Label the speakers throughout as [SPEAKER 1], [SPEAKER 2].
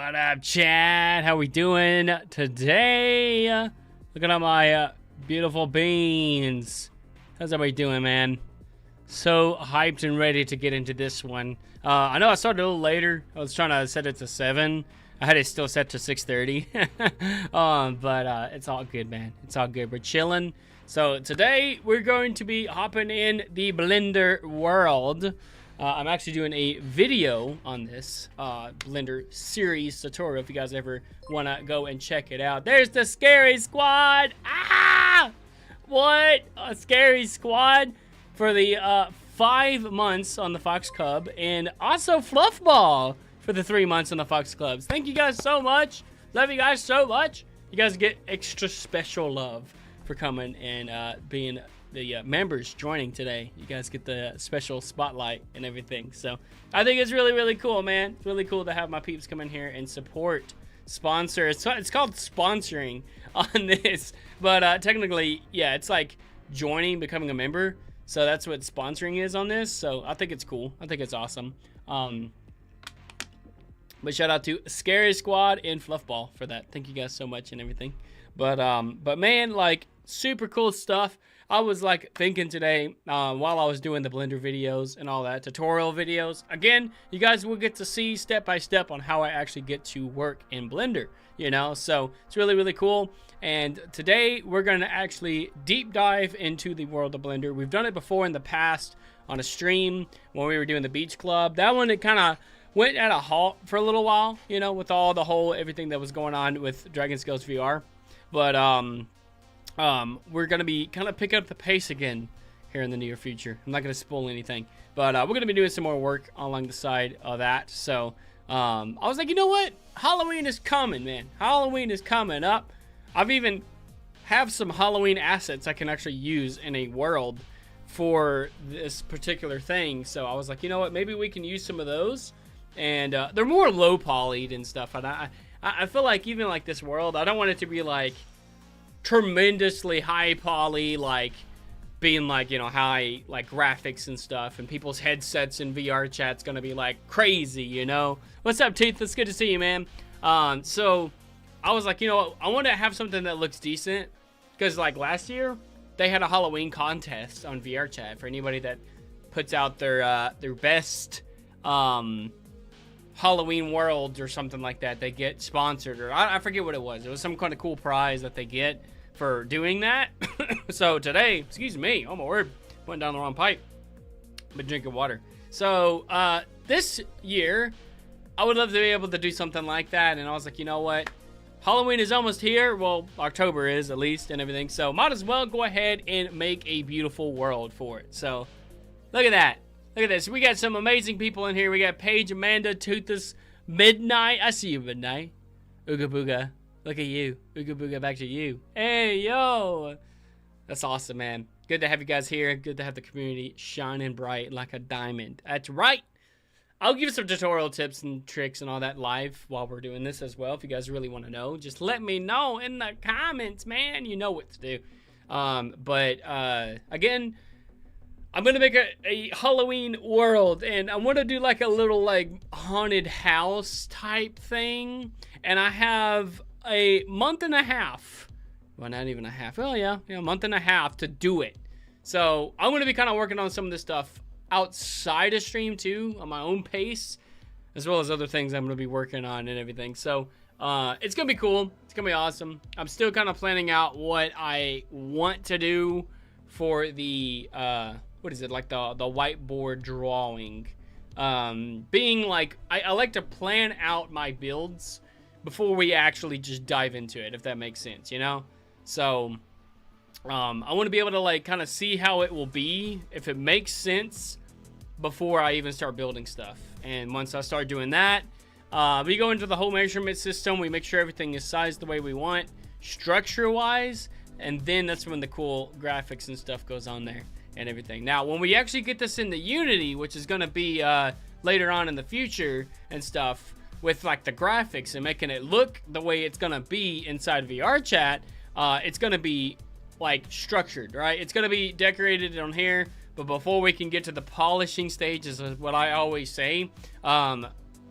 [SPEAKER 1] What up, Chad? How we doing today? Looking at my beautiful beans. How's everybody doing, man? So hyped and ready to get into this one. I know I started a little later. I was trying to set it to 7. I had it still set to 6:30. But it's all good, man. It's all good. We're chilling. So today we're going to be hopping in the Blender world. I'm actually doing a video on this Blender series tutorial if you guys ever want to go and check it out. There's the Scary Squad. Ah! What? A Scary Squad for the 5 months on the Fox Cub, and also Fluffball for the 3 months on the Fox Clubs. Thank you guys so much. Love you guys so much. You guys get extra special love for coming and being the members joining today. You guys get the special spotlight and everything. So I think it's really, really cool, man. It's really cool to have my peeps come in here and sponsor. It's called sponsoring on this, but technically, yeah, it's like joining, becoming a member. So that's what sponsoring is on this. So I think it's cool. I think it's awesome. But shout out to Scary Squad and Fluffball for that. Thank you guys so much and everything. But man, like, super cool stuff. I was like thinking today while I was doing the Blender videos and all that, tutorial videos. Again, you guys will get to see step by step on how I actually get to work in Blender, you know? So it's really, really cool. And today we're going to actually deep dive into the world of Blender. We've done it before in the past on a stream when we were doing the Beach Club. That one, it kind of went at a halt for a little while, you know, with all the whole everything that was going on with Dragon Scales VR. But we're going to be kind of picking up the pace again here in the near future. I'm not going to spoil anything, but we're going to be doing some more work along the side of that. So I was like, you know what? Halloween is coming, man. Halloween is coming up. I've even have some Halloween assets I can actually use in a world for this particular thing. So I was like, you know what? Maybe we can use some of those. And they're more low polyed and stuff. And I feel like even like this world, I don't want it to be like tremendously high poly, like being like, you know, high like graphics and stuff, and people's headsets in VR chat's gonna be like crazy, you know. What's up, Teeth? It's good to see you, man. So I was like, you know, I want to have something that looks decent, because like last year they had a Halloween contest on VR chat for anybody that puts out their best Halloween worlds or something like that. They get sponsored, or I forget what it was. It was some kind of cool prize that they get for doing that. So today, excuse me, oh my word, went down the wrong pipe. Been drinking water. So this year, I would love to be able to do something like that. And I was like, you know what? Halloween is almost here. Well, October is at least and everything. So might as well go ahead and make a beautiful world for it. So look at that. Look at this. We got some amazing people in here. We got Paige, Amanda, Toothus, Midnight. I see you, Midnight. Ooga Booga. Look at you. Ooga Booga, back to you. Hey, yo. That's awesome, man. Good to have you guys here. Good to have the community shining bright like a diamond. That's right. I'll give you some tutorial tips and tricks and all that live while we're doing this as well. If you guys really want to know, just let me know in the comments, man. You know what to do. Again, I'm going to make a Halloween world, and I want to do like a little like haunted house type thing. And I have a month and a half. Well, not even a half. Oh, yeah, a month and a half to do it. So I'm going to be kind of working on some of this stuff outside of stream too, on my own pace, as well as other things I'm going to be working on and everything. So it's going to be cool. It's going to be awesome. I'm still kind of planning out what I want to do for the what is it, like the whiteboard drawing, being like I like to plan out my builds before we actually just dive into it, if that makes sense, you know. So I want to be able to like kind of see how it will be, if it makes sense, before I even start building stuff. And once I start doing that, we go into the whole measurement system. We make sure everything is sized the way we want, structure wise, and then that's when the cool graphics and stuff goes on there and everything. Now, when we actually get this into Unity, which is going to be later on in the future and stuff, with like the graphics and making it look the way it's going to be inside VR chat, it's going to be like structured, right? It's going to be decorated on here, but before we can get to the polishing stage, is what I always say,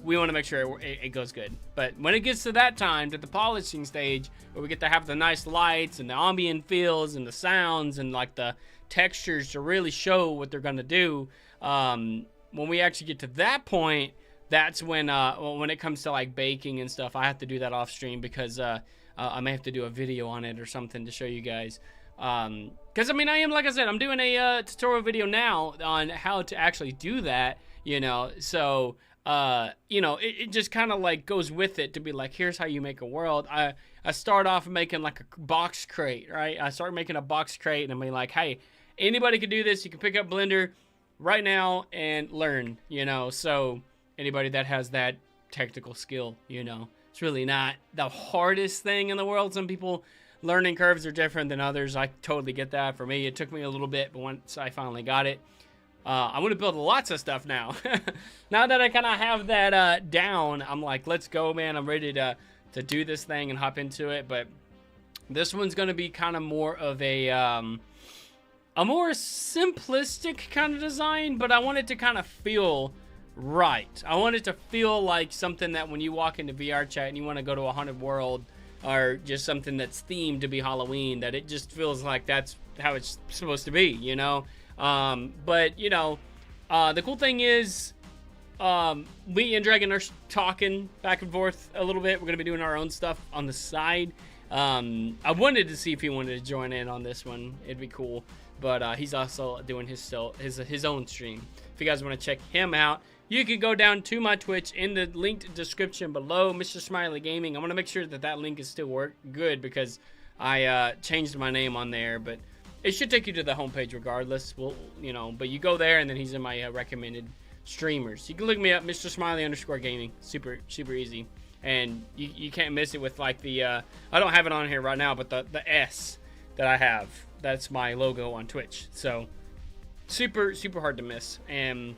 [SPEAKER 1] we want to make sure it goes good. But when it gets to that time, to the polishing stage, where we get to have the nice lights and the ambient feels and the sounds and like the textures to really show what they're gonna do, when we actually get to that point, that's when it comes to like baking and stuff, I have to do that off stream, because I may have to do a video on it or something to show you guys. Because I mean, like I said, I'm doing a tutorial video now on how to actually do that, you know. So you know, it just kind of like goes with it to be like, here's how you make a world. I start off making like a box crate, right? I start making a box crate and I'm like, hey, anybody can do this. You can pick up Blender right now and learn, you know. So anybody that has that technical skill, you know, it's really not the hardest thing in the world. Some people learning curves are different than others. I totally get that. For me, it took me a little bit, but once I finally got it, I want to build lots of stuff now. Now that I kind of have that down, I'm like, let's go, man. I'm ready to do this thing and hop into it. But this one's going to be kind of more of a more simplistic kind of design, but I want it to kind of feel right. I want it to feel like something that when you walk into VR chat and you want to go to a haunted world, or just something that's themed to be Halloween, that it just feels like that's how it's supposed to be, you know? But, you know, the cool thing is, me and Dragon are talking back and forth a little bit. We're going to be doing our own stuff on the side. I wanted to see if he wanted to join in on this one. It'd be cool. But he's also doing his own stream. If you guys want to check him out, you can go down to my Twitch in the linked description below, Mr. Smiley Gaming. I'm going to make sure that that link is still good, because I changed my name on there, but it should take you to the homepage regardless. Well, you know, but you go there and then he's in my recommended streamers. You can look me up, Mr. Smiley_Gaming. Super easy. And you can't miss it with like the, I don't have it on here right now, but the S that I have, that's my logo on Twitch. So super hard to miss. And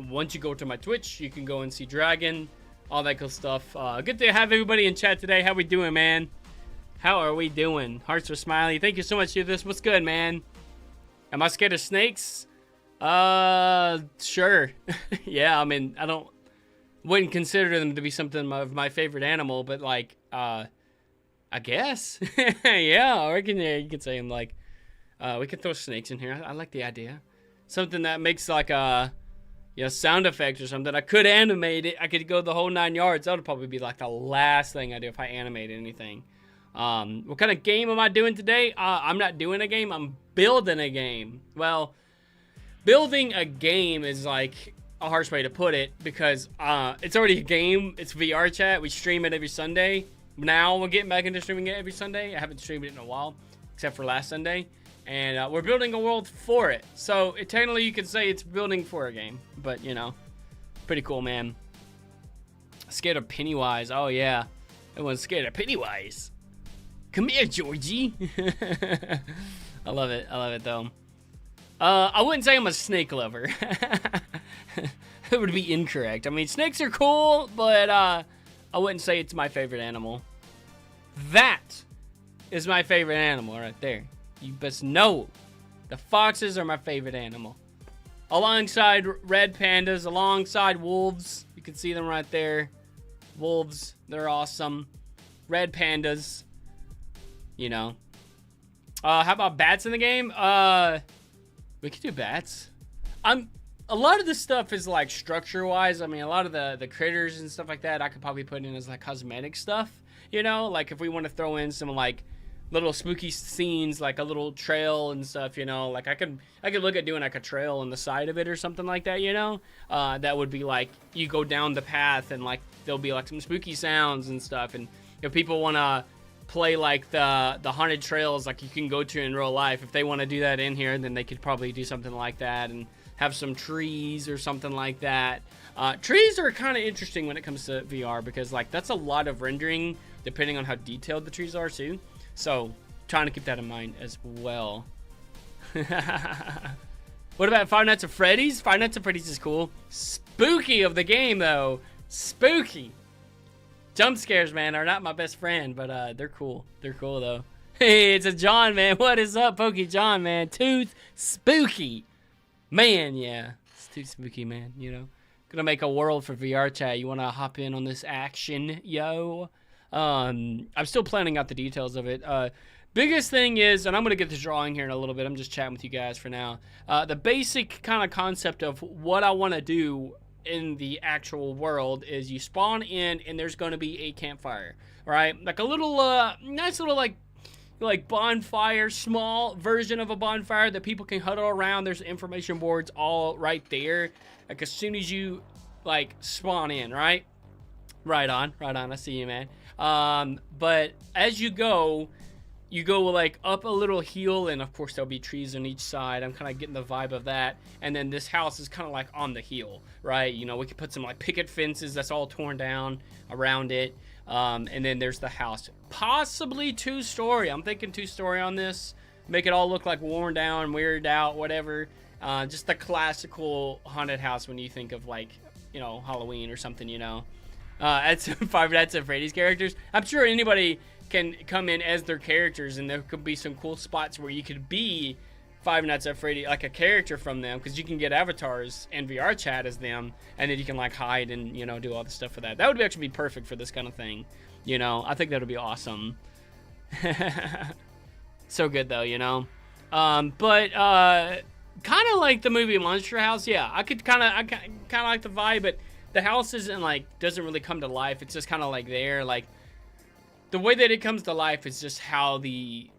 [SPEAKER 1] once you go to my Twitch, you can go and see Dragon, all that cool stuff. Good to have everybody in chat today. How we doing, man? How are we doing? Hearts are smiley. Thank you so much for this. What's good, man? Am I scared of snakes? Sure. Yeah, I mean, wouldn't consider them to be something of my favorite animal, but like, I guess. Yeah, I reckon you could say I'm like, we could throw snakes in here. I like the idea. Something that makes like a, you know, sound effect or something. I could animate it. I could go the whole 9 yards. That would probably be like the last thing I do if I animate anything. What kind of game am I doing today? I'm not doing a game. I'm building a game. Well, building a game is like a harsh way to put it, because it's already a game. It's VR chat. We stream it every Sunday. Now we're getting back into streaming it every Sunday. I haven't streamed it in a while, except for last Sunday. And we're building a world for it. So technically you could say it's building for a game. But, you know, pretty cool, man. Scared of Pennywise. Oh, yeah. Everyone's scared of Pennywise. Come here, Georgie. I love it. I love it, though. I wouldn't say I'm a snake lover. It would be incorrect. I mean, snakes are cool, but I wouldn't say it's my favorite animal. That is my favorite animal right there. You best know. The foxes are my favorite animal. Alongside red pandas, alongside wolves. You can see them right there. Wolves, they're awesome. Red pandas. You know. How about bats in the game? We could do bats. A lot of this stuff is like structure-wise. I mean, a lot of the critters and stuff like that, I could probably put in as like cosmetic stuff. You know, like if we want to throw in some like little spooky scenes, like a little trail and stuff, you know, like I could look at doing like a trail on the side of it or something like that, you know. That would be like you go down the path and like there'll be like some spooky sounds and stuff, and if people want to play like the haunted trails like you can go to in real life, if they want to do that in here, then they could probably do something like that and have some trees or something like that. Trees are kind of interesting when it comes to VR, because like that's a lot of rendering depending on how detailed the trees are too. So trying to keep that in mind as well. What about Five Nights at Freddy's? Five Nights at Freddy's is cool. Spooky of the game though. Spooky. Jump scares, man, are not my best friend, but they're cool. They're cool though. Hey, it's a John, man. What is up, Pokey John, man? Tooth spooky. Man, yeah. It's too spooky, man, you know. Gonna make a world for VR chat. You wanna hop in on this action, yo? I'm still planning out the details of it. Biggest thing is, and I'm gonna get to drawing here in a little bit. I'm just chatting with you guys for now. The basic kind of concept of what I want to do in the actual world is you spawn in, and there's gonna be a campfire, right? Like a little, nice little like bonfire, small version of a bonfire that people can huddle around. There's information boards all right there. Like as soon as you like spawn in, right? Right on. I see you, man. But as you go like up a little hill, and of course there'll be trees on each side. I'm kind of getting the vibe of that. And then this house is kind of like on the hill, right? You know, we could put some like picket fences that's all torn down around it. And then there's the house, possibly 2-story. I'm thinking 2-story on this. Make it all look like worn down, weirded out, whatever. Just the classical haunted house when you think of like, you know, Halloween or something, you know. That's Five Nights at Freddy's characters. I'm sure anybody can come in as their characters, and there could be some cool spots where you could be Five Nights at Freddy, like a character from them, because you can get avatars and VR chat as them, and then you can like hide and, you know, do all the stuff for that. That would actually be perfect for this kind of thing, you know. I think that would be awesome. So good though, you know. But kind of like the movie Monster House. Yeah, I kind of like the vibe, but the house isn't like, doesn't really come to life. It's just kind of like there, like the way that it comes to life is just how the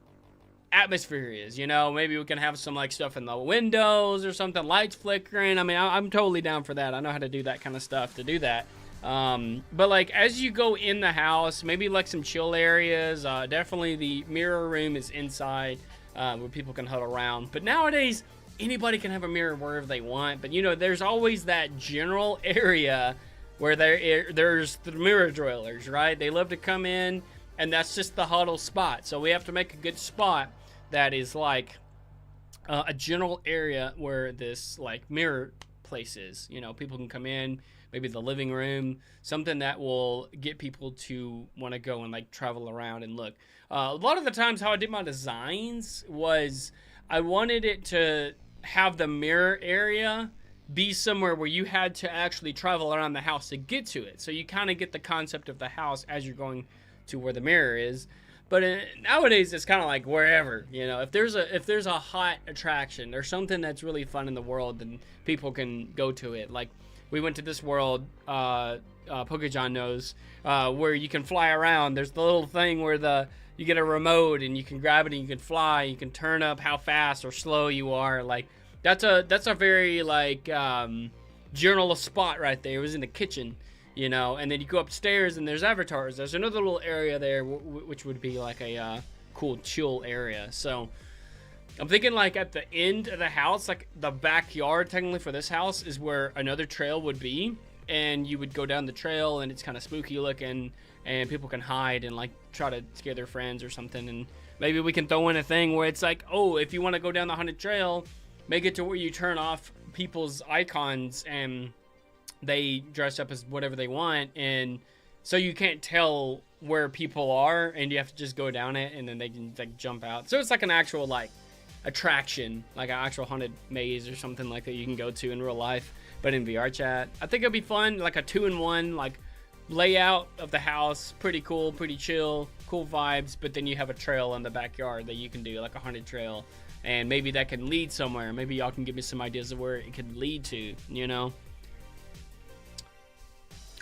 [SPEAKER 1] atmosphere is, you know. Maybe we can have some like stuff in the windows or something, lights flickering. I mean, I'm totally down for that. I know how to do that kind of stuff to do that. But like as you go in the house, maybe like some chill areas. Definitely the mirror room is inside, where people can huddle around. But nowadays, anybody can have a mirror wherever they want. But you know, there's always that general area where there's the mirror dwellers, right? They love to come in, and that's just the huddle spot. So we have to make a good spot that is like a general area where this like mirror place is. You know, people can come in, maybe the living room, something that will get people to want to go and like travel around and look. A lot of the times how I did my designs was I wanted it to have the mirror area be somewhere where you had to actually travel around the house to get to it. So you kind of get the concept of the house as you're going to where the mirror is. But nowadays it's kind of like wherever, you know. If there's a hot attraction or something that's really fun in the world, then people can go to it. Like we went to this world, Pokejohn knows, where you can fly around. There's the little thing where you get a remote and you can grab it and you can fly. You can turn up how fast or slow you are. Like that's a very like general spot right there. It was in the kitchen, you know. And then you go upstairs and there's avatars. There's another little area there which would be like a cool chill area. So I'm thinking like at the end of the house, like the backyard technically for this house is where another trail would be, and you would go down the trail and it's kind of spooky looking, and people can hide and like try to scare their friends or something. And maybe we can throw in a thing where it's like, oh, if you want to go down the haunted trail, make it to where you turn off people's icons and they dress up as whatever they want, and so you can't tell where people are, and you have to just go down it, and then they can like jump out. So it's like an actual like attraction, like an actual haunted maze or something like that you can go to in real life, but in VR chat. I think it'd be fun, like a 2-in-1 like layout of the house. Pretty cool, pretty chill, cool vibes. But then you have a trail in the backyard that you can do, like a haunted trail, and maybe that can lead somewhere. Maybe y'all can give me some ideas of where it could lead to, you know.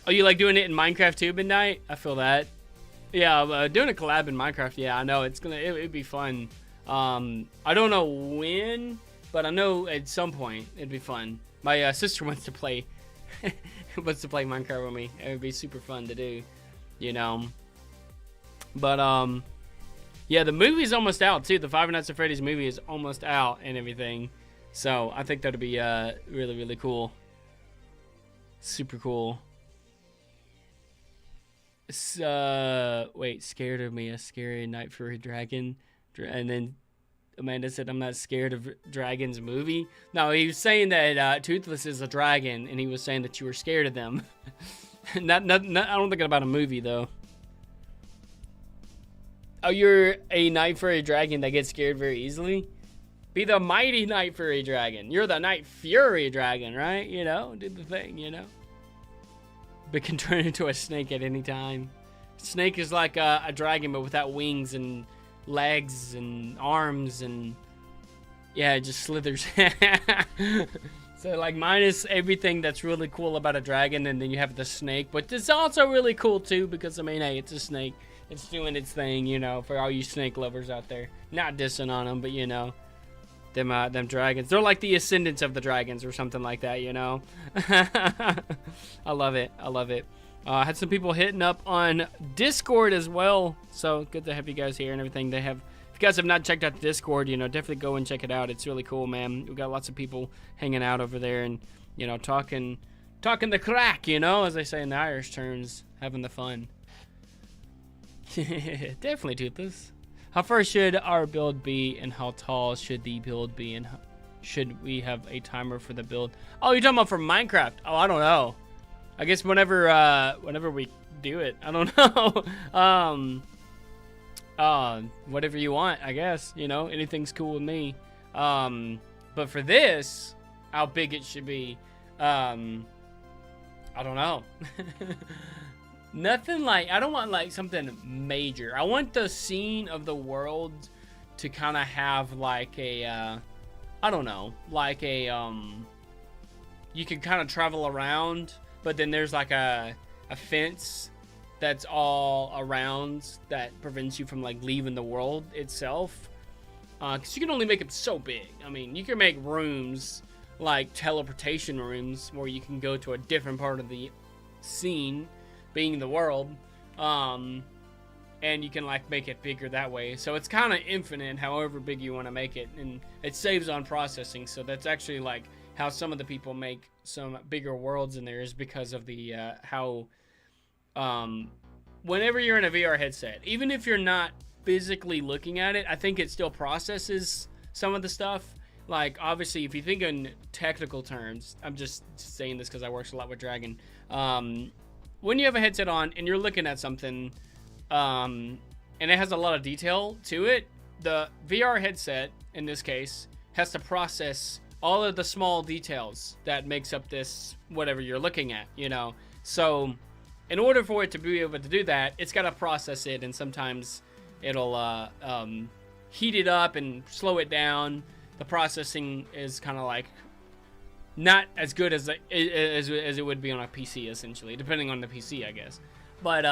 [SPEAKER 1] Oh, you like doing it in Minecraft too, Midnight? I feel that. Yeah, doing a collab in Minecraft. Yeah, I know it'd be fun. I don't know when, but I know at some point it'd be fun. My sister wants to play Minecraft with me. It would be super fun to do, you know. But yeah, the movie's almost out too. The Five Nights at Freddy's movie is almost out and everything, so I think that'd be really, really cool. Super cool. Wait, scared of me, a scary night for a dragon. And then Amanda said, I'm not scared of dragons movie. No, he was saying that Toothless is a dragon, and he was saying that you were scared of them. not, I don't think about a movie, though. Oh, you're a Night Fury dragon that gets scared very easily? Be the mighty Night Fury dragon. You're the Night Fury dragon, right? You know, do the thing, you know? but can turn into a snake at any time. Snake is like a dragon, but without wings and legs and arms, and yeah, it just slithers. So like minus everything that's really cool about a dragon, and then you have the snake, but it's also really cool too because I mean, hey, it's a snake. It's doing its thing, you know, for all you snake lovers out there. Not dissing on them, but you know, them dragons. They're like the ascendants of the dragons or something like that, you know. I love it. I love it. I had some people hitting up on Discord as well, so good to have you guys here and everything. If you guys have not checked out the Discord, you know, definitely go and check it out. It's really cool, man. We got lots of people hanging out over there and, you know, talking the crack, you know, as they say in the Irish terms, having the fun. Definitely, Toothless. How far should our build be, and how tall should the build be, and should we have a timer for the build? Oh, you're talking about for Minecraft? Oh, I don't know. I guess whenever we do it, I don't know. Whatever you want, I guess. You know, anything's cool with me. But for this, how big it should be, I don't know. Nothing like, I don't want like something major. I want the scene of the world to kind of have like a, I don't know, like a, you can kind of travel around, but then there's like a fence that's all around that prevents you from like leaving the world itself. Because you can only make it so big. I mean, you can make rooms like teleportation rooms where you can go to a different part of the scene, being the world, and you can like make it bigger that way. So it's kind of infinite however big you want to make it, and it saves on processing. So that's actually like how some of the people make some bigger worlds in there, is because of the how whenever you're in a VR headset, even if you're not physically looking at it, I think it still processes some of the stuff. Like obviously if you think in technical terms, I'm just saying this because I work a lot with Dragon, when you have a headset on and you're looking at something, and it has a lot of detail to it, the VR headset, in this case, has to process all of the small details that makes up this, whatever you're looking at, you know? So, in order for it to be able to do that, it's got to process it, and sometimes it'll heat it up and slow it down. The processing is kind of like not as good as it would be on a PC, essentially, depending on the PC, I guess. But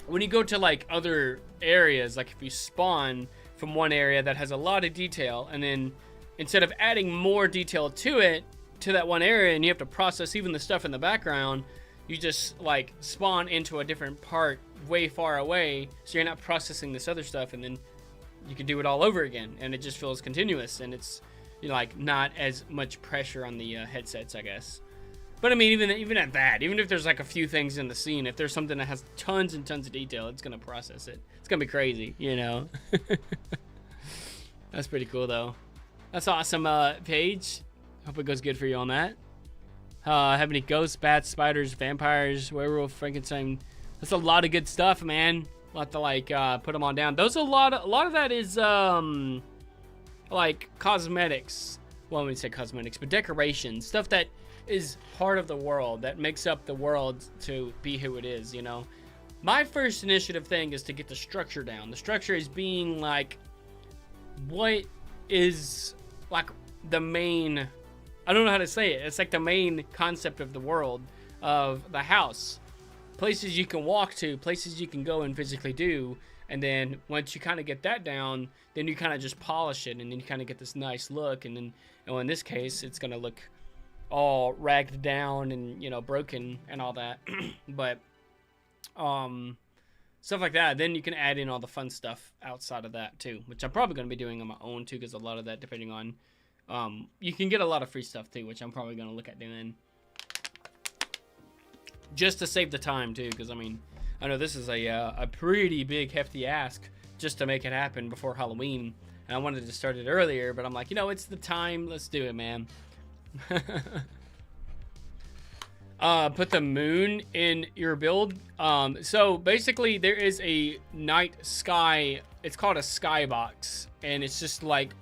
[SPEAKER 1] when you go to like other areas, like if you spawn from one area that has a lot of detail, and then instead of adding more detail to it, to that one area, and you have to process even the stuff in the background, you just like spawn into a different part way far away, so you're not processing this other stuff, and then you can do it all over again, and it just feels continuous, and it's, you know, like not as much pressure on the headsets, I guess. But I mean, even at that, even if there's like a few things in the scene, if there's something that has tons and tons of detail, it's gonna process it. It's gonna be crazy, you know. That's pretty cool though. That's awesome, Paige. Hope it goes good for you on that. Have any ghosts, bats, spiders, vampires, werewolf, Frankenstein? That's a lot of good stuff, man. A lot to like put them on down. Those a lot of that is like cosmetics. Well, when we say cosmetics, but decoration, stuff that is part of the world, that makes up the world to be who it is, you know. My first initiative thing is to get the structure down. The structure is being like, what is like the main, I don't know how to say it. It's like the main concept of the world, of the house. Places you can walk to, places you can go and physically do. And then once you kind of get that down, then you kind of just polish it, and then you kind of get this nice look. And then, well, in this case, it's going to look all ragged down and, you know, broken and all that. But stuff like that. Then you can add in all the fun stuff outside of that too, which I'm probably going to be doing on my own too, because a lot of that, depending on, you can get a lot of free stuff too, which I'm probably going to look at doing, just to save the time too, because I mean, I know this is a pretty big hefty ask just to make it happen before Halloween, and I wanted to start it earlier, but I'm like, you know, it's the time, let's do it, man. Put the moon in your build. So basically there is a night sky, it's called a skybox, and it's just like,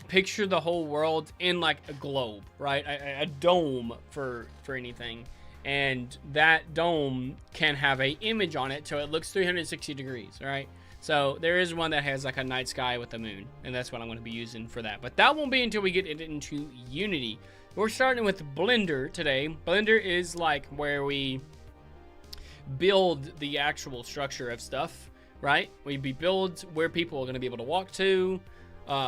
[SPEAKER 1] picture the whole world in like a globe, right? A dome for anything. and that dome can have a image on it so it looks 360 degrees, all right? So there is one that has like a night sky with the moon, and that's what I'm going to be using for that. But that won't be until we get it into Unity. We're starting with Blender today. Blender is like where we build the actual structure of stuff, right? We build where people are going to be able to walk to.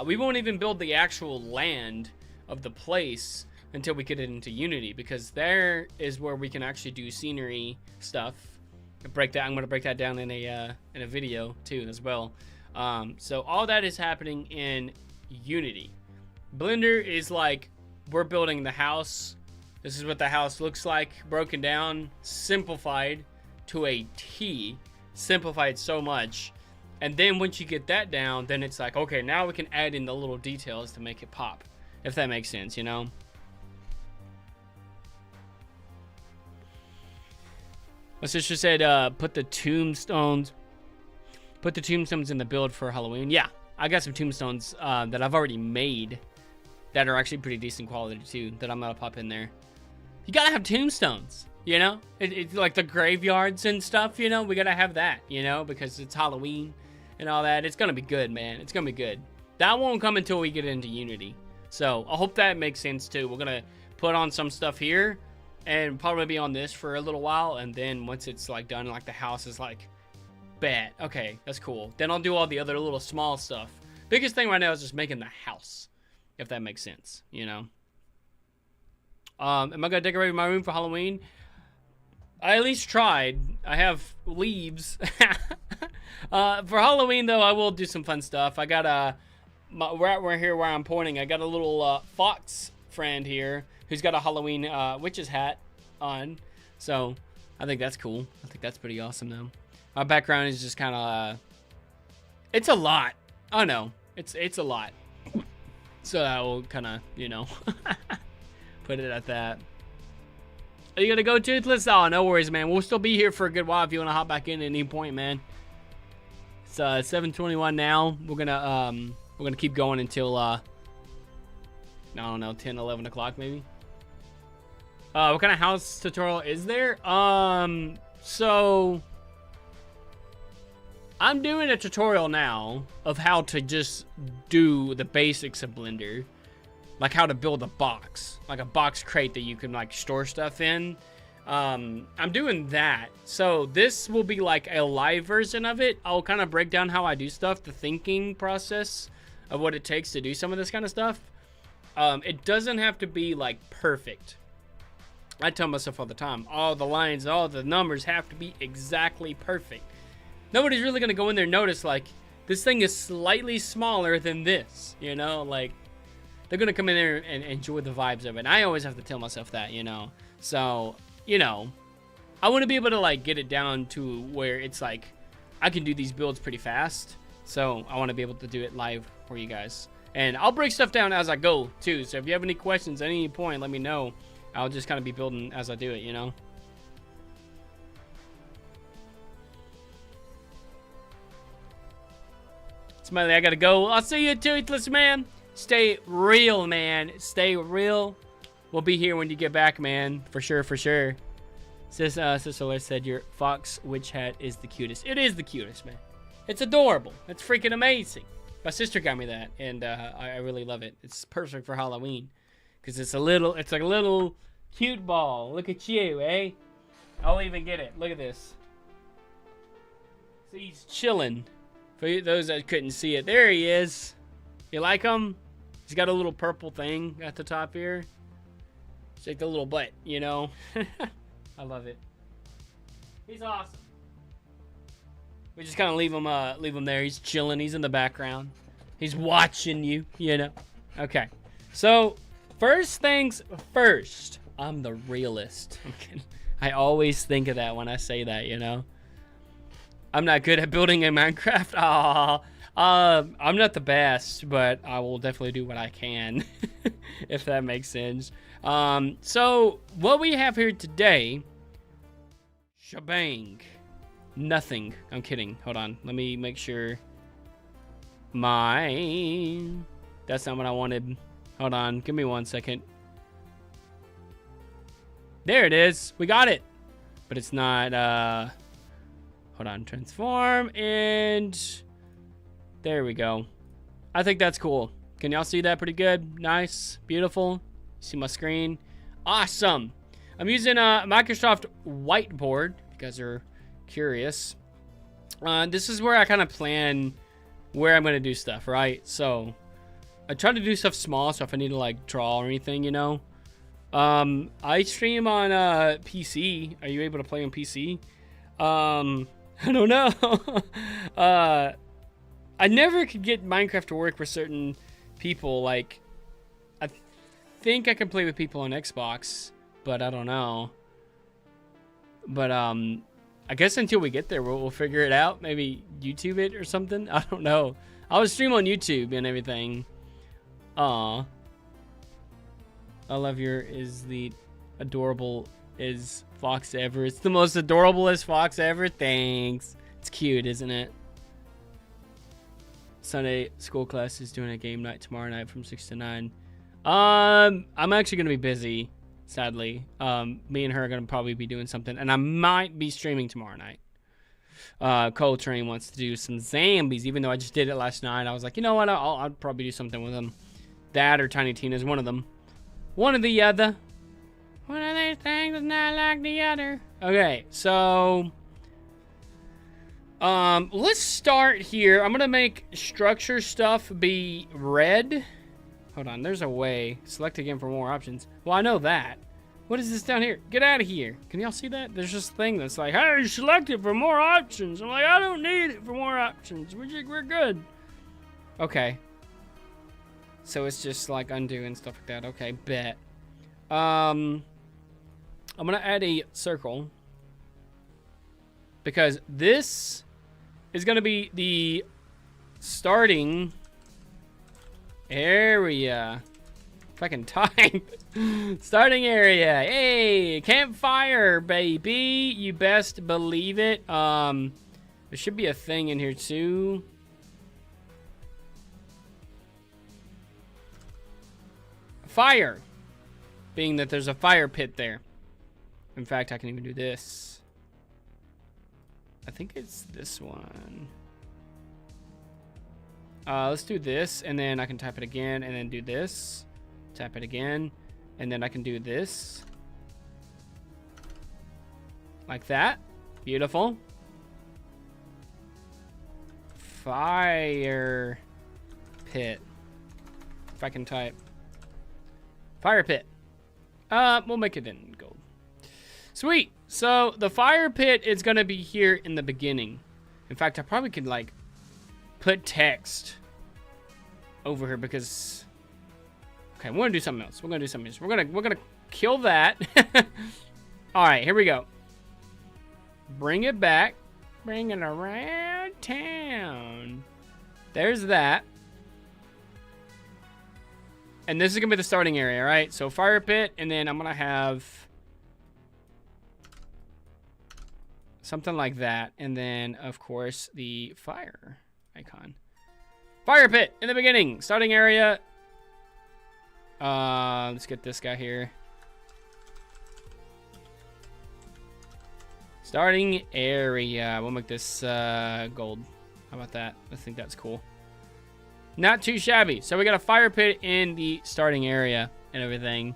[SPEAKER 1] We won't even build the actual land of the place until we get it into Unity, because there is where we can actually do scenery stuff. I'm going to break that down in a video too as well. So all that is happening in Unity. Blender is like, we're building the house. This is what the house looks like, broken down, simplified to a T, simplified so much. And then once you get that down, then it's like, okay, now we can add in the little details to make it pop, if that makes sense, you know? My sister said, put the tombstones in the build for Halloween. Yeah, I got some tombstones that I've already made that are actually pretty decent quality too, that I'm gonna pop in there. You gotta have tombstones, you know? It's like the graveyards and stuff, you know? We gotta have that, you know? Because it's Halloween and all that. It's gonna be good, man. It's gonna be good. That won't come until we get into Unity. So I hope that makes sense too. We're gonna put on some stuff here and probably be on this for a little while. And then once it's like done, like the house is like, bet, okay, that's cool. Then I'll do all the other little small stuff. Biggest thing right now is just making the house, if that makes sense, you know? Am I gonna decorate my room for Halloween? I at least tried. I have leaves. For Halloween, though, I will do some fun stuff. I got right here where I'm pointing, I got a little fox friend here who's got a Halloween witch's hat on. So I think that's cool. I think that's pretty awesome, though. My background is just kind of... it's a lot. I know. It's a lot. So I will kind of, you know, put it at that. Are you gonna go, Toothless? Oh, no worries, man. We'll still be here for a good while if you want to hop back in at any point, man. It's 7:21 now. We're gonna keep going until I don't know, 10, 11 o'clock maybe. What kind of house tutorial is there? So I'm doing a tutorial now of how to just do the basics of Blender. Like how to build a box. Like a box crate that you can like store stuff in. I'm doing that. So this will be like a live version of it. I'll kind of break down how I do stuff. The thinking process of what it takes to do some of this kind of stuff. It doesn't have to be like perfect. I tell myself all the time. All the lines, all the numbers have to be exactly perfect. Nobody's really going to go in there and notice, like, this thing is slightly smaller than this, you know? Like, they're going to come in there and enjoy the vibes of it. And I always have to tell myself that, you know? So, you know, I want to be able to, like, get it down to where it's, like, I can do these builds pretty fast. So, I want to be able to do it live for you guys. And I'll break stuff down as I go, too. So, if you have any questions at any point, let me know. I'll just kind of be building as I do it, you know? Smiley, I gotta go. I'll see you, Toothless, man. Stay real, man. Stay real. We'll be here when you get back, man. For sure, for sure. Sister Solar said your fox witch hat is the cutest. It is the cutest, man. It's adorable. It's freaking amazing. My sister got me that, and I really love it. It's perfect for Halloween. Because it's like a little cute ball. Look at you, eh? I'll even get it. Look at this. See, he's chilling. For those that couldn't see it, there he is. You like him? He's got a little purple thing at the top here. It's like the little butt, you know? I love it. He's awesome. We just kind of leave him there. He's chilling. He's in the background. He's watching you, you know? Okay. So, first things first. I'm the realist. I'm kidding. I always think of that when I say that, you know? I'm not good at building in Minecraft. I'm not the best, but I will definitely do what I can, if that makes sense. So what we have here today, shebang, nothing. I'm kidding. Hold on. Let me make sure. That's not what I wanted. Hold on. Give me 1 second. There it is. We got it. But it's not, hold on. Transform. And there we go. I think that's cool. Can y'all see that pretty good? Nice. Beautiful. See my screen? Awesome. I'm using a Microsoft Whiteboard. If you guys are curious. This is where I kind of plan where I'm going to do stuff, right? So I try to do stuff small. So if I need to like draw or anything, you know. I stream on PC. Are you able to play on PC? I don't know. I never could get Minecraft to work for certain people. Like, I think I can play with people on Xbox, but I don't know. But I guess until we get there, we'll figure it out. Maybe YouTube it or something. I don't know. I would stream on YouTube and everything. Aw. I love your is the adorable is fox ever. It's the most adorablest fox ever. Thanks. It's cute, isn't it? Sunday school class is doing a game night tomorrow night from 6 to 9. I'm actually gonna be busy, sadly. Me and her are gonna probably be doing something, and I might be streaming tomorrow night. Coltrane wants to do some zombies, even though I just did it last night. I was like, you know what? I'll probably do something with them. That or Tiny Tina's one of them. One or the other. One of these things is not like the other. Okay, so let's start here. I'm gonna make structure stuff be red. Hold on, there's a way. Select again for more options. Well, I know that. What is this down here? Get out of here. Can y'all see that? There's this thing that's like, hey, select it for more options. I'm like, I don't need it for more options. We're good. Okay. So it's just like undo and stuff like that. Okay, bet. I'm gonna add a circle because this is gonna be the starting area. If I can type. Starting area. Hey, campfire, baby. You best believe it. There should be a thing in here too. Fire. Being that there's a fire pit there. In fact, I can even do this. I think it's this one. Let's do this, and then I can type it again, and then do this. Tap it again, and then I can do this. Like that. Beautiful. Fire pit. If I can type. Fire pit. We'll make it in gold. Sweet. So the fire pit is gonna be here in the beginning. In fact, I probably could like put text over here because okay, we're gonna do something else. We're gonna do something else. We're gonna kill that. All right, here we go. Bring it back. Bring it around town. There's that. And this is gonna be the starting area, right? So fire pit, and then I'm gonna have something like that, and then of course the fire icon. Fire pit in the beginning, starting area. Let's get this guy here. Starting area. We'll make this gold. How about that? I think that's cool. Not too shabby. So we got a fire pit in the starting area and everything.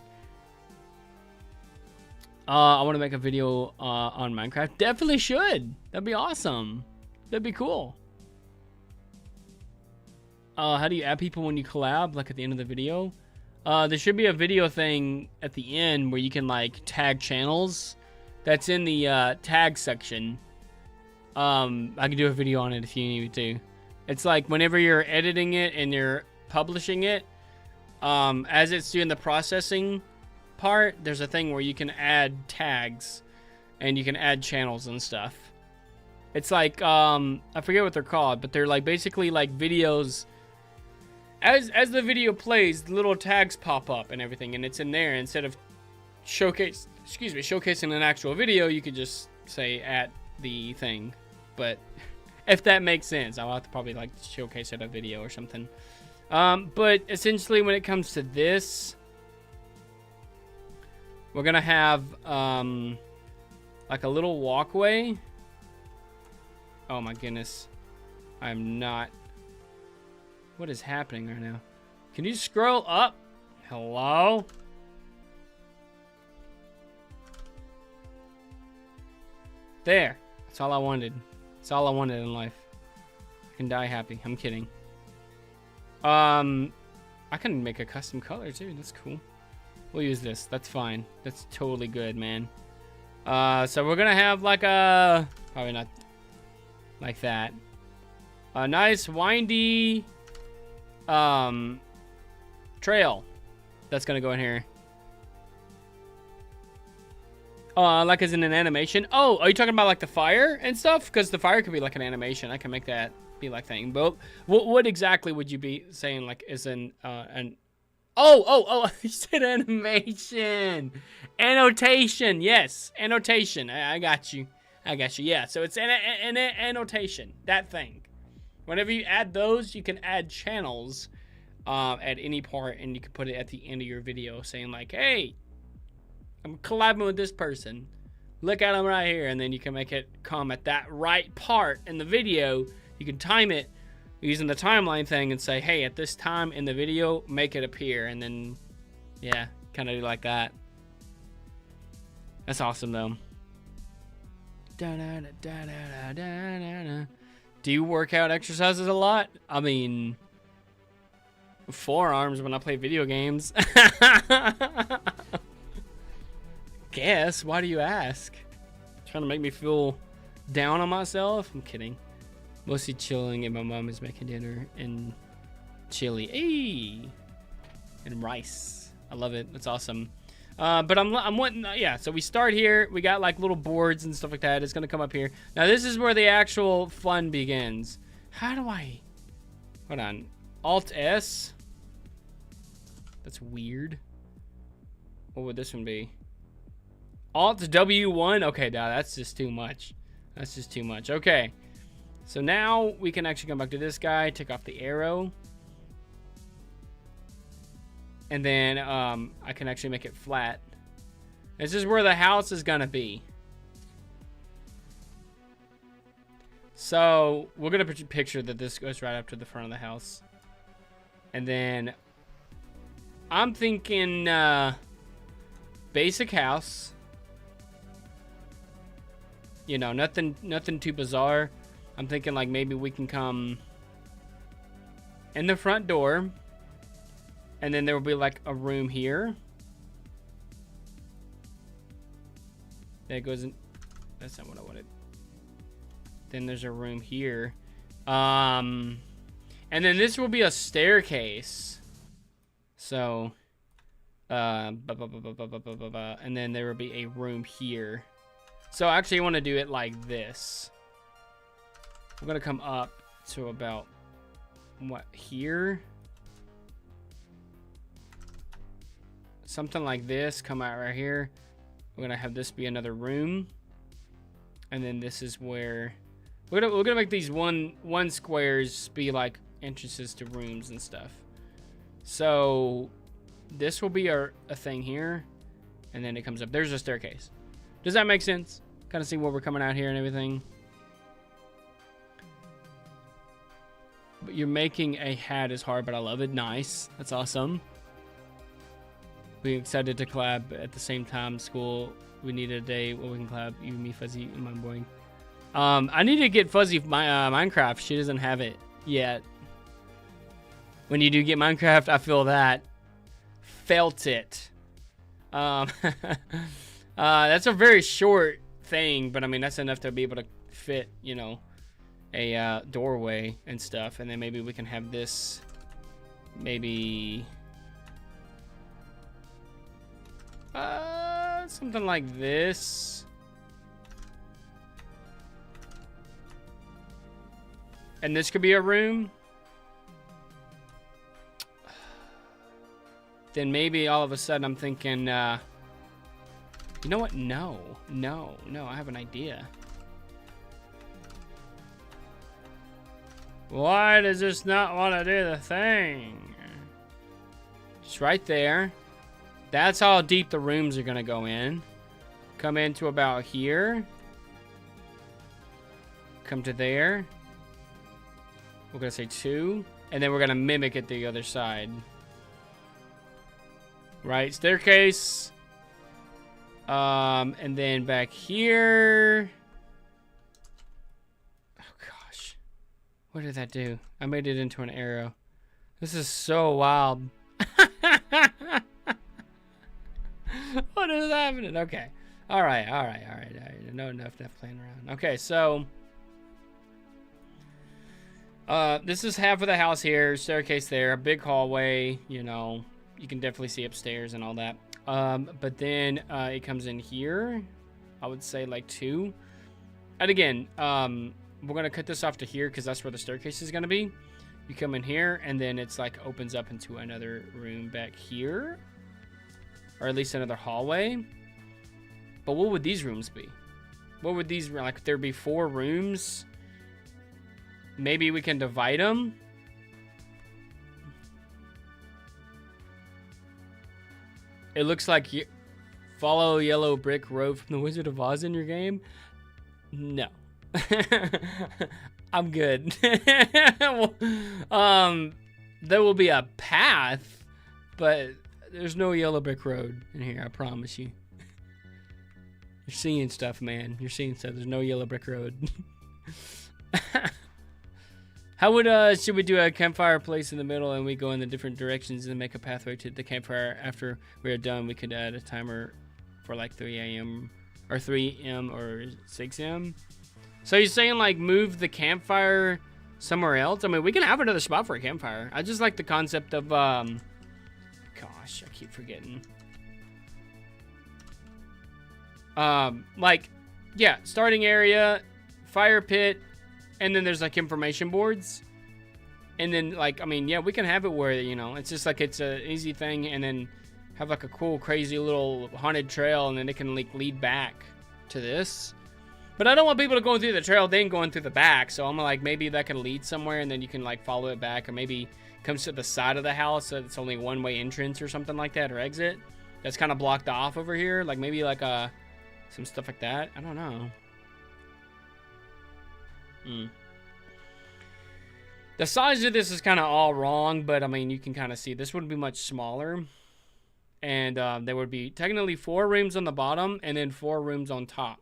[SPEAKER 1] I want to make a video on Minecraft. Definitely should. That'd be awesome. That'd be cool. How do you add people when you collab? Like at the end of the video? There should be a video thing at the end where you can like tag channels. That's in the tag section. I can do a video on it if you need to. It's like whenever you're editing it and you're publishing it, as it's doing the processing part, there's a thing where you can add tags and you can add channels and stuff. It's like, I forget what they're called, but they're like basically like videos. As the video plays, little tags pop up and everything, and it's in there. Instead of showcasing an actual video, you could just say at the thing. But if that makes sense, I'll have to probably like showcase it a video or something. But essentially when it comes to this, We're gonna have like a little walkway. Oh my goodness. I'm not. What is happening right now? Can you scroll up? Hello? There. That's all I wanted. That's all I wanted in life. I can die happy. I'm kidding. I can make a custom color too. That's cool. We'll use this. That's fine. That's totally good, man. So we're gonna have like a, probably not like that. A nice windy trail that's gonna go in here. Like as in an animation. Oh, are you talking about like the fire and stuff? Because the fire could be like an animation. I can make that be like thing. But what exactly would you be saying? Like as in an oh, you said animation, annotation. Yes, annotation. I got you. Yeah. So it's an annotation. That thing. Whenever you add those, you can add channels at any part, and you can put it at the end of your video, saying like, "Hey, I'm collabing with this person. Look at them right here," and then you can make it come at that right part in the video. You can time it using the timeline thing and say, "Hey, at this time in the video, make it appear," and then, yeah, kind of do like that. That's awesome, though. Do you work out exercises a lot? I mean, forearms when I play video games. Guess. Why do you ask? Trying to make me feel down on myself? I'm kidding. Mostly chilling, and my mom is making dinner and chili. Hey! And rice. I love it. That's awesome. But I'm wanting, yeah, so we start here. We got like little boards and stuff like that. It's going to come up here. Now, this is where the actual fun begins. How do I, hold on. Alt-S? That's weird. What would this one be? Alt-W1? Okay, that's just too much. That's just too much. Okay. So now we can actually come back to this guy, take off the arrow. And then I can actually make it flat. This is where the house is gonna be. So we're gonna picture that this goes right up to the front of the house. And then I'm thinking basic house. You know, nothing too bizarre. I'm thinking like maybe we can come in the front door, and then there will be like a room here. That goes in. That's not what I wanted. Then there's a room here. And then this will be a staircase. So, and then there will be a room here. So actually I want to do it like this. I'm going to come up to about, what, here? Something like this, come out right here. We're going to have this be another room. And then this is where, we're gonna make these one squares be like entrances to rooms and stuff. So this will be a thing here. And then it comes up. There's a staircase. Does that make sense? Kind of see where we're coming out here and everything. But you're making a hat is hard, but I love it. Nice. That's awesome. We excited to collab at the same time. School. We need a day where we can collab. You, me, Fuzzy, and my boy. I need to get Fuzzy my Minecraft. She doesn't have it yet. When you do get Minecraft, I feel that. Felt it. That's a very short thing, but I mean that's enough to be able to fit, you know, a doorway and stuff. And then maybe we can have this, maybe something like this. And this could be a room. Then maybe all of a sudden I'm thinking, you know what? No, I have an idea. Why does this not want to do the thing? Just right there. That's how deep the rooms are gonna go in. Come into about here. Come to there. We're gonna say 2. And then we're gonna mimic it the other side. Right, staircase. And then back here. Oh gosh. What did that do? I made it into an arrow. This is so wild. What is happening? Okay. All right. No, enough playing around. Okay, so this is half of the house here, staircase there, a big hallway, you know, you can definitely see upstairs and all that. But then it comes in here, I would say like 2. And again, we're gonna cut this off to here because that's where the staircase is gonna be. You come in here and then it's like opens up into another room back here, or at least another hallway. But what would these rooms be? What would these, like, there'd be 4 rooms? Maybe we can divide them. It looks like follow yellow brick road from the Wizard of Oz in your game. No. I'm good. There will be a path, but there's no yellow brick road in here, I promise you. You're seeing stuff, man. You're seeing stuff. There's no yellow brick road. How would, should we do a campfire place in the middle and we go in the different directions and make a pathway to the campfire? After we are done, we could add a timer for like 3 a.m. or 3 a.m. or 6 a.m. So you're saying like move the campfire somewhere else? I mean, we can have another spot for a campfire. I just like the concept of, gosh, I keep forgetting. Like, yeah, starting area, fire pit, and then there's like information boards. And then like, I mean, yeah, we can have it where, you know, it's just like it's a easy thing, and then have like a cool, crazy little haunted trail, and then it can like lead back to this. But I don't want people to go through the trail then going through the back, so I'm like, maybe that can lead somewhere and then you can like follow it back, or maybe comes to the side of the house so it's only one-way entrance or something like that, or exit. That's kind of blocked off over here, like maybe like some stuff like that. I don't know. The size of this is kind of all wrong, but I mean, you can kind of see this would be much smaller. And there would be technically 4 rooms on the bottom and then 4 rooms on top.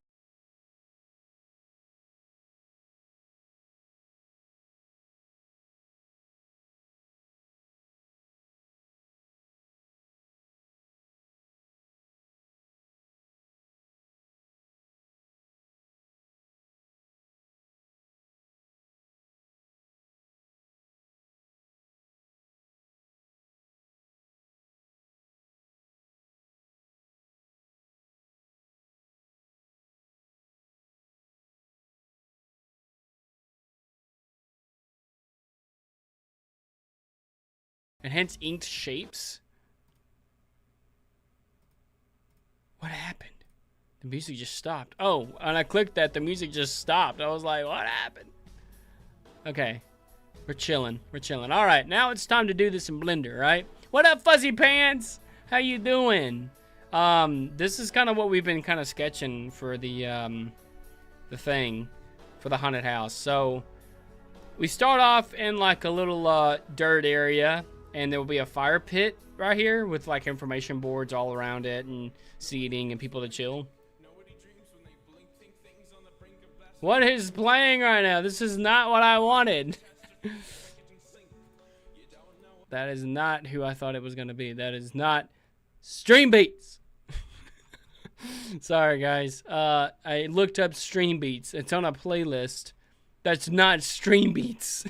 [SPEAKER 1] And hence inked shapes. What happened? The music just stopped. Oh, and I clicked that, the music just stopped. I was like, what happened? Okay, we're chilling. We're chilling. All right, now it's time to do this in Blender, right? What up, Fuzzy Pants? How you doing? This is kind of what we've been kind of sketching for the thing, for the haunted house. So we start off in like a little dirt area, and there will be a fire pit right here with like information boards all around it and seating and people to chill. What is playing right now? This is not what I wanted. That is not who I thought it was going to be. That is not Stream Beats. Sorry, guys. I looked up Stream Beats. It's on a playlist. That's not Stream Beats.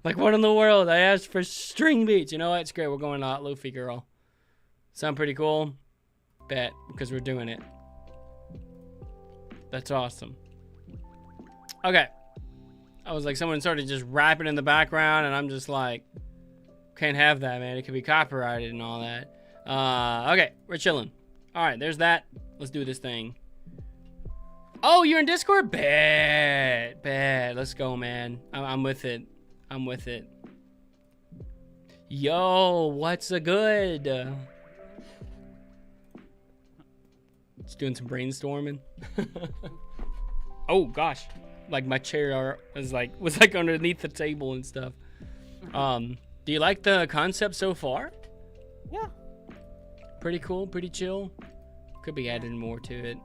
[SPEAKER 1] Like, what in the world? I asked for String Beats. You know what? It's great. We're going out, Luffy Girl. Sound pretty cool? Bet, because we're doing it. That's awesome. Okay. I was like, someone started just rapping in the background, and I'm just like, can't have that, man. It could be copyrighted and all that. Okay, we're chilling. All right, there's that. Let's do this thing. Oh, you're in Discord? Bet. Let's go, man. I'm with it. I'm with it. Yo, what's a good? Just doing some brainstorming. Oh gosh, like my chair was like underneath the table and stuff. Do you like the concept so far?
[SPEAKER 2] Yeah.
[SPEAKER 1] Pretty cool, pretty chill. Could be adding more to it.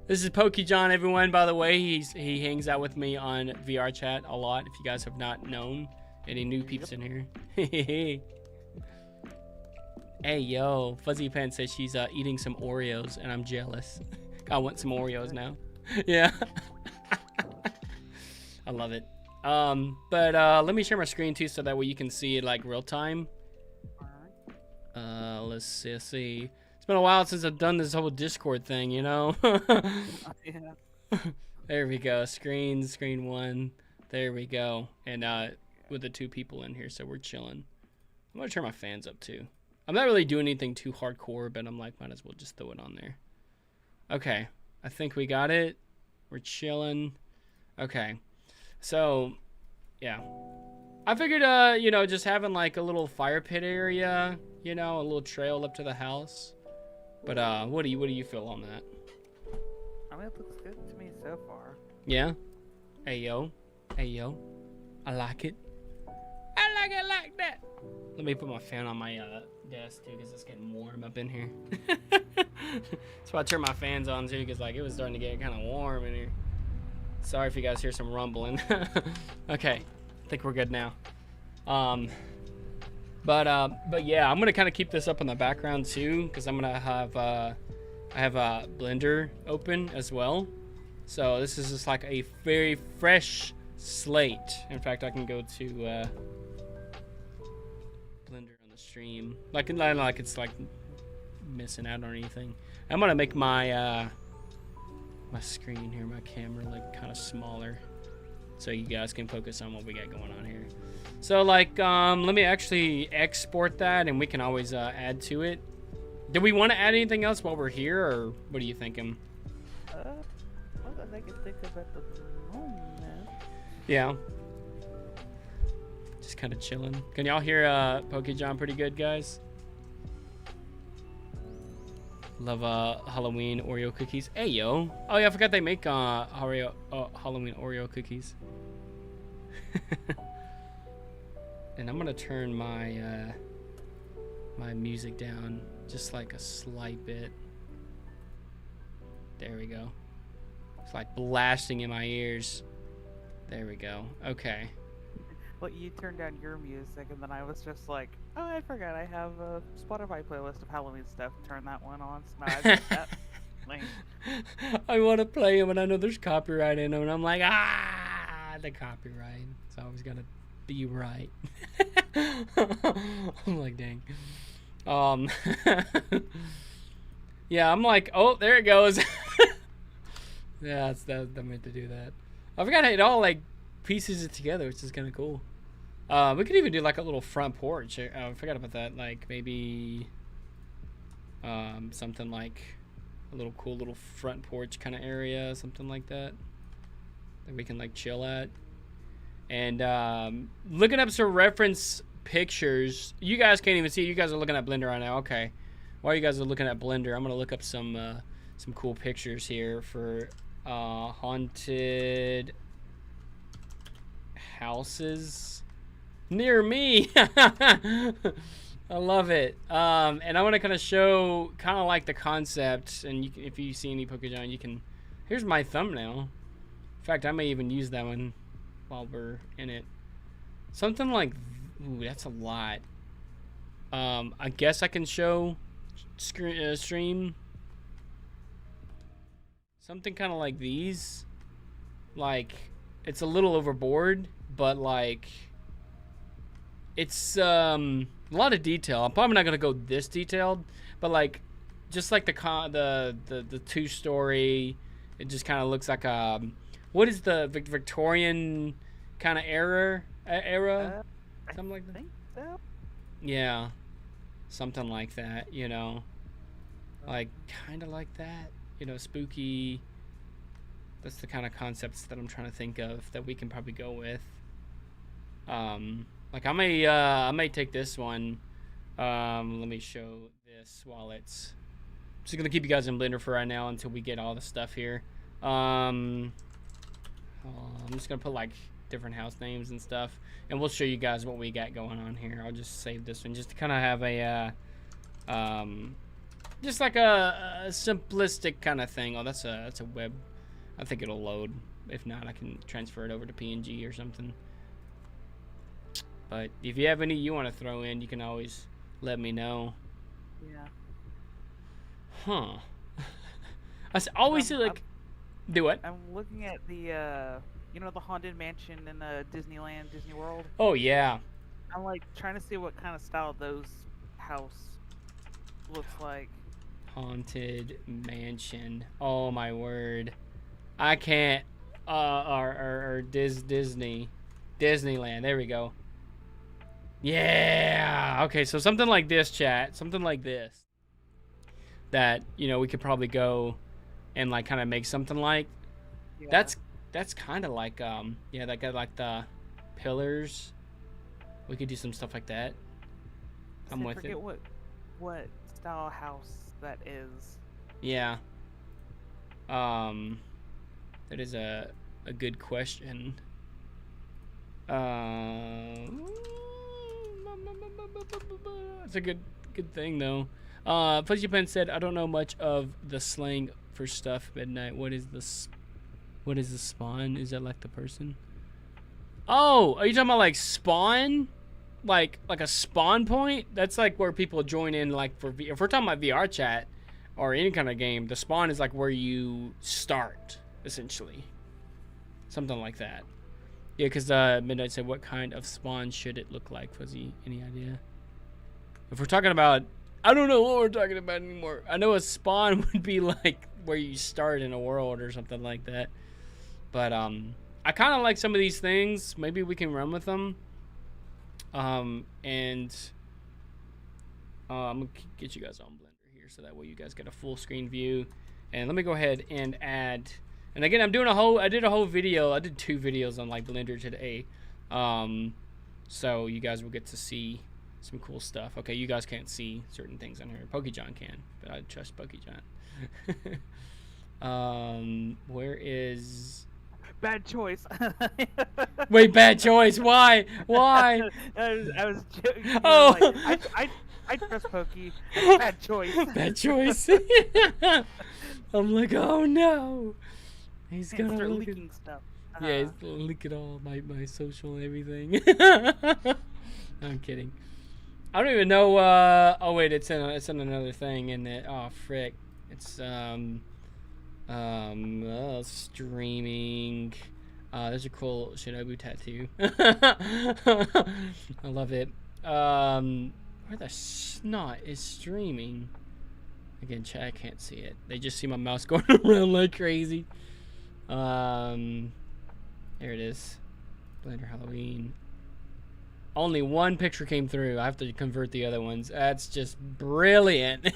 [SPEAKER 1] This is PokeJohn, everyone. By the way, he hangs out with me on VR chat a lot. If you guys have not known, any new peeps in here. Hey yo, Fuzzy Pen says she's eating some Oreos, and I'm jealous. I want some Oreos now. Yeah. I love it. But let me share my screen too, so that way you can see it like real time. Let's see. It's been a while since I've done this whole Discord thing, you know.
[SPEAKER 2] Yeah.
[SPEAKER 1] There we go. Screen one. There we go. And with the 2 people in here, so we're chilling. I'm gonna turn my fans up too. I'm not really doing anything too hardcore, but I'm like, might as well just throw it on there. Okay, I think we got it. We're chilling. Okay, so yeah, I figured, you know, just having like a little fire pit area, you know, a little trail up to the house. But what do you feel on that?
[SPEAKER 2] I mean, it looks good to me so far.
[SPEAKER 1] Yeah. Hey yo, I like it. I like it like that. Let me put my fan on my desk too, because it's getting warm up in here. That's why I turned my fans on too, because like it was starting to get kind of warm in here. Sorry if you guys hear some rumbling. Okay, I think we're good now. But yeah, I'm gonna kind of keep this up in the background too, because I'm gonna have I have a Blender open as well. So this is just like a very fresh slate. In fact, I can go to Blender on the stream. Like it's like missing out on anything. I'm gonna make my my screen here, my camera, like kind of smaller, so you guys can focus on what we got going on here. So like, let me actually export that, and we can always add to it. Do we want to add anything else while we're here, or what are you thinking?
[SPEAKER 2] Not that I can think of at the moment.
[SPEAKER 1] Yeah. Just kind of chilling. Can y'all hear PokeJohn pretty good, guys? Love Halloween Oreo cookies. Hey yo. Oh yeah, I forgot they make Halloween Oreo cookies. And I'm gonna turn my my music down just like a slight bit. There we go. It's like blasting in my ears. There we go. Okay.
[SPEAKER 2] Well, you turned down your music, and then I was just like, oh, I forgot I have a Spotify playlist of Halloween stuff. Turn that one on. So now I've got that playing.
[SPEAKER 1] I want to play them, and I know there's copyright in them, and I'm like, the copyright. It's always gotta be right. I'm like, dang. Yeah, I'm like, oh, there it goes. Yeah, that meant to do that. I forgot it all like pieces it together, which is kind of cool. We could even do like a little front porch. I forgot about that. Like maybe something like a little cool little front porch kind of area, something like that we can like chill at. And looking up some reference pictures. You guys can't even see. You guys are looking at Blender right now. Okay. While you guys are looking at Blender, I'm gonna look up some cool pictures here for haunted houses near me. I love it. And I want to kind of show kind of like the concept, and you can, if you see any PokeJohn, you can. Here's my thumbnail. In fact, I may even use that one while we're in it. Something like, ooh, that's a lot. I guess I can show stream something kind of like these. Like, it's a little overboard, but like it's a lot of detail. I'm probably not gonna go this detailed, but like just like the 2-story, it just kind of looks like a what is the Victorian kind of era something like that.
[SPEAKER 2] I think so.
[SPEAKER 1] Yeah, something like that, you know, like kind of like that, you know, spooky. That's the kind of concepts that I'm trying to think of that we can probably go with. Like I may take this one. Let me show this while it's just gonna keep you guys in Blender for right now until we get all the stuff here. I'm just gonna put like different house names and stuff, and we'll show you guys what we got going on here. I'll just save this one just to kind of have a just like a simplistic kind of thing. Oh, that's a web. I think it'll load. If not, I can transfer it over to PNG or something. But if you have any you want to throw in, you can always let me know.
[SPEAKER 2] Yeah.
[SPEAKER 1] Huh. I always see like. Do what?
[SPEAKER 2] I'm looking at the you know, the haunted mansion in Disneyland, Disney World.
[SPEAKER 1] Oh yeah.
[SPEAKER 2] I'm like trying to see what kind of style those house looks like.
[SPEAKER 1] Haunted mansion. Oh my word. I can't. Or Disneyland. There we go. Yeah. Okay, so something like this, chat. Something like this. That, you know, we could probably go and like kind of make something like.
[SPEAKER 2] Yeah.
[SPEAKER 1] That's kind of like yeah, that got like the pillars. We could do some stuff like that. I'm with it.
[SPEAKER 2] What style house that is.
[SPEAKER 1] Yeah. That is a good question. It's a good thing though. Fuzzy Pen said, I don't know much of the slang for stuff midnight. What is the spawn? Is that like the person? Oh, are you talking about like spawn? Like a spawn point? That's like where people join in like for if we're talking about VR chat or any kind of game, the spawn is like where you start, essentially. Something like that. Yeah, because Midnight said, what kind of spawn should it look like? Fuzzy, any idea? If we're talking about, I don't know what we're talking about anymore. I know a spawn would be like where you start in a world or something like that. But I kind of like some of these things. Maybe we can run with them. And I'm gonna get you guys on Blender here so that way you guys get a full screen view. And let me go ahead and add. And again, I did a whole video. I did 2 videos on like Blender today. So you guys will get to see some cool stuff. Okay, you guys can't see certain things on here. PokeJohn can, but I trust PokeJohn. Where is?
[SPEAKER 2] Bad choice.
[SPEAKER 1] Wait, bad choice. Why? Why?
[SPEAKER 2] I was joking.
[SPEAKER 1] Oh.
[SPEAKER 2] Like, I trust Pokey. Bad choice.
[SPEAKER 1] Bad choice. I'm like, oh no. He's gonna
[SPEAKER 2] start
[SPEAKER 1] look
[SPEAKER 2] leaking stuff.
[SPEAKER 1] Yeah, he's gonna leak it all, my social and everything. I'm kidding. I don't even know. Oh wait, it's in another thing, isn't it? Oh frick, it's streaming. There's a cool Shinobu tattoo. I love it. Where the snot is streaming? Again, chat, I can't see it. They just see my mouse going around like crazy. There it is. Blender Halloween. Only one picture came through. I have to convert the other ones. That's just brilliant.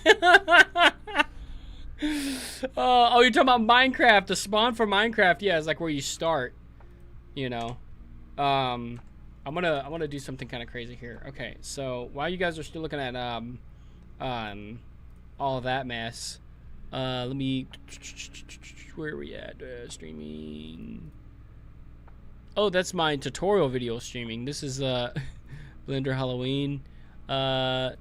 [SPEAKER 1] Oh, you're talking about Minecraft. The spawn for Minecraft, yeah, is like where you start. You know. I'm gonna do something kind of crazy here. Okay, so while you guys are still looking at all of that mess, let me. Where are we at? Streaming. Oh, that's my tutorial video streaming. This is Blender Halloween. Okay,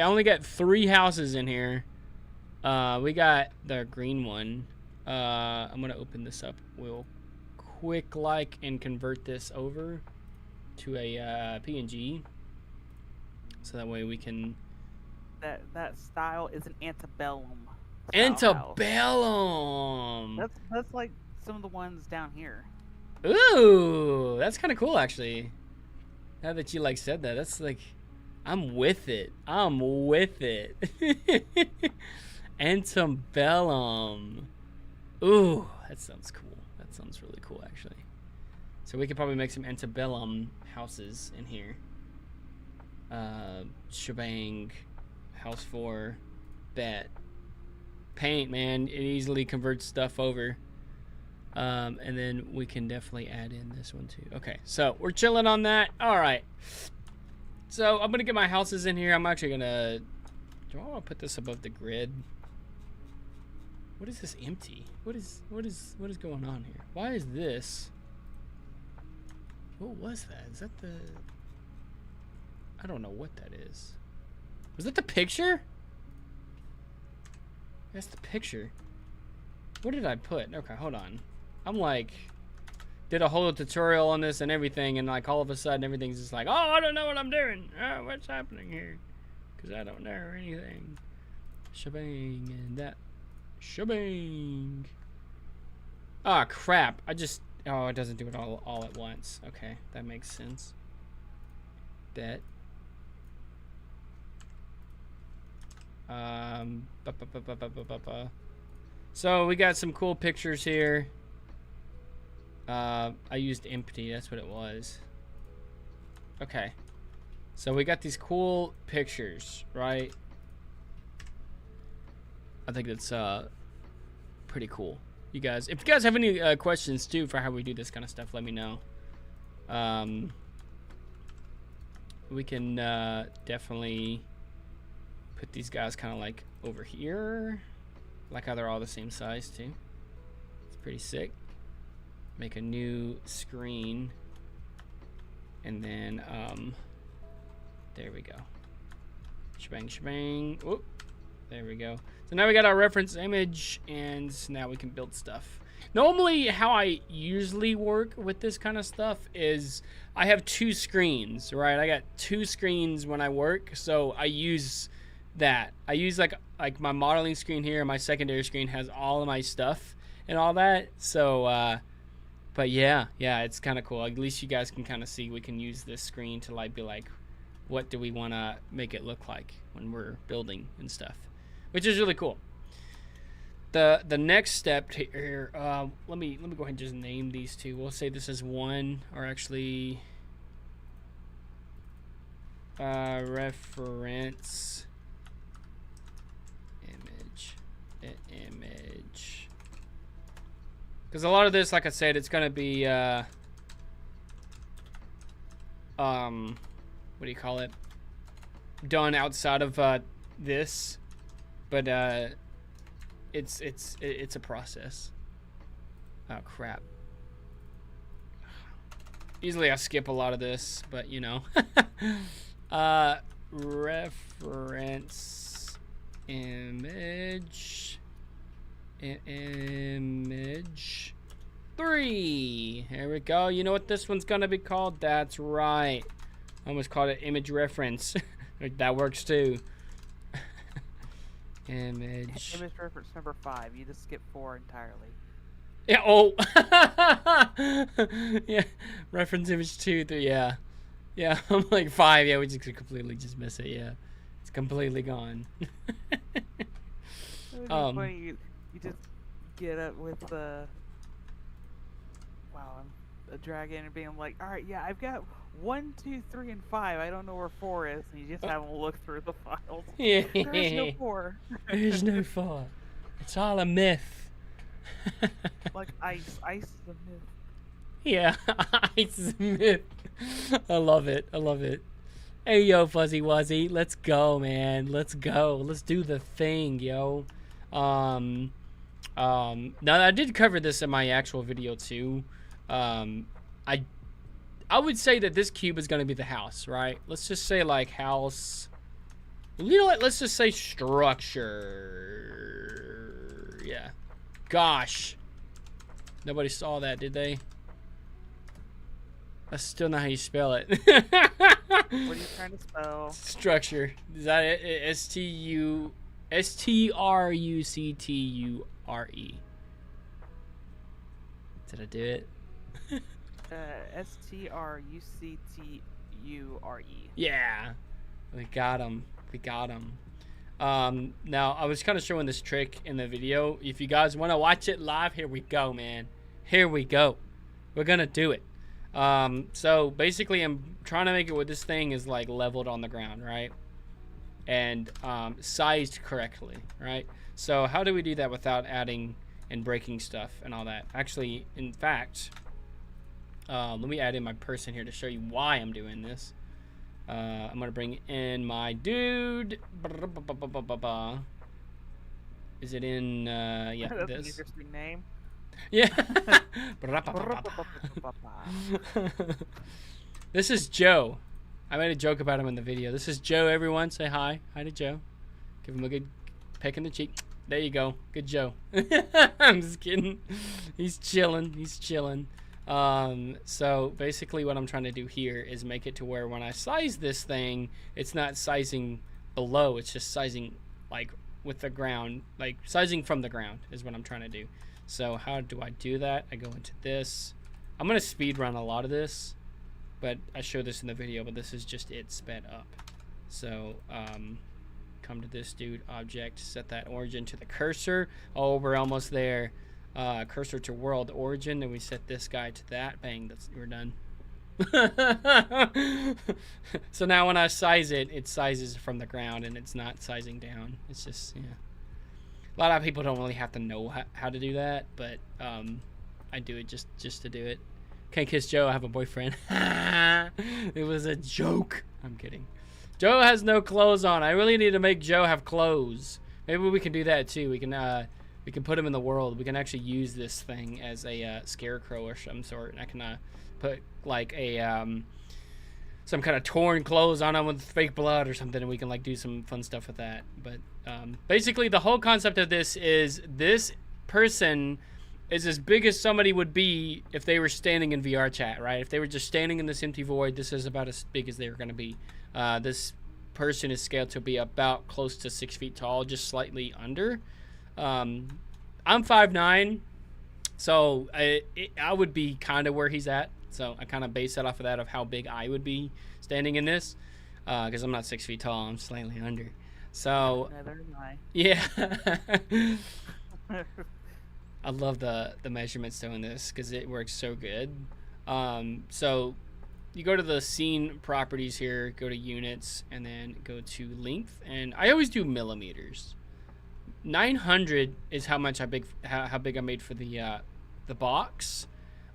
[SPEAKER 1] I only got 3 houses in here. We got the green one. I'm gonna open this up real quick and convert this over to a PNG, so that way we can.
[SPEAKER 2] That style is an antebellum.
[SPEAKER 1] Antebellum.
[SPEAKER 2] That's like some of the ones down here.
[SPEAKER 1] Ooh, that's kind of cool actually. Now that you like said that, that's like, I'm with it. Antebellum. Ooh, that sounds cool. That sounds really cool actually. So we could probably make some antebellum houses in here. Shebang, house 4, bet. Paint, man, it easily converts stuff over. And then we can definitely add in this one too. Okay, so we're chilling on that. All right. So I'm gonna get my houses in here. I'm actually gonna Do I want to put this above the grid? What is this empty? What is going on here? Why is this? What was that? Is that the? I don't know what that is. Was that the picture? That's the picture. What did I put? Okay, hold on. I'm like, did a whole tutorial on this and everything, and like all of a sudden everything's just like, oh, I don't know what I'm doing. Oh, what's happening here? Because I don't know anything. Shebang and that. Shebang. Ah, crap. Oh, it doesn't do it all at once. Okay, that makes sense. Bet. So we got some cool pictures here. I used empty, that's what it was. Okay. So we got these cool pictures, right? I think that's pretty cool. You guys, if you guys have any questions too for how we do this kind of stuff, let me know. We can definitely put these guys kind of like over here. Like how they're all the same size too. It's pretty sick. Make a new screen. And then, there we go. Shebang, shebang. Whoop. There we go. So now we got our reference image, and now we can build stuff. Normally, how I usually work with this kind of stuff is I have two screens, right? I got two screens when I work, so I use that. I use like my modeling screen here, and my secondary screen has all of my stuff and all that. So, but yeah, it's kind of cool. At least you guys can kind of see we can use this screen to like be like, what do we want to make it look like when we're building and stuff, which is really cool. The next step here, let me go ahead and just name these two. We'll say this is one, or actually reference image, because a lot of this, like I said, it's gonna be what do you call it, done outside of this, but it's a process. Oh crap. Usually I skip a lot of this, but you know. Reference image 3. Here we go. You know what this one's gonna be called? That's right. I almost called it image reference. That works too. Image
[SPEAKER 2] reference number 5. You just skip 4 entirely.
[SPEAKER 1] Yeah. Oh. Yeah. Reference image 2, 3. Yeah. Yeah. I'm like 5. Yeah. We just completely just miss it. Yeah. It's completely gone.
[SPEAKER 2] It would be funny. You just get up with the a dragon and being like, all right, yeah, I've got 1, 2, 3, and 5. I don't know where 4 is. And you just have them look through the files.
[SPEAKER 1] Yeah.
[SPEAKER 2] There's no 4.
[SPEAKER 1] There's no 4. It's all a myth.
[SPEAKER 2] Like ice. Ice is a myth.
[SPEAKER 1] Yeah, ice is a myth. I love it. I love it. Hey, yo, Fuzzy Wuzzy. Let's go, man. Let's go. Let's do the thing, yo. Now, I did cover this in my actual video, too. I would say that this cube is going to be the house, right? Let's just say, like, house. You know what? Let's just say structure. Yeah. Gosh. Nobody saw that, did they? That's still not how you spell it.
[SPEAKER 2] What are you trying to spell?
[SPEAKER 1] Structure. Is that it? Structure. Did I do it?
[SPEAKER 2] Structure.
[SPEAKER 1] Yeah. We got him. We got him. Now, I was kind of showing this trick in the video. If you guys want to watch it live, here we go, man. Here we go. We're going to do it. So basically I'm trying to make it where this thing is like leveled on the ground, right? And sized correctly, right? So how do we do that without adding and breaking stuff and all that? Actually, in fact, let me add in my person here to show you why I'm doing this. I'm gonna bring in my dude. Is it in? Yeah,
[SPEAKER 2] That's an
[SPEAKER 1] this.
[SPEAKER 2] interesting name.
[SPEAKER 1] Yeah. This is Joe. I made a joke about him in the video. This is Joe, everyone. Say hi. Hi to Joe. Give him a good peck in the cheek. There you go. Good Joe. I'm just kidding. He's chilling. He's chilling. So basically what I'm trying to do here is make it to where when I size this thing, it's not sizing below. It's just sizing like with the ground, like sizing from the ground is what I'm trying to do. So how do I do that? I go into this. I'm going to speed run a lot of this, but I show this in the video, but this is just it sped up. So come to this dude, object, set that origin to the cursor. Oh, we're almost there. Cursor to world origin, and we set this guy to that. Bang, we're done. So now when I size it, it sizes from the ground and it's not sizing down. It's just, yeah. A lot of people don't really have to know how to do that, but I do it just to do it. Can't kiss Joe, I have a boyfriend. It was a joke. I'm kidding. Joe has no clothes on. I really need to make Joe have clothes. Maybe we can do that too. We can put him in the world. We can actually use this thing as a scarecrow or some sort. And I can put like a some kind of torn clothes on him with fake blood or something, and we can like do some fun stuff with that. But basically, the whole concept of this is this person is as big as somebody would be if they were standing in VR chat, right? If they were just standing in this empty void, this is about as big as they were going to be. This person is scaled to be about close to 6 feet tall, just slightly under. I'm 5'9", so I would be kind of where he's at. So I kind of base that off of that, of how big I would be standing in this, because I'm not 6 feet tall. I'm slightly under. So
[SPEAKER 2] Neither am I.
[SPEAKER 1] yeah. I love the measurements doing this because it works so good. So you go to the scene properties here, go to units, and then go to length. And I always do millimeters. 900 is how big I made for the box.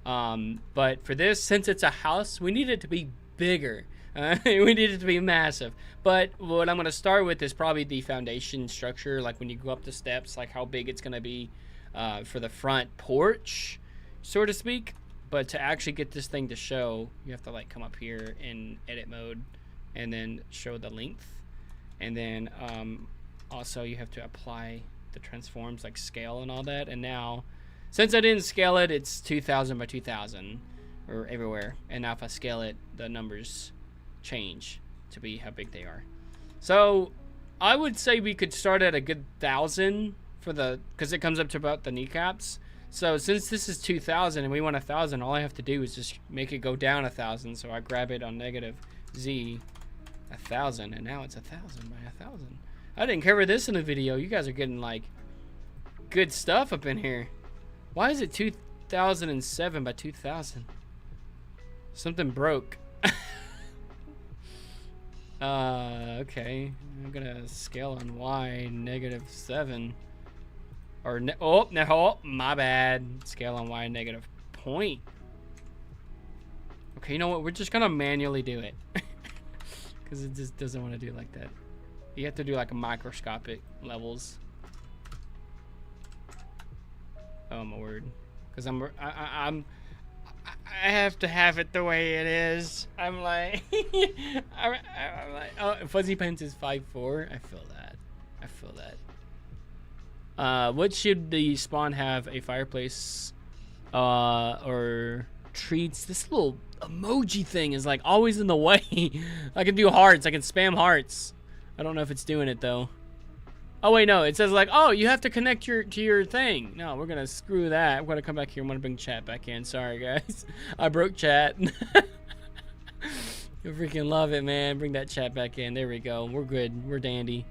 [SPEAKER 1] But for this, since it's a house, we need it to be bigger. We need it to be massive. But what I'm going to start with is probably the foundation structure, like when you go up the steps, like how big it's going to be for the front porch, so to speak. But to actually get this thing to show, you have to like come up here in edit mode and then show the length. And then also you have to apply the transforms, like scale and all that. And now, since I didn't scale it, it's 2000 by 2000 or everywhere. And now if I scale it, the numbers change to be how big they are. So I would say we could start at a good 1000 for because it comes up to about the kneecaps. So since this is 2000 and we want 1000, all I have to do is just make it go down 1000. So I grab it on negative Z, 1000, and now it's 1000 by 1000. I didn't cover this in the video. You guys are getting like good stuff up in here. Why is it 2007 by 2000? Something broke. Okay. I'm gonna scale on Y, -7. Or, no, my bad. Scale on Y, -0. Okay, you know what? We're just gonna manually do it. Because it just doesn't want to do it like that. You have to do like a microscopic levels. Oh my word! Because I have to have it the way it is. I'm like, I'm like, oh, Fuzzy Pants is 5'4". I feel that. I feel that. What should the spawn have? A fireplace, or treats? This little emoji thing is like always in the way. I can do hearts. I can spam hearts. I don't know if it's doing it though. Oh wait, no. It says like, oh, you have to connect to your thing. No, we're gonna screw that. I'm gonna come back here. I'm gonna bring chat back in. Sorry guys, I broke chat. You freaking love it, man. Bring that chat back in. There we go. We're good. We're dandy.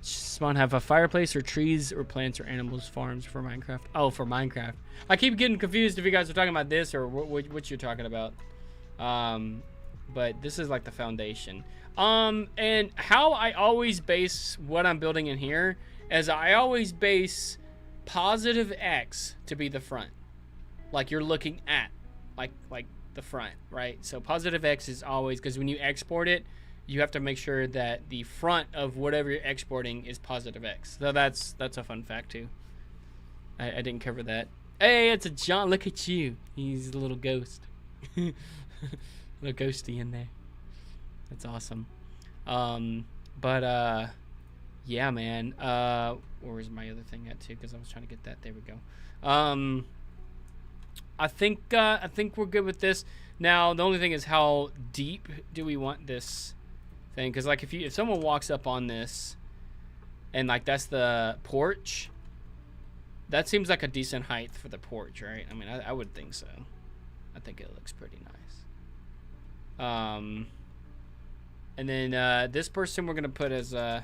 [SPEAKER 1] Spawn have a fireplace or trees or plants or animals, farms for Minecraft. Oh, for Minecraft. I keep getting confused if you guys are talking about this or what you're talking about. But this is like the foundation. And how I always base what I'm building in here is I always base positive X to be the front. Like you're looking at, like the front, right? So positive X is always, because when you export it, you have to make sure that the front of whatever you're exporting is positive X. So that's a fun fact too. I didn't cover that. Hey, it's a John. Look at you. He's a little ghost. Little ghosty in there. That's awesome. Yeah, man. Where was my other thing at too? Because I was trying to get that. There we go. I think we're good with this. Now the only thing is, how deep do we want this thing? Because like if someone walks up on this, and like that's the porch, that seems like a decent height for the porch, right? I mean, I would think so. I think it looks pretty nice. And then this person we're gonna put as a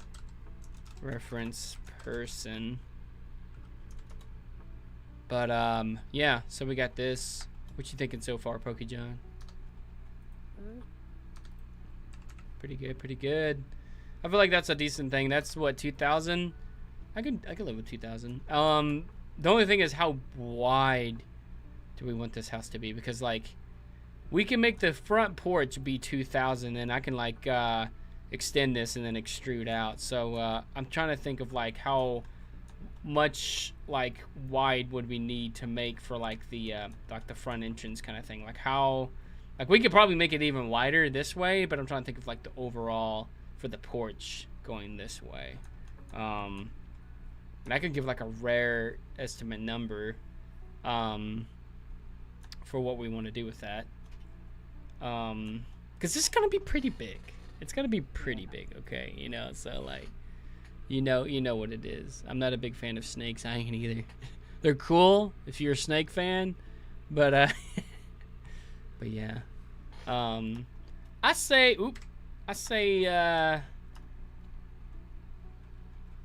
[SPEAKER 1] reference person. But yeah, so we got this. What you thinking so far, PokeJohn? Pretty good, pretty good. I feel like that's a decent thing. That's what, 2,000? I could live with 2,000. The only thing is, how wide do we want this house to be? Because like, we can make the front porch be 2,000, and I can like extend this and then extrude out. So I'm trying to think of like how much like wide would we need to make for like the front entrance kind of thing. Like how, like we could probably make it even wider this way, but I'm trying to think of like the overall for the porch going this way. And I could give like a rare estimate number for what we want to do with that. Because this is gonna be pretty big. It's gonna be pretty big, okay? You know, so like, you know what it is. I'm not a big fan of snakes. I ain't either. They're cool if you're a snake fan, but but yeah. I say,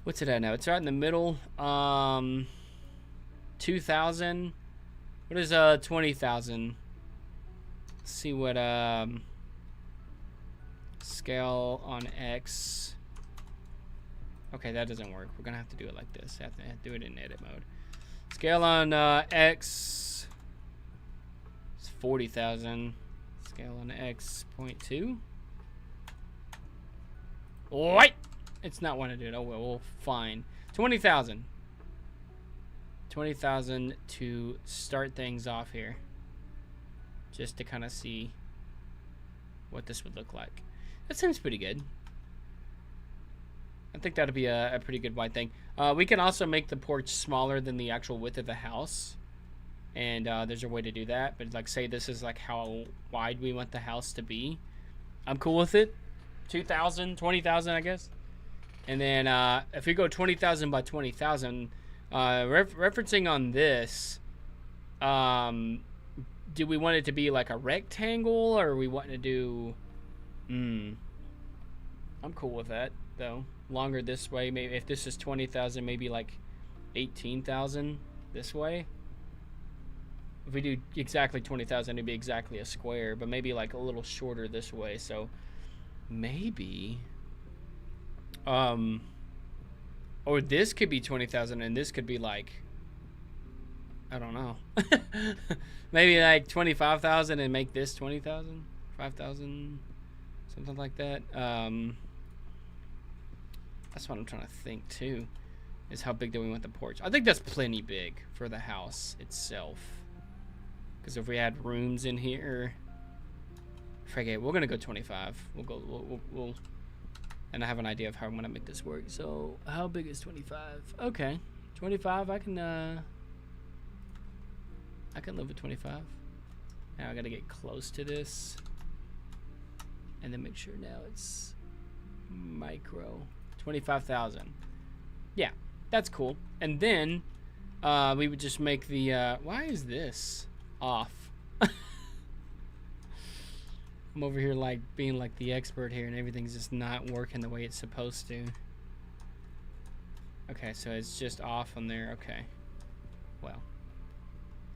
[SPEAKER 1] what's it at now? It's right in the middle. 2,000. What is 20,000? Let's see what scale on X. Okay, that doesn't work. We're gonna have to do it like this. I have to do it in edit mode. Scale on X. It's 40,000. Scale on X 0.2. What? It's not wanting to do it. Oh well, fine. 20,000. 20,000 to start things off here. Just to kind of see what this would look like. That seems pretty good. I think that'd be a pretty good wide thing. We can also make the porch smaller than the actual width of the house. And there's a way to do that. But like, say this is like how wide we want the house to be. I'm cool with it. 2,000, 20,000, I guess. And then if we go 20,000 by 20,000, referencing on this, do we want it to be like a rectangle, or we want to do... I'm cool with that, though. Longer this way. Maybe if this is 20,000, maybe like 18,000 this way. If we do exactly 20,000, it'd be exactly a square, but maybe like a little shorter this way. So maybe, or this could be 20,000, and this could be like, I don't know, maybe like 25,000 and make this 20,000, 5,000, something like that. That's what I'm trying to think too, is how big do we want the porch? I think that's plenty big for the house itself. Because if we had rooms in here, forget, we're gonna go 25. We'll and I have an idea of how I'm gonna make this work. So how big is 25? Okay, 25. I can live with 25. Now I gotta get close to this, and then make sure now it's micro. 25,000. Yeah, that's cool. And then we would just make the why is this off? I'm over here like being like the expert here, and everything's just not working the way it's supposed to. Okay, so it's just off on there. Okay, well,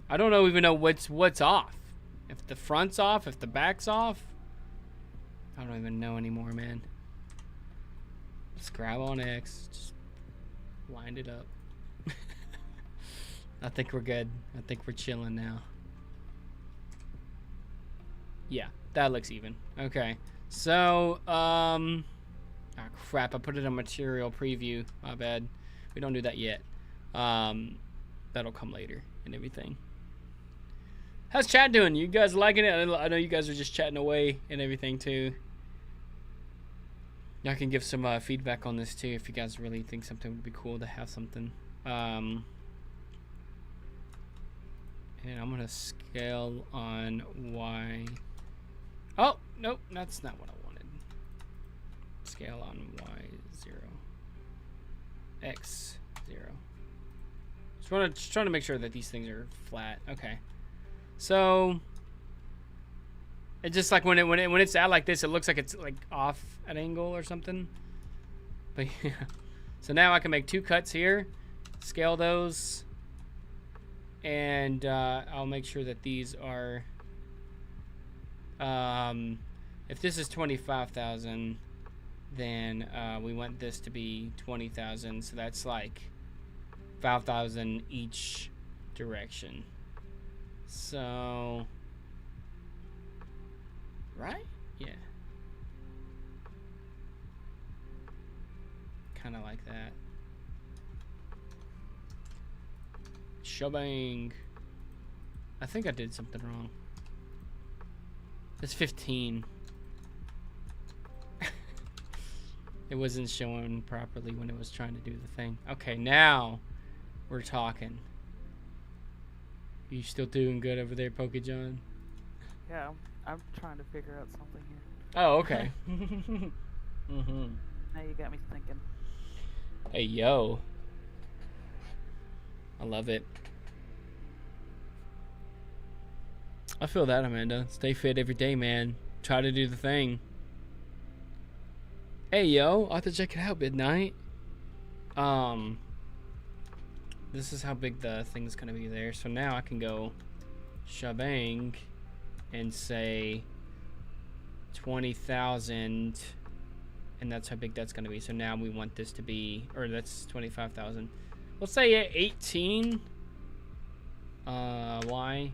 [SPEAKER 1] I don't even know what's off. If the front's off, if the back's off, I don't even know anymore, man. Just grab on X, just wind it up. I think we're good. I think we're chilling now. Yeah, that looks even. Okay. So, oh crap, I put it on material preview. My bad. We don't do that yet. That'll come later and everything. How's chat doing? You guys liking it? I know you guys are just chatting away and everything too. Y'all can give some feedback on this too if you guys really think something would be cool to have something. And I'm gonna scale on Y. Oh, nope, that's not what I wanted. Scale on Y0. X0. Just trying to make sure that these things are flat. Okay. So it's just like when it's out like this, it looks like it's like off an angle or something. But yeah. So now I can make 2 cuts here, scale those, and I'll make sure that these are. If this is 25,000, then we want this to be 20,000. So that's like 5,000 each direction. So, right? Yeah. Kind of like that. Shebang. I think I did something wrong. It's 15. It wasn't showing properly when it was trying to do the thing. Okay, now we're talking. You still doing good over there, PokeJohn?
[SPEAKER 2] Yeah, I'm trying to figure out something here.
[SPEAKER 1] Oh, okay.
[SPEAKER 2] Now you got me thinking.
[SPEAKER 1] Hey, yo. I love it. I feel that, Amanda. Stay fit every day, man. Try to do the thing. Hey, yo. I'll have to check it out, midnight. This is how big the thing's gonna be there. So now I can go shebang and say 20,000, and that's how big that's gonna be. So now we want this to be, or that's 25,000. Let's say 18. Y.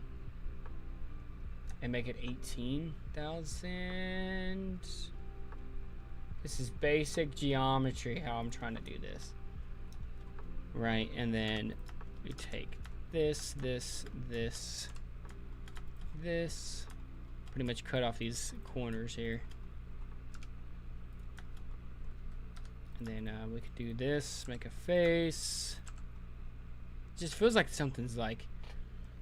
[SPEAKER 1] And make it 18,000. This is basic geometry, how I'm trying to do this. Right, and then we take this. Pretty much cut off these corners here. And then we could do this, make a face. It just feels like something's like,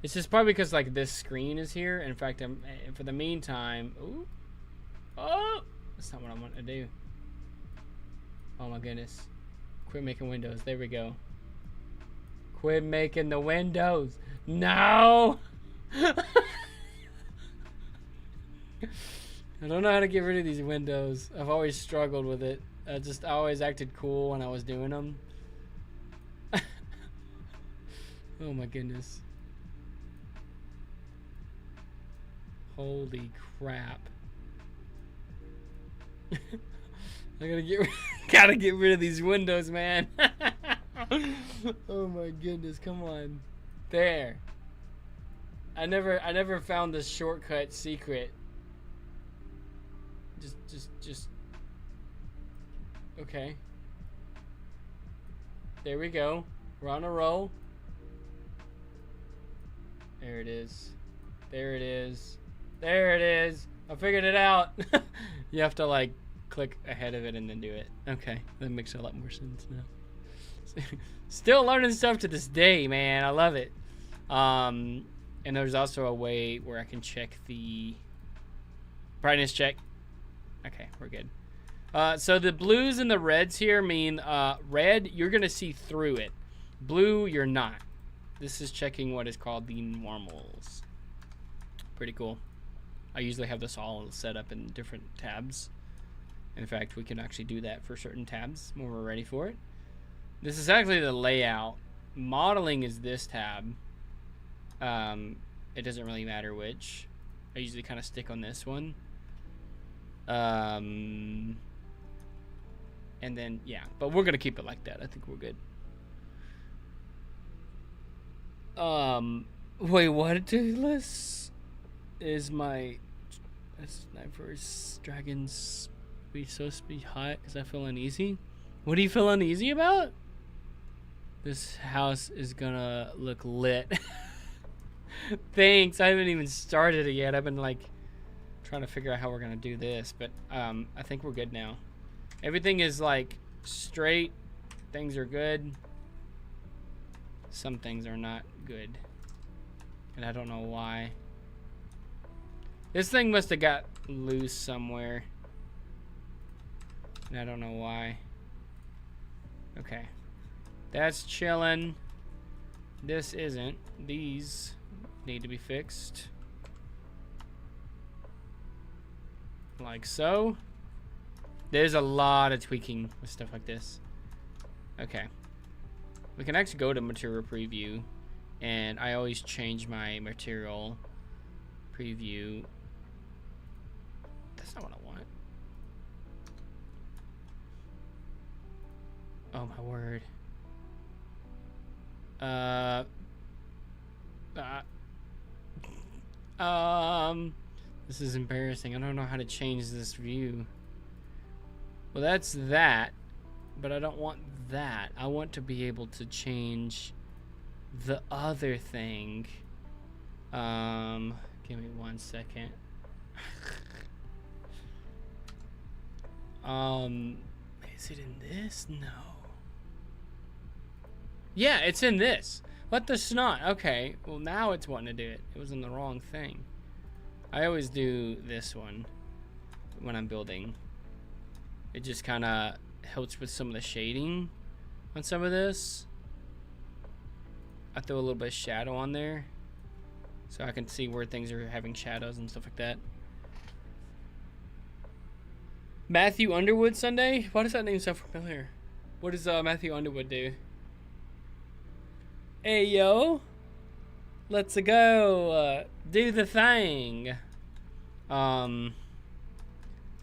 [SPEAKER 1] it's just probably because like this screen is here. In fact, for the meantime, ooh, oh, that's not what I want to do. Oh my goodness. Quit making windows. There we go. Quit making the windows. No! I don't know how to get rid of these windows. I've always struggled with it. I always acted cool when I was doing them. Oh my goodness. Holy crap. I gotta get rid of these windows, man. Oh my goodness, come on. There. I never found this shortcut secret. Just okay. There we go. We're on a roll. There it is. There it is. There it is. I figured it out. You have to like click ahead of it and then do it. Okay, that makes a lot more sense now. Still learning stuff to this day, man. I love it. And there's also a way where I can check the brightness check. Okay, we're good. So the blues and the reds here mean red, you're gonna see through it. Blue, you're not. This is checking what is called the normals. Pretty cool. I usually have this all set up in different tabs. In fact, we can actually do that for certain tabs when we're ready for it. This is actually the layout. Modeling is this tab. It doesn't really matter which. I usually kind of stick on this one. And then, yeah. But we're going to keep it like that. I think we're good. Wait, what, Toothless? Is my Snipers, dragons, be supposed to be hot because I feel uneasy. What do you feel uneasy about? This house is gonna look lit. Thanks. I haven't even started it yet. I've been like trying to figure out how we're gonna do this, but I think we're good now. Everything is like straight. Things are good. Some things are not good, and I don't know why. This thing must have got loose somewhere, and I don't know why. Okay, that's chilling. This isn't. These need to be fixed, like so. There's a lot of tweaking with stuff like this. Okay, we can actually go to material preview, and I always change my material preview. That's not what I want. Oh my word. This is embarrassing. I don't know how to change this view. Well, that's that, but I don't want that. I want to be able to change the other thing. Give me 1 second. Is it in this? No. Yeah, it's in this. What the snot? Okay, well now it's wanting to do it. It was in the wrong thing. I always do this one when I'm building. It just kind of helps with some of the shading on some of this. I throw a little bit of shadow on there so I can see where things are having shadows and stuff like that. Matthew Underwood Sunday? Why does that name sound familiar? What does Matthew Underwood do? Hey yo, let's go do the thing.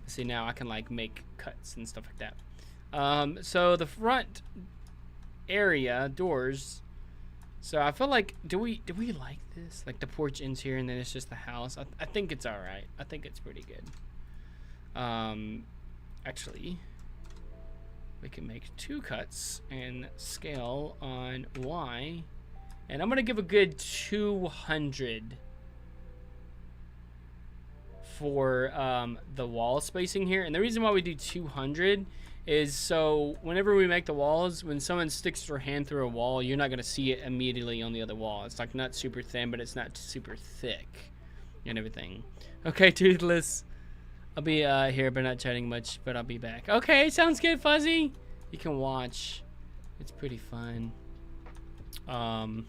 [SPEAKER 1] See, now I can like make cuts and stuff like that. So the front area doors. So I feel like do we like this? Like the porch ends here and then it's just the house. I think it's all right. I think it's pretty good. Actually, we can make 2 cuts and scale on Y, and I'm gonna give a good 200 for the wall spacing here. And the reason why we do 200 is so whenever we make the walls, when someone sticks their hand through a wall, you're not gonna see it immediately on the other wall. It's like not super thin, but it's not super thick and everything. Okay, Toothless. I'll be here, but not chatting much, but I'll be back. Okay, sounds good, Fuzzy. You can watch. It's pretty fun. I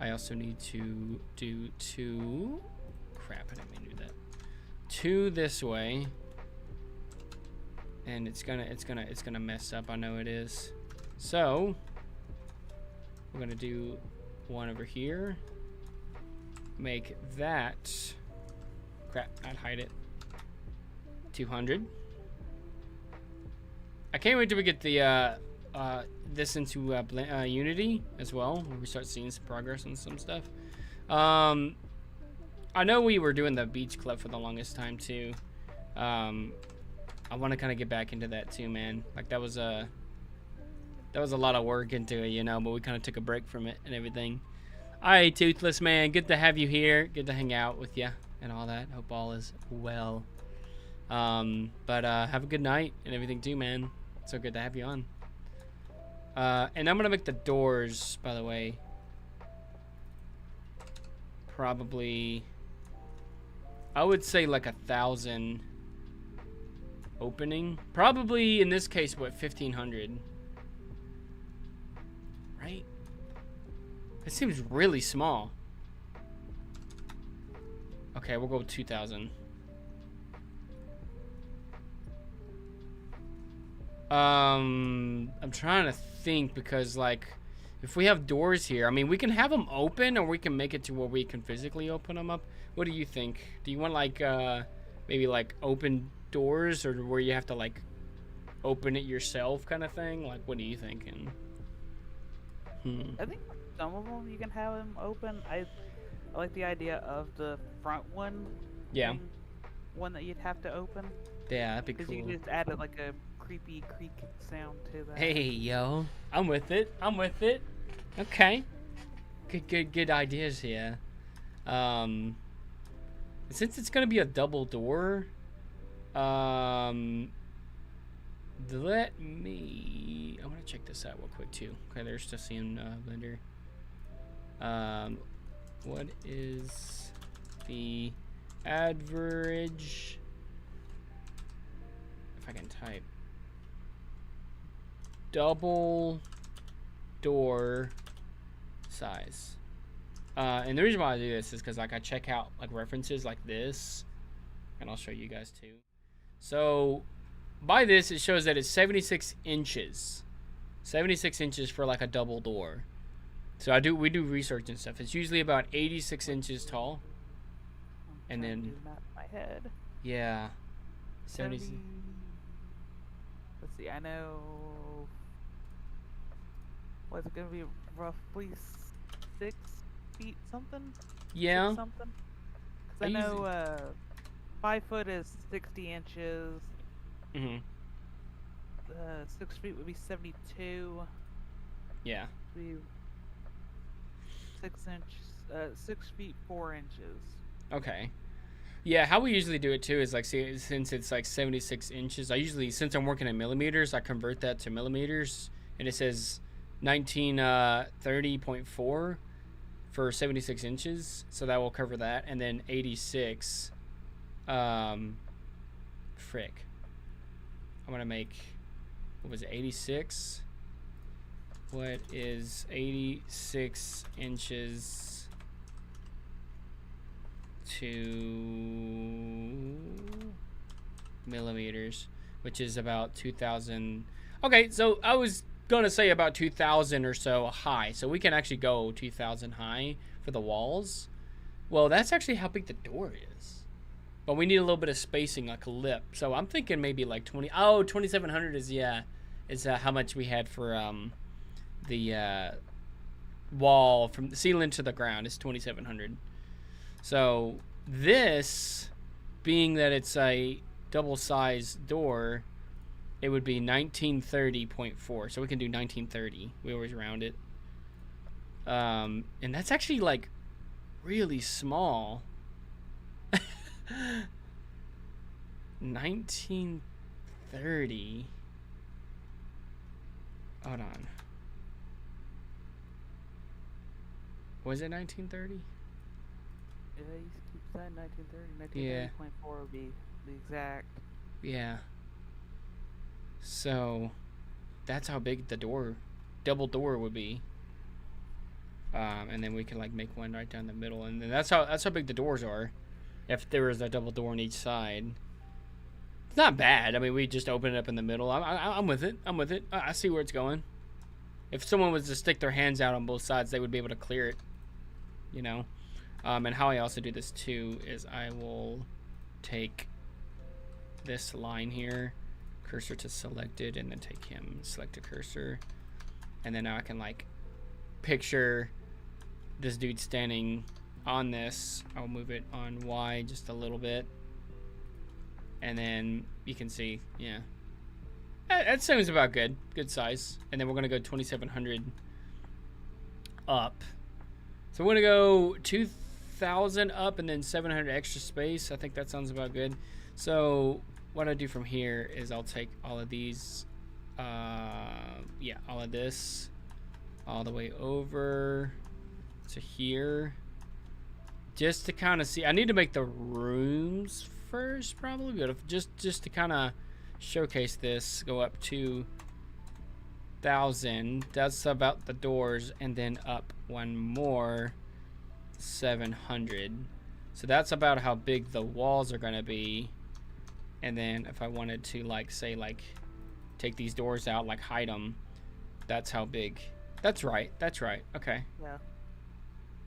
[SPEAKER 1] also need to do 2. Crap, I didn't mean to do that. 2 this way. And it's gonna mess up. I know it is. So we're gonna do 1 over here. Make that. Crap, I'd hide it. 200. I can't wait till we get the this into Unity as well, where we start seeing some progress on some stuff. I know we were doing the beach club for the longest time too. I want to kind of get back into that too, man. Like that was a lot of work into it, you know, but we kind of took a break from it and everything. All right, Toothless man, good to have you here. Good to hang out with you and all that. Hope all is well. But have a good night and everything too, man. So good to have you on. And I'm gonna make the doors, by the way, probably I would say like 1,000 opening. Probably in this case, what, 1,500, right? It seems really small. Okay, we'll go with 2,000. I'm trying to think because like if we have doors here, I mean we can have them open or we can make it to where we can physically open them up. What do you think? Do you want like maybe like open doors or where you have to like open it yourself kind of thing? Like what are you thinking?
[SPEAKER 2] I think some of them you can have them open. I like the idea of the front one.
[SPEAKER 1] Yeah.
[SPEAKER 2] one that you'd have to open.
[SPEAKER 1] Yeah, that'd be
[SPEAKER 2] Because
[SPEAKER 1] cool.
[SPEAKER 2] you can just add it like a creepy creak sound to that.
[SPEAKER 1] Hey, yo. I'm with it. I'm with it. Okay. Good ideas here. Since it's gonna be a double door, let me. I want to check this out real quick too. Okay, there's still seeing Blender. What is the average? If I can type double door size. And the reason why I do this is because like I check out like references like this, and I'll show you guys too. So by this, it shows that it's 76 inches. 76 inches for like a double door. So we do research and stuff. It's usually about 86 inches tall. And then
[SPEAKER 2] do that in my head.
[SPEAKER 1] Yeah. 70.
[SPEAKER 2] Let's see. I know. Was it gonna be roughly 6 feet something?
[SPEAKER 1] Yeah.
[SPEAKER 2] 6 something. Because I know 5 foot is 60 inches.
[SPEAKER 1] Mhm.
[SPEAKER 2] 6 feet would be 72.
[SPEAKER 1] Yeah.
[SPEAKER 2] Be 6 feet 4 inches.
[SPEAKER 1] Okay. Yeah, how we usually do it too is like, see, since it's like 76 inches, I usually, since I'm working in millimeters, I convert that to millimeters, and it says 1930.4 for 76 inches, so that will cover that, and then 86. Frick. I'm gonna make, what was it, 86? What is 86 inches to millimeters, which is about 2,000. Okay, so I was gonna say about 2,000 or so high, so we can actually go 2,000 high for the walls. Well, that's actually how big the door is, but we need a little bit of spacing, like a lip. So I'm thinking maybe like 2,700 is how much we had for the wall from the ceiling to the ground is 2,700. So this, being that it's a double-sized door, it would be 1930.4. So we can do 1930. We always round it. And that's actually like really small. 1930. Hold on. Was it 1930?
[SPEAKER 2] Yeah, you keep saying 1930.
[SPEAKER 1] Yeah.
[SPEAKER 2] 1930.4 would be the exact.
[SPEAKER 1] Yeah. So that's how big the double door would be. And then we can like make one right down the middle, and then that's how big the doors are. If there was a double door on each side, it's not bad. I mean, we just open it up in the middle. I'm with it. I'm with it. I see where it's going. If someone was to stick their hands out on both sides, they would be able to clear it. You know. And how I also do this too is I will take this line here, cursor to selected, and then take him, select a cursor, and then now I can like picture this dude standing on this. I'll move it on Y just a little bit, and then you can see, yeah, that seems about good size. And then we're gonna go 2,700 up, so we're gonna go 2,000 up and then 700 extra space. I think that sounds about good. So what I do from here is I'll take all of these, all of this, all the way over to here, just to kind of see. I need to make the rooms first, probably, but if just to kind of showcase this, go up to 1,000. That's about the doors, and then up one more, 700. So that's about how big the walls are gonna be. And then if I wanted to like say like take these doors out, like hide them, that's how big. That's right. Okay.
[SPEAKER 2] Yeah.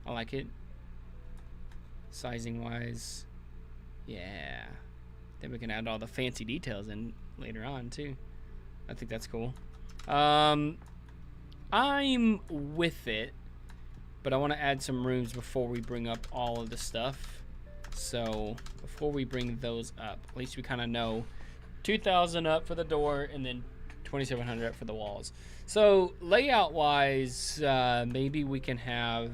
[SPEAKER 1] I like it. Sizing wise. Yeah. Then we can add all the fancy details in later on too. I think that's cool. I'm with it, but I want to add some rooms before we bring up all of the stuff. So before we bring those up, at least we kind of know 2,000 up for the door and then 2,700 up for the walls. So layout wise, maybe we can have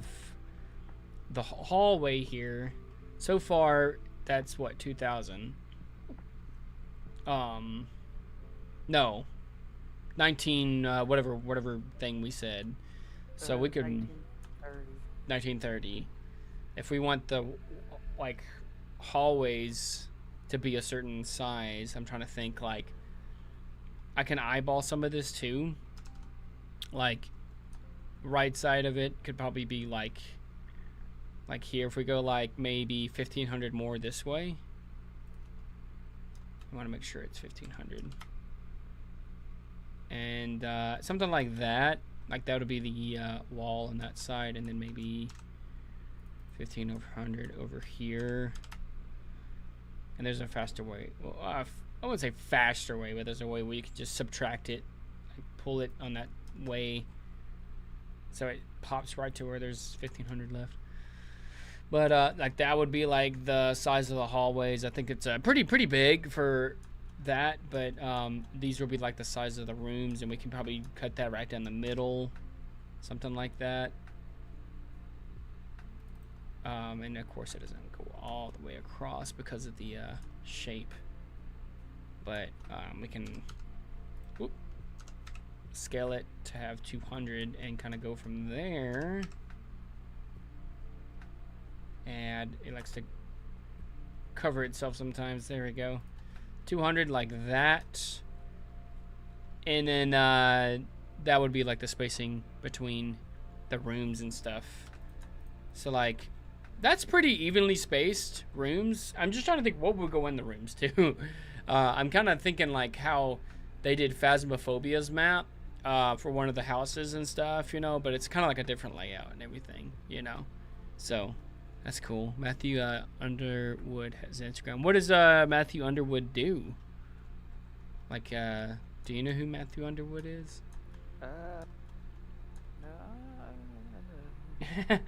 [SPEAKER 1] the hallway here. So far, that's what, 2,000. No, 19 whatever thing we said. So we could 1930. If we want the like hallways to be a certain size, I'm trying to think, like I can eyeball some of this too. Like right side of it could probably be like here. If we go like maybe 1,500 more this way, I want to make sure it's 1,500. And something like that. Like that would be the wall on that side, and then maybe 1,500 over here. And there's a faster way. Well, I wouldn't say faster way, but there's a way where you can just subtract it, like pull it on that way, so it pops right to where there's 1,500 left. But like that would be like the size of the hallways. I think it's pretty big for that, but these will be like the size of the rooms, and we can probably cut that right down the middle, something like that. And of course it doesn't go all the way across because of the shape, but we can scale it to have 200 and kind of go from there. And it likes to cover itself sometimes. There we go. 200 like that. And then that would be like the spacing between the rooms and stuff. So like that's pretty evenly spaced rooms. I'm just trying to think what would go in the rooms too. I'm kind of thinking like how they did Phasmophobia's map for one of the houses and stuff, you know, but it's kind of like a different layout and everything, you know. So that's cool. Matthew Underwood has Instagram. What does Matthew Underwood do? Like, do you know who Matthew Underwood is?
[SPEAKER 2] No. I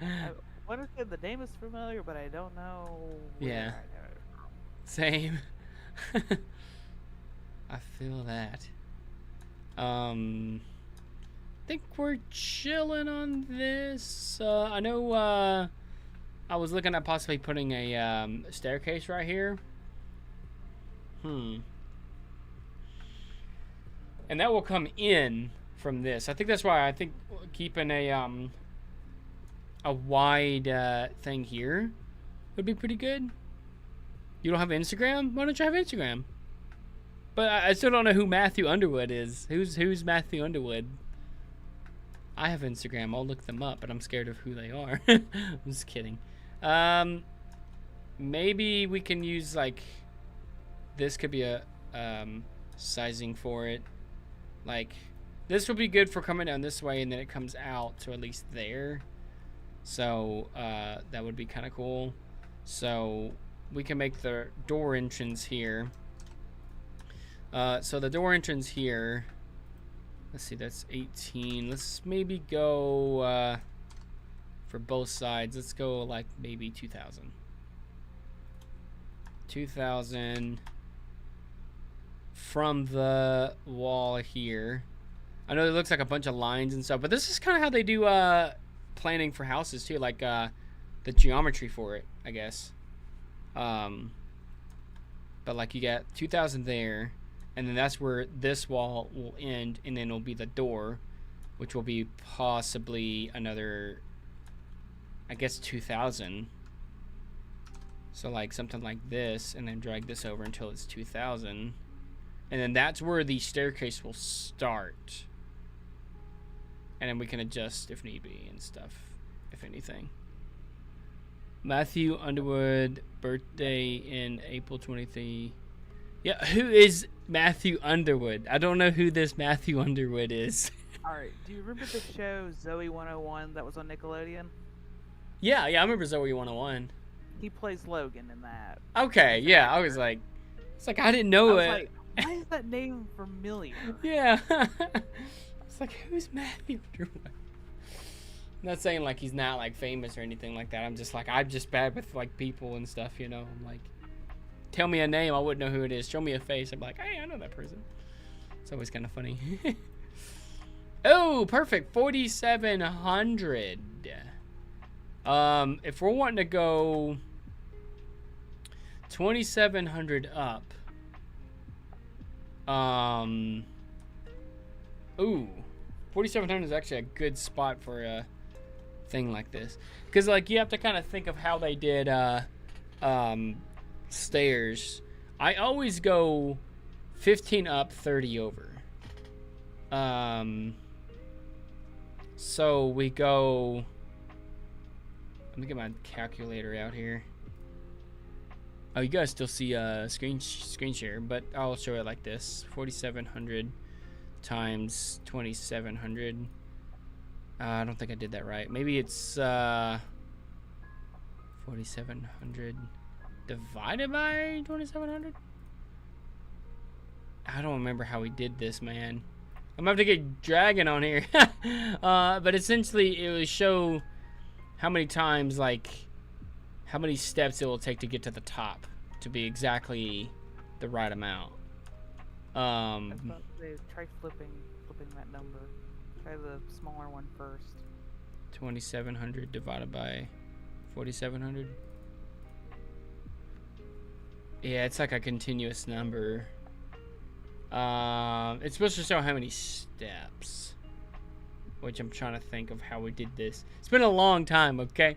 [SPEAKER 2] want to say the name is familiar, but I don't know.
[SPEAKER 1] Yeah.
[SPEAKER 2] I know it from.
[SPEAKER 1] Same. I feel that. Think we're chilling on this. I know. I was looking at possibly putting a staircase right here. And that will come in from this. I think that's why I think keeping a wide thing here would be pretty good. You don't have Instagram? Why don't you have Instagram? But I still don't know who Matthew Underwood is. Who's Matthew Underwood? I have Instagram. I'll look them up, but I'm scared of who they are. I'm just kidding. Maybe we can use like this could be a sizing for it. Like this will be good for coming down this way, and then it comes out to at least there. So that would be kind of cool. So we can make the door entrance here. So the door entrance here, let's see, that's 18. Let's maybe go for both sides. Let's go like maybe 2,000. 2,000 from the wall here. I know it looks like a bunch of lines and stuff, but this is kind of how they do planning for houses too, like the geometry for it, I guess. But like you got 2,000 there, and then that's where this wall will end, and then it'll be the door, which will be possibly another, I guess, 2,000. So like something like this, and then drag this over until it's 2,000, and then that's where the staircase will start. And then we can adjust if need be and stuff, if anything. Matthew Underwood, birthday in April 23. Yeah, who is Matthew Underwood? I don't know who this Matthew Underwood is.
[SPEAKER 2] Alright, do you remember the show Zoe 101 that was on Nickelodeon?
[SPEAKER 1] Yeah, I remember Zoe 101.
[SPEAKER 2] He plays Logan in that.
[SPEAKER 1] Okay, yeah, I was like, it's like I didn't know
[SPEAKER 2] I was
[SPEAKER 1] it.
[SPEAKER 2] like, why is that name familiar?
[SPEAKER 1] Yeah. It's like, who's Matthew Underwood? not saying like he's not like famous or anything like that. I'm just bad with like people and stuff, you know. I'm like, tell me a name, I wouldn't know who it is. Show me a face, I'm like, hey, I know that person. It's always kind of funny. Oh, perfect. 4,700. If we're wanting to go 2,700 up, ooh, 4,700 is actually a good spot for a thing like this, because like you have to kind of think of how they did stairs. I always go 15 up, 30 over. So we go, let me get my calculator out here. Oh, you guys still see screen share, but I'll show it like this: 4,700 times 2,700. I don't think I did that right. Maybe it's 4,700 divided by 2,700. I don't remember how we did this, man. I'm gonna have to get Dragon on here. But essentially, it will show how many times, like, how many steps it will take to get to the top to be exactly the right amount.
[SPEAKER 2] I thought they try flipping that number. Try the smaller one first.
[SPEAKER 1] 2,700 divided by 4,700. Yeah, it's like a continuous number. It's supposed to show how many steps, which I'm trying to think of how we did this. It's been a long time, okay?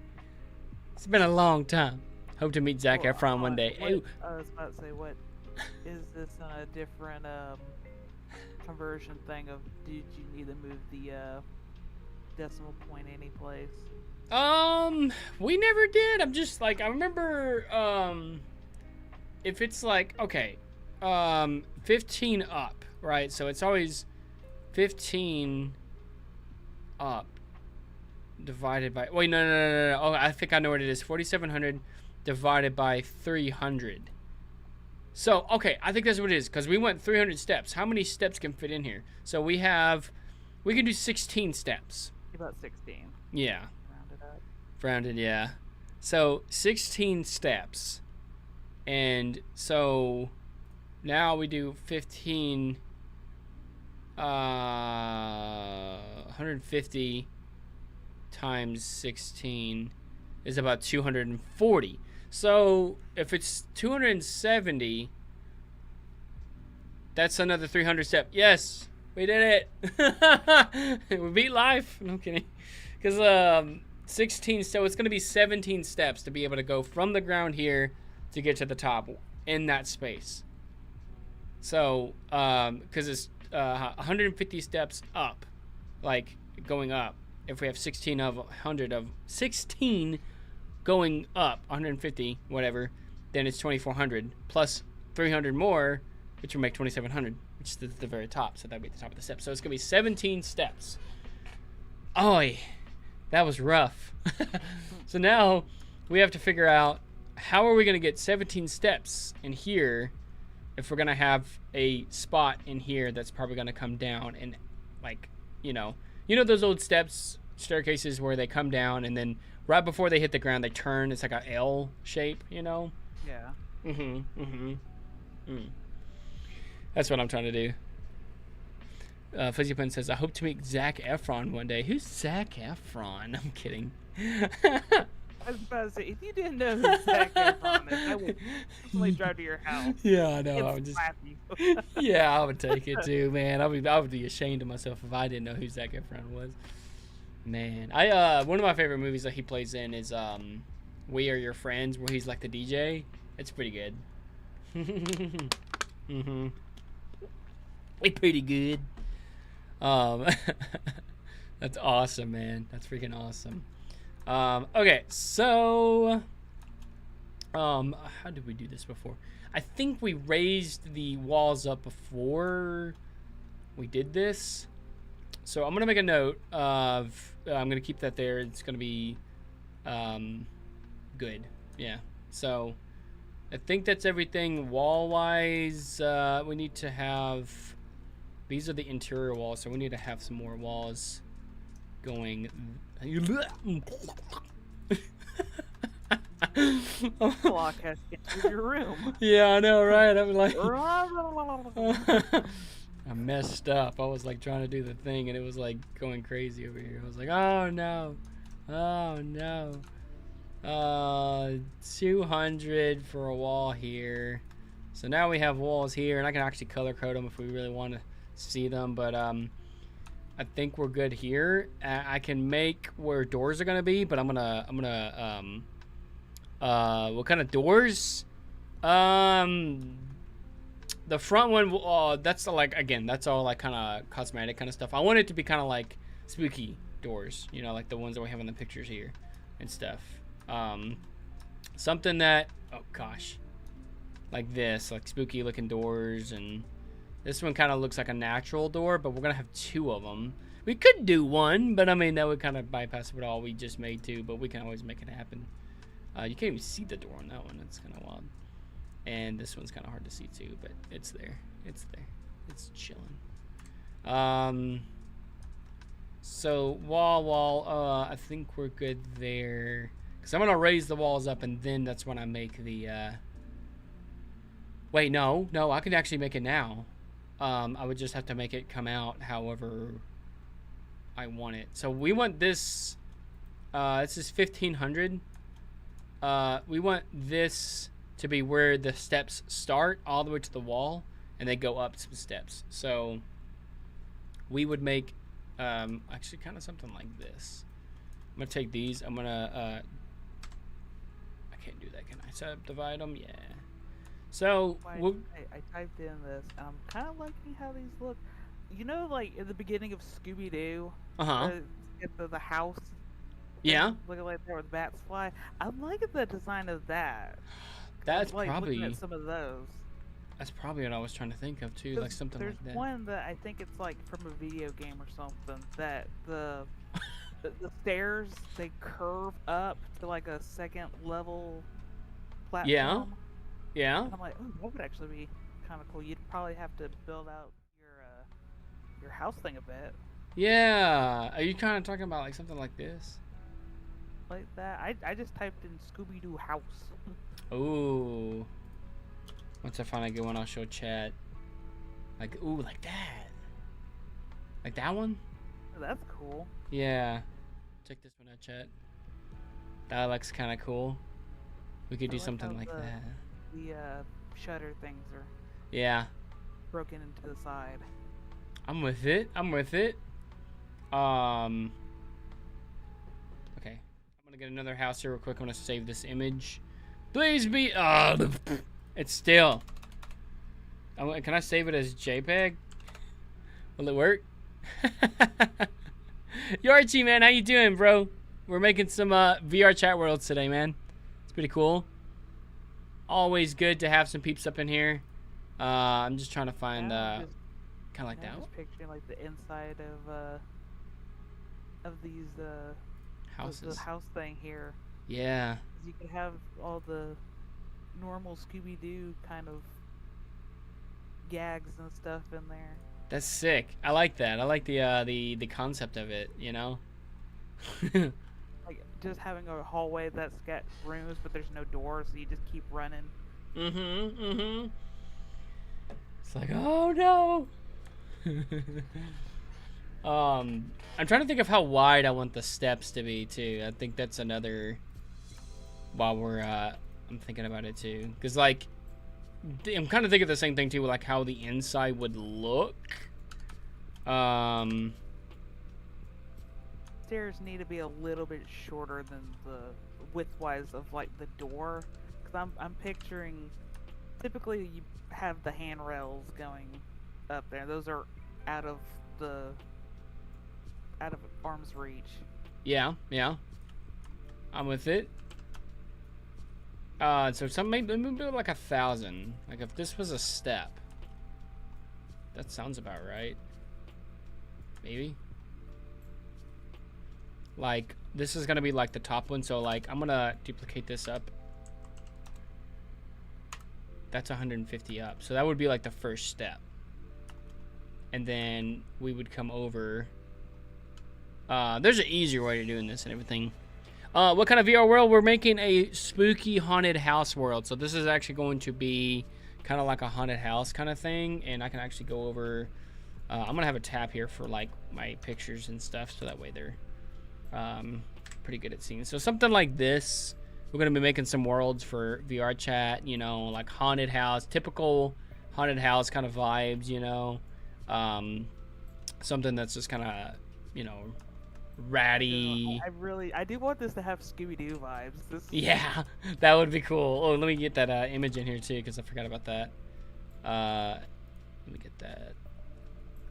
[SPEAKER 1] It's been a long time. Hope to meet Zac Efron one day.
[SPEAKER 2] I was about to say, what is this on a different conversion thing of? Did you need to move the decimal point any place?
[SPEAKER 1] We never did. I'm just like, I remember if it's like, okay, 15 up, right? So it's always 15 up divided by, wait, no. Oh, I think I know what it is. 4,700 divided by 300. So, okay, I think that's what it is, because we went 300 steps. How many steps can fit in here? So we can do 16 steps.
[SPEAKER 2] About 16.
[SPEAKER 1] Yeah.
[SPEAKER 2] Rounded up.
[SPEAKER 1] Rounded, yeah. So 16 steps. And so now we do 15, 150 times 16 is about 240. So if it's 270, that's another 300 step. Yes, we did it. We beat life. No, I'm kidding. Because 16, so it's going to be 17 steps to be able to go from the ground here to get to the top in that space. So, because it's 150 steps up, like going up. If we have 16 of 100 of 16 going up 150, whatever, then it's 2,400 plus 300 more, which will make 2,700, which is the very top. So that'd be the top of the steps. So it's gonna be 17 steps. Oy, that was rough. So now we have to figure out how are we gonna get 17 steps in here if we're gonna have a spot in here that's probably gonna come down and, like, you know those old staircases where they come down and then right before they hit the ground they turn. It's like a L shape, you know.
[SPEAKER 2] Yeah.
[SPEAKER 1] That's what I'm trying to do. Fuzzy Pun says, I hope to meet Zac Efron one day. Who's Zac Efron? I'm kidding.
[SPEAKER 2] I was about to say, if you didn't know who Zac Efron is, I would personally drive to your house.
[SPEAKER 1] Yeah, I know. I
[SPEAKER 2] and
[SPEAKER 1] would just,
[SPEAKER 2] slap you.
[SPEAKER 1] yeah, I would take it too, man. I would be ashamed of myself if I didn't know who Zac Efron was. Man, one of my favorite movies that he plays in is We Are Your Friends, where he's like the DJ. It's pretty good. It's pretty good. That's awesome, man. That's freaking awesome. Okay, so how did we do this before? I think we raised the walls up before we did this. So I'm gonna make a note of I'm gonna keep that there. It's gonna be good. Yeah. So I think that's everything wall wise. We need to have, these are the interior walls, so we need to have some more walls going
[SPEAKER 2] Clock has entered your room.
[SPEAKER 1] Yeah, I know, right? I'm like,
[SPEAKER 2] That's
[SPEAKER 1] I messed up. I was like trying to do the thing, and it was like going crazy over here. I was like, oh no, oh no. 200 for a wall here. So now we have walls here, and I can actually color code them if we really want to see them. But I think we're good here. I can make where doors are gonna be, but I'm gonna what kind of doors? The front one, that's like, again, that's all like kind of cosmetic kind of stuff. I want it to be kind of like spooky doors, you know, like the ones that we have in the pictures here and stuff. Something that, oh gosh, like this, like spooky looking doors. And this one kind of looks like a natural door, but we're gonna have 2 of them. We could do one, but I mean that would kind of bypass what all we just made too, but we can always make it happen. You can't even see the door on that one. That's kind of wild. And this one's kind of hard to see too, but it's there. It's there. It's chilling. So wall. I think we're good there. Because I'm going to raise the walls up, and then that's when I make the... Wait, no. No, I can actually make it now. I would just have to make it come out however I want it. So we want this... this is 1500. We want this to be where the steps start all the way to the wall, and they go up some steps. So we would make actually kind of something like this. I'm gonna take these. I'm gonna I can't do that. Can I subdivide them? Yeah. So
[SPEAKER 2] I typed in this, and I'm kind of liking how these look. You know, like in the beginning of Scooby-Doo, the house.
[SPEAKER 1] Yeah.
[SPEAKER 2] Looking like there with bats fly. I'm liking the design of that.
[SPEAKER 1] That's
[SPEAKER 2] like
[SPEAKER 1] probably
[SPEAKER 2] looking at some of those.
[SPEAKER 1] That's probably what I was trying to think of too, like something like that.
[SPEAKER 2] There's one that I think it's like from a video game or something that the stairs, they curve up to like a second level platform.
[SPEAKER 1] Yeah. Yeah.
[SPEAKER 2] And I'm like, oh, that would actually be kind of cool. You'd probably have to build out your house thing a bit.
[SPEAKER 1] Yeah. Are you kind of talking about like something like this?
[SPEAKER 2] Like that. I just typed in Scooby-Doo house.
[SPEAKER 1] Ooh. Once I find a good one, I'll show chat. Like, ooh, like that. Like that one?
[SPEAKER 2] That's cool.
[SPEAKER 1] Yeah. Check this one out, chat. That looks kind of cool. We could do something like that.
[SPEAKER 2] The shutter things are broken into the side.
[SPEAKER 1] I'm with it. I'm with it. Okay. I'm gonna get another house here real quick. I'm gonna save this image. Please be. It's still. Can I save it as JPEG? Will it work? Yarchi, man, how you doing, bro? We're making some VR chat worlds today, man. It's pretty cool. Always good to have some peeps up in here. I'm just trying to find kind of like that.
[SPEAKER 2] I'm just picturing like the inside of these
[SPEAKER 1] houses.
[SPEAKER 2] The house thing here.
[SPEAKER 1] Yeah.
[SPEAKER 2] You could have all the normal Scooby-Doo kind of gags and stuff in there.
[SPEAKER 1] That's sick. I like that. I like the concept of it, you know?
[SPEAKER 2] Like just having a hallway that's got rooms but there's no doors, so you just keep running.
[SPEAKER 1] It's like, oh no. I'm trying to think of how wide I want the steps to be too. I think that's another, while we're I'm thinking about it too, because like I'm kind of thinking the same thing too, like how the inside would look.
[SPEAKER 2] Stairs need to be a little bit shorter than the width-wise of like the door, because I'm picturing typically you have the handrails going up there. Those are out of arm's reach.
[SPEAKER 1] Yeah. I'm with it. So some maybe like 1,000. Like if this was a step, that sounds about right. Maybe. Like this is gonna be like the top one, so like I'm gonna duplicate this up. That's 150 up, so that would be like the first step, and then we would come over. There's an easier way to doing this and everything. What kind of VR world? We're making a spooky haunted house world. So this is actually going to be kind of like a haunted house kind of thing. And I can actually go over... I'm going to have a tab here for like my pictures and stuff. So that way they're pretty good at seeing. So something like this. We're going to be making some worlds for VR chat. You know, like haunted house. Typical haunted house kind of vibes, you know. Something that's just kind of, you know... ratty.
[SPEAKER 2] I do want this to have Scooby-Doo vibes.
[SPEAKER 1] Yeah, that would be cool. Oh, let me get that image in here too, because I forgot about that. Let me get that.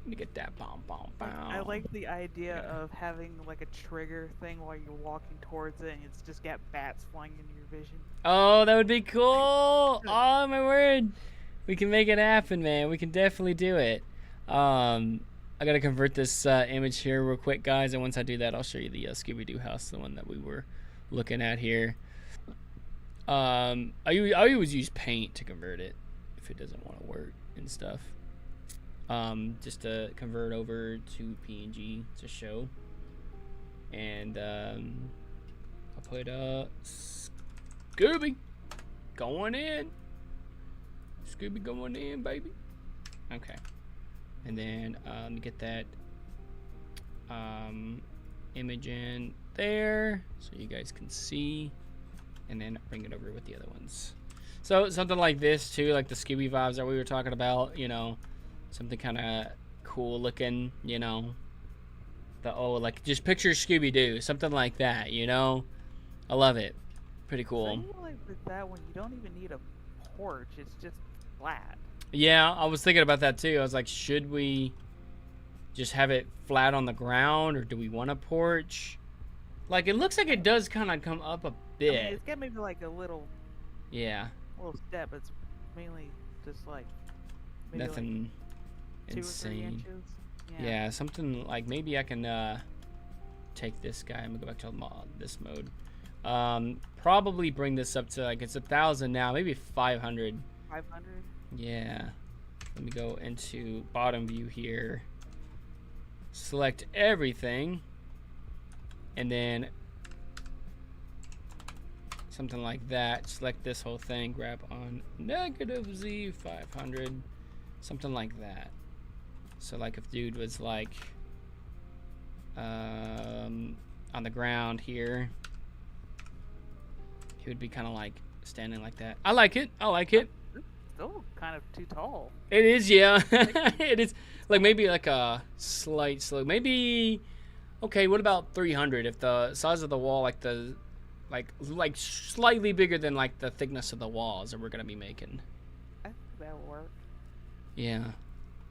[SPEAKER 1] Let me get that. Bom, bom, bom.
[SPEAKER 2] I like the idea of having like a trigger thing while you're walking towards it, and it's just got bats flying into your vision.
[SPEAKER 1] Oh, that would be cool. Oh my word, we can make it happen, man. We can definitely do it. I gotta convert this image here real quick, guys, and once I do that, I'll show you the Scooby-Doo house, the one that we were looking at here. I always use Paint to convert it if it doesn't want to work and stuff. Just to convert over to PNG to show. And I'll put Scooby going in. Scooby going in, baby. Okay. And then let me get that image in there so you guys can see, and then bring it over with the other ones. So something like this too, like the Scooby vibes that we were talking about, you know, something kind of cool looking, you know. Like just picture Scooby-Doo, something like that, you know. I love it. Pretty cool.
[SPEAKER 2] So you like with that one, you don't even need a porch; it's just flat.
[SPEAKER 1] Yeah, I was thinking about that too. I was like, should we just have it flat on the ground, or do we want a porch? Like, it looks like it does kind of come up a bit.
[SPEAKER 2] I mean, it's got maybe like a little step. It's mainly just like maybe
[SPEAKER 1] nothing
[SPEAKER 2] like 2
[SPEAKER 1] insane.
[SPEAKER 2] or 3 inches.
[SPEAKER 1] Yeah, something like maybe I can take this guy. I'm gonna go back to this mode. Probably bring this up to like it's 1,000 now, maybe 500.
[SPEAKER 2] 500.
[SPEAKER 1] Yeah. Let me go into bottom view here. Select everything. And then something like that. Select this whole thing. Grab on negative Z 500. Something like that. So like if dude was like on the ground here, he would be kind of like standing like that. I like it. I like it.
[SPEAKER 2] Still kind of too tall.
[SPEAKER 1] It is, yeah. It is like maybe like a slight slope. Maybe okay, what about 300 if the size of the wall like slightly bigger than like the thickness of the walls that we're going to be making.
[SPEAKER 2] I think that'll work.
[SPEAKER 1] Yeah.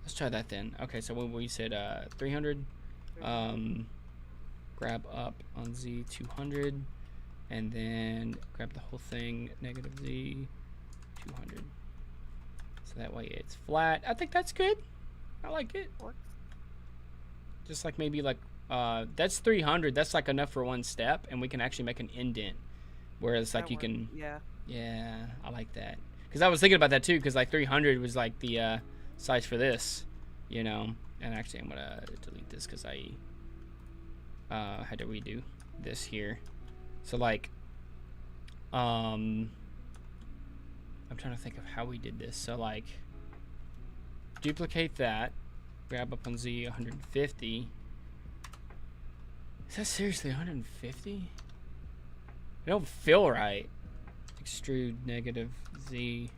[SPEAKER 1] Let's try that then. Okay, so when we said 300 grab up on Z 200 and then grab the whole thing negative Z 200. So that way it's flat. I think that's good. I like it.
[SPEAKER 2] Works.
[SPEAKER 1] Just like maybe like that's 300. That's like enough for one step, and we can actually make an indent. Whereas like you can. Yeah, I like that. Because I was thinking about that too. Because like 300 was like the size for this, you know. And actually, I'm gonna delete this because I had to redo this here. So like, I'm trying to think of how we did this. So like, duplicate that, grab up on Z 150. Is that seriously 150? It don't feel right. Extrude negative Z.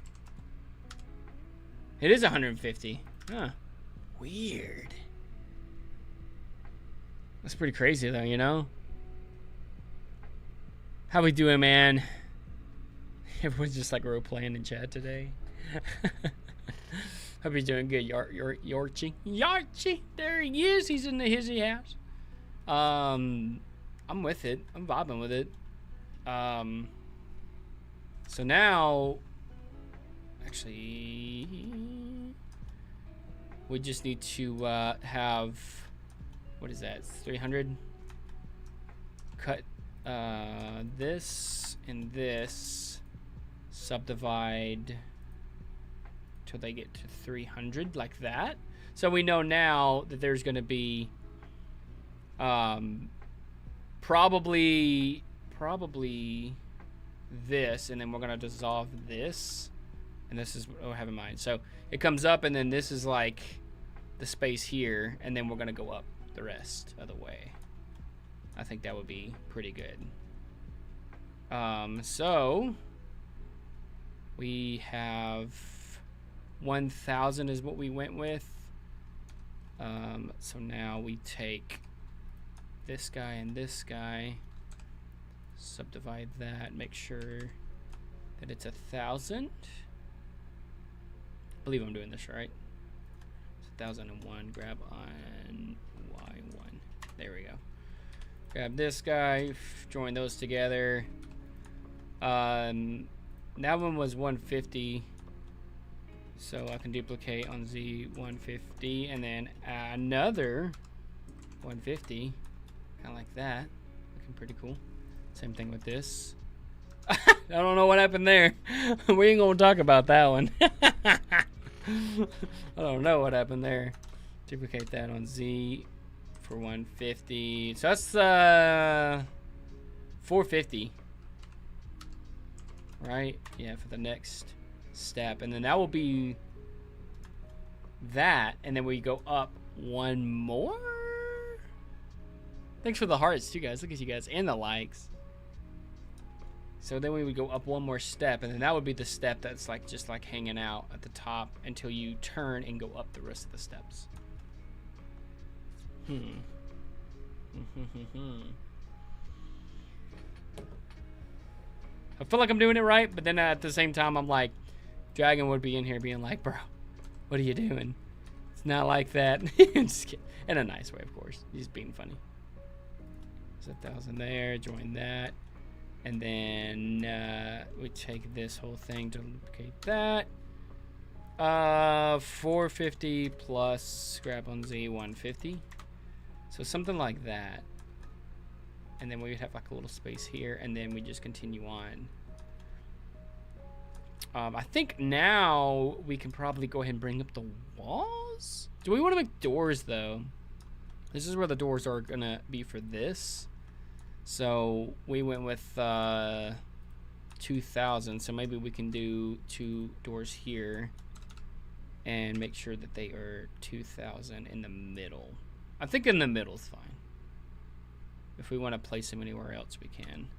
[SPEAKER 1] It is 150. Huh. Weird. That's pretty crazy though, you know? How we doing, man? Everyone's just like role playing in chat today. Hope you're doing good, Yorchie. Yorchie, there he is. He's in the hizzy house. I'm with it. I'm vibing with it. So now, actually, we just need to have, what is that? 300. Cut this and this. Subdivide till they get to 300 like that. So we know now that there's going to be Probably this, and then we're gonna dissolve this, and this is what I have in mind. So it comes up, and then this is like the space here, and then we're gonna go up the rest of the way. I think that would be pretty good. So we have 1,000 is what we went with. So now we take this guy and this guy, subdivide that, make sure that it's 1,000. I believe I'm doing this right. It's 1,001. Grab on Y1. There we go. Grab this guy, join those together. That one was 150. So I can duplicate on Z 150 and then another 150. Kind of like that. Looking pretty cool. Same thing with this. I don't know what happened there. We ain't gonna talk about that one. I don't know what happened there. Duplicate that on Z for 150. So that's 450. Right? Yeah, for the next step. And then that will be that. And then we go up one more. Thanks for the hearts too, guys. Look at you guys. And the likes. So then we would go up one more step, and then that would be the step that's like just like hanging out at the top until you turn and go up the rest of the steps. I feel like I'm doing it right, but then at the same time I'm like, Dragon would be in here being like, bro, what are you doing? It's not like that. Just kidding. In a nice way, of course. He's being funny. There's 1,000 there, join that. And then we take this whole thing, duplicate that. 450 plus grab on Z 150. So something like that. And then we would have like a little space here, and then we just continue on. I think now we can probably go ahead and bring up the walls. Do we want to make doors though? This is where the doors are gonna be for this. So we went with 2,000. So maybe we can do 2 doors here and make sure that they are 2,000 in the middle. I think in the middle is fine. If we want to place them anywhere else, we can.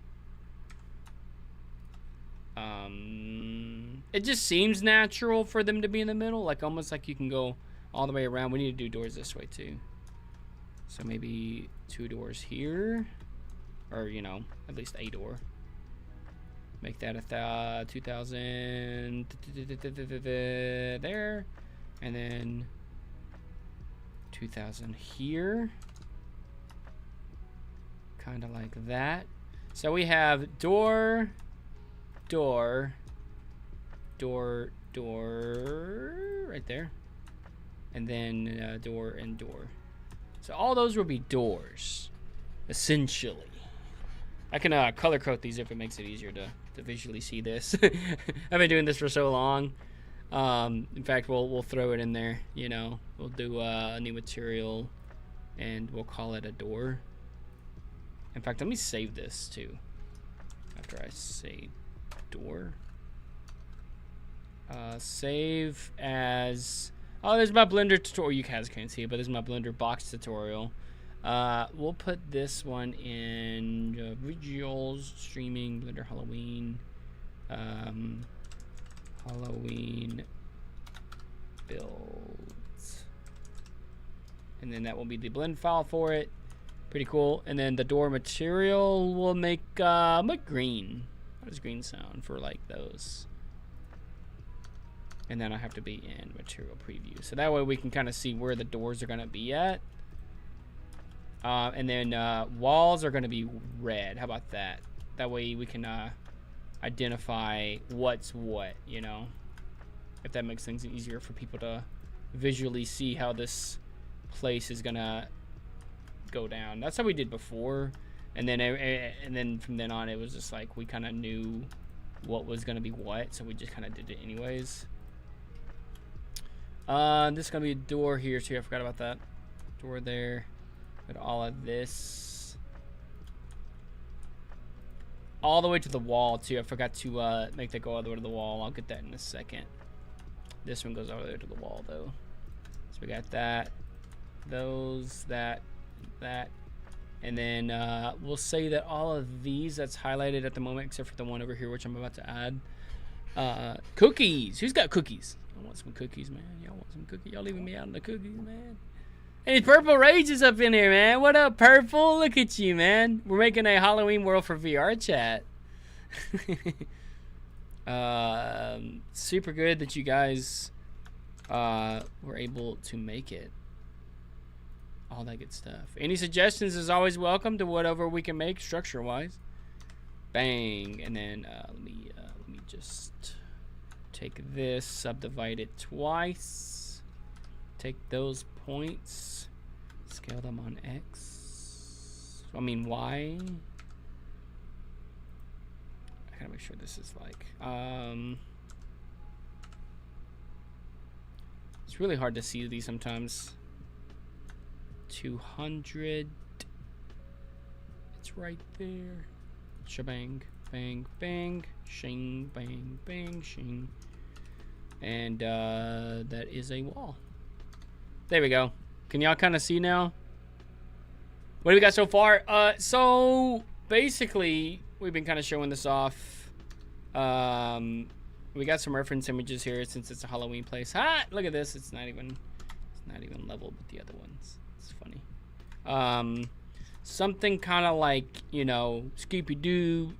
[SPEAKER 1] It just seems natural for them to be in the middle, like almost like you can go all the way around. We need to do doors this way too. So maybe 2 doors here. Or, you know, at least a door. Make that 2,000 there. And then 2,000 here. Kind of like that. So we have door, door, door, door, right there. And then door and door. So all those will be doors, essentially. I can color code these if it makes it easier to visually see this. I've been doing this for so long. In fact, we'll throw it in there. You know, we'll do a new material, and we'll call it a door. In fact, let me save this too. After I say door, save as. Oh, there's my Blender tutorial. You guys can't see it, but this is my Blender box tutorial. We'll put this one in visuals, streaming, Blender Halloween, Halloween builds, and then that will be the blend file for it. Pretty cool. And then the door material will make green. How does green sound for like those? And then I have to be in material preview, so that way we can kind of see where the doors are gonna be at. And then walls are going to be red. How about that? That way we can identify what's what, you know? If that makes things easier for people to visually see how this place is going to go down. That's how we did before. And then from then on, it was just like we kind of knew what was going to be what, so we just kind of did it anyways. This is going to be a door here, too. I forgot about that. Door there. Put all of this all the way to the wall too. I forgot to make that go all the way to the wall. I'll get that in a second. This one goes all the way to the wall though. So we got that, those, that, and then we'll say that all of these that's highlighted at the moment, except for the one over here, which I'm about to add. Cookies. Who's got cookies? I want some cookies, man. Y'all want some cookies? Y'all leaving me out on the cookies, man? Hey, Purple Rage is up in here, man. What up, Purple? Look at you, man. We're making a Halloween World for VR chat. Super good that you guys were able to make it. All that good stuff. Any suggestions is always welcome to whatever we can make structure-wise. Bang. And then let me just take this, subdivide it twice. Take those points, scale them on X. I mean Y. I gotta make sure this is like it's really hard to see these sometimes. 200. It's right there. Shabang, bang, bang, shing, bang, bang, shing. And that is a wall. There we go. Can y'all kind of see now? What do we got so far? So basically, we've been kind of showing this off. We got some reference images here since it's a Halloween place. Ha! Look at this. It's not even leveled with the other ones. It's funny. Something kind of like, you know, Scooby-Doo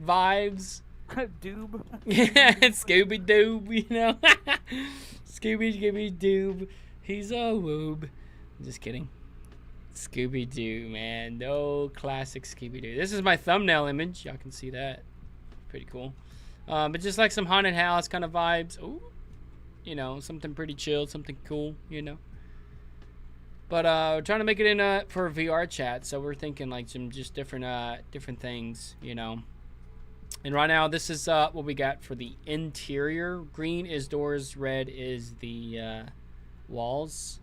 [SPEAKER 1] vibes.
[SPEAKER 2] Doob.
[SPEAKER 1] Yeah, Scooby-Doo, you know. Scooby-Doo. He's a woob. I'm just kidding. Scooby-Doo, man. No classic Scooby-Doo. This is my thumbnail image. Y'all can see that. Pretty cool. But just like some haunted house kind of vibes. Ooh. You know, something pretty chill, something cool, you know. But we're trying to make it in for a VR chat, so we're thinking like some just different things, you know. And right now, this is what we got for the interior. Green is doors, red is the walls.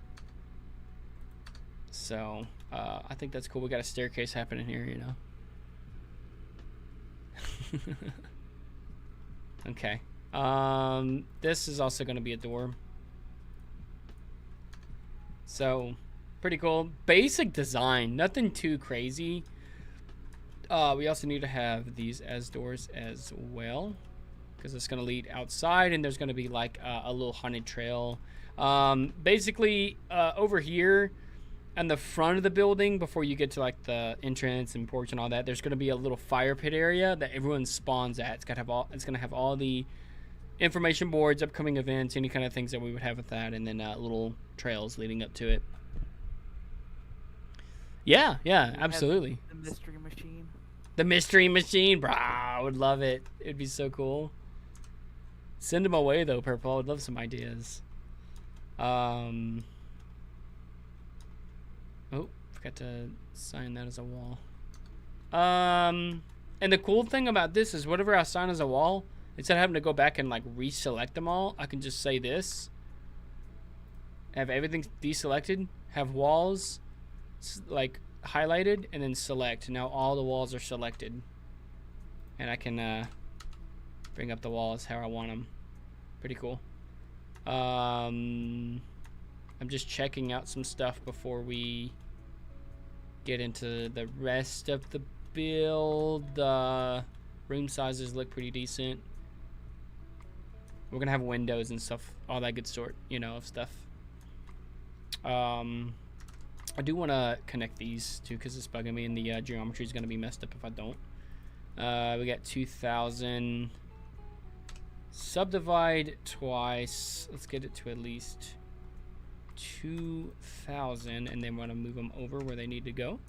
[SPEAKER 1] So I think that's cool. We got a staircase happening here, you know. Okay. This is also going to be a door. So pretty cool. Basic design, nothing too crazy. We also need to have these as doors as well, because it's going to lead outside, and there's going to be like a little haunted trail. Basically, over here on the front of the building, before you get to like the entrance and porch and all that, there's going to be a little fire pit area that everyone spawns at. It's going to have all the information boards, upcoming events, any kind of things that we would have with that, and then little trails leading up to it. Yeah, absolutely.
[SPEAKER 2] The mystery machine.
[SPEAKER 1] The mystery machine, bro. I would love it. It'd be so cool. Send them away though, Purple. I would love some ideas. Oh, forgot to sign that as a wall. And the cool thing about this is whatever I sign as a wall, instead of having to go back and like reselect them all, I can just say this. Have everything deselected, have walls like highlighted, and then select. Now all the walls are selected, and I can bring up the walls how I want them. Pretty cool. I'm just checking out some stuff before we get into the rest of the build. Room sizes look pretty decent. We're gonna have windows and stuff, all that good sort, you know, of stuff. I do want to connect these two because it's bugging me, and the geometry is going to be messed up if I don't. We got 2,000. Subdivide twice. Let's get it to at least 2,000, and then we're going to move them over where they need to go.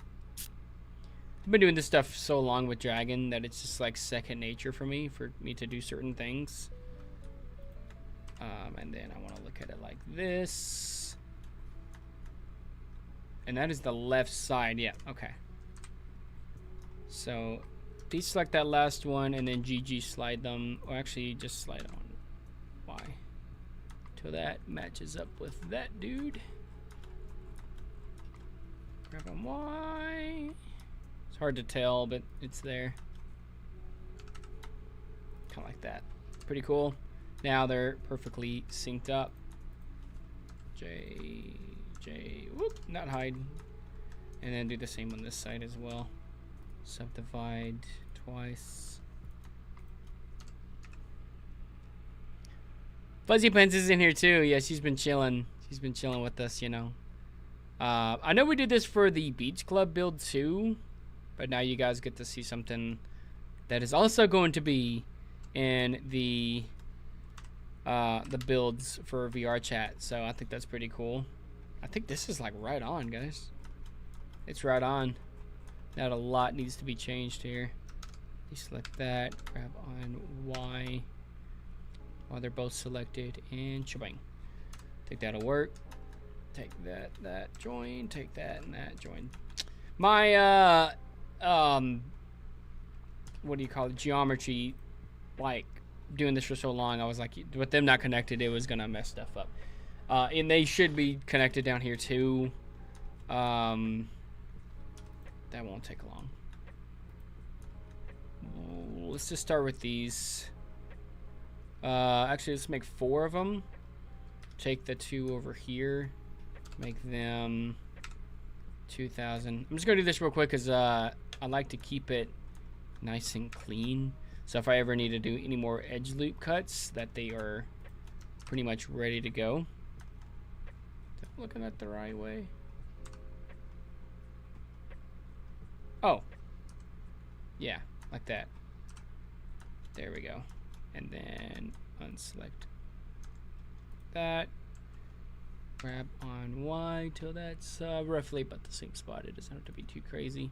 [SPEAKER 1] I've been doing this stuff so long with Dragon that it's just like second nature for me to do certain things. And then I want to look at it like this. And that is the left side. Yeah, okay. So deselect that last one and then GG slide them, or actually just slide on Y till that matches up with that dude. Grab on Y. It's hard to tell, but it's there. Kind of like that. Pretty cool. Now they're perfectly synced up. J, whoop, not hide. And then do the same on this side as well. Subdivide twice. Fuzzy Pence is in here too. Yeah, she's been chilling. She's been chilling with us, you know. I know we did this for the Beach Club build too, but now you guys get to see something that is also going to be in the builds for VR chat. So I think that's pretty cool. I think this is like right on, guys. It's right on. Not a lot needs to be changed here. Deselect that, grab on Y while they're both selected, and shebang. Think that'll work. Take that join, take that and that join. My what do you call it, geometry, like doing this for so long, I was like, with them not connected, it was gonna mess stuff up. And they should be connected down here too. That won't take long. Let's just start with these. Actually, let's make 4 of them. Take the 2 over here, make them 2,000. I'm just gonna do this real quick because I like to keep it nice and clean. So if I ever need to do any more edge loop cuts, that they are pretty much ready to go. Am I looking at the right way? Oh, yeah, like that. There we go. And then unselect that. Grab on Y till that's roughly about the same spot. It doesn't have to be too crazy.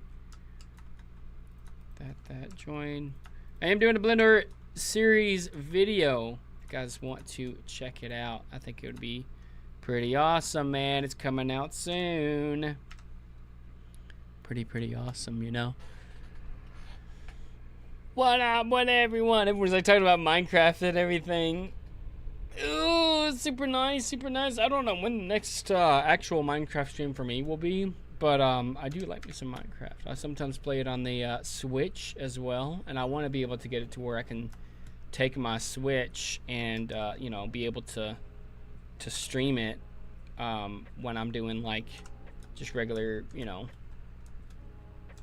[SPEAKER 1] That join. I am doing a Blender series video. If you guys want to check it out, I think it would be pretty awesome, man. It's coming out soon. Pretty awesome, you know. What up, what everyone? Everyone's like talking about Minecraft and everything. Ooh, super nice, super nice. I don't know when the next actual Minecraft stream for me will be, but I do like me some Minecraft. I sometimes play it on the Switch as well, and I want to be able to get it to where I can take my Switch and you know, be able to stream it when I'm doing like just regular, you know,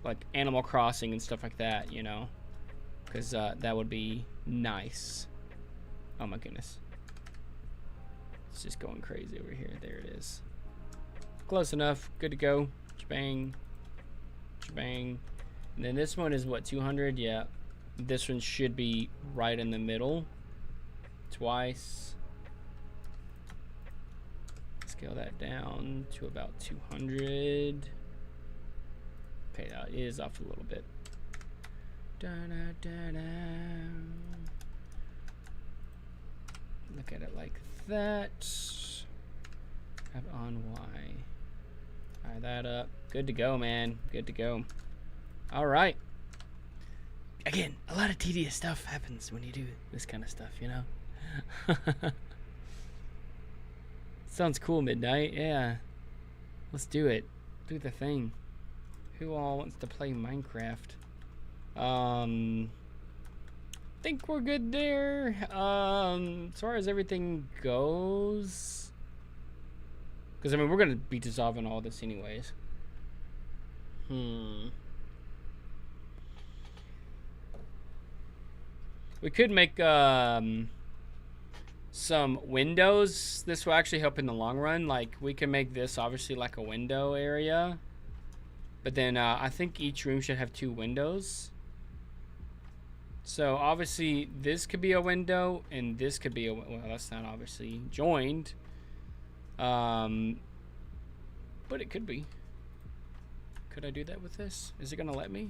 [SPEAKER 1] like Animal Crossing and stuff like that, you know, because that would be nice. Oh my goodness. It's just going crazy over here. There it is. Close enough. Good to go. Bang. Bang. And then this one is what, 200? Yeah. This one should be right in the middle. Twice. Scale that down to about 200. Okay, that is off a little bit. Look at it like that. Have on Y. Fire that up. Good to go, man. Good to go. All right. Again, a lot of tedious stuff happens when you do this kind of stuff, you know? Sounds cool, Midnight. Yeah. Let's do it. Do the thing. Who all wants to play Minecraft? Think we're good there. As far as everything goes, because I mean we're gonna be dissolving all this anyways. We could make some windows. This will actually help in the long run. Like we can make this obviously like a window area, but then I think each room should have 2 windows. So obviously this could be a window and this could be a, well, that's not obviously joined, but it could be. Could I do that with this? Is it gonna let me?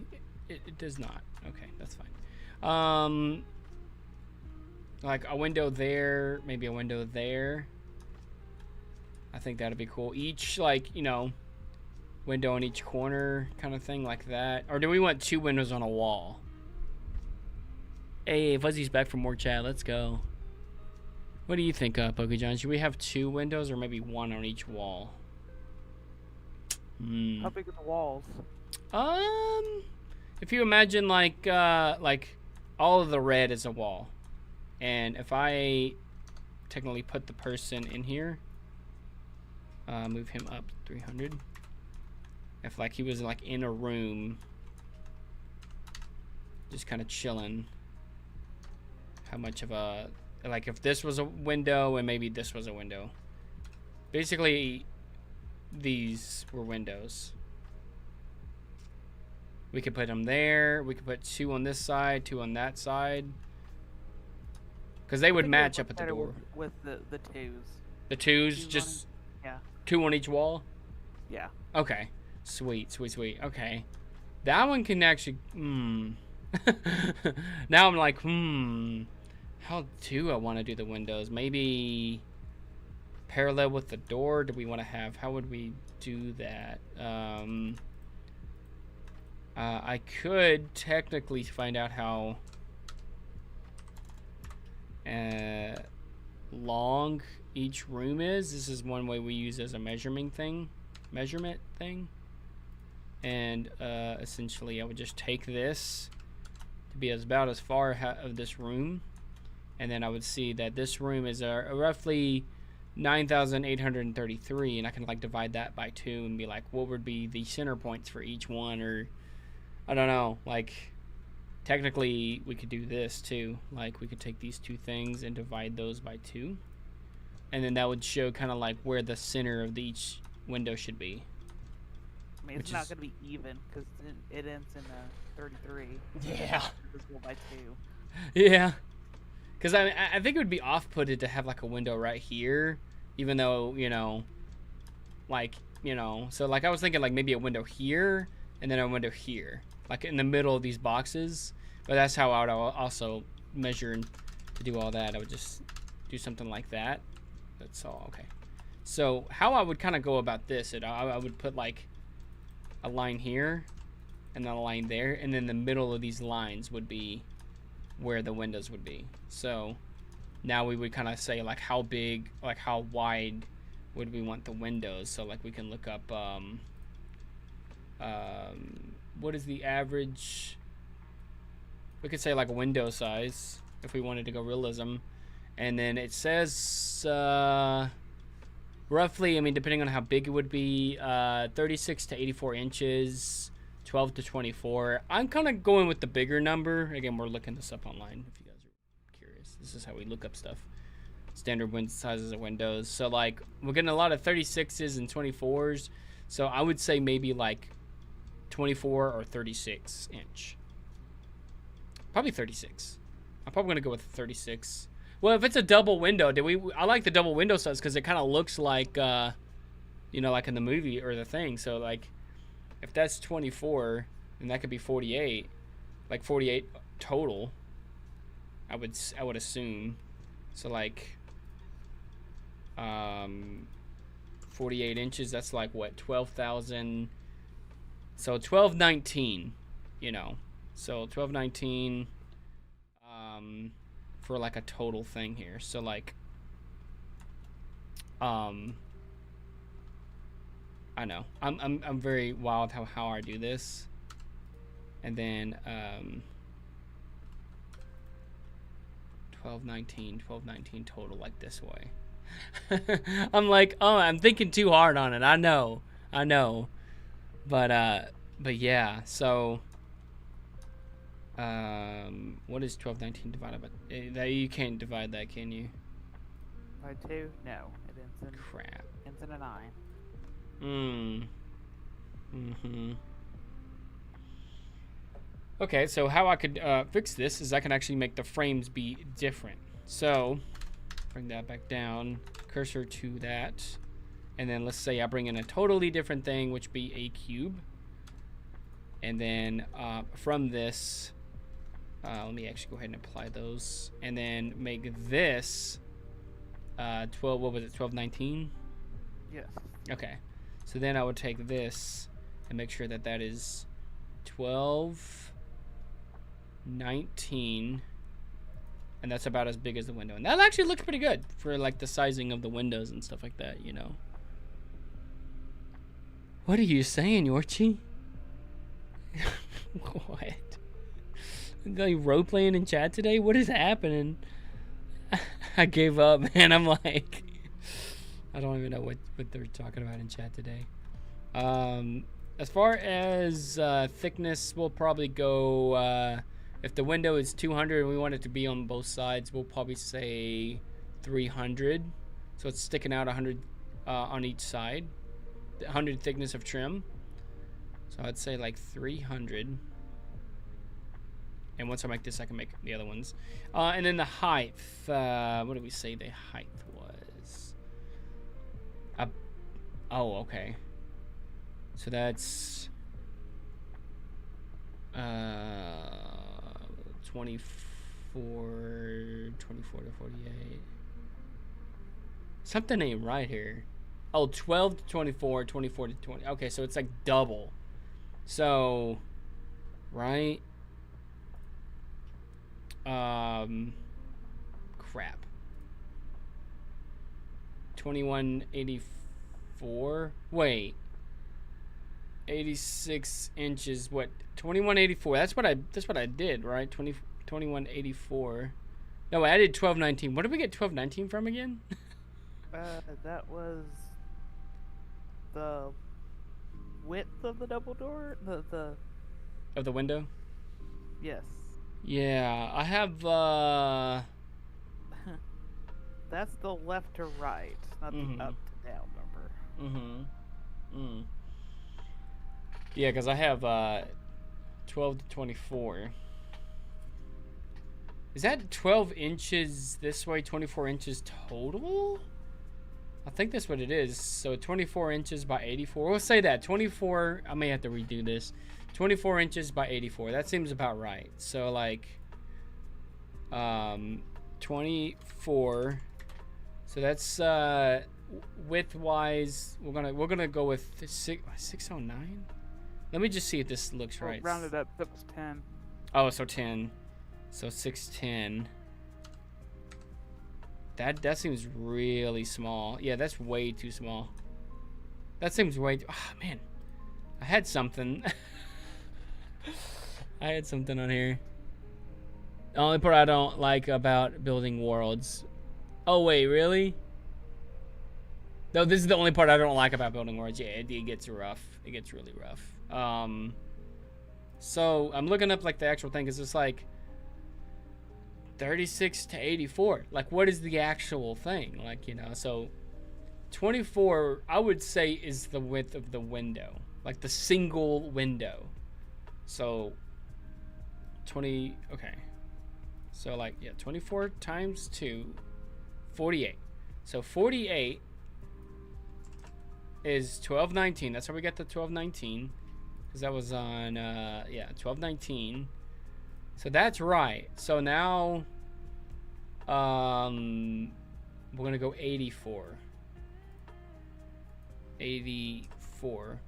[SPEAKER 1] It does not. Okay, that's fine. Like a window there, maybe a window there. I think that'd be cool. Each, like, you know, window in each corner kind of thing, like that. Or do we want 2 windows on a wall? Hey, Fuzzy's back from work, chat. Let's go. What do you think, PokeJohn? Should we have 2 windows or maybe 1 on each wall? Hmm.
[SPEAKER 2] How big are the walls?
[SPEAKER 1] If you imagine like all of the red is a wall, and if I technically put the person in here, move him up 300. If like he was like in a room, just kind of chilling. How much of a, like if this was a window and maybe this was a window. Basically, these were windows. We could put them there. We could put 2 on this side, 2 on that side. Because they would match up at the door.
[SPEAKER 2] With the twos.
[SPEAKER 1] The twos, just
[SPEAKER 2] yeah.
[SPEAKER 1] 2 on each wall?
[SPEAKER 2] Yeah.
[SPEAKER 1] Okay. Sweet, sweet, sweet. Okay. That one can actually, Now I'm like, how do I want to do the windows? Maybe parallel with the door? Do we want to have, how would we do that? I could technically find out how long each room is. This is one way we use as a measurement thing. And essentially I would just take this to be about as far of this room, and then I would see that this room is roughly 9,833, and I can like divide that by 2 and be like, what would be the center points for each one? Or I don't know, like technically we could do this too, like we could take these 2 things and divide those by 2, and then that would show kind of like where the center of each window should be.
[SPEAKER 2] I mean, it's not going to be even because it ends in a 33.
[SPEAKER 1] Yeah.
[SPEAKER 2] Divisible by 2.
[SPEAKER 1] Yeah. Because I think it would be off-putted to have like a window right here, even though, you know, like, you know, so like I was thinking like maybe a window here and then a window here, like in the middle of these boxes. But that's how I would also measure to do all that. I would just do something like that. That's all. Okay. So how I would kind of go about this, I would put like a line here and then a line there, and then the middle of these lines would be where the windows would be. So now we would kind of say like how big, like how wide would we want the windows. So like we can look up what is the average, we could say like a window size if we wanted to go realism, and then it says roughly, I mean, depending on how big it would be, 36 to 84 inches, 12 to 24. I'm kind of going with the bigger number. Again, we're looking this up online if you guys are curious. This is how we look up stuff. Standard sizes of windows. So, like, we're getting a lot of 36s and 24s. So, I would say maybe, like, 24 or 36 inch. Probably 36. I'm probably going to go with 36. Well, if it's a double window, I like the double window size because it kind of looks like, you know, like in the movie or the thing. So, like, if that's 24, then that could be 48, like 48 total. I would assume. So, like, 48 inches. That's like what, 12,000. So 1219, you know. So 1219. For like a total thing here. So like I know I'm very wild how I do this. And then 1219 total, like this way. I'm like, oh, I'm thinking too hard on it. I know but yeah. So what is 1219 divided by? That you can't divide that, can you?
[SPEAKER 2] By 2? No, it ends in.
[SPEAKER 1] Crap.
[SPEAKER 2] Ends in a 9.
[SPEAKER 1] Okay, so how I could fix this is I can actually make the frames be different. So bring that back down, cursor to that, and then let's say I bring in a totally different thing, which be a cube, and then from this. Let me actually go ahead and apply those, and then make this 12. What was it? 1219.
[SPEAKER 2] Yes.
[SPEAKER 1] Okay. So then I would take this and make sure that that is 1219, and that's about as big as the window. And that actually looks pretty good for like the sizing of the windows and stuff like that, you know. What are you saying, Yorchi? What? Like role playing in chat today? What is happening? I gave up, man. I'm like, I don't even know what they're talking about in chat today. As far as thickness, we'll probably go. If the window is 200 and we want it to be on both sides, we'll probably say 300. So it's sticking out 100 on each side. 100 thickness of trim. So I'd say like 300. And once I make this, I can make the other ones. And then the height. What did we say the height was? Oh, okay. So that's 24 to 48. Something ain't right here. Oh, 12 to 24, 24 to 20. Okay, so it's like double. So, right? Crap. 2184. Wait. 86 inches. What? 2184. That's what I did, right? 2184. No, I did 1219. Where did we get 1219 from again?
[SPEAKER 2] That was the width of the double door. The
[SPEAKER 1] Of the window?
[SPEAKER 2] Yes.
[SPEAKER 1] Yeah, I have
[SPEAKER 2] That's the left to right, not the up to down number.
[SPEAKER 1] Yeah, because I have 12 to 24. Is that 12 inches this way, 24 inches total? I think that's what it is. So 24 inches by 84. We'll say that. 24, I may have to redo this. 24 inches by 84. That seems about right. So like 24. So that's width wise, we're gonna go with 609. Let me just see if this looks right.
[SPEAKER 2] Round it up, that's 10.
[SPEAKER 1] Oh, so 10. So 610. That seems really small. Yeah, that's way too small. That seems way too... Oh, man. I had something. I had something on here. The only part I don't like about building worlds. Oh, wait, really? No, this is the only part I don't like about building worlds. Yeah, it gets rough. It gets really rough. So I'm looking up like the actual thing, because it's like 36 to 84. Like, what is the actual thing? Like, you know, so 24, I would say, is the width of the window, like the single window. So 20, okay. So like, yeah, 24 times 2, 48. So 48 is 1219. That's how we got the 1219, because that was on, yeah, 1219. So that's right. So now, we're gonna go 84. 84.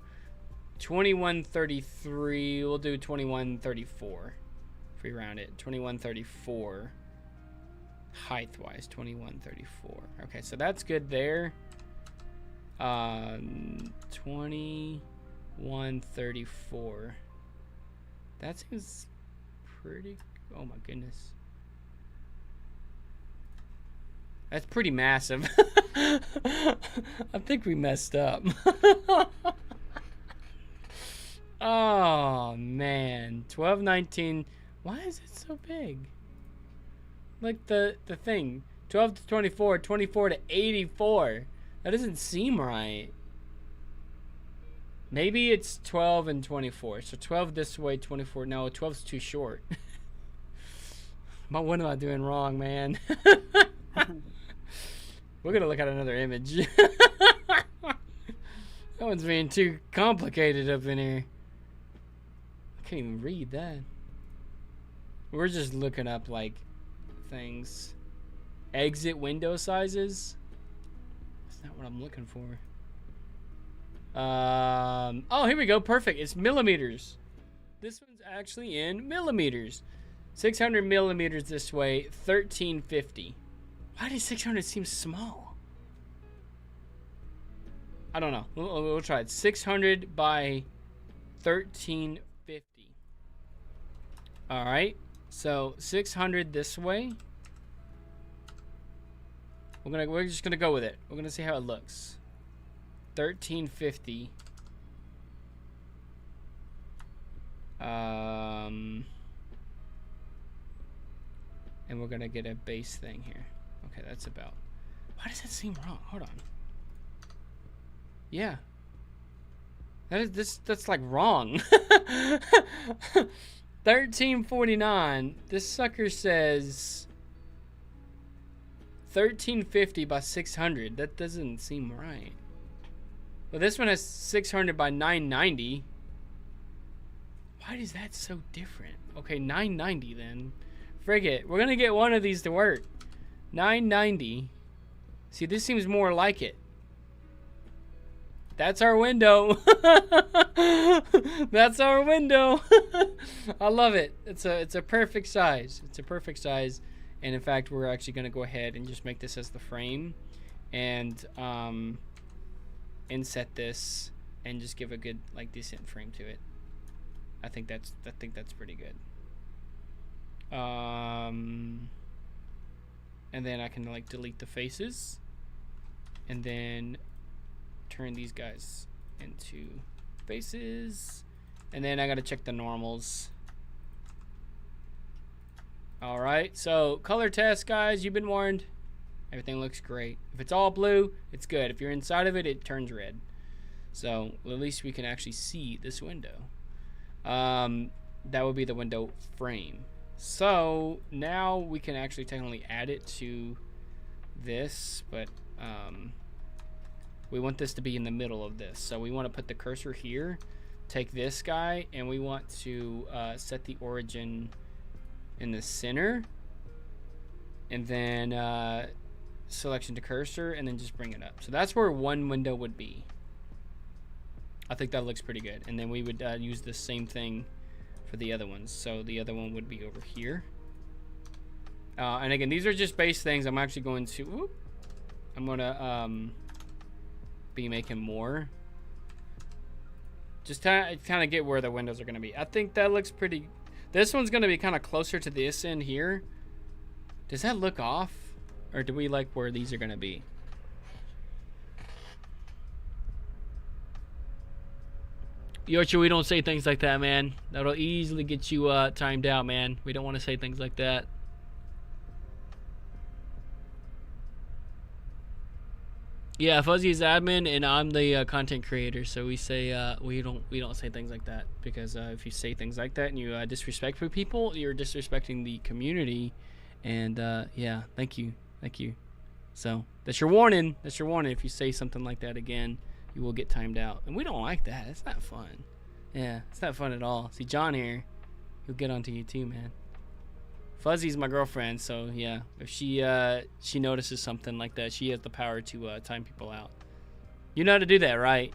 [SPEAKER 1] 2133. We'll do 2134. If we round it, 2134. Height-wise, 2134. Okay, so that's good there. 2134. That seems pretty... Oh my goodness. That's pretty massive. I think we messed up. Oh man, 1219. Why is it so big? Like the thing, 12 to 24, 24 to 84. That doesn't seem right. Maybe it's 12 and 24. So 12 this way, 24. No, 12's too short. What am I doing wrong, man? We're gonna look at another image. That one's being too complicated up in here. I can't even read that. We're just looking up like things. Exit window sizes. That's not what I'm looking for. Oh, here we go. Perfect. It's millimeters. This one's actually in millimeters. 600 millimeters this way. 1350. Why does 600 seem small? I don't know. We'll try it. 600 by 1350. All right. So 600 this way. We're just gonna go with it. We're gonna see how it looks. 1350. And we're gonna get a base thing here. Okay, that's about. Why does that seem wrong? Hold on. Yeah. That's like wrong. 1349. This sucker says 1350 by 600. That doesn't seem right. Well, this one has 600 by 990. Why is that so different? Okay, 990 then. Frig it. We're gonna get one of these to work. 990. See, this seems more like it. That's our window. That's our window. I love it. It's a perfect size. It's a perfect size. And in fact, we're actually gonna go ahead and just make this as the frame, and inset this, and just give a good, like, decent frame to it. I think that's pretty good. And then I can, like, delete the faces, and then turn these guys into faces, and then I gotta check the normals. All right, so color test, guys. You've been warned. Everything looks great. If it's all blue, it's good. If you're inside of it, it turns red. So at least we can actually see this window. That would be the window frame. So now we can actually technically add it to this, but we want this to be in the middle of this. So we want to put the cursor here, take this guy, and we want to set the origin in the center, and then selection to cursor, and then just bring it up. So that's where one window would be. I think that looks pretty good. And then we would use the same thing for the other ones. So the other one would be over here. And again, these are just base things. I'm actually going to, I'm gonna be making more. Just kind of get where the windows are gonna be. I think that looks pretty. This one's gonna be kind of closer to this end here. Does that look off? Or do we like where these are gonna be? Yoshi, we don't say things like that, man. That'll easily get you timed out, man. We don't want to say things like that. Yeah, Fuzzy is admin and I'm the content creator, so we say we don't say things like that, because if you say things like that and you disrespect people, you're disrespecting the community. And yeah, thank you. So that's your warning. That's your warning. If you say something like that again, you will get timed out, and we don't like that. It's not fun. Yeah, it's not fun at all. See, John here, he'll get onto you too, man. Fuzzy's my girlfriend, so yeah, if she notices something like that, she has the power to time people out. You know how to do that, right?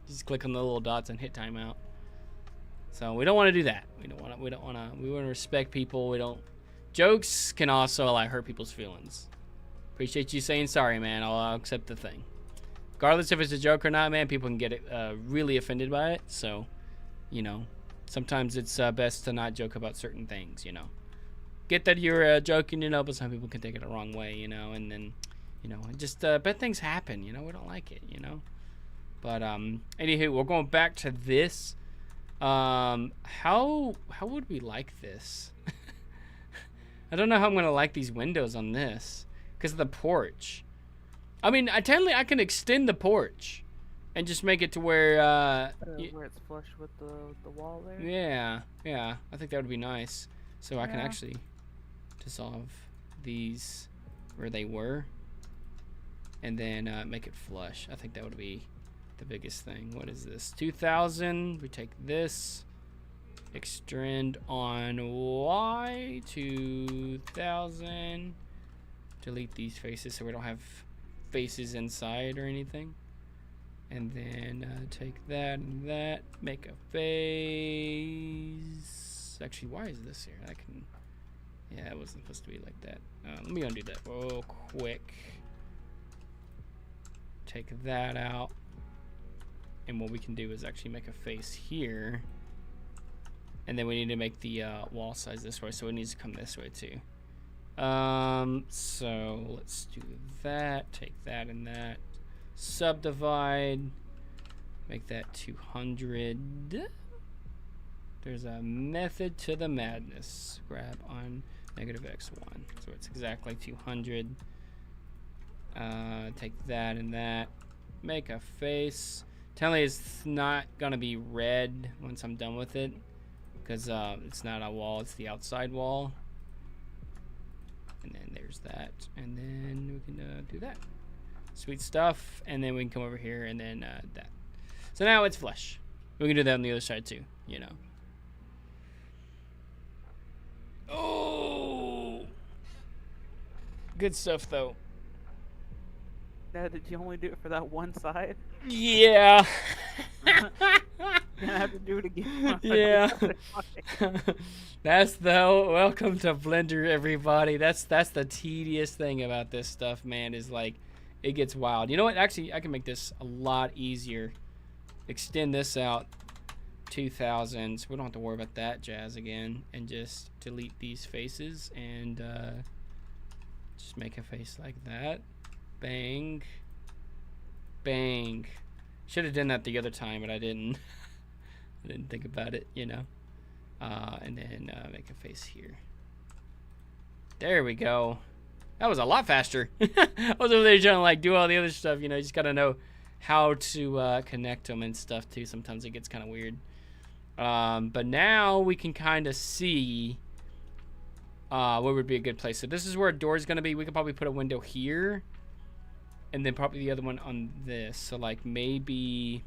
[SPEAKER 1] Just click on the little dots and hit timeout. So we don't want to do that. We want to respect people. We don't. Jokes can also like hurt people's feelings. Appreciate you saying sorry, man. I'll accept the thing. Regardless if it's a joke or not, man, people can get really offended by it. So, you know, sometimes it's best to not joke about certain things, you know. Get that you're joking, you know, but some people can take it the wrong way, you know. And then, you know, just bad things happen, you know. We don't like it, you know. But, anywho, we're going back to this. How would we like this? I don't know how I'm going to like these windows on this because of the porch. I mean, I can extend the porch and just make it to where
[SPEAKER 2] where it's flush with the wall there.
[SPEAKER 1] Yeah. I think that would be nice. So I can actually dissolve these where they were, and then make it flush. I think that would be the biggest thing. What is this? 2000. We take this, extend on Y, 2000. Delete these faces so we don't have faces inside or anything, and then take that and that, make a face. Actually, why is this here? I can, yeah, it wasn't supposed to be like that. Let me undo that real quick. take that out. And what we can do is actually make a face here. And then we need to make the wall size this way, so it needs to come this way too. So let's do that. Take that and that. Subdivide. Make that 200. There's a method to the madness. Grab on negative x1. So it's exactly 200. Take that and that. Make a face. Tell me it's not gonna be red once I'm done with it, because it's not a wall, it's the outside wall. And then there's that, and then we can do that. Sweet stuff. And then we can come over here and then that. So now it's flush. We can do that on the other side too, you know. Oh, good stuff though.
[SPEAKER 2] Now, did you only do it for that one side?
[SPEAKER 1] Yeah.
[SPEAKER 2] Then I have to do it again.
[SPEAKER 1] Yeah. That's the welcome to Blender, everybody. That's the tedious thing about this stuff, man, is like it gets wild. You know what? Actually, I can make this a lot easier. Extend this out 2000, so we don't have to worry about that jazz again, and just delete these faces and just make a face like that. Bang. Bang. Should have done that the other time, but I didn't. I didn't think about it, you know. And then make a face here. There we go. That was a lot faster. I was over there trying to like do all the other stuff, you know. You just gotta know how to connect them and stuff too. Sometimes it gets kind of weird. But now we can kind of see where would be a good place. So this is where a door is gonna be. We could probably put a window here, and then probably the other one on this. So like maybe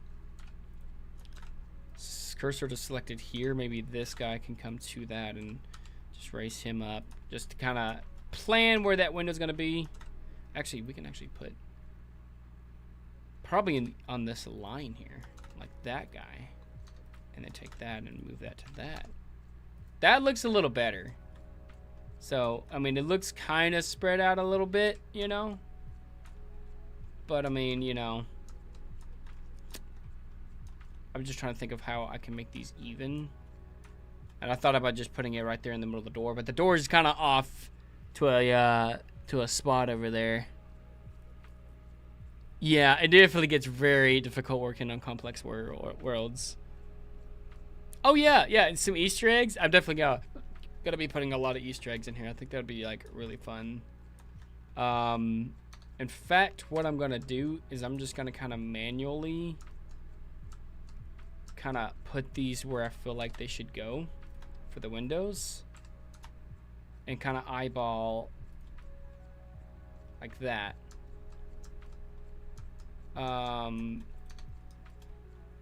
[SPEAKER 1] cursor to selected here. Maybe this guy can come to that and just raise him up. Just to kind of plan where that window's gonna be. Actually, we can actually put probably on this line here, like that guy, and then take that and move that to that. That looks a little better. So I mean, it looks kind of spread out a little bit, you know. But I mean, you know, I'm just trying to think of how I can make these even. And I thought about just putting it right there in the middle of the door, but the door is kind of off to a spot over there. Yeah, it definitely gets very difficult working on complex worlds. Oh yeah, yeah, and some Easter eggs. I'm definitely gonna be putting a lot of Easter eggs in here. I think that'd be like really fun. In fact, what I'm gonna do is I'm just gonna kind of manually kind of put these where I feel like they should go for the windows, and kind of eyeball like that.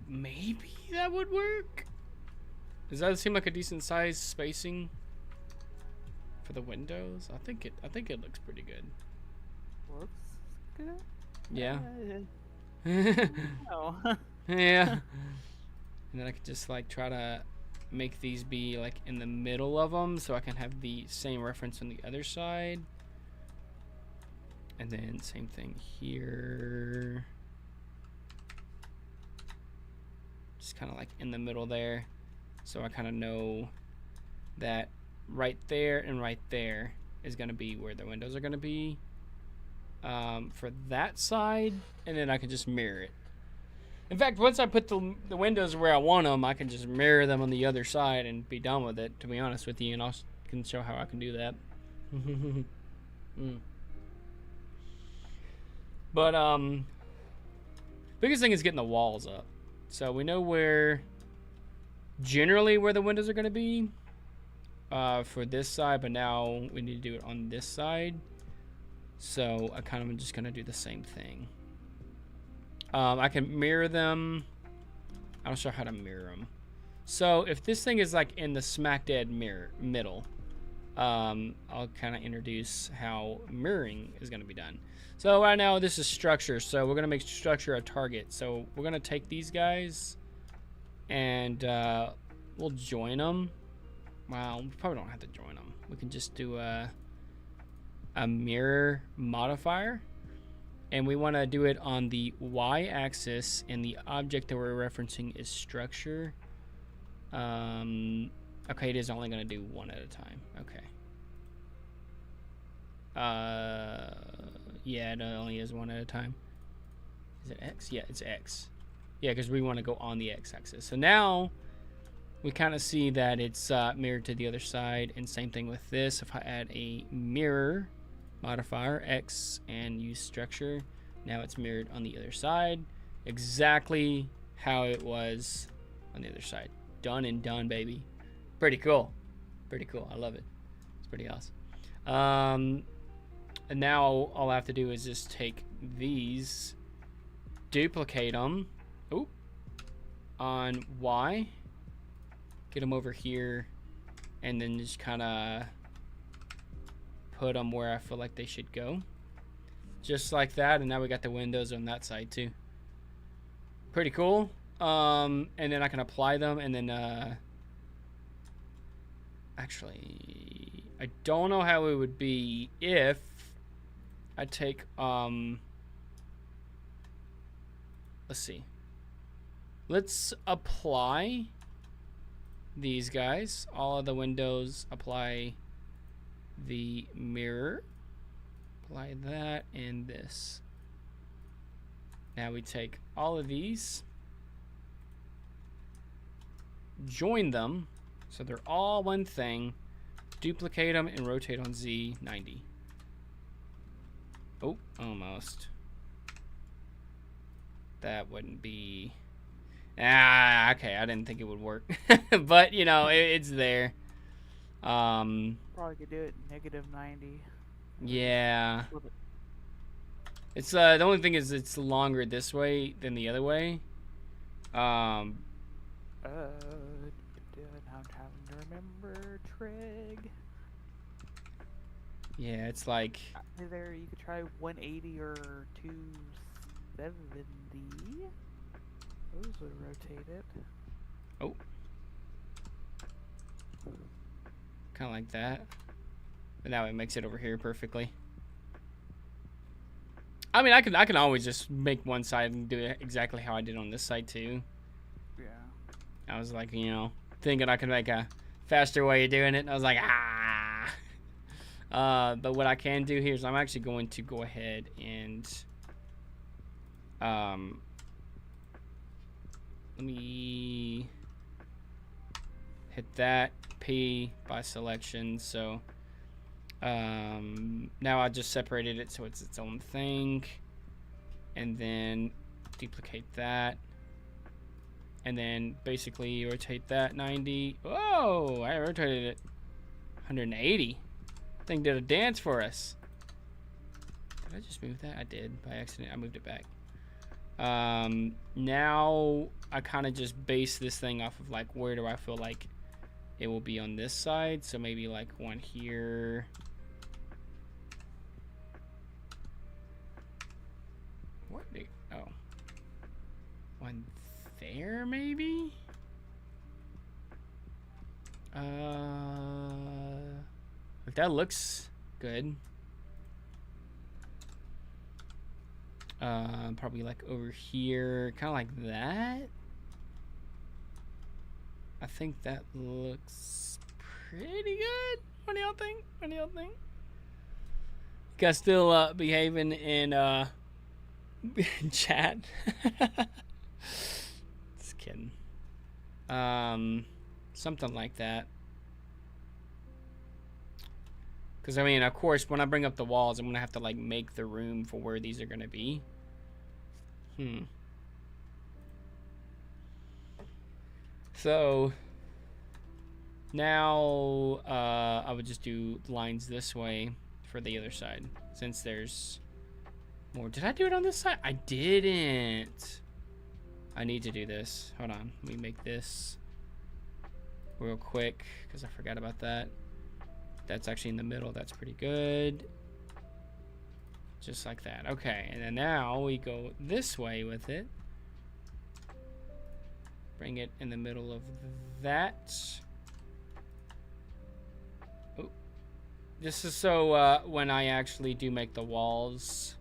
[SPEAKER 1] Maybe that would work. Does that seem like a decent size spacing for the windows? I think it looks pretty good.
[SPEAKER 2] Looks good.
[SPEAKER 1] Yeah.
[SPEAKER 2] No.
[SPEAKER 1] Yeah. And then I could just like try to make these be like in the middle of them, so I can have the same reference on the other side. And then same thing here. Just kind of like in the middle there, so I kind of know that right there and right there is going to be where the windows are going to be for that side, and then I can just mirror it. In fact, once I put the windows where I want them, I can just mirror them on the other side and be done with it, to be honest with you, and I can show how I can do that. But biggest thing is getting the walls up. So we know generally where the windows are going to be for this side, but now we need to do it on this side. So I kind of am just going to do the same thing. I can mirror them. I'm not sure how to mirror them. So if this thing is like in the smack dead middle, I'll kind of introduce how mirroring is going to be done. So right now this is structure, so we're going to make structure a target. So we're going to take these guys and we'll join them. Well, we probably don't have to join them. We can just do a mirror modifier. And we want to do it on the y-axis, and the object that we're referencing is structure. Okay, it is only going to do one at a time. Okay. Yeah, it only is one at a time. Is it X? Yeah, it's X. Yeah, because we want to go on the X-axis. So now we kind of see that it's mirrored to the other side. And same thing with this. If I add a mirror modifier, X, and use structure, now it's mirrored on the other side. Exactly how it was on the other side. Done and done, baby. Pretty cool. Pretty cool. I love it. It's pretty awesome. And now all I have to do is just take these, duplicate them, on Y, get them over here, and then just kind of put them where I feel like they should go. Just like that, and now we got the windows on that side too. Pretty cool. And then I can apply them, and then actually, I don't know how it would be if I take let's see. Let's apply these guys. All of the windows, apply the mirror. Apply that and this. Now we take all of these, join them so they're all one thing, duplicate them, and rotate on Z 90. Oh, almost. That wouldn't be... okay, I didn't think it would work. But, you know, it's there.
[SPEAKER 2] Probably could do it -90.
[SPEAKER 1] Yeah. It's the only thing is it's longer this way than the other way.
[SPEAKER 2] Now I'm having to remember trig.
[SPEAKER 1] Yeah, it's like...
[SPEAKER 2] Either you could try 180 or 270. Those would rotate it.
[SPEAKER 1] Oh. Kind of like that. But now it makes it over here perfectly. I mean, I can always just make one side and do it exactly how I did on this side too.
[SPEAKER 2] Yeah.
[SPEAKER 1] I was like, you know, thinking I could make a faster way of doing it, and I was like, but what I can do here is I'm actually going to go ahead and let me hit that P by selection. So now I just separated it so it's its own thing, and then duplicate that, and then basically rotate that 90. Whoa, I rotated it 180. Thing did a dance for us. Did I just move that? I did by accident. I moved it back. Now I kind of just base this thing off of like where do I feel like it will be on this side. So maybe like one here. What? Oh, one there maybe. If that looks good. Probably like over here, kind of like that. I think that looks pretty good. What do y'all think? What do y'all think? Guys still behaving in chat. Just kidding. Something like that. Because, I mean, of course, when I bring up the walls, I'm going to have to, like, make the room for where these are going to be. So, now I would just do lines this way for the other side. Since there's more. Did I do it on this side? I didn't. I need to do this. Hold on. Let me make this real quick because I forgot about that. That's actually in the middle. That's pretty good. Just like that. Okay, and then now we go this way with it. Bring it in the middle of that. Oh. This is so when I actually do make the walls.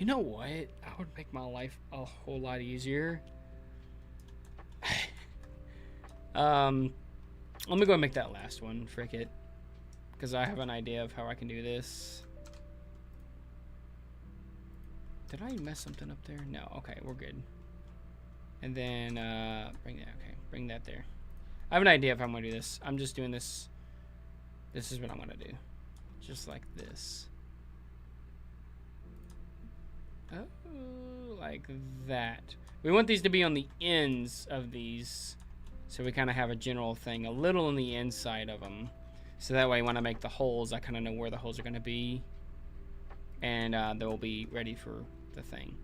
[SPEAKER 1] You know what? I would make my life a whole lot easier. Let me go and make that last one. Frick it. Because I have an idea of how I can do this. Did I mess something up there? No. Okay, we're good. And then, bring that there. I have an idea of how I'm going to do this. I'm just doing this. This is what I'm going to do. Just like this. Oh, like that. We want these to be on the ends of these. So we kind of have a general thing, a little on the inside of them. So that way when I make the holes, I kind of know where the holes are going to be. And they'll be ready for the thing.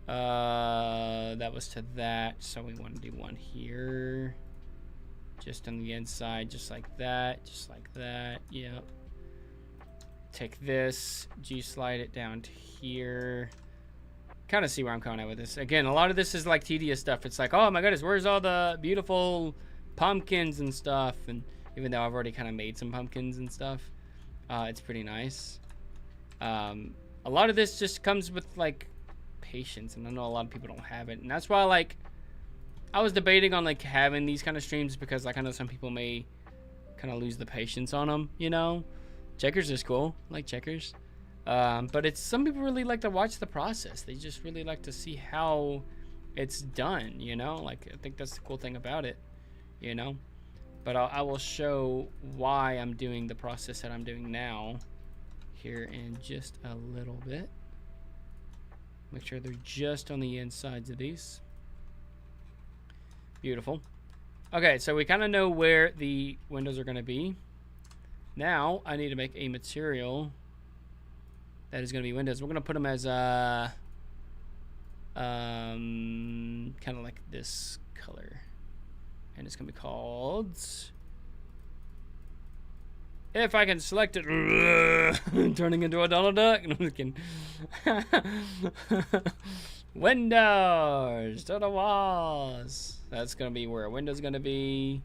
[SPEAKER 1] That was to that. So we want to do one here. Just on the inside, just like that. Just like that. Yep. Take this, G-slide it down to here. Kind of see where I'm coming at with this. Again, a lot of this is like tedious stuff. It's like, oh my goodness, where's all the beautiful pumpkins and stuff? And even though I've already kind of made some pumpkins and stuff, it's pretty nice. A lot of this just comes with like patience, and I know a lot of people don't have it, and that's why like I was debating on like having these kind of streams, because like I know some people may kind of lose the patience on them, you know. Checkers is cool, I like checkers, but it's some people really like to watch the process. They just really like to see how it's done, you know. Like I think that's the cool thing about it, you know. But I will show why I'm doing the process that I'm doing now here in just a little bit. Make sure they're just on the insides of these. Beautiful. Okay, so we kind of know where the windows are going to be. Now I need to make a material that is going to be windows. We're going to put them as kind of like this color, and it's going to be called, if I can select it, turning into a Donald Duck. No, I'm just kidding. Windows to the walls. That's going to be where a window's going to be.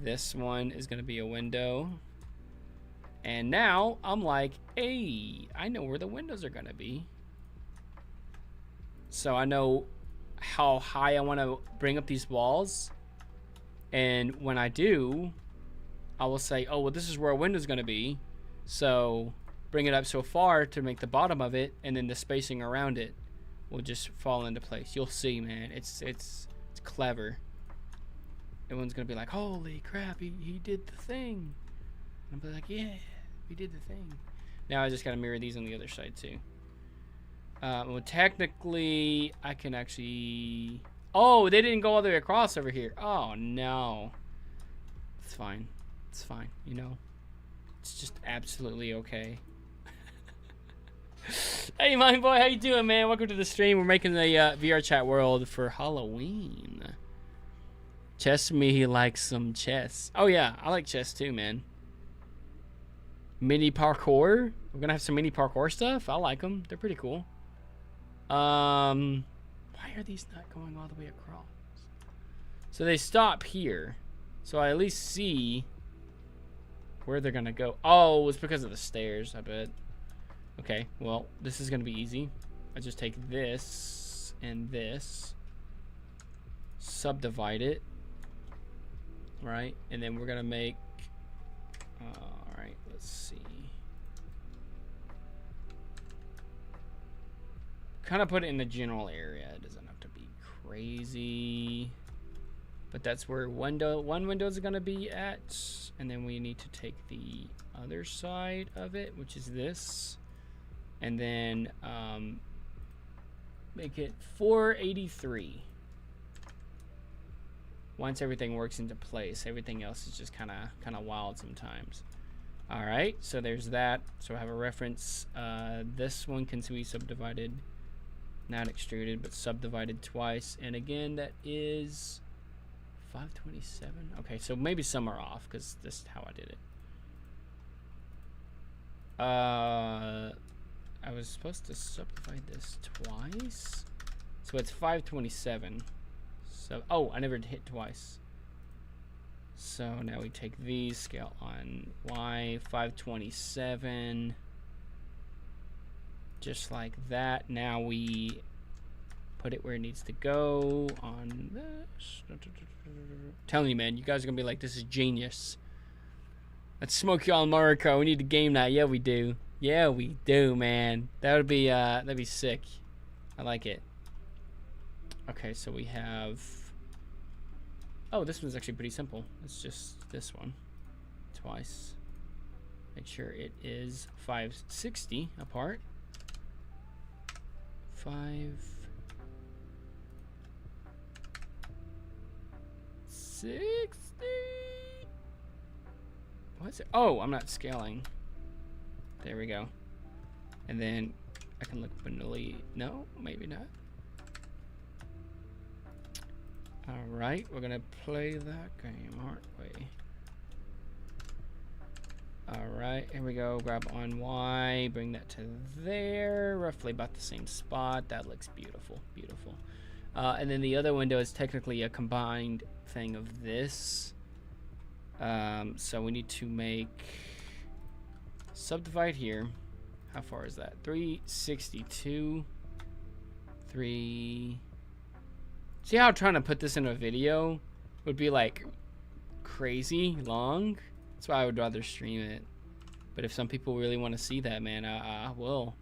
[SPEAKER 1] This one is going to be a window. And now I'm like, hey, I know where the windows are going to be. So I know how high I want to bring up these walls. And when I do, I will say, oh, well, this is where a window's going to be. So bring it up so far to make the bottom of it, and then the spacing around it will just fall into place. You'll see, man. It's clever. Everyone's going to be like, holy crap, he did the thing. And I'll be like, yeah, we did the thing. Now I just got to mirror these on the other side too. Well, technically, I can actually... Oh, they didn't go all the way across over here. Oh, no. It's fine. It's fine, you know. It's just absolutely okay. Hey, Mind Boy, how you doing, man? Welcome to the stream. We're making the VR chat world for Halloween. Chess me, he likes some chess. Oh, yeah, I like chess too, man. Mini parkour. We're gonna have some mini parkour stuff. I like them. They're pretty cool. Why are these not going all the way across? So they stop here. So I at least see where they're gonna go. Oh, it's because of the stairs, I bet. Okay, well, this is gonna be easy. I just take this and this, subdivide it, right? And then we're gonna make, all right, let's see. Kind of put it in the general area. It doesn't have to be crazy, but that's where one window is going to be at. And then we need to take the other side of it, which is this, and then make it 483. Once everything works into place, everything else is just kind of wild sometimes. All right, so there's that. So I have a reference. This one can be subdivided. Not extruded, but subdivided twice. And again, that is 527. Okay, so maybe some are off because this is how I did it. I was supposed to subdivide this twice. So it's 527. So, oh, I never hit twice. So now we take these, scale on Y, 527. just like that. Now we put it where it needs to go on this. Telling you, man, you guys are gonna be like, this is genius. Let's smoke you on Mario Kart. We need to game that. Yeah, we do. Yeah, we do, man. That'd be sick. I like it. Okay, so we have. Oh, this one's actually pretty simple. It's just this one, twice. Make sure it is 560 apart. 560. What's it? Oh, I'm not scaling. There we go. And then I can look beneath. No, maybe not. All right, we're gonna play that game, aren't we? All right, here we go. Grab on Y, bring that to there, roughly about the same spot. That looks beautiful, beautiful. And then the other window is technically a combined thing of this. So we need to make subdivide here. How far is that? 362. 3. See how trying to put this in a video would be like crazy long? That's why I would rather stream it. But if some people really want to see that, man, I will.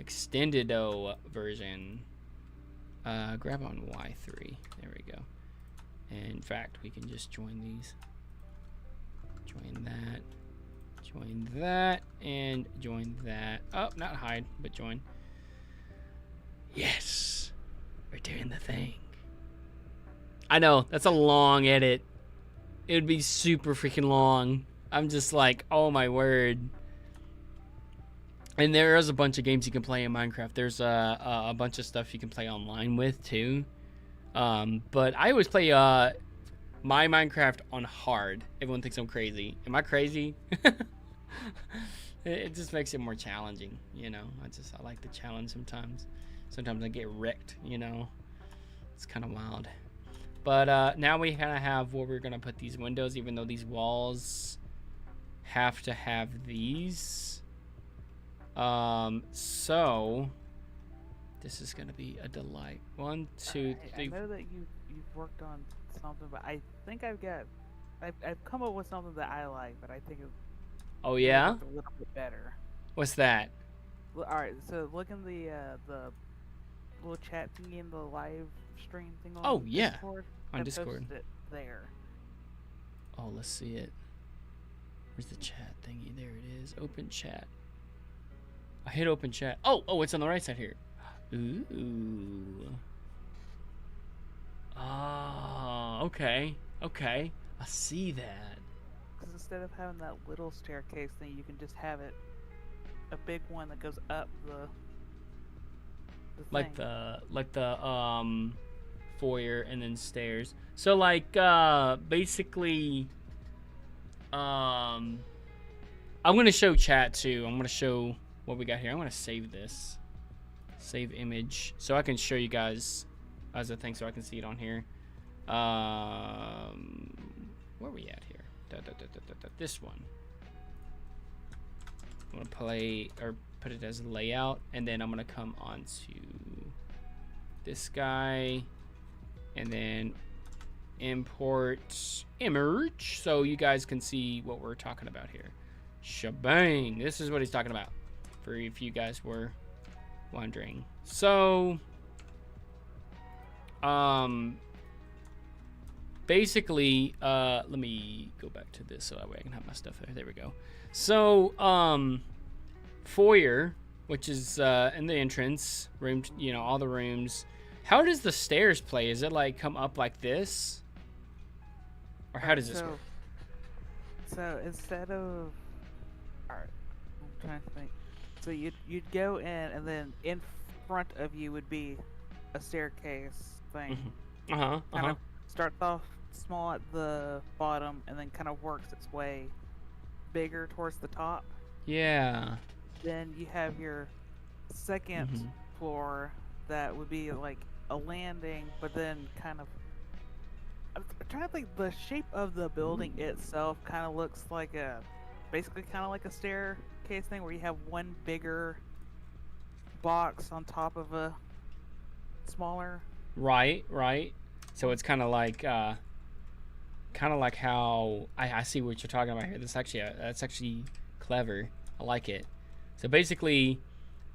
[SPEAKER 1] Extended version. Grab on Y3. There we go. And in fact, we can just join these. Join that, and join that. Oh, not hide, but join. Yes, we're doing the thing. I know, that's a long edit. It would be super freaking long. I'm just like, oh my word. And there is a bunch of games you can play in Minecraft. There's a bunch of stuff you can play online with too. But I always play my Minecraft on hard. Everyone thinks I'm crazy. Am I crazy? It just makes it more challenging, you know. I like the challenge sometimes. Sometimes I get wrecked, you know. It's kind of wild. But now we kind of have where we're gonna put these windows, even though these walls have to have these. So this is gonna be a delight. 1, 2, 3.
[SPEAKER 2] I know that you've worked on something, but I think I've come up with something that I like, but I think it's
[SPEAKER 1] Oh yeah?
[SPEAKER 2] a little bit better.
[SPEAKER 1] What's that?
[SPEAKER 2] Well, all right, so look in the little chat thingy in the live stream thing on
[SPEAKER 1] Oh yeah,
[SPEAKER 2] Discord.
[SPEAKER 1] on
[SPEAKER 2] I
[SPEAKER 1] Discord.
[SPEAKER 2] posted it there.
[SPEAKER 1] Oh, let's see it. Where's the chat thingy? There it is. Open chat. I hit open chat. Oh, it's on the right side here. Ooh. Ah, okay. I see that.
[SPEAKER 2] Because instead of having that little staircase thing, you can just have it a big one that goes up the
[SPEAKER 1] Like
[SPEAKER 2] thing.
[SPEAKER 1] the foyer and then stairs. So like basically I'm gonna show chat too. I'm gonna show what we got here. I'm gonna save this. Save image so I can show you guys as a thing so I can see it on here. Where are we at here? This one. I'm gonna play or put it as a layout, and then I'm gonna come on to this guy and then import image so you guys can see what we're talking about here. Shebang. This is what he's talking about for if you guys were wondering. So basically let me go back to this so that way I can have my stuff there we go. So foyer, which is in the entrance room, you know, all the rooms. How does the stairs play? Is it like come up like this, or how does this work?
[SPEAKER 2] So instead of, all right, I'm trying to think. So you'd go in, and then in front of you would be a staircase thing.
[SPEAKER 1] Mm-hmm.
[SPEAKER 2] Kind of starts off small at the bottom, and then kind of works its way bigger towards the top.
[SPEAKER 1] Yeah.
[SPEAKER 2] Then you have your second floor that would be like a landing, but then kind of. I'm trying to think. The shape of the building itself kind of looks like basically kind of like a staircase thing, where you have one bigger box on top of a smaller.
[SPEAKER 1] Right, right. So it's kind of like how I see what you're talking about here. That's actually clever. I like it. So basically,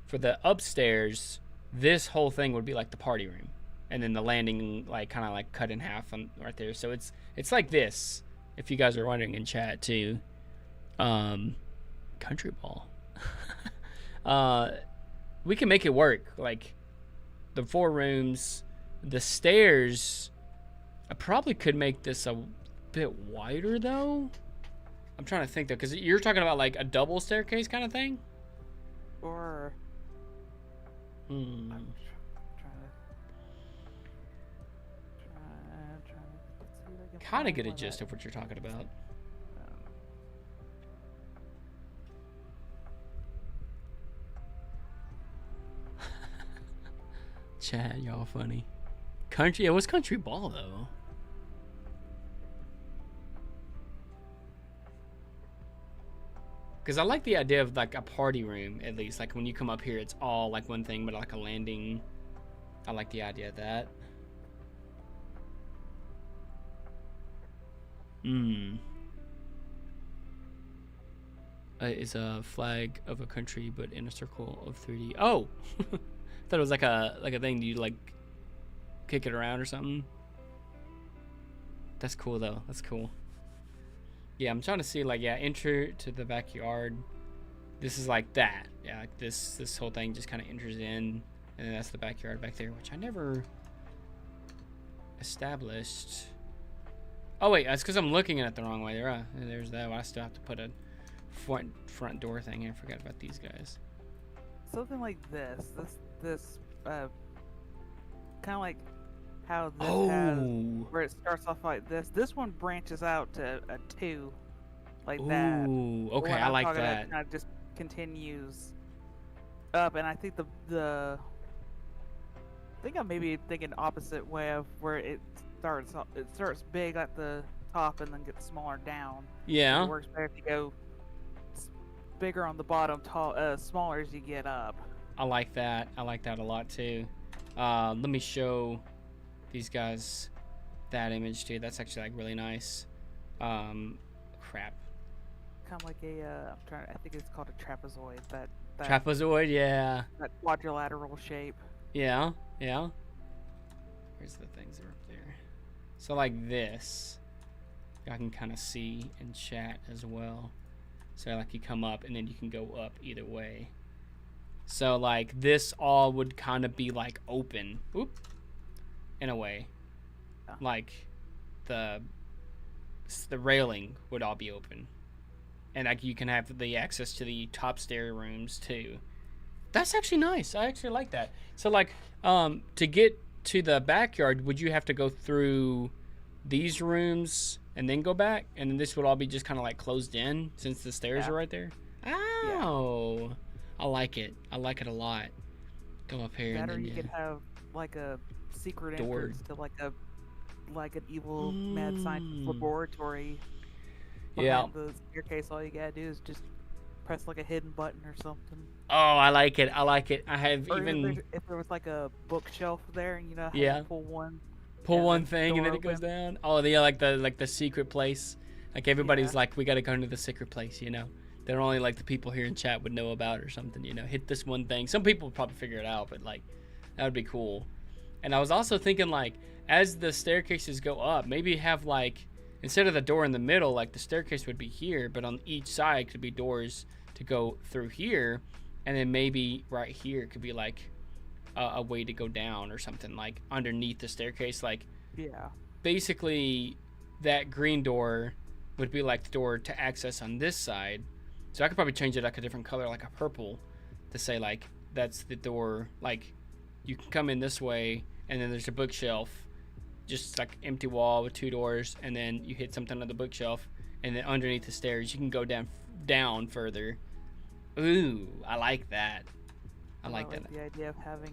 [SPEAKER 1] for the upstairs, this whole thing would be like the party room, and then the landing like kind of like cut in half on right there. So it's like this. If you guys are wondering in chat too, country ball. We can make it work. Like the 4 rooms, the stairs. I probably could make this a bit wider though. I'm trying to think though, because you're talking about like a double staircase kind of thing.
[SPEAKER 2] Or I'm trying to see if I can
[SPEAKER 1] Kind of
[SPEAKER 2] find
[SPEAKER 1] get a
[SPEAKER 2] where
[SPEAKER 1] gist
[SPEAKER 2] that,
[SPEAKER 1] of what you're talking about. Chad, y'all funny. Country, it was country ball though. Because I like the idea of like a party room at least. Like when you come up here, it's all like one thing, but like a landing. I like the idea of that. Is a flag of a country, but in a circle of 3D. Oh, thought it was like a thing you like kick it around or something. That's cool though. That's cool. Yeah, I'm trying to see like, yeah, enter to the backyard. This is like that. Yeah, like this whole thing just kind of enters in, and then that's the backyard back there, which I never established. Oh wait, that's because I'm looking at it the wrong way. There's that. I still have to put a front door thing here. I forgot about these guys.
[SPEAKER 2] something like this kind of like how this has where it starts off like this. This one branches out to a 2 like that.
[SPEAKER 1] Ooh, okay, I like that.
[SPEAKER 2] It kind of just continues up, and I think I think I'm maybe thinking opposite way of where it starts big at the top and then gets smaller down.
[SPEAKER 1] Yeah.
[SPEAKER 2] It works better if you go bigger on the bottom, smaller as you get up.
[SPEAKER 1] I like that. I like that a lot too. Let me show these guys that image too. That's actually like really nice. Crap.
[SPEAKER 2] Kind of like I think it's called a trapezoid. That
[SPEAKER 1] Trapezoid, yeah.
[SPEAKER 2] That quadrilateral shape.
[SPEAKER 1] Yeah, yeah. Where's the things that are up there? So like this, I can kind of see in chat as well. So like you come up and then you can go up either way. So like this all would kind of be like open, in a way.
[SPEAKER 2] Yeah.
[SPEAKER 1] Like the railing would all be open. And like you can have the access to the top stair rooms too. That's actually nice. I actually like that. So like to get to the backyard, would you have to go through these rooms and then go back? And then this would all be just kind of like closed in since the stairs are right there? Oh. Yeah. I like it. I like it a lot. Go up here and then
[SPEAKER 2] you could have like a secret
[SPEAKER 1] door
[SPEAKER 2] entrance to like an evil mad scientist laboratory.
[SPEAKER 1] Yeah.
[SPEAKER 2] The staircase, all you gotta do is just press like a hidden button or something.
[SPEAKER 1] Oh, I like it. I like it. I have
[SPEAKER 2] if there was like a bookshelf there, and you know how you pull one
[SPEAKER 1] thing and then it goes down. Oh, yeah, like the secret place. Like everybody's like, we gotta go into the secret place, you know. They're only like the people here in chat would know about or something, you know. Hit this one thing. Some people would probably figure it out, but like that would be cool. And I was also thinking like as the staircases go up, maybe have like instead of the door in the middle, like the staircase would be here, but on each side could be doors to go through here, and then maybe right here could be like a way to go down or something like underneath the staircase. Like basically that green door would be like the door to access on this side. So I could probably change it like a different color, like a purple, to say like that's the door. Like you can come in this way, and then there's a bookshelf, just like empty wall with 2 doors, and then you hit something on the bookshelf, and then underneath the stairs you can go down further. Ooh, I like that. I like that.
[SPEAKER 2] The idea of having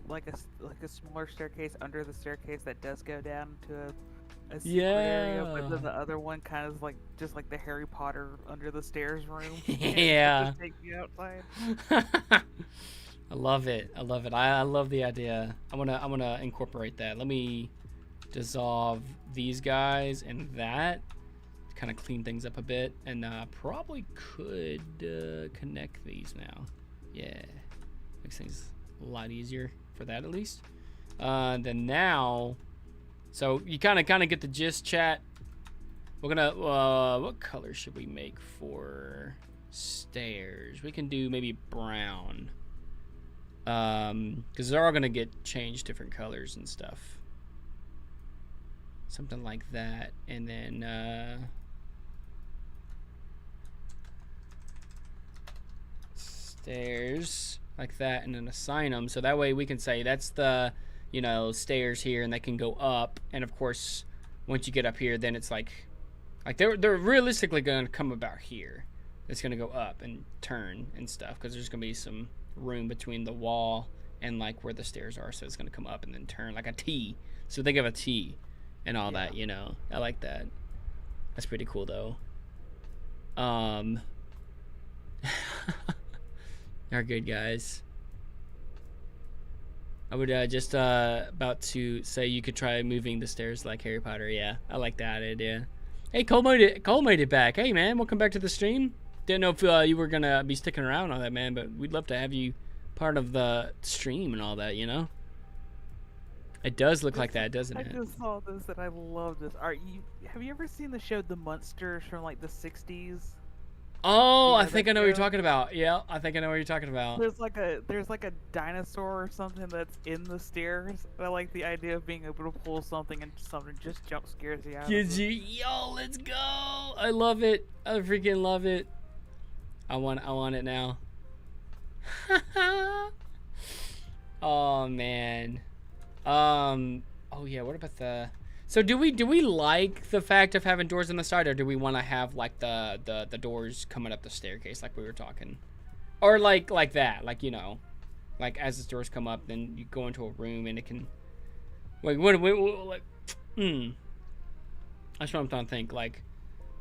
[SPEAKER 2] like a smaller staircase under the staircase that does go down to a secret area, but then the other one kind of like just like the Harry Potter under the stairs room.
[SPEAKER 1] Yeah.
[SPEAKER 2] Just take you outside.
[SPEAKER 1] I love it. I love it. I love the idea. I'm gonna incorporate that. Let me dissolve these guys and that. Kind of clean things up a bit, and probably could connect these now. Yeah, makes things a lot easier for that at least. Then now, so you kind of get the gist, chat. We're gonna what color should we make for stairs? We can do maybe brown, because they're all gonna get changed different colors and stuff. Something like that, and then stairs like that, and then assign them so that way we can say that's the, you know, stairs here, and they can go up. And of course, once you get up here, then it's like they're realistically going to come about here. It's going to go up and turn and stuff because there's going to be some room between the wall and like where the stairs are, so it's going to come up and then turn like a T. So think of a T and all that, you know. I like that. That's pretty cool though. Are good, guys. I would just about to say you could try moving the stairs like Harry Potter. Yeah, I like that idea. Hey, Cole made it back. Hey, man, welcome back to the stream. Didn't know if you were gonna be sticking around on that, man, but we'd love to have you part of the stream and all that, you know. It does look like that, doesn't it?
[SPEAKER 2] I just saw this and I love this. Have you ever seen the show The Munsters from like the 60s?
[SPEAKER 1] Oh, I think I know what you're talking about. Yeah, I think I know what you're talking about.
[SPEAKER 2] There's like a dinosaur or something that's in the stairs. I like the idea of being able to pull something and something just jump scares you out.
[SPEAKER 1] Yo, let's go! I love it. I freaking love it. I want it now. Oh man. Oh yeah. What about the? So do we like the fact of having doors on the side, or do we want to have like the doors coming up the staircase like we were talking, or like that, like, you know, like as the doors come up, then you go into a room and it can. Wait, what like? That's what I'm trying to think, like,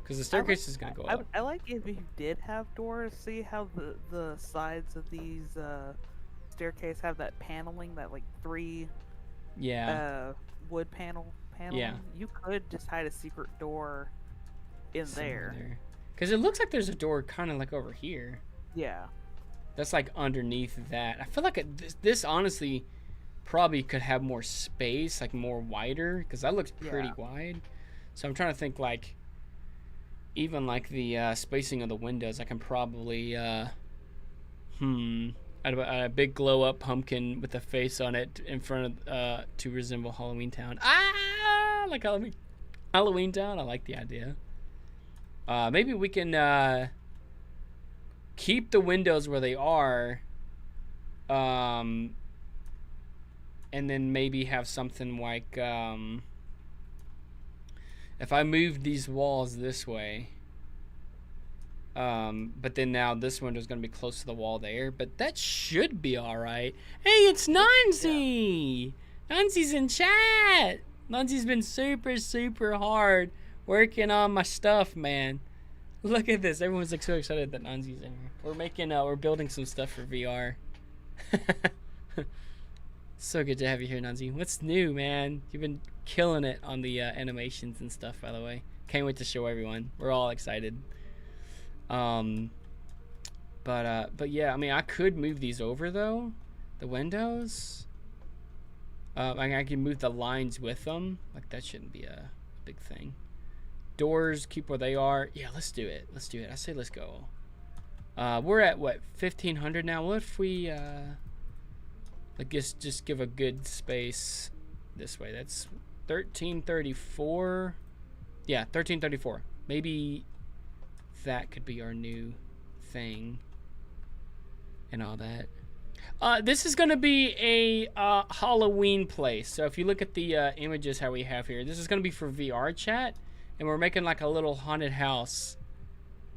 [SPEAKER 1] because the staircase is gonna go up.
[SPEAKER 2] I like if you did have doors. See how the sides of these staircase have that paneling, that like 3 wood paneling.
[SPEAKER 1] Yeah.
[SPEAKER 2] You could just hide a secret door in there.
[SPEAKER 1] Because it looks like there's a door kind of like over here.
[SPEAKER 2] Yeah.
[SPEAKER 1] That's like underneath that. I feel like this honestly probably could have more space, like more wider, because that looks pretty wide. So I'm trying to think, like, even like the spacing of the windows, I can probably a big glow up pumpkin with a face on it in front of to resemble Halloween Town. Like Halloween Town. I like the idea. Maybe we can keep the windows where they are, and then maybe have something like if I moved these walls this way. But then now this window's gonna be close to the wall there, but that should be all right. Hey, it's Nancy. Nancy's in chat. Nancy's been super hard working on my stuff, man. Look at this. Everyone's like so excited that Nancy's in here. We're building some stuff for VR. So good to have you here, Nancy. What's new, man? You've been killing it on the animations and stuff, by the way. Can't wait to show everyone. We're all excited. But yeah, I mean, I could move these over though, the windows. I can move the lines with them. Like, that shouldn't be a big thing. Doors, keep where they are. Yeah, let's do it. I say let's go. We're at what, 1500 now. What if we like just give a good space this way? That's 1334. Yeah, 1334. Maybe that could be our new thing and all that. This is gonna be a Halloween place. So if you look at the images how we have here, this is gonna be for VR chat, and we're making like a little haunted house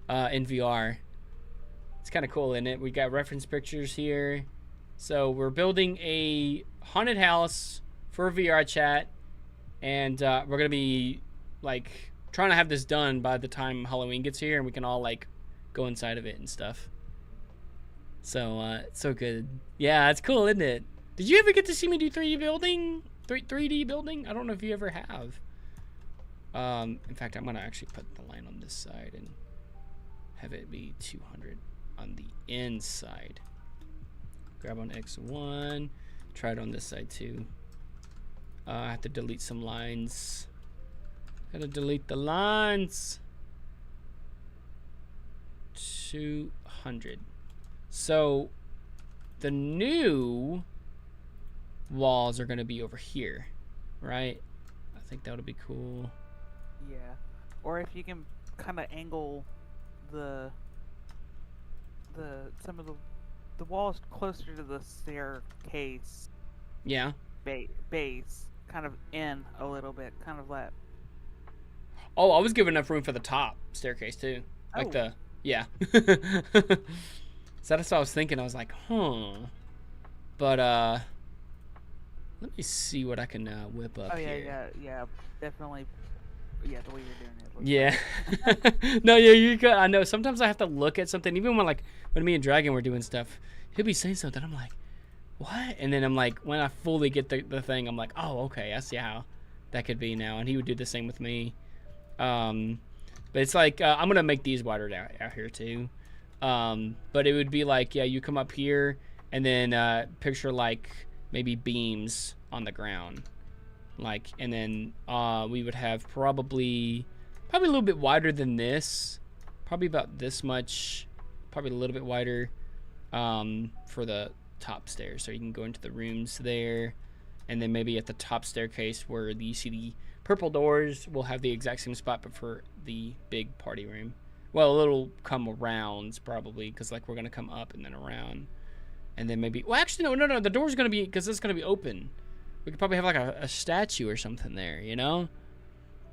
[SPEAKER 1] in VR. It's kind of cool, isn't it? We got reference pictures here. So we're building a haunted house for VR chat, and we're gonna be like trying to have this done by the time Halloween gets here, and we can all like go inside of it and stuff. So it's so good. Yeah, it's cool, isn't it? Did you ever get to see me do 3D building? 3D building? I don't know if you ever have. In fact, I'm gonna actually put the line on this side and have it be 200 on the inside. Grab on X1. Try it on this side too. I have to delete some lines. Gotta delete the lines. 200. So the new walls are gonna be over here, right? I think that would be cool.
[SPEAKER 2] Yeah. Or if you can kind of angle some of the walls closer to the staircase.
[SPEAKER 1] Yeah.
[SPEAKER 2] Base kind of in a little bit, kind of that.
[SPEAKER 1] Oh, I was giving enough room for the top staircase too. Like the yeah. So that's what I was thinking. I was like, But let me see what I can whip up here.
[SPEAKER 2] Yeah, definitely. Yeah, the way you're doing it.
[SPEAKER 1] Yeah. No, yeah, you got. I know. Sometimes I have to look at something, even when me and Dragon were doing stuff. He'll be saying something. I'm like, what? And then I'm like, when I fully get the thing, I'm like, oh, okay, I see how that could be now. And he would do the same with me. But it's like I'm gonna make these wider out here too. But it would be like, yeah, you come up here and then picture like maybe beams on the ground, like, and then we would have probably a little bit wider than this, probably about this much, probably a little bit wider for the top stairs, so you can go into the rooms there, and then maybe at the top staircase where you see the purple doors, we'll have the exact same spot, but for the big party room. Well, it'll come around probably, because like we're gonna come up and then around, and then maybe. Well, actually, no. The door's gonna be, because it's gonna be open. We could probably have like a statue or something there, you know.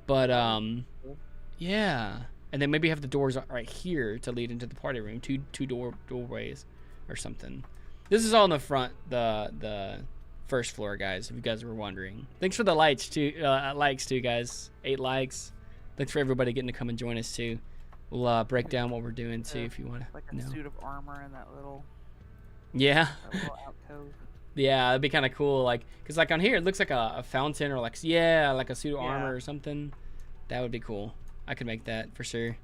[SPEAKER 1] But yeah, and then maybe have the doors right here to lead into the party room. Two doorways or something. This is all in the front, the first floor, guys. If you guys were wondering. Thanks for the likes too, guys. 8 likes. Thanks for everybody getting to come and join us too. We'll break down what we're doing too, if you want to.
[SPEAKER 2] Like a suit of armor in that little.
[SPEAKER 1] Yeah.
[SPEAKER 2] That little alcove.
[SPEAKER 1] Yeah, it'd be kind of cool, like, cause like on here it looks like a fountain, or like like a suit of armor or something. That would be cool. I could make that for sure.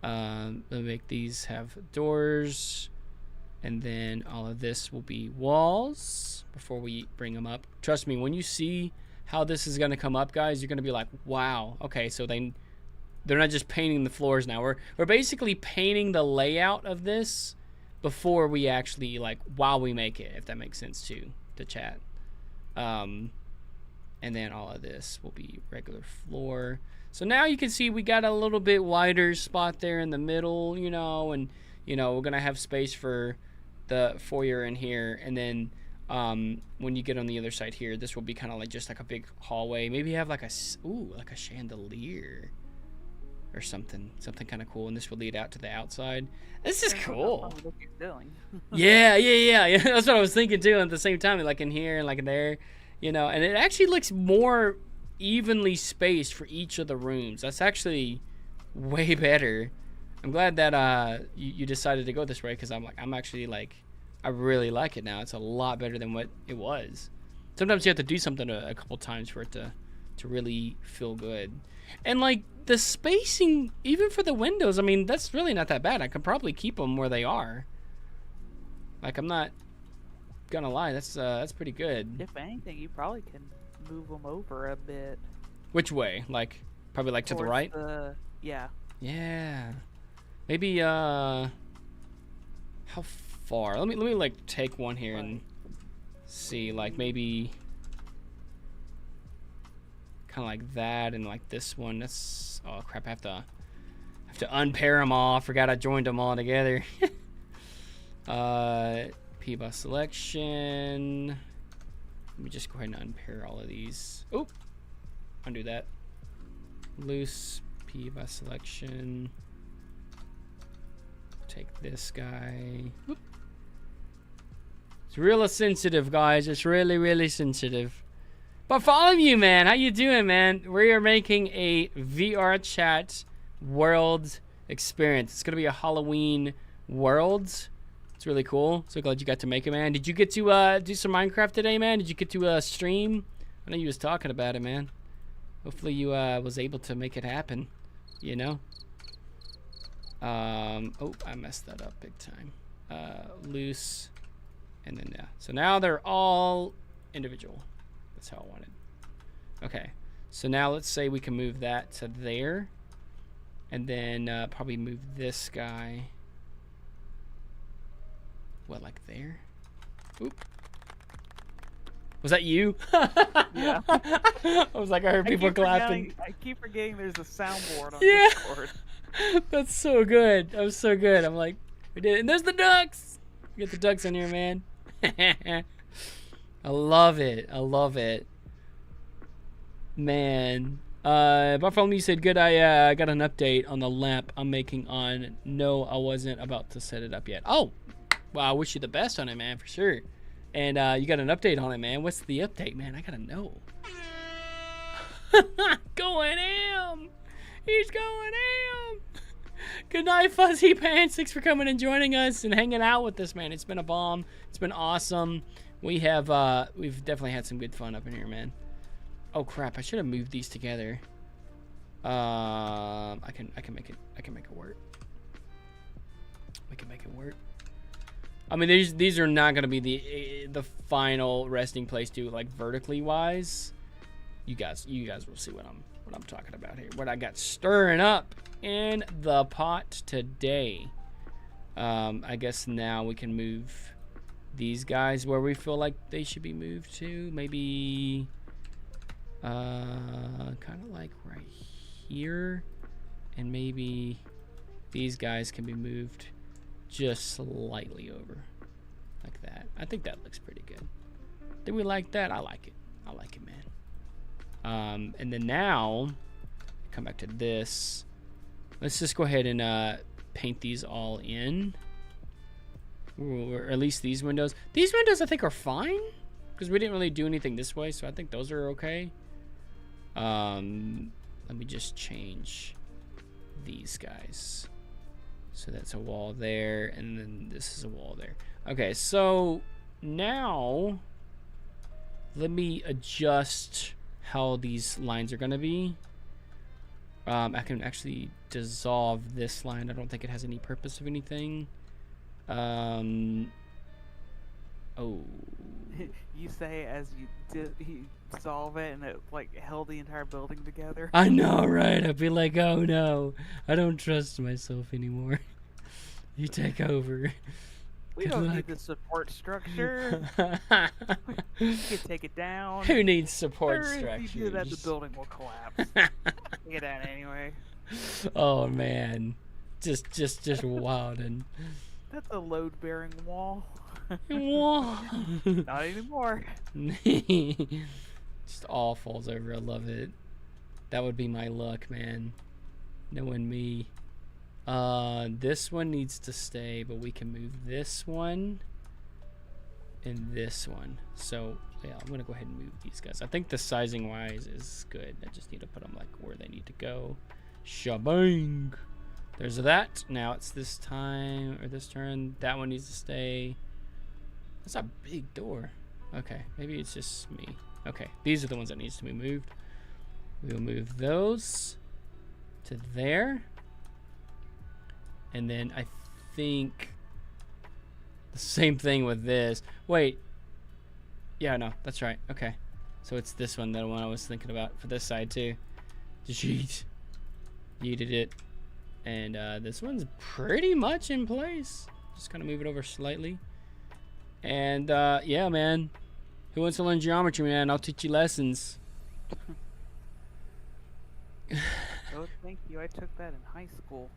[SPEAKER 1] We'll make these have doors, and then all of this will be walls before we bring them up. Trust me, when you see how this is gonna come up, guys, you're gonna be like, wow, okay, so they're not just painting the floors now. We're basically painting the layout of this before we actually, like, while we make it, if that makes sense too, to chat. And then all of this will be regular floor. So now you can see we got a little bit wider spot there in the middle, you know, and, you know, we're going to have space for the foyer in here. And then when you get on the other side here, this will be kind of like just like a big hallway. Maybe have like like a chandelier or something kind of cool, and this will lead out to the outside. This is cool. Yeah. That's what I was thinking too. At the same time, like in here and like in there, you know, and it actually looks more evenly spaced for each of the rooms. That's actually way better. I'm glad that you decided to go this way, because I'm actually like, I really like it now. It's a lot better than what it was. Sometimes you have to do something a couple times for it to really feel good. And like the spacing, even for the windows, I mean, that's really not that bad. I could probably keep them where they are. Like, I'm not gonna lie, that's pretty good.
[SPEAKER 2] If anything, you probably can move them over a bit.
[SPEAKER 1] Which way? Like, probably like to the right?
[SPEAKER 2] Yeah.
[SPEAKER 1] Yeah. Maybe how far? Let me like take one here and see, like maybe kind of like that, and like this one. That's, oh crap, I have to unpair them all. I forgot I joined them all together. P bus selection. Let me just go ahead and unpair all of these. Oh, undo that. Loose P bus selection. Take this guy. Whoop. It's real sensitive, guys. It's really sensitive. But for all of you, man, how you doing, man? We are making a VR chat world experience. It's gonna be a Halloween world. It's really cool. So glad you got to make it, man. Did you get to do some Minecraft today, man? Did you get to stream? I know you was talking about it, man. Hopefully you was able to make it happen. You know. Oh, I messed that up big time. Loose, and then yeah. So now they're all individual. That's how I wanted. Okay. So now let's say we can move that to there, and then probably move this guy. What, like there? Oop. Was that you?
[SPEAKER 2] Yeah.
[SPEAKER 1] I was like, I heard people clapping.
[SPEAKER 2] I keep forgetting there's a soundboard on
[SPEAKER 1] Yeah.
[SPEAKER 2] Discord.
[SPEAKER 1] That's so good. That was so good. I'm like, we did it. And there's the ducks. We got the ducks in here, man. I love it. I love it. Man. Buffalo, you said, good, I got an update on the lamp I'm making on. No, I wasn't about to set it up yet. Oh, well, I wish you the best on it, man, for sure. And you got an update on it, man. What's the update, man? I gotta know. Going ham. He's going ham. Good night, Fuzzy Pants. Thanks for coming and joining us and hanging out with us, man. It's been a bomb. It's been awesome. We've definitely had some good fun up in here, man. Oh crap! I should have moved these together. I can make it work. We can make it work. I mean, these are not gonna be the final resting place, too. Like vertically wise, you guys will see what I'm talking about here. What I got stirring up in the pot today. I guess now we can move these guys where we feel like they should be moved to. Maybe kind of like right here, and maybe these guys can be moved just slightly over like that. I think that looks pretty good. Do we like that? I like it. I like it, man. And then now come back to this. Let's just go ahead and paint these all in, or at least these windows. These windows I think are fine because we didn't really do anything this way, so I think those are okay. Let me just change these guys. So that's a wall there, and then this is a wall there. Okay, so now let me adjust how these lines are gonna be. I can actually dissolve this line. I don't think it has any purpose of anything. Oh.
[SPEAKER 2] You say as you dissolve it, and it like held the entire building together.
[SPEAKER 1] I know, right? I'd be like, oh no, I don't trust myself anymore. You take over.
[SPEAKER 2] We
[SPEAKER 1] Good
[SPEAKER 2] don't
[SPEAKER 1] luck.
[SPEAKER 2] need the support structure. You can take it down.
[SPEAKER 1] Who needs support
[SPEAKER 2] Or
[SPEAKER 1] structures?
[SPEAKER 2] if you do that, the building will collapse. Take it down anyway.
[SPEAKER 1] Oh man, just wild and.
[SPEAKER 2] That's a load-bearing wall.
[SPEAKER 1] Whoa.
[SPEAKER 2] Not anymore.
[SPEAKER 1] Just all falls over. I love it. That would be my luck, man. Knowing me. This one needs to stay, but we can move this one and this one. So yeah, I'm gonna go ahead and move these guys. I think the sizing wise is good. I just need to put them like where they need to go. Shabang. There's that. Now it's this time or this turn. That one needs to stay. That's a big door. Okay, maybe it's just me. Okay, these are the ones that needs to be moved. We'll move those to there. And then I think the same thing with this. Wait. Yeah, no, that's right. Okay. So it's this one, the one I was thinking about for this side too. Jeez. Yeeted it. And this one's pretty much in place. Just kind of move it over slightly. And yeah, man. Who wants to learn geometry, man? I'll teach you lessons.
[SPEAKER 2] Oh, thank you. I took that in high school.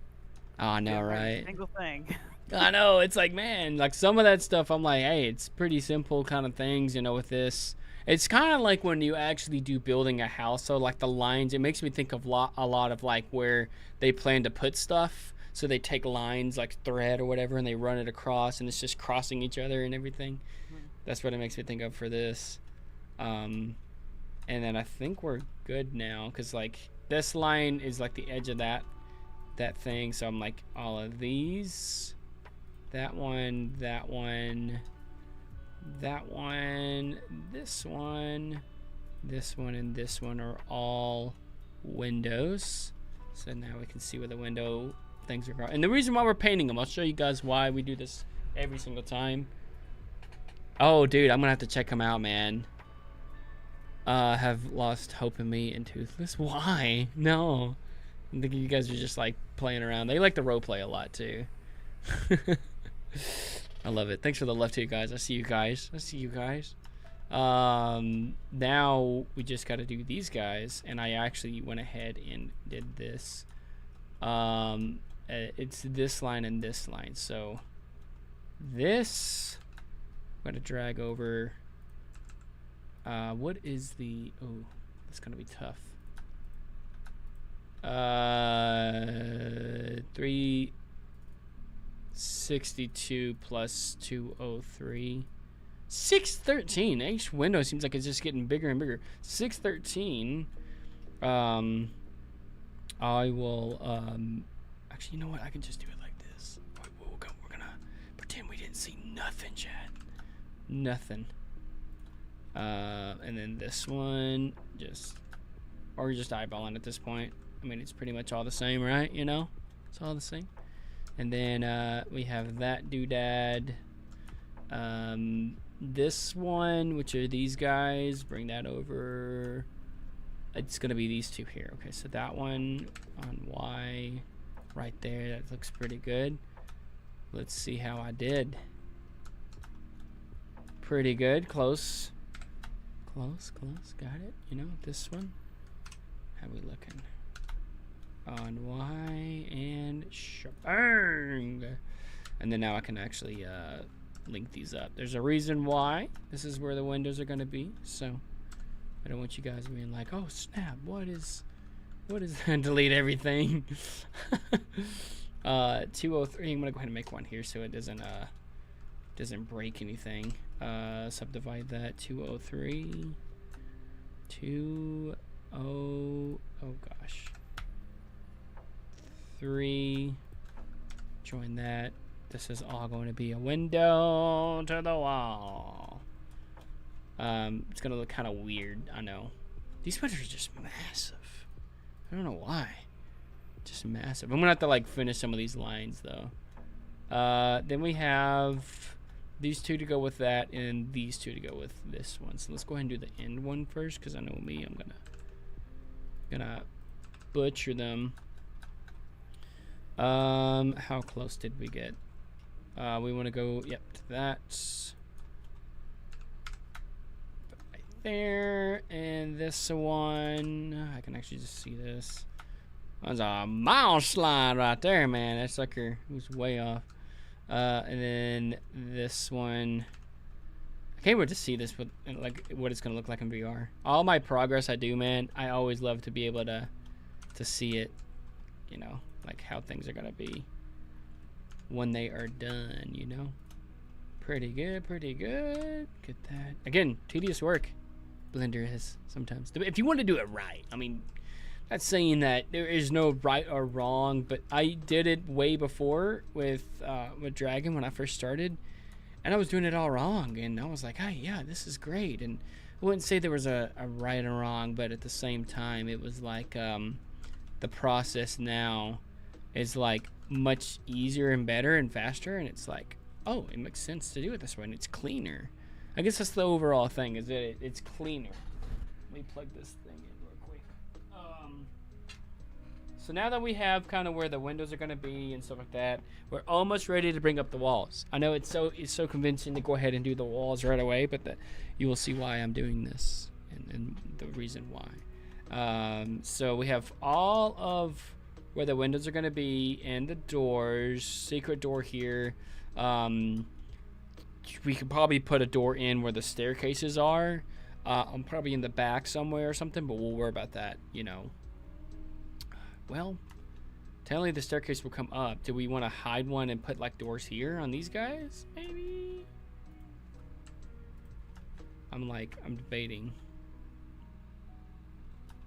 [SPEAKER 1] Oh, I know,
[SPEAKER 2] Didn't learn a
[SPEAKER 1] right?
[SPEAKER 2] single thing.
[SPEAKER 1] I know. It's like, man, like some of that stuff, I'm like, hey, it's pretty simple kind of things, you know, with this. It's kind of like when you actually do building a house. So, like the lines, it makes me think of a lot of like where they plan to put stuff. So they take lines like thread or whatever and they run it across and it's just crossing each other and everything. That's what it makes me think of for this. And then I think we're good now because like this line is like the edge of that thing. So I'm like all of these That one, that one, that one, this one, this one, and this one are all windows. So now we can see where the window things are going. And the reason why we're painting them, I'll show you guys why we do this every single time. Oh, dude, I'm gonna have to check them out, man. Have lost hope in me and Toothless. Why? No. I think you guys are just like playing around. They like to role play a lot too. I love it. Thanks for the love to you guys. I see you guys. I see you guys. Now we just got to do these guys, and I actually went ahead and did this. It's this line and this line. So this I'm going to drag over. What is the... Oh, that's going to be tough. 362 plus 203. 613. Each window seems like it's just getting bigger and bigger. 613. I will... Actually, you know what? I can just do it like this. We're going to pretend we didn't see nothing, Chad. Nothing. And then this one, or just eyeballing at this point. I mean, it's pretty much all the same, right? You know, it's all the same. And then we have that doodad. This one, which are these guys, bring that over. It's gonna be these two here. Okay, so that one on Y, right there. That looks pretty good. Let's see how I did. Pretty good, close. Close, got it. You know, this one. How we looking? On Y and bang. And then now I can actually link these up. There's a reason why this is where the windows are going to be. So I don't want you guys being like, oh snap, what is that? Delete everything. 203. I'm gonna go ahead and make one here so it doesn't break anything. Subdivide that. 203. 20. Oh gosh. 3. Join that. This is all going to be a window to the wall. It's gonna look kind of weird. I know. These windows are just massive. I don't know why. Just massive. I'm gonna have to like finish some of these lines though. Then we have these two to go with that, and these two to go with this one. So let's go ahead and do the end one first, because I know me, I'm gonna butcher them. How close did we get? We want to go, yep, to that. Right there, and this one. I can actually just see this. That's a mouse slide right there, man. That sucker was way off. And then this one. I can't wait to see this, with like what it's gonna look like in VR. All my progress I do, man, I always love to be able to see it. You know, like how things are gonna be when they are done. You know, pretty good, pretty good. Get that again. Tedious work. Blender is sometimes. If you want to do it right, I mean. Not saying that there is no right or wrong, but I did it way before with Dragon when I first started, and I was doing it all wrong, and I was like, hey, yeah, this is great. And I wouldn't say there was a right and wrong, but at the same time, it was like the process now is like much easier and better and faster, and it's like, oh, it makes sense to do it this way, and it's cleaner. I guess that's the overall thing, is that it's cleaner. Let me plug this thing in. So now that we have kind of where the windows are going to be and stuff like that, we're almost ready to bring up the walls. I know it's so convincing to go ahead and do the walls right away, but you will see why I'm doing this and the reason why. So we have all of where the windows are going to be and the doors. Secret door here. We could probably put a door in where the staircases are. I'm probably in the back somewhere or something, but we'll worry about that, you know. Well, technically the staircase will come up. Do we want to hide one and put like doors here on these guys? Maybe. I'm debating.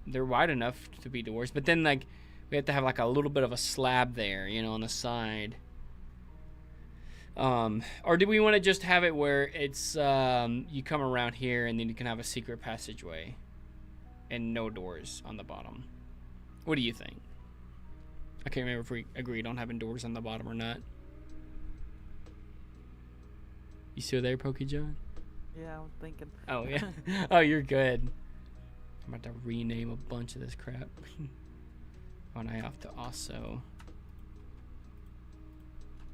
[SPEAKER 1] They're wide enough to be doors, but then like we have to have like a little bit of a slab there, you know, on the side. Or do we want to just have it where it's you come around here and then you can have a secret passageway and no doors on the bottom? What do you think? I can't remember if we agreed on having doors on the bottom or not. You still there, Pokejohn?
[SPEAKER 2] Yeah, I was thinking.
[SPEAKER 1] Oh, yeah. Oh, you're good. I'm about to rename a bunch of this crap. And I have to also...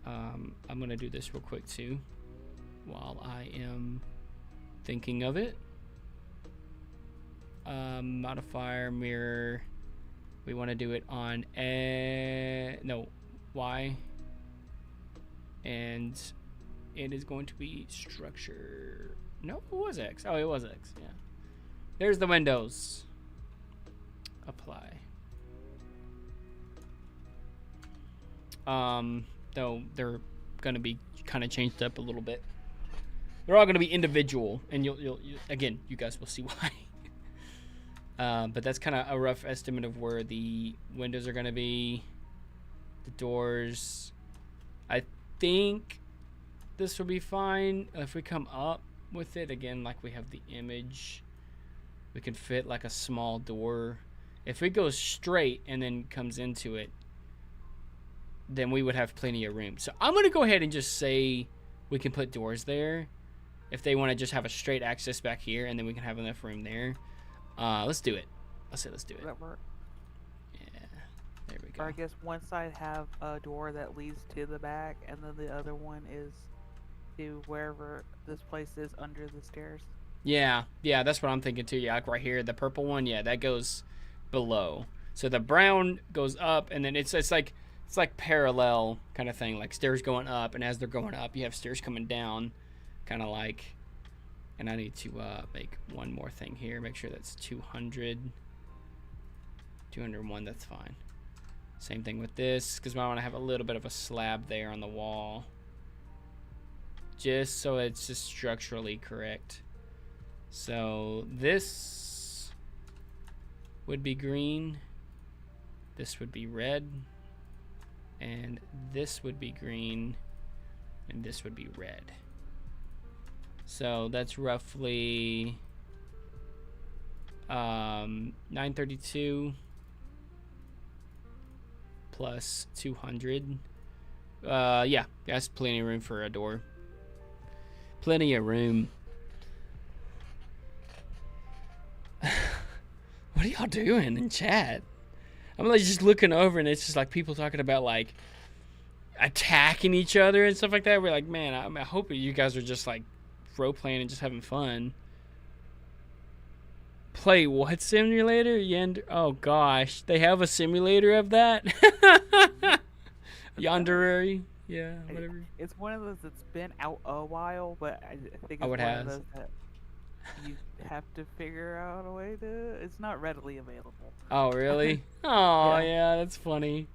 [SPEAKER 1] I'm going to do this real quick, too, while I am thinking of it. Modifier, mirror. We want to do it on no, Y. And it is going to be structure. No, it was X. Oh, it was X. Yeah. There's the windows. Apply. Though they're going to be kind of changed up a little bit. They're all going to be individual, and you'll again, you guys will see why. But that's kind of a rough estimate of where the windows are going to be. The doors. I think this will be fine. If we come up with it, again, like we have the image, we can fit like a small door. If it goes straight and then comes into it, then we would have plenty of room. So I'm going to go ahead and just say we can put doors there. If they want to just have a straight access back here, and then we can have enough room there. Let's do it. Let's do it.
[SPEAKER 2] That work?
[SPEAKER 1] Yeah, there we go.
[SPEAKER 2] Or I guess one side have a door that leads to the back, and then the other one is to wherever this place is under the stairs.
[SPEAKER 1] Yeah, that's what I'm thinking too. Yeah, like right here, the purple one. Yeah, that goes below. So the brown goes up, and then it's like parallel kind of thing, like stairs going up, and as they're going up, you have stairs coming down, kind of like. And I need to make one more thing here. Make sure that's 200. 201, that's fine. Same thing with this, because I want to have a little bit of a slab there on the wall. Just so it's just structurally correct. So this would be green. This would be red. And this would be green. And this would be red. So that's roughly 932 plus 200. Yeah, that's plenty of room for a door. Plenty of room. What are y'all doing in chat? I'm like just looking over, and it's just like people talking about like attacking each other and stuff like that. We're like, man, I hope you guys are just like role playing and just having fun. Play what simulator? Oh gosh, they have a simulator of that. Yandere, yeah, whatever.
[SPEAKER 2] It's one of those that's been out a while, but I think it's
[SPEAKER 1] it
[SPEAKER 2] one
[SPEAKER 1] has.
[SPEAKER 2] of those that you have to figure out a way to. It's not readily available.
[SPEAKER 1] Oh really? Oh
[SPEAKER 2] Yeah.
[SPEAKER 1] yeah, that's funny.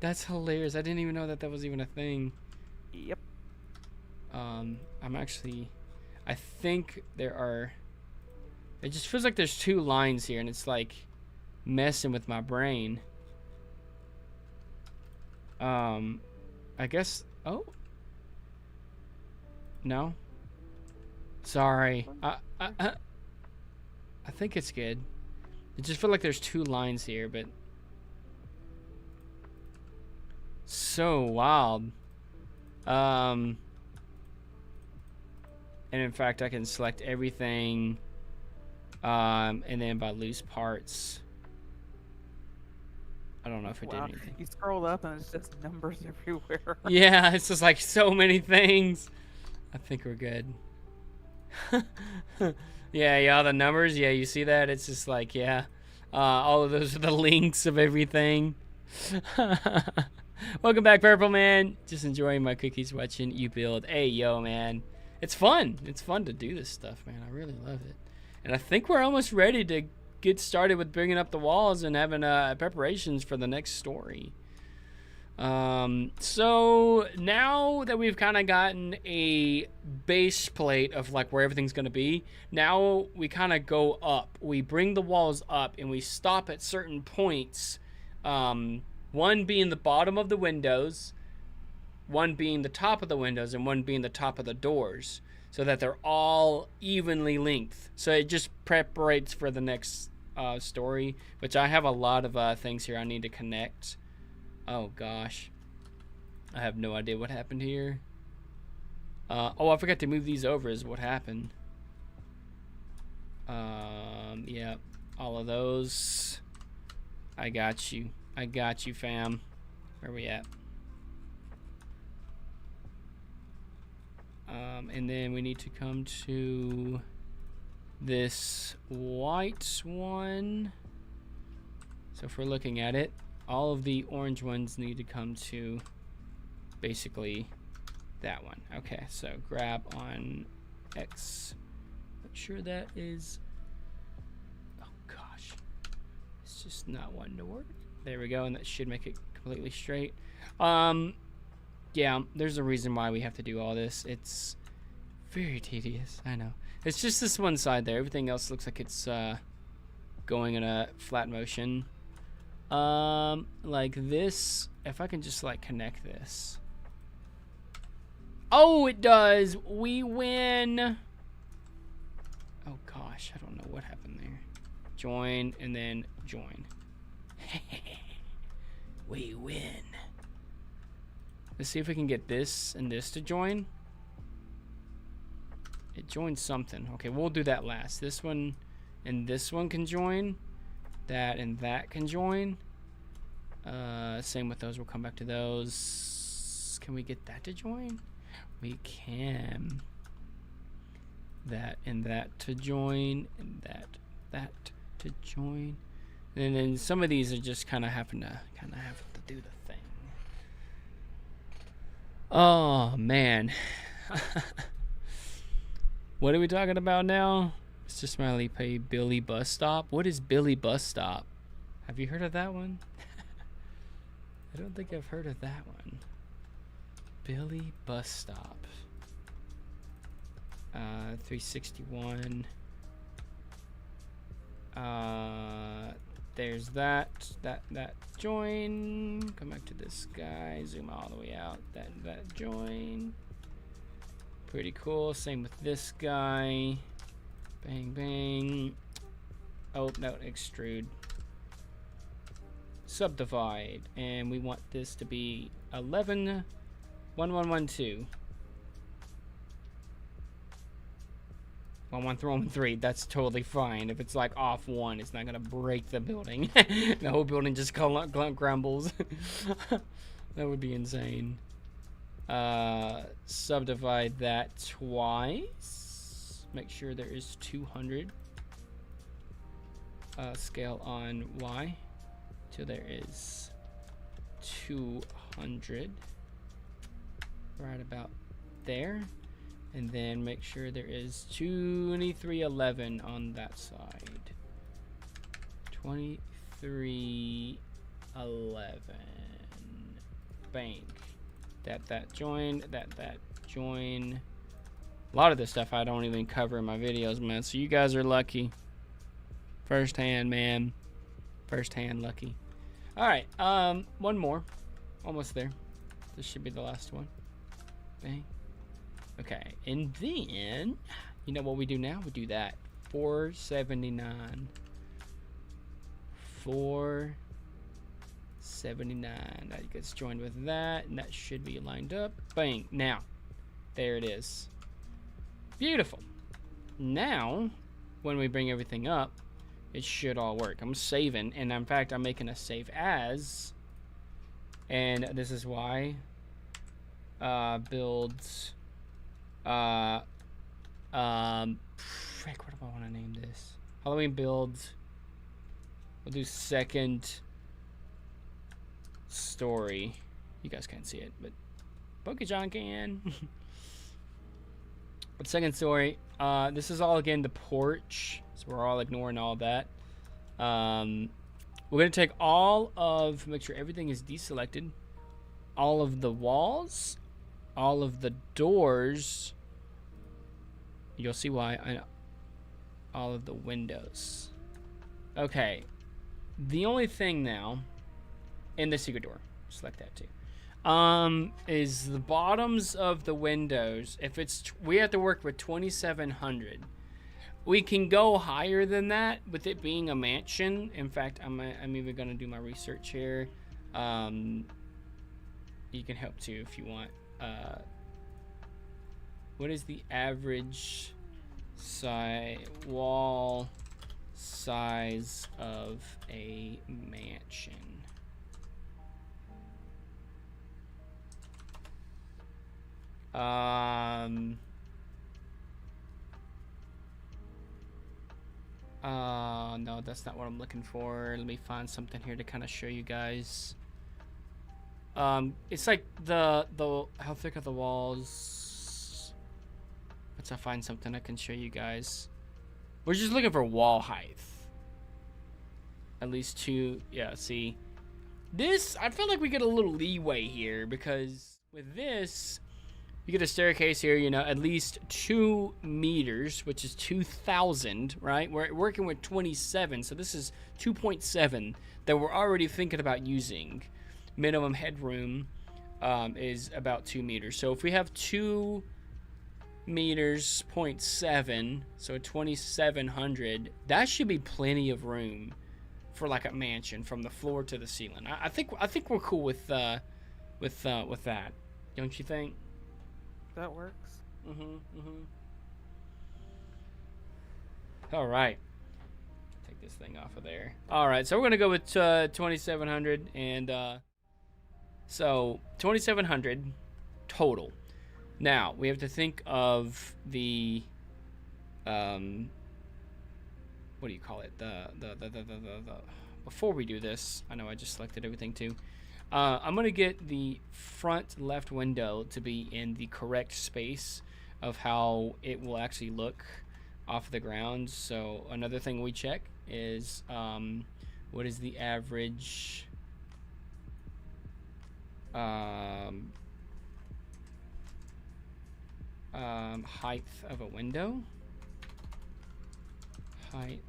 [SPEAKER 1] That's hilarious. I didn't even know that was even a thing.
[SPEAKER 2] Yep.
[SPEAKER 1] I think there are, it just feels like there's two lines here, and it's like messing with my brain. I guess, oh, no, sorry. I think it's good. It just feels like there's two lines here, but so wild. And in fact, I can select everything, and then by loose parts, I don't know if it did anything.
[SPEAKER 2] You scroll up and it's just numbers everywhere.
[SPEAKER 1] Yeah, it's just like so many things. I think we're good. Yeah, the numbers. Yeah, you see that? It's just like, yeah, all of those are the links of everything. Welcome back, Purple Man. Just enjoying my cookies, watching you build. Hey, yo, man. It's fun. It's fun to do this stuff, man. I really love it. And I think we're almost ready to get started with bringing up the walls and having preparations for the next story. So now that we've kind of gotten a base plate of like where everything's going to be, now we kind of go up. We bring the walls up and we stop at certain points. One being the bottom of the windows, one being the top of the windows and one being the top of the doors, so that they're all evenly length. So it just preparates for the next story, which I have a lot of things here I need to connect. Oh gosh, I have no idea what happened here. Oh, I forgot to move these over is what happened. Yeah, all of those. I got you, fam. Where we at? And then we need to come to this white one. So if we're looking at it, all of the orange ones need to come to basically that one. Okay, so grab on X. Make sure that is, oh gosh, it's just not wanting to work. There we go, and that should make it completely straight. Yeah, there's a reason why we have to do all this. It's very tedious, I know. It's just this one side there. Everything else looks like it's going in a flat motion. Like this, if I can just like connect this. Oh, it does. We win. Oh gosh, I don't know what happened there. Join and then join. We win. Let's see if we can get this and this to join. It joined something. Okay, we'll do that last. This one and this one can join. That and that can join. Same with those. We'll come back to those. Can we get that to join? We can. That and that to join, and that to join. And then some of these are just kind of have to do the thing. Oh man. What are we talking about now? Mr. Smiley pay Billy Bus Stop. What is Billy Bus Stop? Have you heard of that one? I don't think I've heard of that one. Billy Bus Stop. 361. There's that join. Come back to this guy. Zoom all the way out. That join. Pretty cool. Same with this guy. Bang bang. Oh no, extrude. Subdivide, and we want this to be 11 1112. 1113. That's totally fine. If it's like off one, it's not gonna break the building. The whole building just crumbles. That would be insane. Subdivide that twice. Make sure there is 200. Scale on Y till there is 200. Right about there. And then make sure there is 2311 on that side. 2311. Bang. That join. That join. A lot of this stuff I don't even cover in my videos, man. So you guys are lucky. First hand, man. First hand lucky. All right. One more. Almost there. This should be the last one. Bang. Okay, and then, you know what we do now? We do that. 479. 479. That gets joined with that, and that should be lined up. Bang. Now, there it is. Beautiful. Now, when we bring everything up, it should all work. I'm saving, and in fact, I'm making a save as. And this is why. Builds. Frick, what do I want to name this? Halloween builds. We'll do second story. You guys can't see it, but Pokemon can. But second story. This is all again the porch, so we're all ignoring all that. We're gonna take all of, make sure everything is deselected. All of the walls. All of the doors. You'll see why. All of the windows. Okay. The only thing now, in the secret door, select that too. Is the bottoms of the windows. If it's we have to work with 2700. We can go higher than that with it being a mansion. In fact, I'm even gonna do my research here. You can help too if you want. What is the average wall size of a mansion? No, that's not what I'm looking for. Let me find something here to kind of show you guys. It's like the how thick are the walls? Let's find something I can show you guys. We're just looking for wall height. At least 2. Yeah, see. This, I feel like we get a little leeway here because with this, you get a staircase here, you know, at least 2 meters, which is 2,000, right? We're working with 27, so this is 2.7 that we're already thinking about using. Minimum headroom is about 2 meters. So if we have 2 meters, 0.7, so 2,700, that should be plenty of room for like a mansion from the floor to the ceiling. I think we're cool with that. Don't you think?
[SPEAKER 2] That works.
[SPEAKER 1] All right. Take this thing off of there. All right, so we're gonna go with 2,700, and so 2,700 total. Now we have to think of the what do you call it? The before we do this, I know I just selected everything too. I'm gonna get the front left window to be in the correct space of how it will actually look off the ground. So another thing we check is what is the average height of a window? Height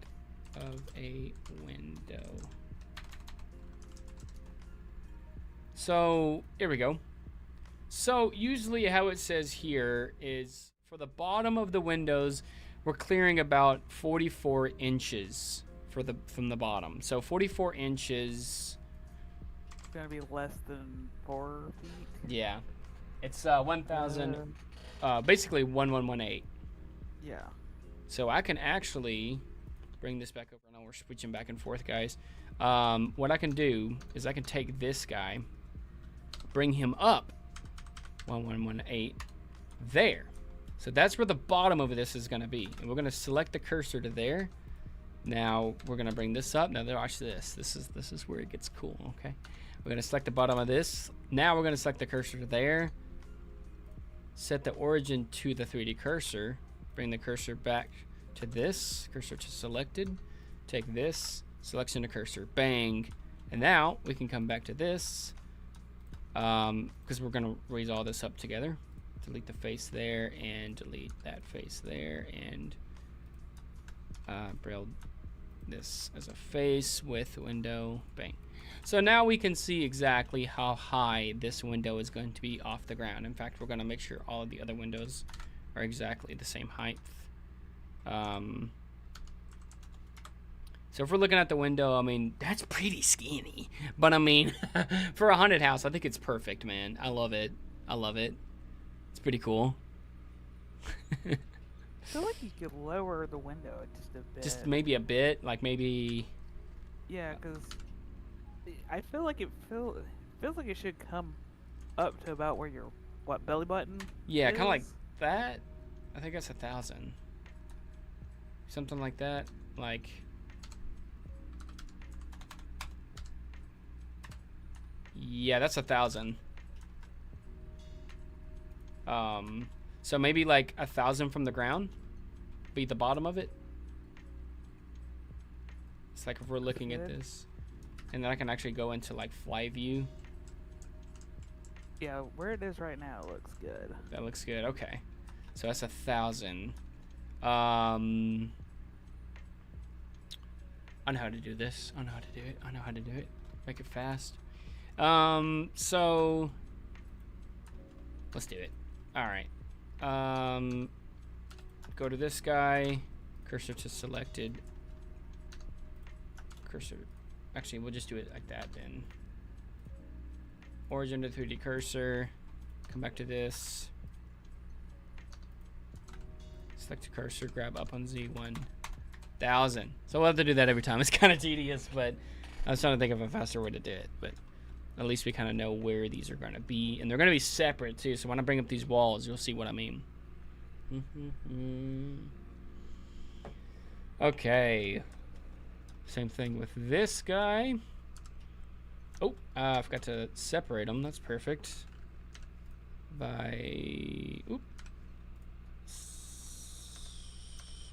[SPEAKER 1] of a window. So here we go. So usually how it says here is for the bottom of the windows, we're clearing about 44 inches from the bottom. So 44 inches.
[SPEAKER 2] It's gonna be less than 4 feet.
[SPEAKER 1] Yeah, it's 1,000. Basically 1118.
[SPEAKER 2] Yeah.
[SPEAKER 1] So I can actually bring this back over. Now we're switching back and forth, guys. What I can do is I can take this guy, bring him up 1118 there. So that's where the bottom of this is going to be, and we're going to select the cursor to there. Now we're going to bring this up. Now watch this. This is where it gets cool. Okay, we're going to select the bottom of this. Now we're going to select the cursor to there. Set the origin to the 3D cursor. Bring the cursor back to this. Cursor to selected. Take this. Selection to cursor. Bang. And now we can come back to this. Because we're going to raise all this up together. Delete the face there and delete that face there. And build this as a face with window. Bang. So now we can see exactly how high this window is going to be off the ground. In fact, we're going to make sure all of the other windows are exactly the same height. So if we're looking at the window, I mean, that's pretty skinny. But I mean, for a haunted house, I think it's perfect, man. I love it. I love it. It's pretty cool.
[SPEAKER 2] I feel like you could lower the window just a bit.
[SPEAKER 1] Just maybe a bit, like maybe.
[SPEAKER 2] Yeah, because I feel like it feels like it should come up to about where your belly button.
[SPEAKER 1] Yeah, kind of like
[SPEAKER 2] is.
[SPEAKER 1] that. I think that's 1,000. Something like that. Like. Yeah, that's 1,000. So maybe like 1,000 from the ground, be the bottom of it. It's like if we're looking at this, and then I can actually go into like fly view.
[SPEAKER 2] Yeah, where it is right now looks good.
[SPEAKER 1] That looks good. Okay, so that's 1,000. I know how to do this. I know how to do it. I know how to do it. Make it fast. So Let's do it. All right. Go to this guy. Cursor to selected. Cursor. Actually, we'll just do it like that then. Origin to 3D cursor. Come back to this. Select a cursor. Grab up on Z 1000. So we'll have to do that every time. It's kind of tedious, but I was trying to think of a faster way to do it. But at least we kind of know where these are going to be. And they're going to be separate, too. So when I bring up these walls, you'll see what I mean. Okay. Same thing with this guy. Oh, I forgot to separate them. That's perfect. By... Oop.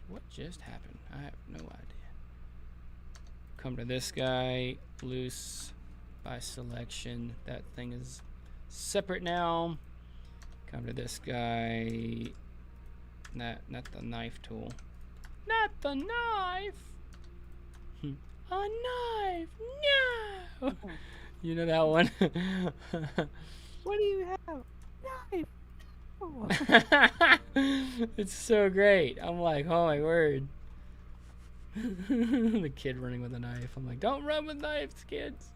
[SPEAKER 1] What just happened? I have no idea. Come to this guy. Loose. By selection. That thing is separate now. Come to this guy. Not the knife tool. Not the knife. A knife. No. You know that one.
[SPEAKER 2] What do you have? Knife. Oh.
[SPEAKER 1] It's so great. I'm like, oh my word. The kid running with a knife. I'm like, don't run with knives, kids.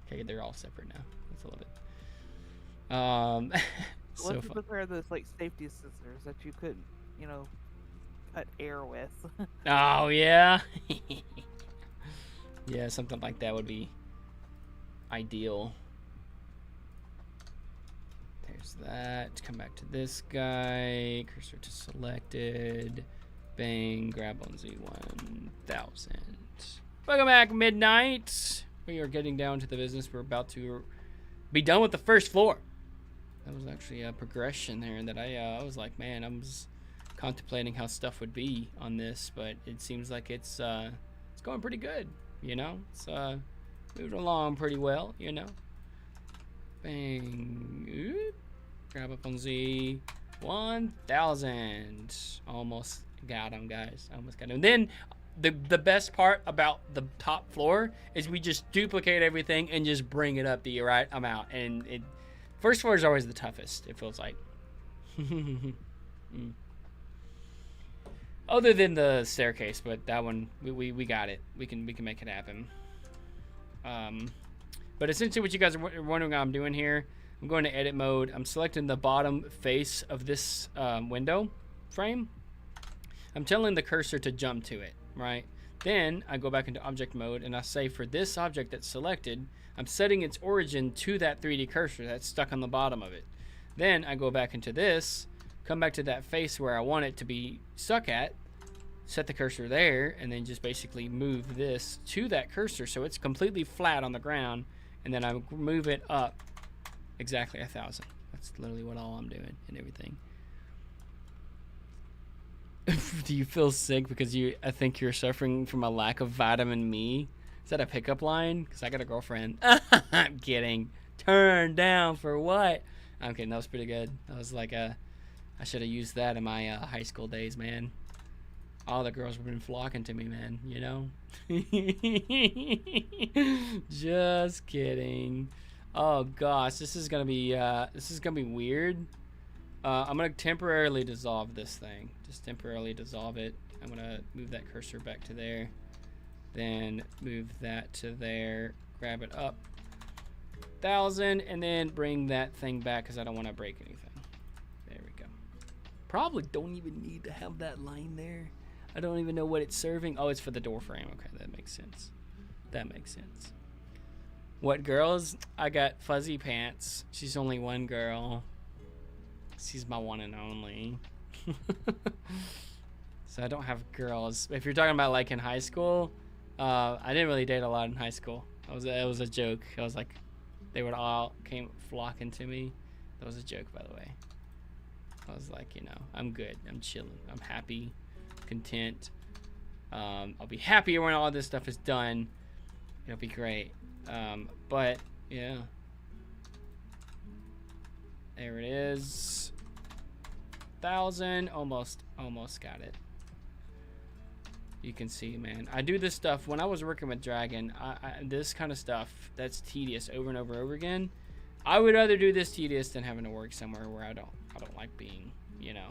[SPEAKER 1] Okay, they're all separate now. That's a little bit. So
[SPEAKER 2] Let's
[SPEAKER 1] fun.
[SPEAKER 2] prepare those like safety scissors that you couldn't, cut air with.
[SPEAKER 1] Oh yeah. Yeah, something like that would be ideal. There's that. Come back to this guy. Cursor to selected. Bang. Grab on Z1000. Welcome back, midnight. We are getting down to the business. We're about to be done with the first floor. That was actually a progression there that I was like, man, I was contemplating how stuff would be on this, but it seems like it's going pretty good. It's moving along pretty well. Bang. Oop. Grab up on Z 1000. Almost got him, guys. Almost got him. And then the best part about the top floor is we just duplicate everything and just bring it up the right amount. And first floor is always the toughest, it feels like. Other than the staircase, but that one we got it. We can make it happen. But essentially what you guys are wondering what I'm doing here, I'm going to edit mode. I'm selecting the bottom face of this window frame. I'm telling the cursor to jump to it, right? Then I go back into object mode and I say for this object that's selected, I'm setting its origin to that 3D cursor that's stuck on the bottom of it. Then I go back into this, come back to that face where I want it to be stuck at, set the cursor there, and then just basically move this to that cursor so it's completely flat on the ground, and then I move it up exactly 1000. That's literally what all I'm doing and everything. Do you feel sick because I think you're suffering from a lack of vitamin me? Is that a pickup line? Because I got a girlfriend. I'm kidding. Turn down for what? I'm kidding. That was pretty good. That was like I should have used that in my high school days, man. All the girls have been flocking to me, man. Just kidding. Oh gosh, this is gonna be weird. I'm gonna temporarily dissolve this thing. Just temporarily dissolve it. I'm gonna move that cursor back to there. Then move that to there. Grab it up 1000, and then bring that thing back because I don't want to break anything. There we go. Probably don't even need to have that line there. I don't even know what it's serving. Oh, it's for the door frame. Okay, that makes sense. That makes sense. What girls? I got Fuzzy Pants. She's only one girl. She's my one and only. So I don't have girls. If you're talking about like in high school, I didn't really date a lot in high school. It was a joke. I was like, they would all came flocking to me. That was a joke, by the way. I was like, I'm good. I'm chilling. I'm happy, content. I'll be happier when all this stuff is done. It'll be great. But yeah, there it is. 1000, almost got it. You can see, man, I do this stuff when I was working with Dragon. This kind of stuff that's tedious over and over again. I would rather do this tedious than having to work somewhere where I don't like being, you know.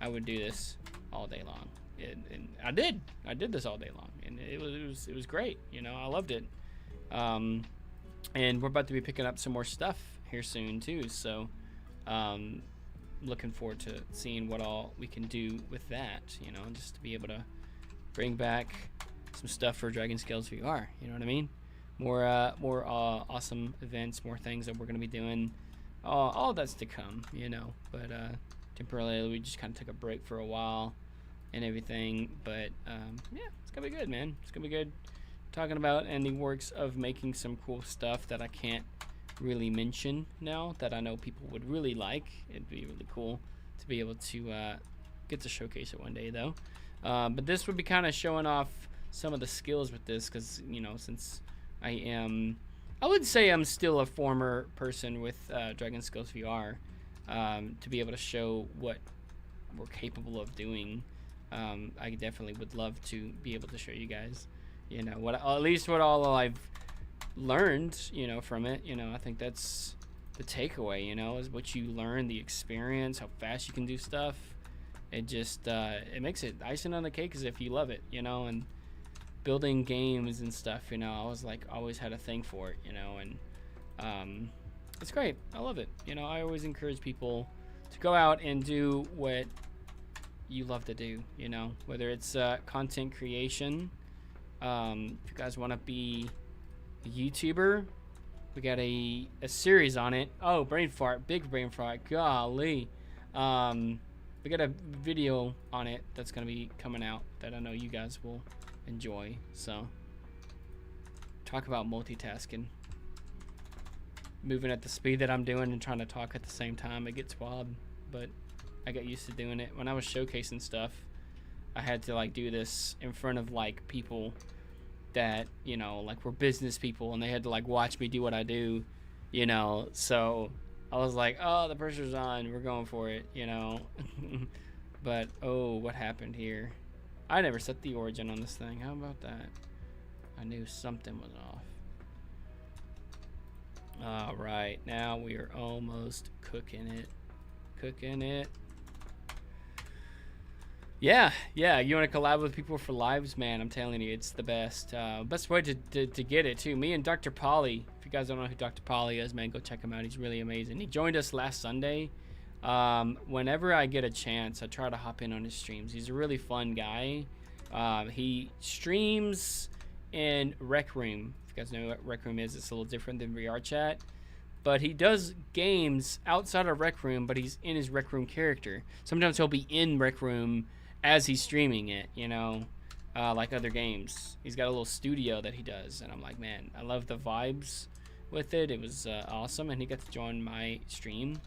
[SPEAKER 1] I would do this all day long. And I did this all day long, and it was great, you know. I loved it. And we're about to be picking up some more stuff here soon too, so looking forward to seeing what all we can do with that, you know, just to be able to bring back some stuff for Dragon Scales VR, you know what I mean? More awesome events, more things that we're going to be doing. All that's to come, you know, but temporarily we just kind of took a break for a while and everything, but yeah, it's going to be good, man. It's going to be good talking about and the works of making some cool stuff that I can't really mention now, that I know people would really like. It'd be really cool to be able to get to showcase it one day, though. But this would be kind of showing off some of the skills with this, because, you know, since I would say I'm still a former person with Dragon Skills VR, to be able to show what we're capable of doing. I definitely would love to be able to show you guys, you know, at least what all I've learned, you know, from it. You know, I think that's the takeaway, you know, is what you learn, the experience, how fast you can do stuff. It just it makes it icing on the cake, as if you love it, you know. And building games and stuff, you know, I was like always had a thing for it, you know, and it's great. I love it. You know, I always encourage people to go out and do what you love to do, you know, whether it's content creation. If you guys want to be a YouTuber, we got a series on it. Oh, brain fart, big brain fart, golly. We got a video on it that's gonna be coming out that I know you guys will enjoy. So talk about multitasking, moving at the speed that I'm doing and trying to talk at the same time. It gets wild, but I got used to doing it. When I was showcasing stuff, I had to like do this in front of like people that, you know, like were business people, and they had to like watch me do what I do, you know. So I was like, oh, the pressure's on, we're going for it, you know. But oh, what happened here? I never set the origin on this thing. How about that? I knew something was off. All right, now we are almost cooking it. Yeah, you want to collab with people for lives, man, I'm telling you, it's the best. Best way to get it, too. Me and Dr. Polly, if you guys don't know who Dr. Polly is, man, go check him out. He's really amazing. He joined us last Sunday. Whenever I get a chance, I try to hop in on his streams. He's a really fun guy. He streams in Rec Room. If you guys know what Rec Room is, it's a little different than VR Chat. But he does games outside of Rec Room, but he's in his Rec Room character. Sometimes he'll be in Rec Room as he's streaming it, you know, like other games. He's got a little studio that he does, and I'm like, man, I love the vibes with it. It was awesome, and he got to join my stream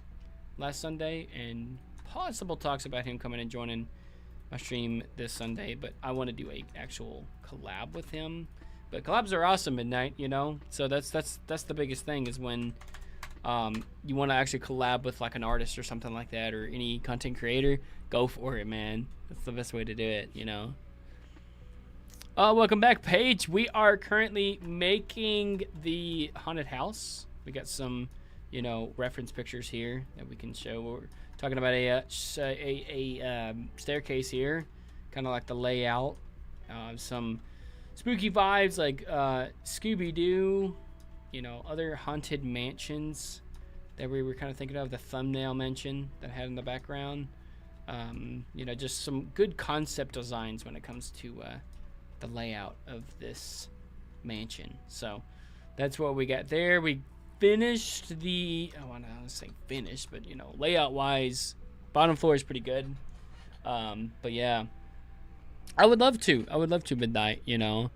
[SPEAKER 1] last Sunday, and possible talks about him coming and joining my stream this Sunday, but I want to do a actual collab with him. But collabs are awesome, Midnight, you know, so that's the biggest thing, is when you want to actually collab with like an artist or something like that, or any content creator, go for it, man. That's the best way to do it, you know. Welcome back, Paige. We are currently making the haunted house. We got some, you know, reference pictures here that we can show. We're talking about a staircase here, kind of like the layout. Some spooky vibes like Scooby-Doo, you know, other haunted mansions that we were kind of thinking of, the thumbnail mention that I had in the background. You know, just some good concept designs when it comes to the layout of this mansion. So that's what we got there. We finished the, I want to say finished, but, you know, layout wise, bottom floor is pretty good. But yeah, I would love to Midnight, you know,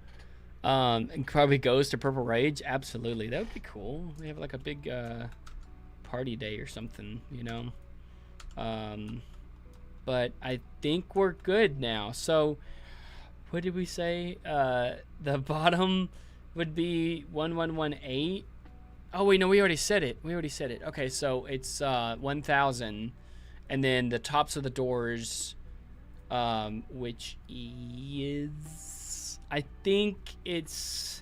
[SPEAKER 1] and probably goes to Purple Rage. Absolutely, that would be cool. We have like a big party day or something, you know. But I think we're good now. So what did we say? The bottom would be 1118. Oh wait, no, we already said it. Okay, so it's 1000, and then the tops of the doors, which is, I think it's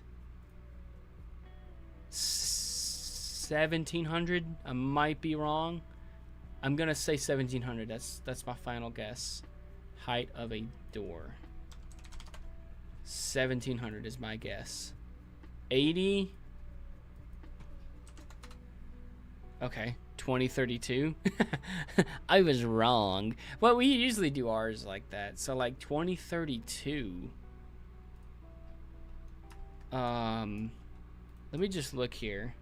[SPEAKER 1] 1700. I might be wrong. I'm gonna say 1700. That's my final guess. Height of a door. 1700 is my guess. 80. Okay, 2032. I was wrong. Well, we usually do ours like that. So like 2032. Let me just look here.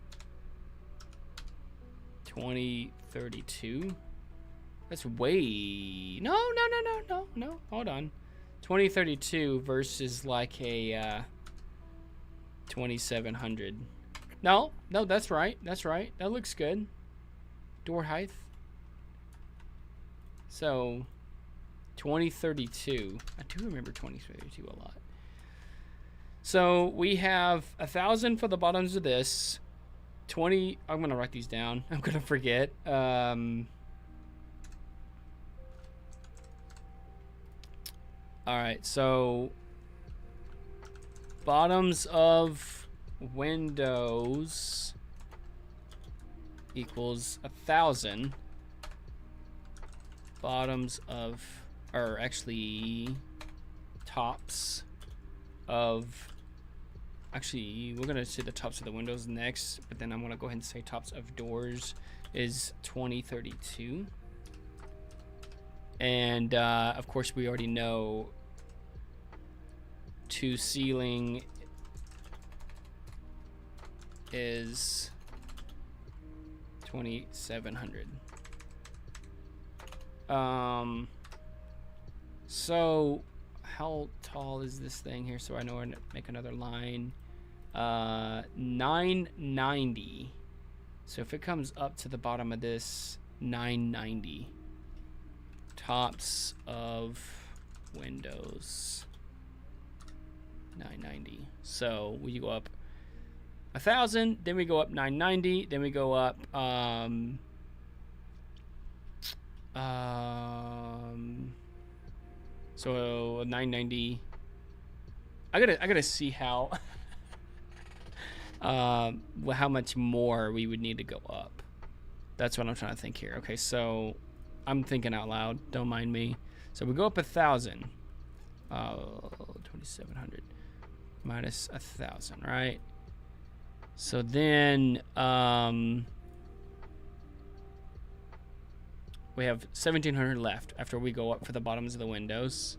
[SPEAKER 1] 2032. That's way. No. Hold on. 2032 versus like a 2700. No, that's right. That looks good. Door height. So 2032. I do remember 2032 a lot. So we have 1,000 for the bottoms of this. 20. I'm gonna write these down. I'm gonna forget. All right. So bottoms of windows equals 1,000. Bottoms of, or actually tops of. Actually, we're gonna say the tops of the windows next, but then I'm gonna go ahead and say tops of doors is 2032. And of course, we already know to ceiling is 2700. So how tall is this thing here? So I know where to make another line. 990. So if it comes up to the bottom of this, 990. Tops of windows, 990. So we go up 1,000, then we go up 990, then we go up so 990. I gotta see how how much more we would need to go up. That's what I'm trying to think here. Okay, so I'm thinking out loud. Don't mind me. So we go up 1,000. 2,700 minus 1,000, right? So then we have 1,700 left after we go up for the bottoms of the windows.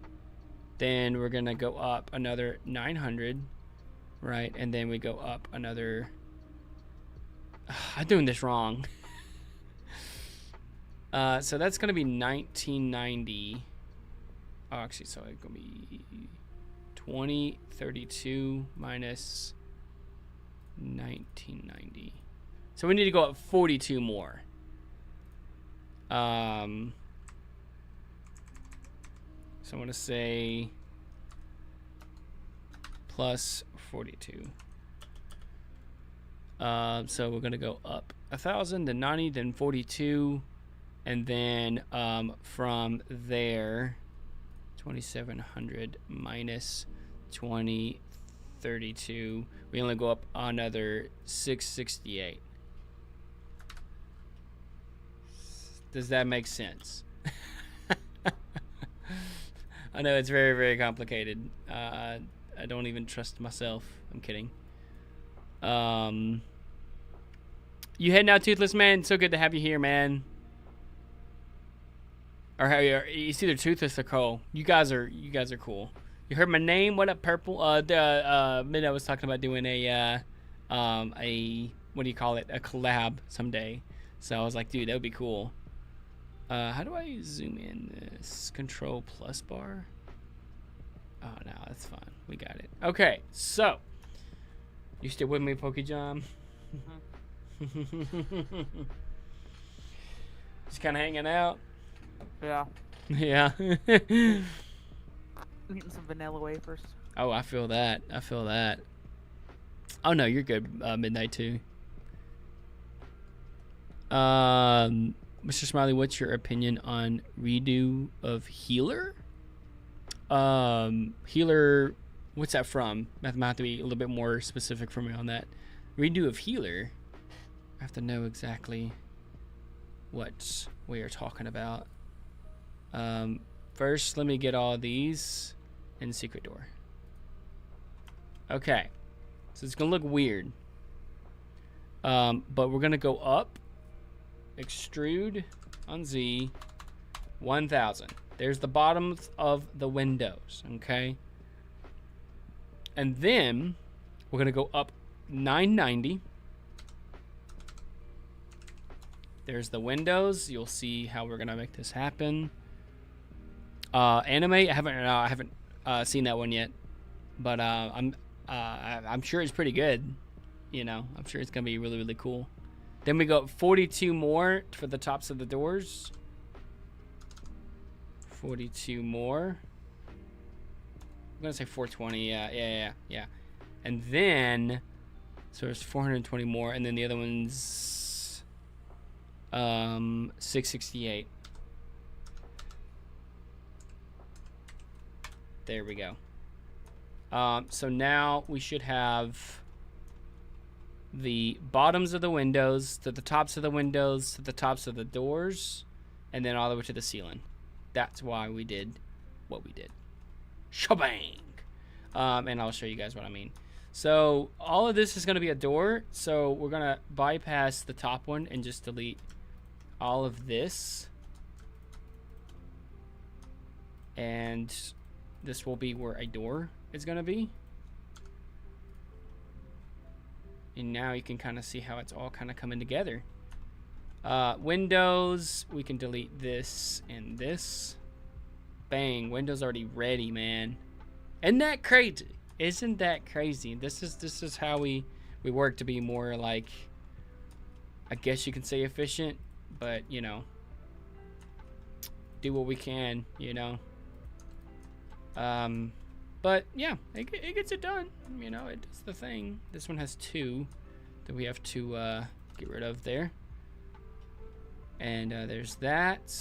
[SPEAKER 1] Then we're gonna go up another 900, right? And then we go up another. I'm doing this wrong. So that's gonna be 1990. Oh, actually, so it's gonna be 2032 minus 1990. So we need to go up 42 more. So I'm gonna say plus 42. So we're gonna go up 1,000, then 90, then 42, and then from there, 2,700 minus 2032. We only go up another 668. Does that make sense? I know it's very, very complicated. I don't even trust myself. I'm kidding. You heading out, Toothless Man? So good to have you here, man. Or how it's either Toothless or Cole. You guys are cool. You heard my name? What up, Purple? Midnight was talking about doing a what do you call it? A collab someday. So I was like, dude, that would be cool. How do I zoom in this? Control plus bar? Oh, no, that's fine. We got it. Okay, so. You still with me, Pokejam? Mm-hmm. Just kind of hanging out?
[SPEAKER 2] Yeah.
[SPEAKER 1] Yeah.
[SPEAKER 2] Eating some vanilla wafers.
[SPEAKER 1] Oh, I feel that. Oh, no, you're good, Midnight, too. Mr. Smiley, what's your opinion on redo of Healer? Healer, what's that from? I have to be a little bit more specific for me on that. Redo of Healer. I have to know exactly what we are talking about. First, let me get all these in secret door. Okay. So it's going to look weird. But we're going to go up. Extrude on Z. 1000. There's the bottoms of the windows. Okay. And then we're going to go up 990. There's the windows. You'll see how we're going to make this happen. Anime, I haven't seen that one yet, but I'm sure it's pretty good. You know, I'm sure it's gonna be really, really cool. Then we go 42 more for the tops of the doors. 42 more. I'm gonna say 420. Yeah. And then, so there's 420 more, and then the other one's 668. There we go. So now we should have the bottoms of the windows to the tops of the windows to the tops of the doors, and then all the way to the ceiling. That's why we did what we did. Shabang! And I'll show you guys what I mean. So all of this is going to be a door. So we're going to bypass the top one and just delete all of this. And this will be where a door is going to be. And now you can kind of see how it's all kind of coming together. Windows, we can delete this and this. Bang, Windows already ready, man. Isn't that crazy? Isn't that crazy? This is how we work to be more like, I guess you can say efficient, but you know, do what we can, you know. But yeah, it gets it done. You know, it does the thing. This one has 2 that we have to get rid of there. And there's that.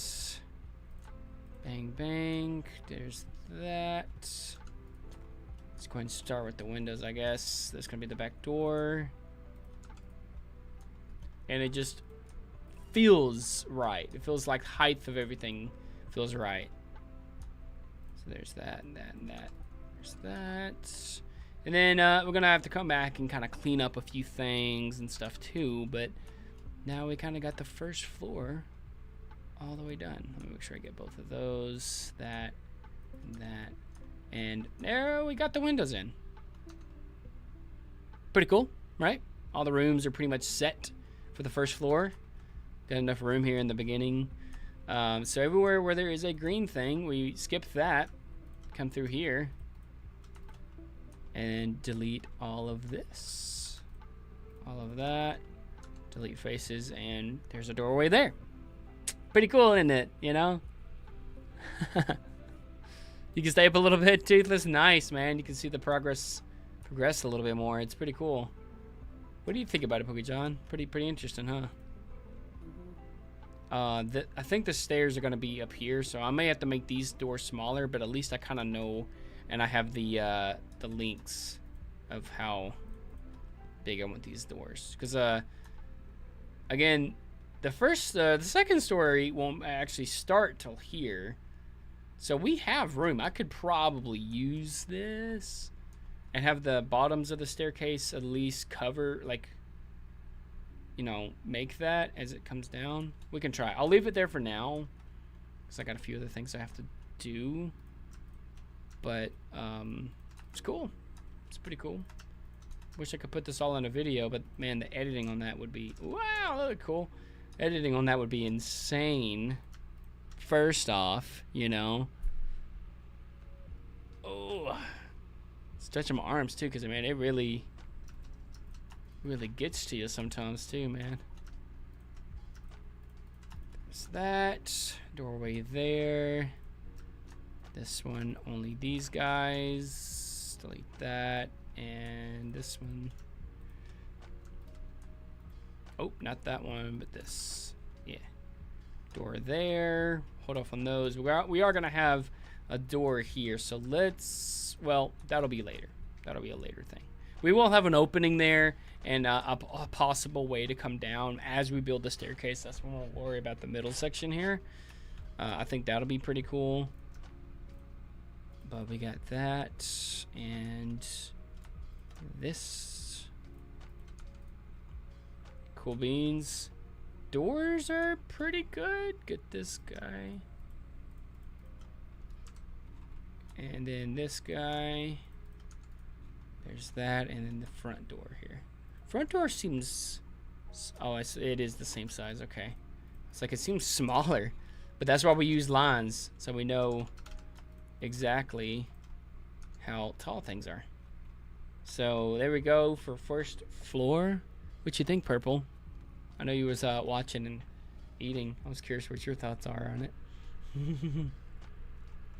[SPEAKER 1] Bang, bang. There's that. Let's go ahead and start with the windows, I guess. That's going to be the back door. And it just feels right. It feels like height of everything feels right. So there's that and that and that. There's that. And then we're going to have to come back and kind of clean up a few things and stuff too. But now we kind of got the first floor all the way done. Let me make sure I get both of those. That and that. And there we got the windows in. Pretty cool, right? All the rooms are pretty much set for the first floor. Got enough room here in the beginning. So everywhere where there is a green thing, we skip that. Come through here. And delete all of this. All of that. Delete faces, and there's a doorway there. Pretty cool, isn't it? You know? You can stay up a little bit, Toothless. Nice, man. You can see the progress a little bit more. It's pretty cool. What do you think about it, Pokey John? Pretty interesting, huh? I think the stairs are going to be up here, so I may have to make these doors smaller, but at least I kind of know, and I have the links of how big I want these doors. Because, again, the second story won't actually start till here. So we have room. I could probably use this and have the bottoms of the staircase at least cover, like, you know, make that as it comes down. We can try. I'll leave it there for now because I got a few other things I have to do. But it's cool. It's pretty cool. Wish I could put this all in a video, but man, the editing on that would be, wow, that would be cool. Editing on that would be insane. First off, you know. Oh, stretching my arms too, because man, it really gets to you sometimes too, man. There's that doorway there. This one, only these guys. Delete that, and this one. Oh, not that one, but this. Yeah. Door there. Hold off on those. We are gonna have a door here, so let's, well, that'll be later. That'll be a later thing. We will have an opening there and a possible way to come down as we build the staircase. That's when we'll worry about the middle section here. I think that'll be pretty cool. But we got that and this. Cool beans. Doors are pretty good. Get this guy. And then this guy. There's that, and then the front door here. Front door seems... Oh, it is the same size. Okay. It's like it seems smaller. But that's why we use lines, so we know exactly how tall things are. So there we go for first floor. What you think, Purple? I know you was watching and eating. I was curious what your thoughts are on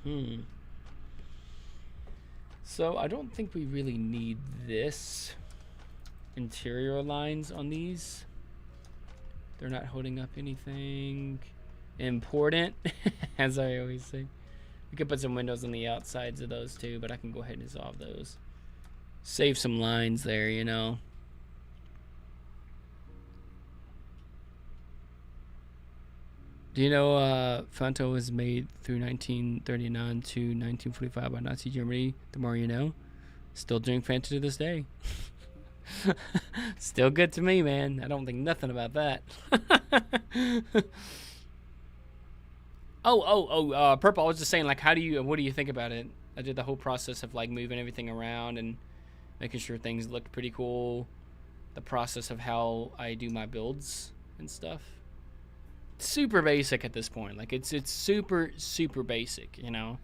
[SPEAKER 1] it. So I don't think we really need this interior lines on these. They're not holding up anything important, as I always say. We could put some windows on the outsides of those too, but I can go ahead and dissolve those. Save some lines there, you know. Do you know Fanto was made through 1939 to 1945 by Nazi Germany? The more you know. Still drink Fanta to this day. Still good to me, man. I don't think nothing about that. Purple, I was just saying, like, what do you think about it? I did the whole process of, like, moving everything around and making sure things looked pretty cool. The process of how I do my builds and stuff. Super basic at this point. Like, it's super basic, you know.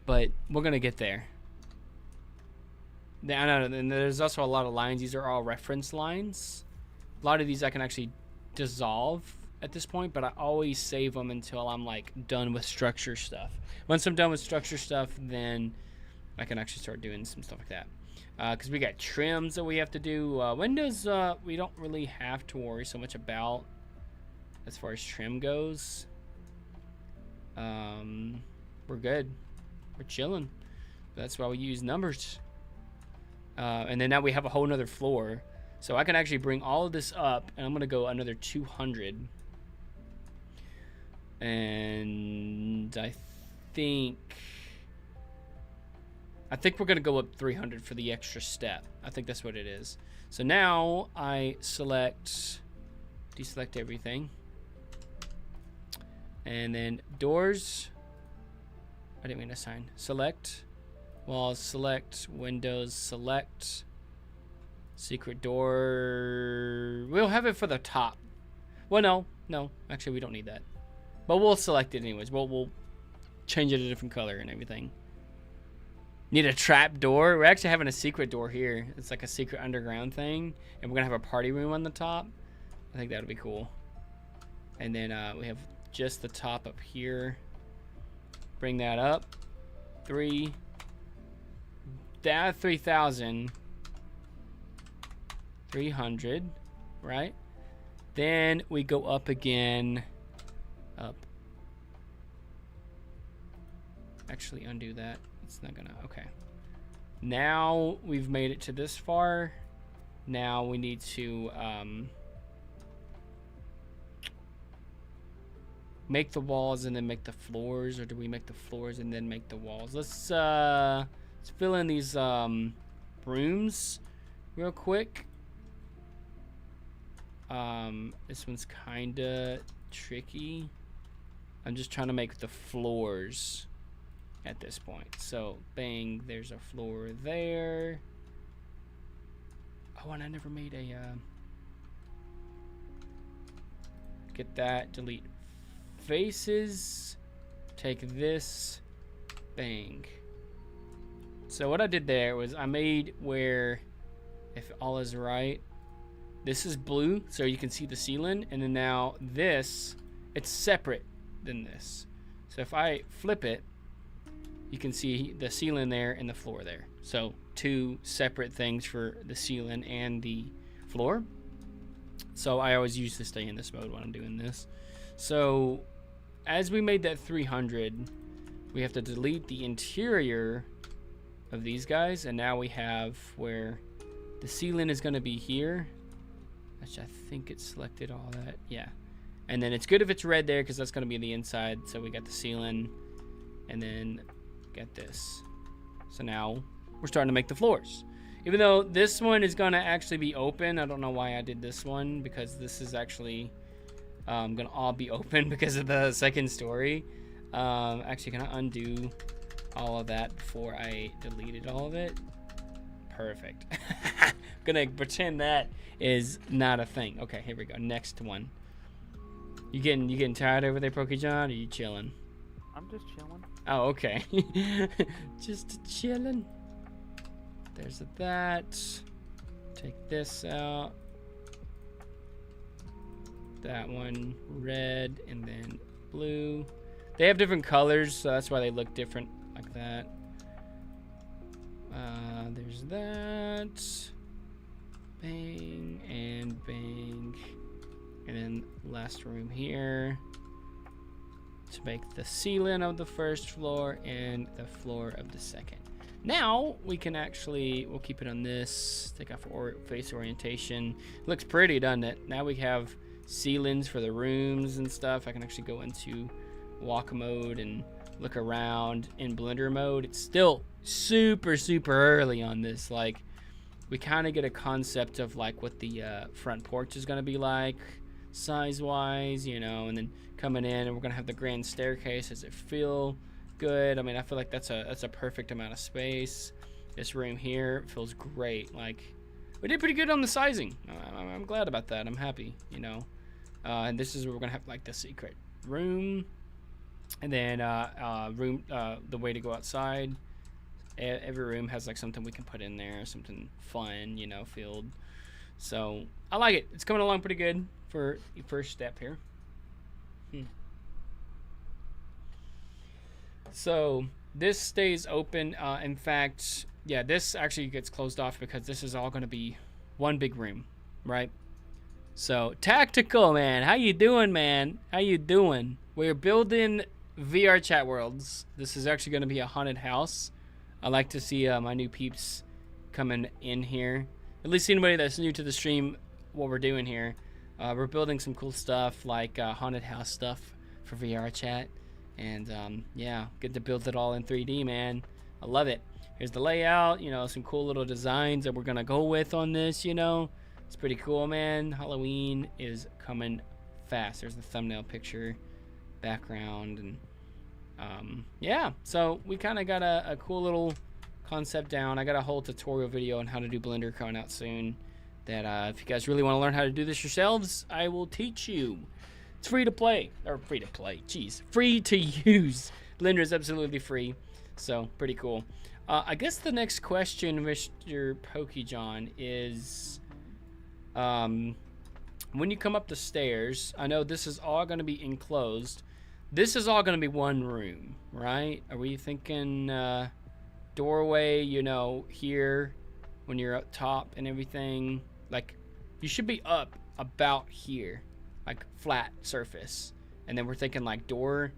[SPEAKER 1] But we're gonna get there. I know, and there's also a lot of lines. These are all reference lines. A lot of these I can actually dissolve at this point, but I always save them until I'm like done with structure stuff. Once I'm done with structure stuff, then I can actually start doing some stuff like that. Because we got trims that we have to do. Windows, we don't really have to worry so much about as far as trim goes. We're good. We're chilling. That's why we use numbers. And then now we have a whole nother floor. So I can actually bring all of this up, and I'm going to go another 200. And I think we're going to go up 300 for the extra step. I think that's what it is. So now I deselect everything. And then doors. I didn't mean to assign. Select. Walls, select. Windows, select. Secret door. We'll have it for the top. Well, no. Actually, we don't need that. But we'll select it anyways. We'll change it a different color and everything. Need a trap door. We're actually having a secret door here. It's like a secret underground thing. And we're going to have a party room on the top. I think that would be cool. And then we have just the top up here. Bring that up. 3,000. 300, right? Then we go up again. Up. Actually, undo that. It's not gonna. Okay. Now we've made it to this far. Now we need to make the walls and then make the floors, or do we make the floors and then make the walls? Let's fill in these rooms real quick. This one's kinda tricky. I'm just trying to make the floors at this point. So bang, there's a floor there. Oh, and I never made a get that, delete faces, take this, bang. So what I did there was I made where, if all is right, this is blue, so you can see the ceiling, and then now this, it's separate than this. So if I flip it, you can see the ceiling there and the floor there. So two separate things for the ceiling and the floor. So I always use to stay in this mode when I'm doing this. So as we made that 300, we have to delete the interior of these guys, and now we have where the ceiling is going to be here, which I think it's selected all that. Yeah. And then it's good if it's red there because that's going to be the inside. So we got the ceiling, and then get this. So now we're starting to make the floors. Even though this one is going to actually be open. I don't know why I did this one, because this is actually going to all be open because of the second story. Actually, can I undo all of that before I deleted all of it? Perfect. Gonna pretend that is not a thing. Okay, here we go. Next one. You getting tired over there, Pokejohn? Or are you chilling?
[SPEAKER 2] I'm just chilling.
[SPEAKER 1] Oh, okay. Just chilling. There's that. Take this out. That one red and then blue. They have different colors, so that's why they look different like that. There's that. Bang and bang. And then last room here to make the ceiling of the first floor and the floor of the second. Now we can actually, we'll keep it on this, take off face orientation. Looks pretty, doesn't it? Now we have ceilings for the rooms and stuff. I can actually go into walk mode and look around in Blender mode. It's still super early on this. Like, we kind of get a concept of like what the front porch is going to be like size wise, you know, and then coming in and we're going to have the grand staircase. Does it feel good? I mean, I feel like that's a perfect amount of space. This room here feels great. Like, we did pretty good on the sizing. I'm glad about that. I'm happy, you know. And this is where we're going to have like the secret room. And then the way to go outside. Every room has like something we can put in there, something fun, you know, filled. So I like it. It's coming along pretty good for the first step here. So this stays open. In fact, yeah, this actually gets closed off because this is all going to be one big room, right? So Tactical, man, how you doing, man? How you doing? We're building VR chat worlds. This is actually going to be a haunted house. I like to see my new peeps coming in here. At least anybody that's new to the stream, what we're doing here. We're building some cool stuff like haunted house stuff for VR chat. And yeah, good to build it all in 3D, man. I love it. Here's the layout, you know, some cool little designs that we're going to go with on this, you know. It's pretty cool, man. Halloween is coming fast. There's the thumbnail picture, background, and yeah, so we kind of got a cool little concept down. I got a whole tutorial video on how to do Blender coming out soon that if you guys really want to learn how to do this yourselves, I will teach you. It's free to play, or free to play, jeez, free to use. Blender is absolutely free, so pretty cool. I guess the next question, Mr. Pokejohn, is when you come up the stairs, I know this is all going to be enclosed. This is all going to be one room, right? Are we thinking doorway, you know, here when you're up top and everything? Like, you should be up about here, like flat surface. And then we're thinking like door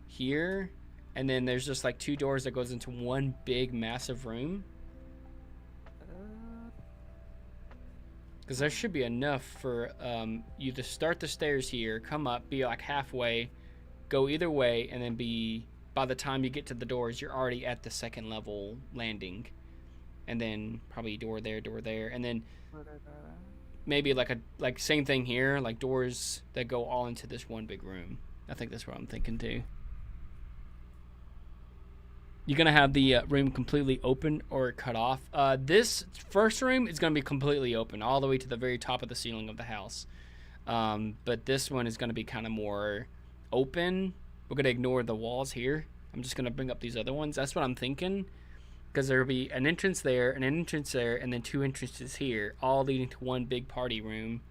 [SPEAKER 1] here. And then there's just like two doors that goes into one big massive room. Because there should be enough for you to start the stairs here, come up, be like halfway, go either way, and then be, by the time you get to the doors, you're already at the second level landing. And then probably door there, and then maybe like same thing here, like doors that go all into this one big room. I think that's what I'm thinking too. You're gonna have the room completely open or cut off. This first room is gonna be completely open all the way to the very top of the ceiling of the house. But this one is gonna be kind of more open. We're gonna ignore the walls here. I'm just gonna bring up these other ones. That's what I'm thinking, because there'll be an entrance there and an entrance there, and then two entrances here, all leading to one big party room.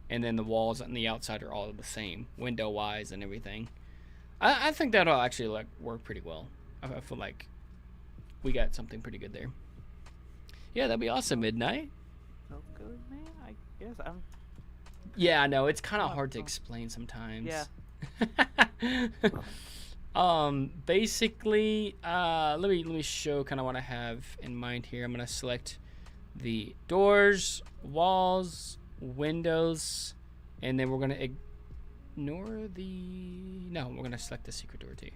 [SPEAKER 1] And then the walls on the outside are all the same, window wise and everything. I think that'll actually like work pretty well. I feel like we got something pretty good there. Yeah, that'd be awesome. Midnight.
[SPEAKER 2] So good, man. I guess I'm.
[SPEAKER 1] Yeah, I know it's kind of hard to explain sometimes.
[SPEAKER 2] Yeah.
[SPEAKER 1] Basically, let me show kind of what I have in mind here. I'm gonna select the doors, walls, windows, and then we're gonna ignore the, no, we're gonna select the secret door too.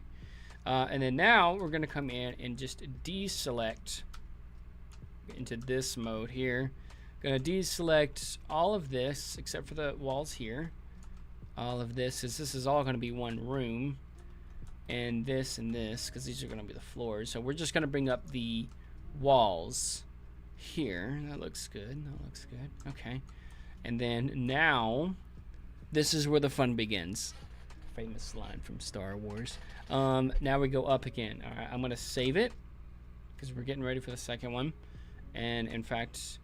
[SPEAKER 1] And then now we're gonna come in and just deselect into this mode here. Gonna deselect all of this except for the walls here. All of this is all gonna be one room. And this, because these are going to be the floors. So we're just going to bring up the walls here. That looks good. That looks good. Okay. And then now, this is where the fun begins. Famous line from Star Wars. Now we go up again. All right, I'm going to save it because we're getting ready for the second one. And in fact,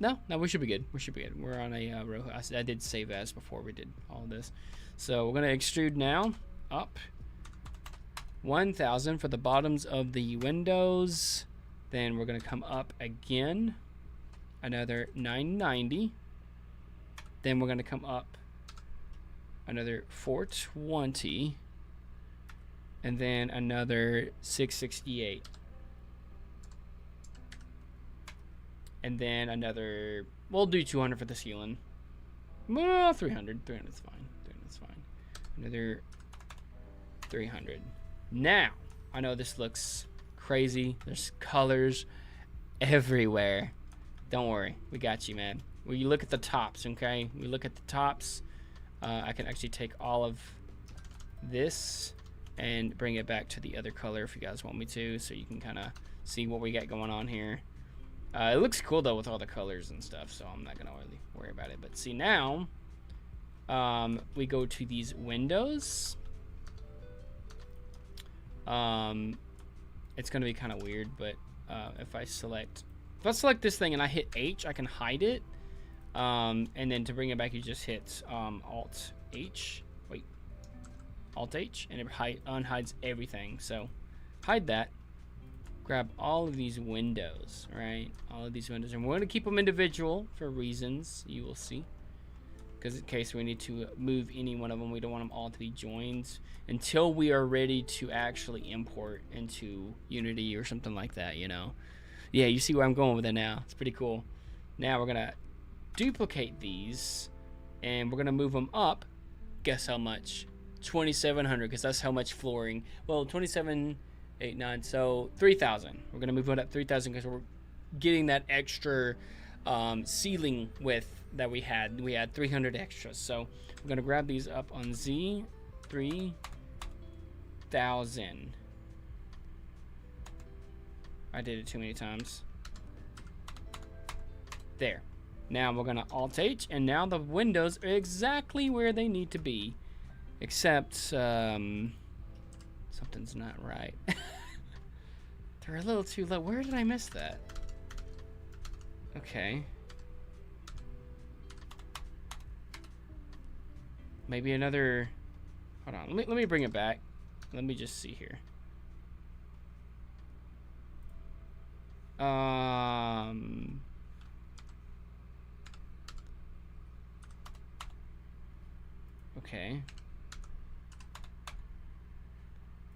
[SPEAKER 1] no, we should be good. We should be good. We're on a row. I did save as before we did all this. So we're going to extrude now up. 1,000 for the bottoms of the windows. Then we're going to come up again. Another 990. Then we're going to come up another 420. And then another 668. And then another, we'll do 200 for the ceiling. Well, 300. 300 is fine. 300 is fine. Another 300. Now, I know this looks crazy. There's colors everywhere. Don't worry. We got you, man. When you look at the tops, okay? We look at the tops. I can actually take all of this and bring it back to the other color if you guys want me to, so you can kind of see what we got going on here. It looks cool, though, with all the colors and stuff, so I'm not going to really worry about it. But see, now, we go to these windows. It's gonna be kind of weird, but if I select this thing and I hit H, I can hide it. And then to bring it back, you just hit Alt H. Wait, Alt H, and it unhides everything. So hide that. Grab all of these windows, right? All of these windows, and we're gonna keep them individual for reasons you will see. Because in case we need to move any one of them, we don't want them all to be joined until we are ready to actually import into Unity or something like that, you know. Yeah, you see where I'm going with it now. It's pretty cool. Now we're gonna duplicate these and we're gonna move them up. Guess how much? 2,700, because that's how much flooring. Well, 27, 8, 9, so 3,000. We're gonna move it up 3,000 because we're getting that extra ceiling width that we had 300 extras. So we're gonna grab these up on Z, 3,000. I did it too many times. There. Now we're gonna Alt H, and now the windows are exactly where they need to be, except something's not right. They're a little too low. Where did I miss that? Okay. Maybe another, hold on, let me bring it back. Let me just see here. Okay.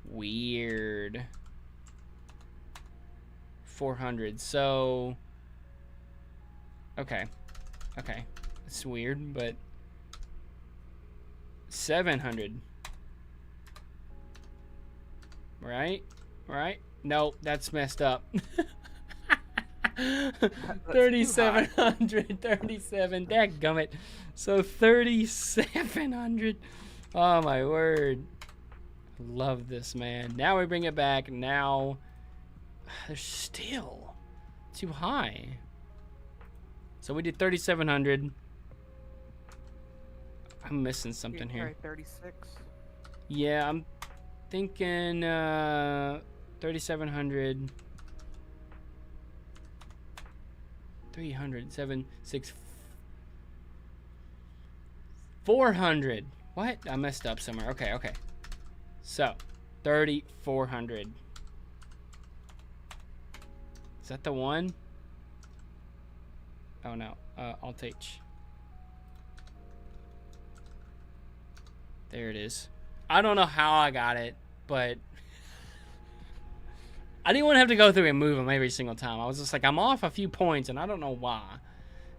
[SPEAKER 1] Weird. 400, so, okay, it's weird, but 700, right? Nope, that's messed up. 3,700, 37, dadgummit. So 3,700, oh my word. Love this, man. Now we bring it back. Now they're still too high. So we did 3,700. I'm missing something here.
[SPEAKER 2] 36.
[SPEAKER 1] Yeah, I'm thinking 3,700. 300, 7, 6, 400. What? I messed up somewhere. Okay. So, 3,400. Is that the one? Oh no. Alt H. There it is. I don't know how I got it. but I didn't want to have to go through and move them every single time. I was just like, I'm off a few points, and I don't know why.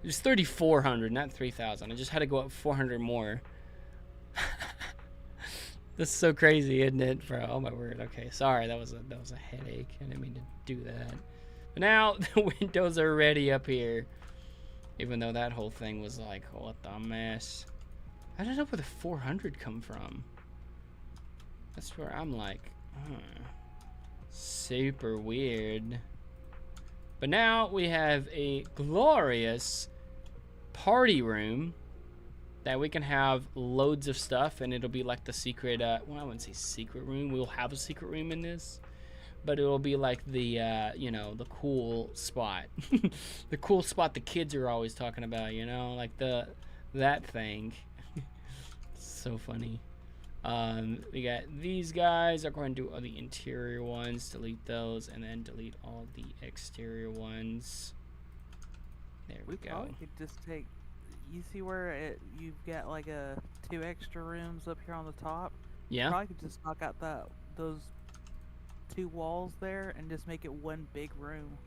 [SPEAKER 1] It was 3,400, not 3,000. I just had to go up 400 more. That's so crazy, isn't it, bro? Oh my word. Okay, sorry, that was a headache. I didn't mean to do that. But now the windows are ready up here. Even though that whole thing was like, what the mess. I don't know where the 400 come from. That's where I'm like, super weird. But now we have a glorious party room that we can have loads of stuff, and it'll be like the secret, well, I wouldn't say secret room. We'll have a secret room in this, but it'll be like the, you know, the cool spot. The cool spot the kids are always talking about, you know, like that thing. So funny. We got these guys. I'm going to do all the interior ones, delete those, and then delete all the exterior ones. There we go.
[SPEAKER 2] Probably could just take. You see where you've got like 2 extra rooms up here on the top?
[SPEAKER 1] Yeah.
[SPEAKER 2] Probably could just knock out those 2 walls there and just make it one big room.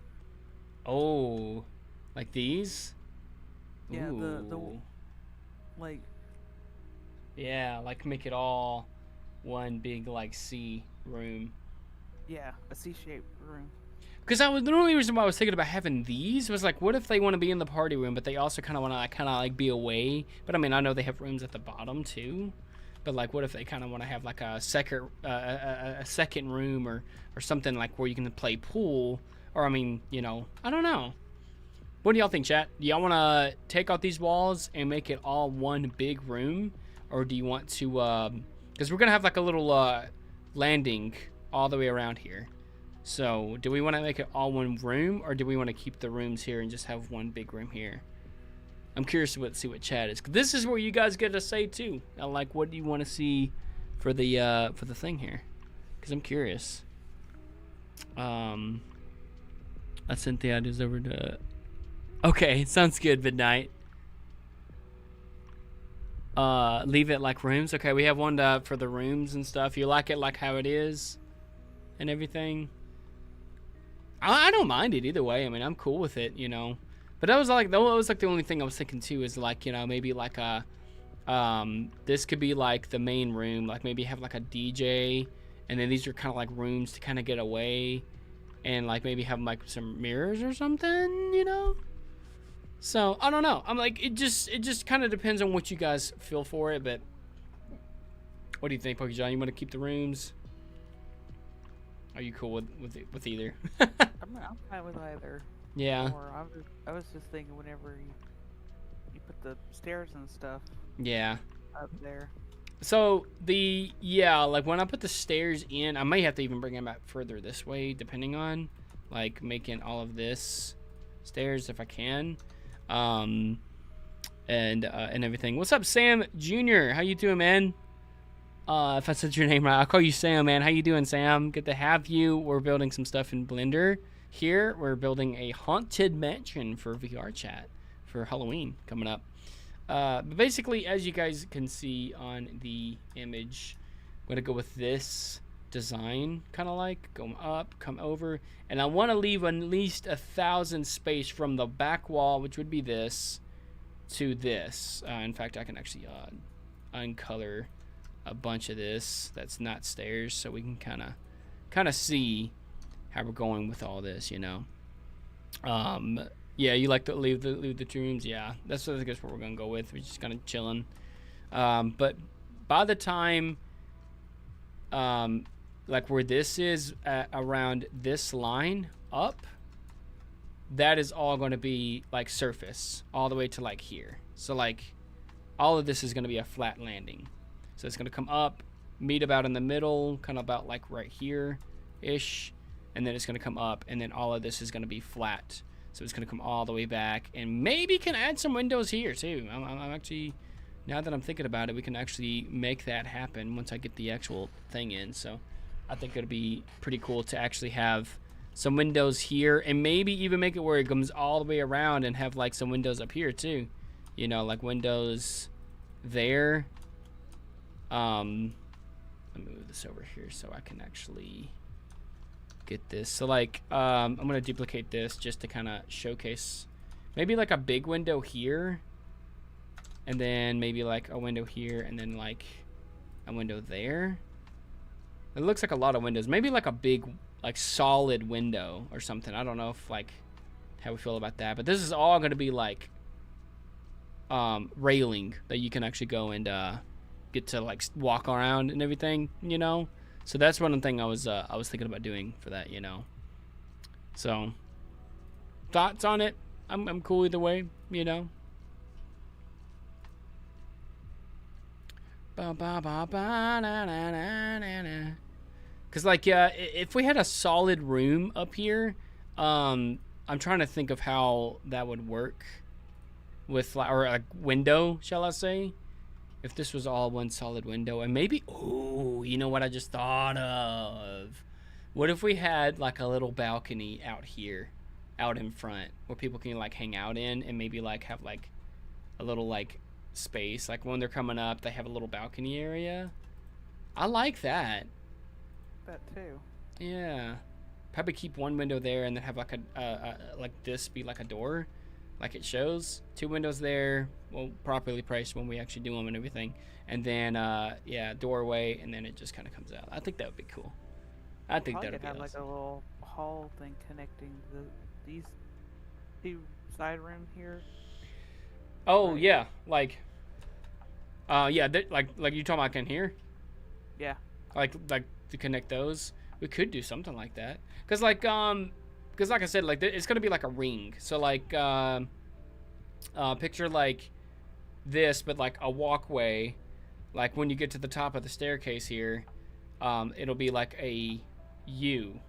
[SPEAKER 1] Oh, like these?
[SPEAKER 2] Yeah,
[SPEAKER 1] ooh.
[SPEAKER 2] the like.
[SPEAKER 1] Yeah, like make it all one big like C room.
[SPEAKER 2] Yeah, a C-shaped room.
[SPEAKER 1] Because the only reason why I was thinking about having these was like, what if they want to be in the party room, but they also kind of want to like be away? But I mean, I know they have rooms at the bottom too. But like, what if they kind of want to have like a second room or something like where you can play pool? Or I mean, you know, I don't know. What do y'all think, chat? Do y'all want to take out these walls and make it all one big room, or do you want to? Because we're gonna have like a little landing all the way around here. So, do we want to make it all one room, or do we want to keep the rooms here and just have one big room here? I'm curious to see what chat is. This is where you guys get to say too. Like, what do you want to see for the thing here? Because I'm curious. I sent the ideas over to. Okay, sounds good. Midnight. Leave it like rooms. Okay, we have one for the rooms and stuff. You like it like how it is, and everything. I don't mind it either way. I mean, I'm cool with it, you know. But that was like the only thing I was thinking too is like, you know, maybe like a this could be like the main room, like maybe have like a DJ, and then these are kind of like rooms to kind of get away, and like maybe have like some mirrors or something, you know. So I don't know. I'm like, it just kind of depends on what you guys feel for it. But what do you think, PokeJohn? You want to keep the rooms? Are you cool with either?
[SPEAKER 2] I'm fine with either.
[SPEAKER 1] Yeah.
[SPEAKER 2] Or I was just thinking whenever you put the stairs and stuff.
[SPEAKER 1] Yeah.
[SPEAKER 2] Up there.
[SPEAKER 1] So like when I put the stairs in, I may have to even bring them out further this way, depending on like making all of this stairs if I can, and everything. What's up, Sam Jr.? How you doing, man? If I said your name right, I'll call you Sam, man. How you doing, Sam? Good to have you. We're building some stuff in Blender here. We're building a haunted mansion for VR chat for Halloween coming up. But basically, as you guys can see on the image, I'm going to go with this design, kind of like go up, come over, and I want to leave at least 1,000 space from the back wall, which would be this, to this. In fact, I can actually uncolor a bunch of this that's not stairs, so we can kind of see how we're going with all this, you know. Yeah, you like to leave the two rooms. Yeah, that's I guess what we're gonna go with. We're just kind of chilling. But by the time, like where this is around this line up, that is all going to be like surface all the way to like here. So like all of this is going to be a flat landing. So it's going to come up, meet about in the middle, kind of about like right here ish, and then it's going to come up, and then all of this is going to be flat. So it's going to come all the way back, and maybe can add some windows here too. I'm actually, now that I'm thinking about it, we can actually make that happen once I get the actual thing in. So I think it'll be pretty cool to actually have some windows here, and maybe even make it where it comes all the way around and have like some windows up here too. You know, like windows there. Let me move this over here so I can actually get this. So like, I'm gonna duplicate this just to kind of showcase maybe like a big window here, and then maybe like a window here, and then like a window there. It looks like a lot of windows. Maybe like a big, like solid window or something. I don't know if like how we feel about that, but this is all gonna be like railing that you can actually go and get to like walk around and everything, you know. So that's one thing I was thinking about doing for that, you know. So thoughts on it? I'm cool either way, you know. Cause like if we had a solid room up here, I'm trying to think of how that would work with like, or a window, shall I say? If this was all one solid window, and maybe, oh, you know what I just thought of? What if we had like a little balcony out here, out in front, where people can like hang out in, and maybe like have like a little like space, like when they're coming up, they have a little balcony area. I like that.
[SPEAKER 2] That too.
[SPEAKER 1] Yeah, probably keep one window there, and then have like a like this be like a door, like it shows. 2 windows there, well, properly priced when we actually do them and everything. And then, yeah, doorway, and then it just kind of comes out. I think that would be cool. I think that would be
[SPEAKER 2] have
[SPEAKER 1] awesome.
[SPEAKER 2] like a little hall thing connecting these 2 side rooms here.
[SPEAKER 1] Oh,
[SPEAKER 2] Right.
[SPEAKER 1] yeah, like, yeah, like you talking about in here?
[SPEAKER 2] Yeah.
[SPEAKER 1] Like to connect those? We could do something like that. Cause like I said, like it's gonna be like a ring. So like, picture like this, but like a walkway. Like when you get to the top of the staircase here, it'll be like a U,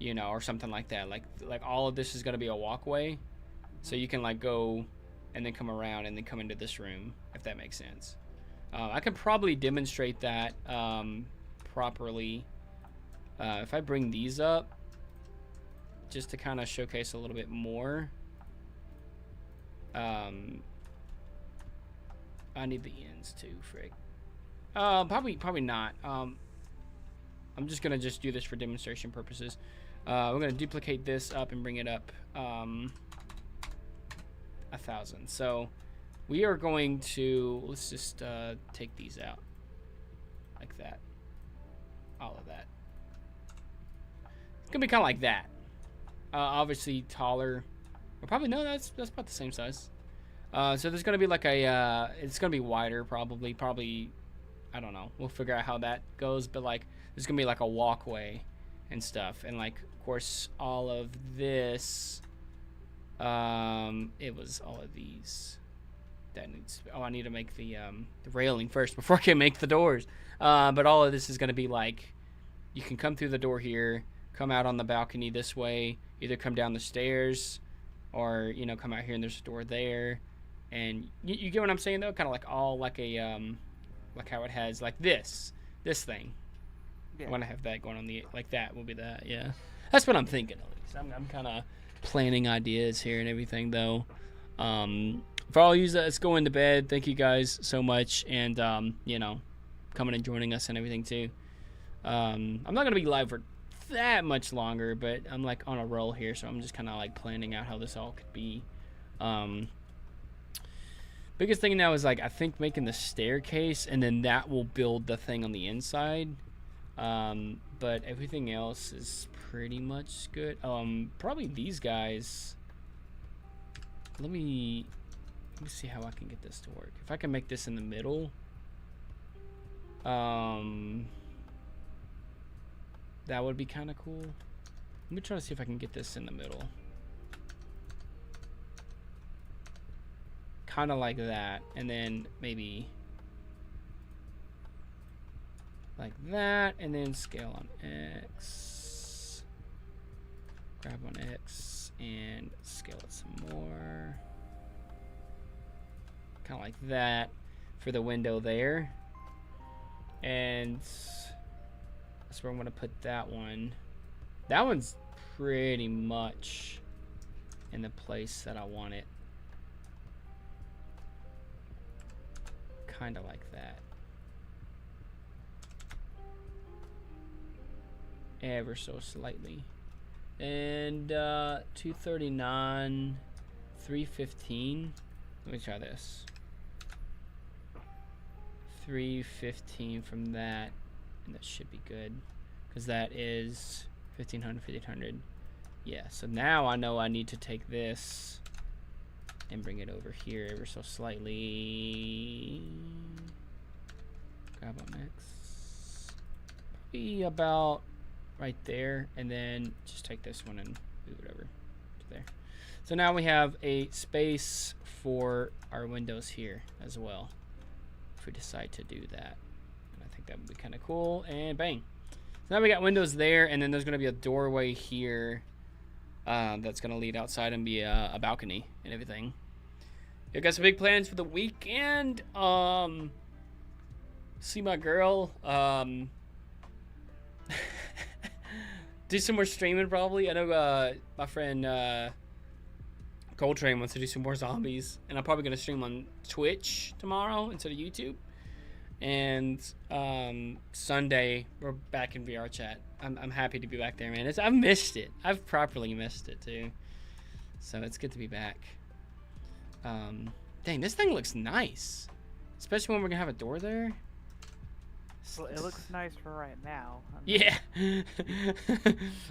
[SPEAKER 1] you know, or something like that. Like all of this is gonna be a walkway, so you can like go and then come around and then come into this room, if that makes sense. I can probably demonstrate that properly if I bring these up, just to kind of showcase a little bit more. I need the ends too, frick. Probably not. I'm just gonna just do this for demonstration purposes. We're gonna duplicate this up and bring it up 1,000. So we are going to, let's just take these out like that. All of that. It's gonna be kind of like that. Obviously taller. Or probably no, that's about the same size. So there's gonna be like a, it's gonna be wider probably. I don't know. We'll figure out how that goes. But like, there's gonna be like a walkway and stuff, and like, of course, all of this. It was all of these. That needs. Oh, I need to make the railing first before I can make the doors. But all of this is gonna be like, you can come through the door here, come out on the balcony this way, either come down the stairs, or you know, come out here and there's a door there, and you get what I'm saying though, kind of like all like a like how it has like this thing.
[SPEAKER 2] Yeah.
[SPEAKER 1] I want to have that going on the, like that will be that. Yeah, that's what I'm thinking at least. I'm kind of planning ideas here and everything though. For all you that's going to bed, thank you guys so much, and you know, coming and joining us and everything too. I'm not gonna be live for that much longer, but I'm like on a roll here, so I'm just kind of like planning out how this all could be. Biggest thing now is like, I think making the staircase, and then that will build the thing on the inside. But everything else is pretty much good. Probably these guys. Let me see how I can get this to work. If I can make this in the middle, that would be kind of cool. Let me try to see if I can get this in the middle. Kind of like that, and then maybe like that, and then scale on X. Grab on X and scale it some more. Kind of like that for the window there. And that's where I'm gonna put that one. That one's pretty much in the place that I want it. Kind of like that. ever so slightly. And 239, 315. Let me try this. 315 from that, and that should be good, because that is 1500, 1500. Yeah, so now I know I need to take this and bring it over here ever so slightly. Grab a mix. Probably about right there, and then just take this one and move it over to there. So now we have a space for our windows here as well, if we decide to do that. And I think that would be kind of cool. And bang. So now we got windows there, and then there's going to be a doorway here that's going to lead outside and be a balcony and everything. You got some big plans for the weekend. See my girl. Do some more streaming probably. I know my friend Coltrane wants to do some more zombies, and I'm probably gonna stream on Twitch tomorrow instead of YouTube. And Sunday we're back in VR chat. I'm happy to be back there, man. I've missed it. I've properly missed it too. So it's good to be back. Dang, this thing looks nice, especially when we're gonna have a door there.
[SPEAKER 2] Well, it looks nice for right now. I mean,
[SPEAKER 1] Yeah.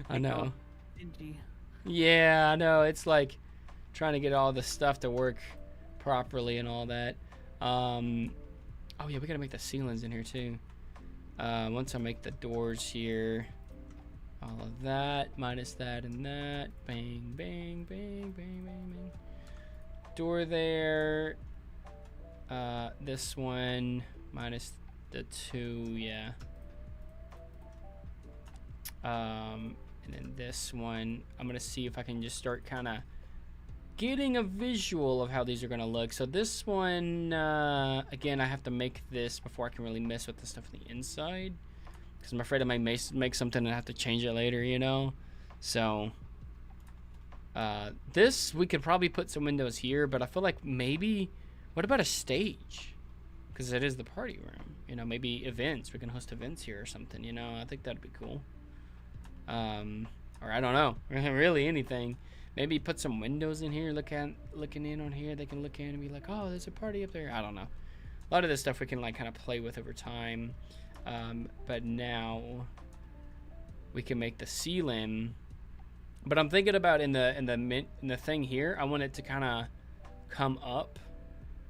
[SPEAKER 1] I know.
[SPEAKER 2] dingy.
[SPEAKER 1] Yeah, I know. It's like trying to get all the stuff to work properly and all that. Oh yeah, we gotta make the ceilings in here too. Once I make the doors here, all of that minus that and that, bang, bang, bang, bang, bang, bang. Door there. This one minus the 2, yeah. And then this one, I'm gonna see if I can just start kind of getting a visual of how these are gonna look. So this one, again, I have to make this before I can really mess with the stuff on the inside, because I'm afraid I might make something and have to change it later, you know. So this, we could probably put some windows here, but I feel like maybe, what about a stage? Because it is the party room, you know. Maybe events, we can host events here or something, you know. I think that'd be cool. Or I don't know, really anything. Maybe put some windows in here, looking in on here. They can look in and be like, oh, there's a party up there. I don't know. A lot of this stuff we can like kind of play with over time. But now we can make the ceiling. But I'm thinking about in the thing here, I want it to kind of come up,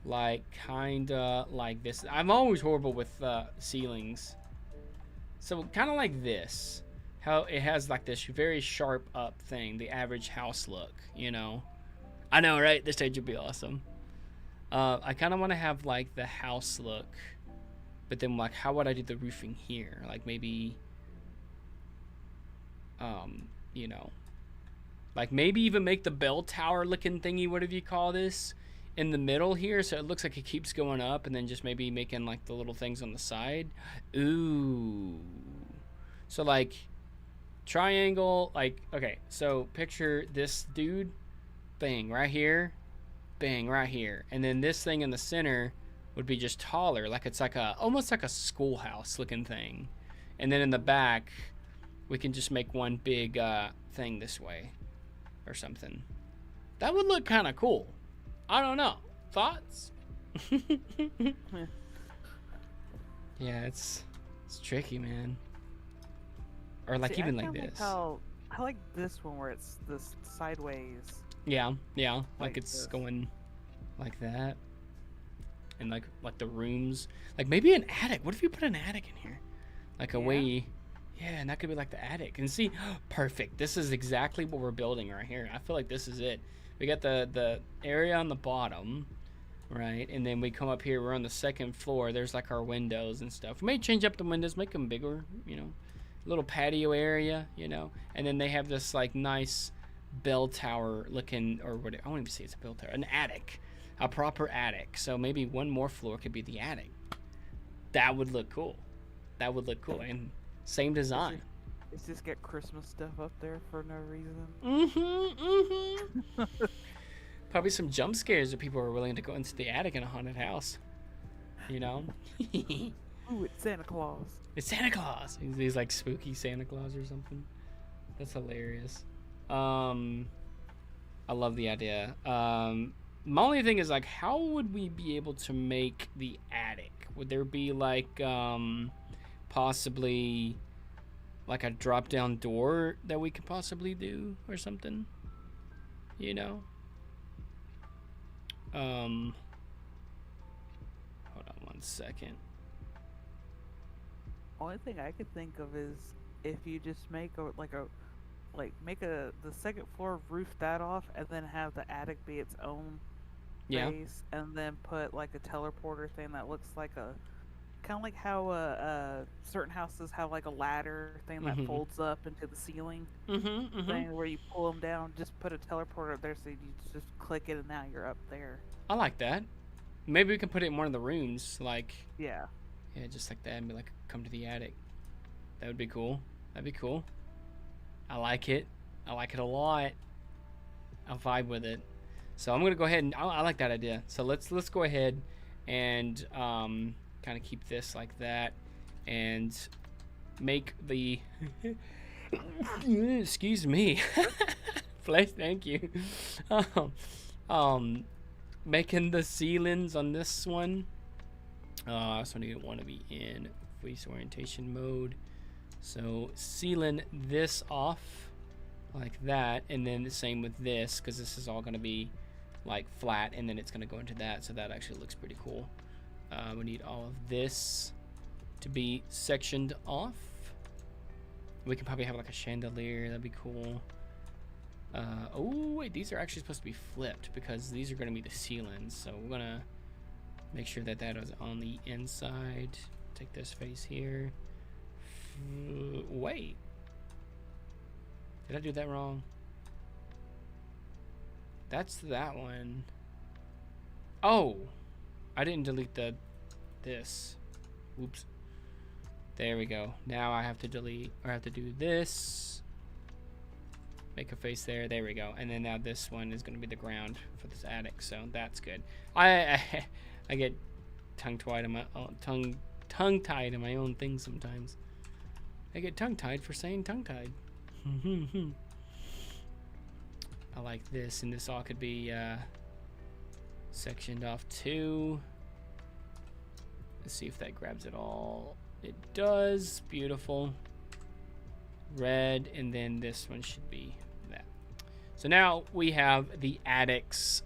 [SPEAKER 1] like kind of like this. I'm always horrible with ceilings, so kind of like this. How it has like this very sharp up thing, the average house look, you know. I know, right? This stage would be awesome. I kind of want to have like the house look, but then like how would I do the roofing here? Like maybe, you know, like maybe even make the bell tower looking thingy, whatever you call this, in the middle here, so it looks like it keeps going up, and then just maybe making like the little things on the side. Ooh. So like triangle, like, okay, so picture this dude, bang right here, bang right here, and then this thing in the center would be just taller, like it's like a almost like a schoolhouse looking thing, and then in the back we can just make one big thing this way or something. That would look kind of cool. I don't know, thoughts? Yeah, it's tricky, man. Or like,
[SPEAKER 2] See,
[SPEAKER 1] even
[SPEAKER 2] I
[SPEAKER 1] like
[SPEAKER 2] kinda
[SPEAKER 1] this.
[SPEAKER 2] I like this one where it's this sideways.
[SPEAKER 1] Yeah, like
[SPEAKER 2] Like
[SPEAKER 1] it's
[SPEAKER 2] this.
[SPEAKER 1] going like that. And like the rooms. Like maybe an attic. What if you put an attic in here? Like a
[SPEAKER 2] Yeah.
[SPEAKER 1] way. Yeah, and that could be like the attic. And see, perfect. This is exactly what we're building right here. I feel like this is it. We got the area on the bottom, right? And then we come up here. We're on the second floor. There's like our windows and stuff. We may change up the windows, make them bigger, you know. Little patio area, you know. And then they have this like nice bell tower looking, or what, I won't even say it's a bell tower, an attic, a proper attic. So maybe one more floor could be the attic. That would look cool. That would look cool. And same design.
[SPEAKER 2] It's just get Christmas stuff up there for no reason.
[SPEAKER 1] Probably some jump scares if people are willing to go into the attic in a haunted house, you know.
[SPEAKER 2] Ooh, it's Santa Claus.
[SPEAKER 1] It's Santa Claus. He's like spooky Santa Claus or something. That's hilarious. I love the idea. My only thing is like, how would we be able to make the attic? Would there be like possibly like a drop down door that we could possibly do or something? You know? Hold on one second.
[SPEAKER 2] Only thing I could think of is if you just make the second floor, roof that off, and then have the attic be its own
[SPEAKER 1] Yeah.
[SPEAKER 2] space, and then put like a teleporter thing that looks like a kind of like how certain houses have like a ladder thing that
[SPEAKER 1] Mhm.
[SPEAKER 2] folds up into the ceiling
[SPEAKER 1] Mhm. Mhm.
[SPEAKER 2] thing where you pull them down. Just put a teleporter up there so you just click it and now you're up there.
[SPEAKER 1] I like that. Maybe we can put it in one of the rooms, like
[SPEAKER 2] Yeah.
[SPEAKER 1] yeah, just like that, and be like, come to the attic. That would be cool. That'd be cool. I like it. I like it a lot. I'll vibe with it. So I'm gonna go ahead and I like that idea. So let's go ahead and kind of keep this like that, and make the excuse me, flesh. Thank you. Um, um, making the ceilings on this one. So I want to be in face orientation mode. So sealing this off like that, and then the same with this, because this is all going to be like flat, and then it's going to go into that, so that actually looks pretty cool. We need all of this to be sectioned off. We can probably have like a chandelier. That'd be cool. Oh wait, these are actually supposed to be flipped because these are going to be the ceilings, so we're gonna make sure that that is on the inside. Take this face here. Wait, did I do that wrong? That's that one. Oh, I didn't delete this. Oops. There we go. Now I have to delete, or I have to do this. Make a face there. There we go. And then now this one is going to be the ground for this attic, so that's good. I get tongue-tied in my tongue-tied in my own thing sometimes. I get tongue-tied for saying tongue-tied. I like this, and this all could be sectioned off too. Let's see if that grabs it all. It does. Beautiful. Red, and then this one should be that. So now we have the attic's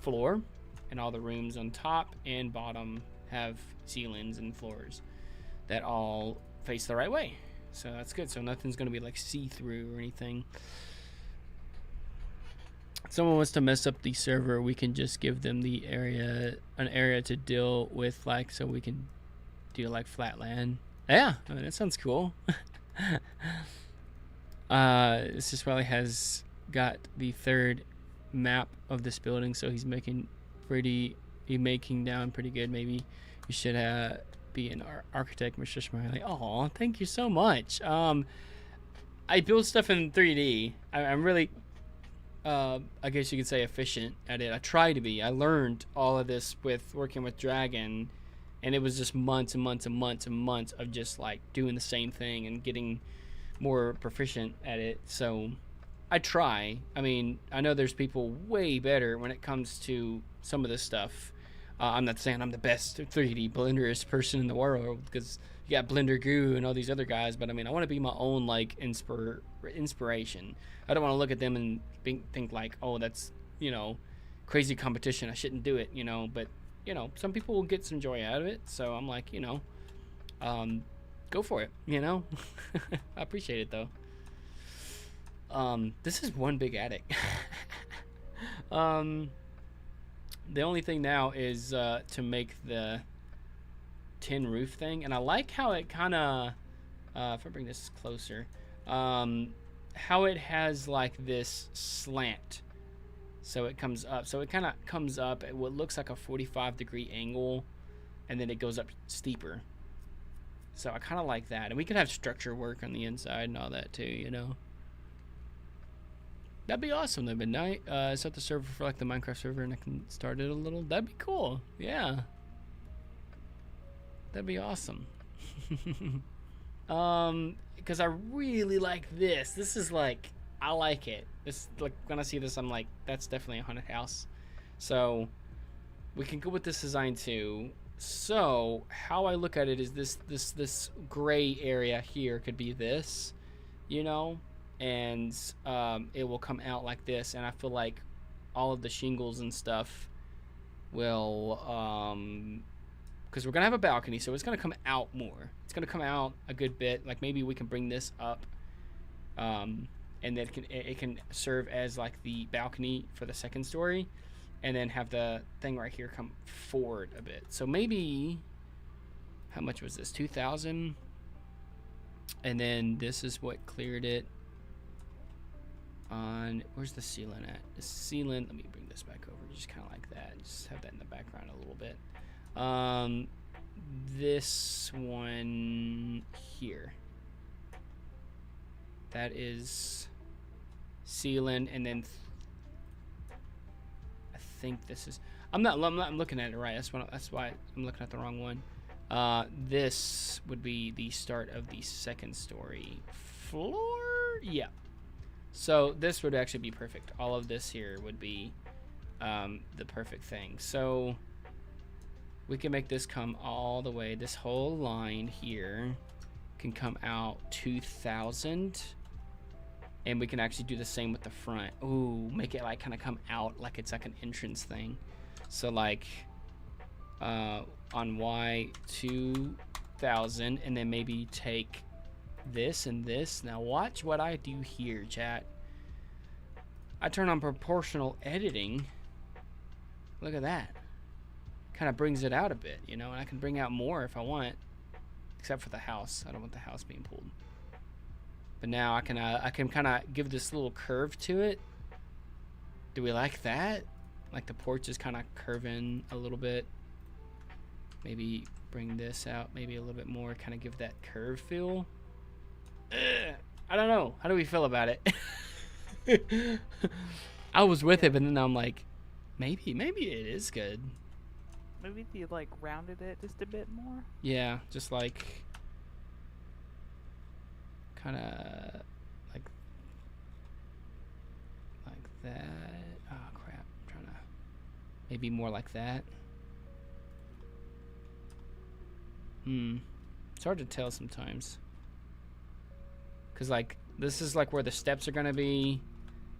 [SPEAKER 1] floor, and all the rooms on top and bottom have ceilings and floors that all face the right way. So that's good. So nothing's going to be like see-through or anything. If someone wants to mess up the server, we can just give them an area to deal with, like, so we can do like flat land. Yeah, I mean, that sounds cool. This just probably has got the third map of this building, so he's making down pretty good. Maybe you should be an architect, Mr. Smiley. Oh, thank you so much. I build stuff in 3D. I'm really I guess you could say efficient at it. I try to be. I learned all of this with working with Dragon, and it was just months and months and months and months of just like doing the same thing and getting more proficient at it. So I try. I mean, I know there's people way better when it comes to some of this stuff. I'm not saying I'm the best 3D blenderist person in the world, because you got Blender Guru and all these other guys, but I mean, I want to be my own like inspiration. I don't want to look at them and think like, oh, that's, crazy competition, I shouldn't do it, but some people will get some joy out of it, so I'm like, go for it, I appreciate it though. This is one big attic. The only thing now is to make the tin roof thing, and I like how it kind of if I bring this closer, how it has like this slant, so it comes up, so it kind of comes up at what looks like a 45-degree angle, and then it goes up steeper. So I kind of like that, and we could have structure work on the inside and all that too, That'd be awesome though, Midnight. Set the server for like the Minecraft server, and I can start it a little. That'd be cool. Yeah. That'd be awesome. Because I really like this. This is like, I like it. This, like, when I see this, I'm like, that's definitely a haunted house. So we can go with this design too. So how I look at it is this gray area here could be this, you know, and it will come out like this. And I feel like all of the shingles and stuff will, because we're gonna have a balcony, so it's gonna come out more. It's gonna come out a good bit. Like maybe we can bring this up, and then it can serve as like the balcony for the second story, and then have the thing right here come forward a bit. So maybe, how much was this? 2,000, and then this is what cleared it. On where's the ceiling at? The ceiling. Let me bring this back over. Just kind of like that. Just have that in the background a little bit. This one here, that is ceiling, and then I think this is, I'm looking at it right. That's why I'm looking at the wrong one. This would be the start of the second story floor. Yeah. So this would actually be perfect. All of this here would be the perfect thing. So we can make this come all the way. This whole line here can come out 2,000. And we can actually do the same with the front. Ooh, make it like kind of come out like it's like an entrance thing. So like on Y, 2,000, and then maybe take this and this. Now watch what I do here, chat. I turn on proportional editing. Look at that. Kind of brings it out a bit, you know, and I can bring out more if I want, except for the house. I don't want the house being pulled. But now I can kind of give this little curve to it. Do we like that? Like the porch is kind of curving a little bit. Maybe bring this out maybe a little bit more, kind of give that curve feel. I don't know. How do we feel about it? I was with it, but then I'm like, maybe it is good.
[SPEAKER 2] Maybe if you like rounded it just a bit more.
[SPEAKER 1] Yeah, just like kind of like that. Oh crap! I'm trying to maybe more like that. It's hard to tell sometimes. Cause like this is like where the steps are gonna be,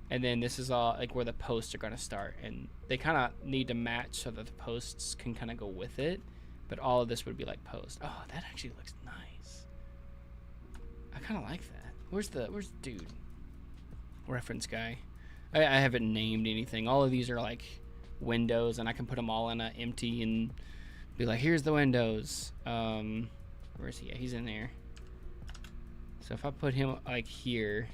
[SPEAKER 1] and then this is all like where the posts are gonna start, and they kind of need to match so that the posts can kind of go with it. But all of this would be like post. Oh, that actually looks nice. I kind of like that. Where's dude? Reference guy. I haven't named anything. All of these are like windows, and I can put them all in a empty and be like, here's the windows. Where is he? Yeah, he's in there. So if I put him like here,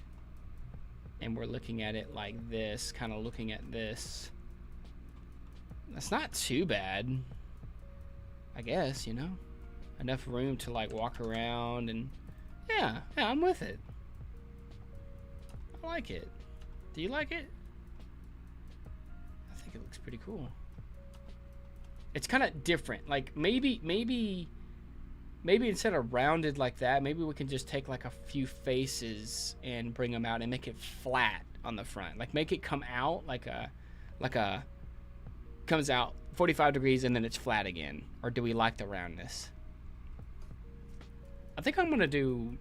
[SPEAKER 1] and we're looking at it like this, kind of looking at this, that's not too bad, I guess, you know? Enough room to like walk around, and yeah, I'm with it. I like it. Do you like it? I think it looks pretty cool. It's kind of different. Like maybe instead of rounded like that, maybe we can just take like a few faces and bring them out and make it flat on the front. Like make it come out like a comes out 45 degrees and then it's flat again. Or do we like the roundness? I think I'm gonna do,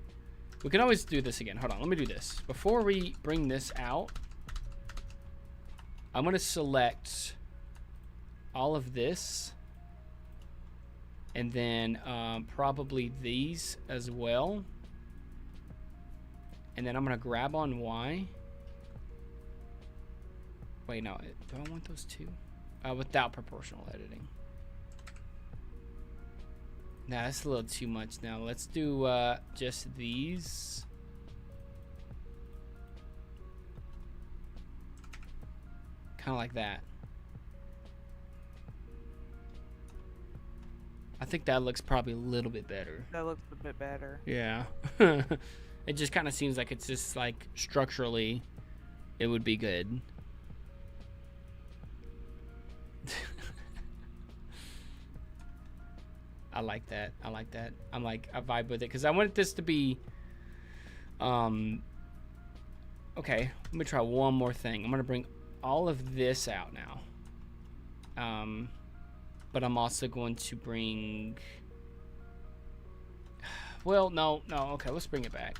[SPEAKER 1] we can always do this again. Hold on, let me do this. Before we bring this out, I'm gonna select all of this, and then probably these as well, and then I'm gonna grab on Y. Wait, no, do I want those two? Without proportional editing. Nah, that's a little too much now. Let's do just these. Kind of like that. I think that looks probably a little bit better.
[SPEAKER 2] That looks a bit better.
[SPEAKER 1] Yeah. It just kind of seems like it's just like structurally it would be good. I like that. I like that. I vibe with it because I want this to be. Okay, let me try one more thing. I'm gonna bring all of this out now. But I'm also going to bring. Well, no. Okay, let's bring it back.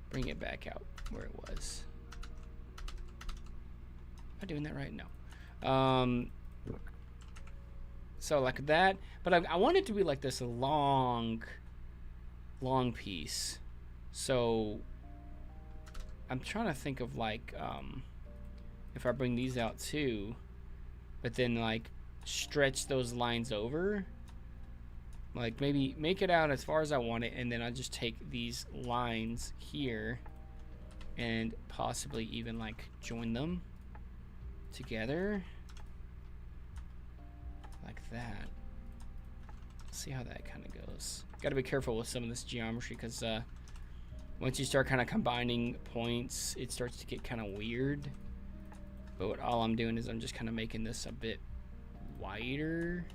[SPEAKER 1] Bring it back out where it was. Am I doing that right? No. So like that, but I want it to be like this long piece. So I'm trying to think of like if I bring these out too, but then like stretch those lines over, like maybe make it out as far as I want it, and then I just take these lines here and possibly even like join them together like that. See how that kind of goes. Got to be careful with some of this geometry because once you start kind of combining points, it starts to get kind of weird. But all I'm doing is I'm just kind of making this a bit wider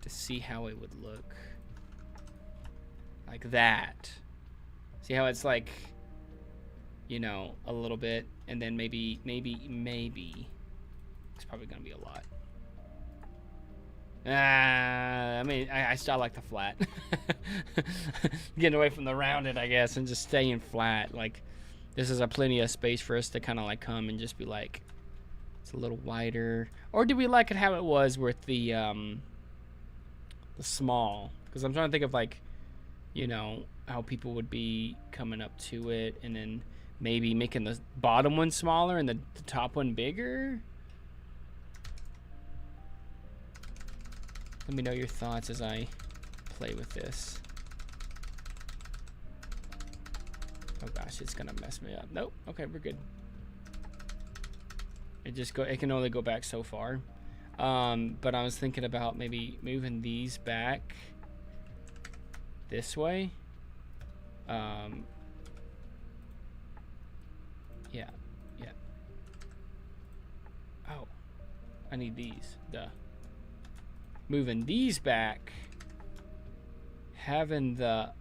[SPEAKER 1] to see how it would look. Like that. See how it's like, you know, a little bit, and then maybe it's probably gonna be a lot. I mean, I still like the flat. Getting away from the rounded, I guess, and just staying flat. Like, this is a plenty of space for us to kind of like come and just be like, it's a little wider. Or do we like it how it was with the small? Because I'm trying to think of like, you know, how people would be coming up to it, and then maybe making the bottom one smaller and the top one bigger. Let me know your thoughts as I play with this. Oh gosh, it's gonna mess me up. Nope. Okay, we're good. It can only go back so far. But I was thinking about maybe moving these back this way. Yeah. Oh, I need these. Duh. Moving these back, having the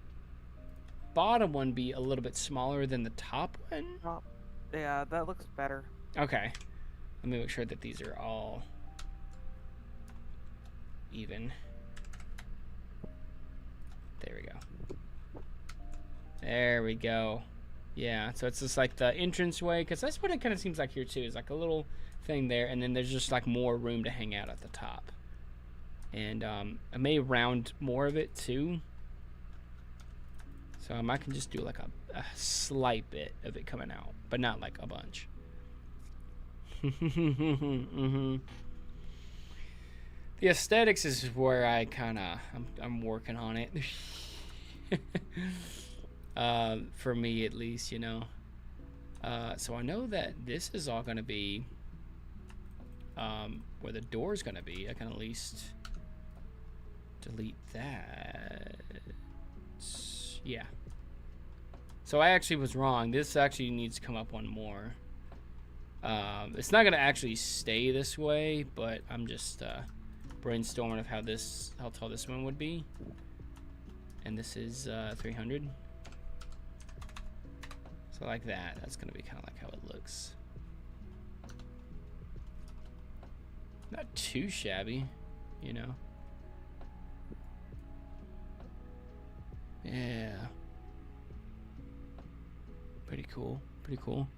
[SPEAKER 1] bottom one be a little bit smaller than the top one.
[SPEAKER 2] Oh, yeah, that looks better.
[SPEAKER 1] Okay, let me make sure that these are all even. There we go. There we go. Yeah, so it's just like the entranceway, because that's what it kind of seems like here too, is like a little thing there, and then there's just like more room to hang out at the top. And I may round more of it too. So I can just do like a slight bit of it coming out, but not like a bunch. The aesthetics is where I kind of, I'm working on it. For me at least, you know. So I know that this is all going to be where the door is going to be. I can at least delete that. Yeah. So I actually was wrong. This actually needs to come up one more. It's not going to actually stay this way, but I'm just brainstorming of how tall this one would be. And this is 300. So like that. That's going to be kind of like how it looks. Not too shabby, you know. Yeah. Pretty cool. Pretty cool.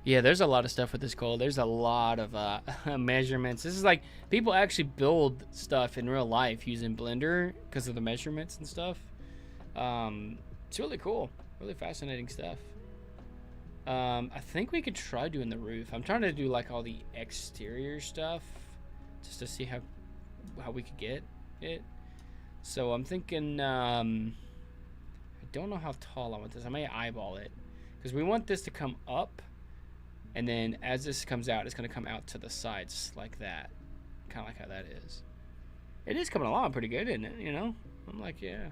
[SPEAKER 1] Yeah, there's a lot of stuff with this code. There's a lot of measurements. This is like, people actually build stuff in real life using Blender because of the measurements and stuff. It's really cool. Really fascinating stuff. I think we could try doing the roof. I'm trying to do like all the exterior stuff just to see how we could get it. So I'm thinking, I don't know how tall I want this. I may eyeball it because we want this to come up, and then as this comes out, it's going to come out to the sides like that. Kind of like how that is. It is coming along pretty good, isn't it? You know? I'm like, yeah.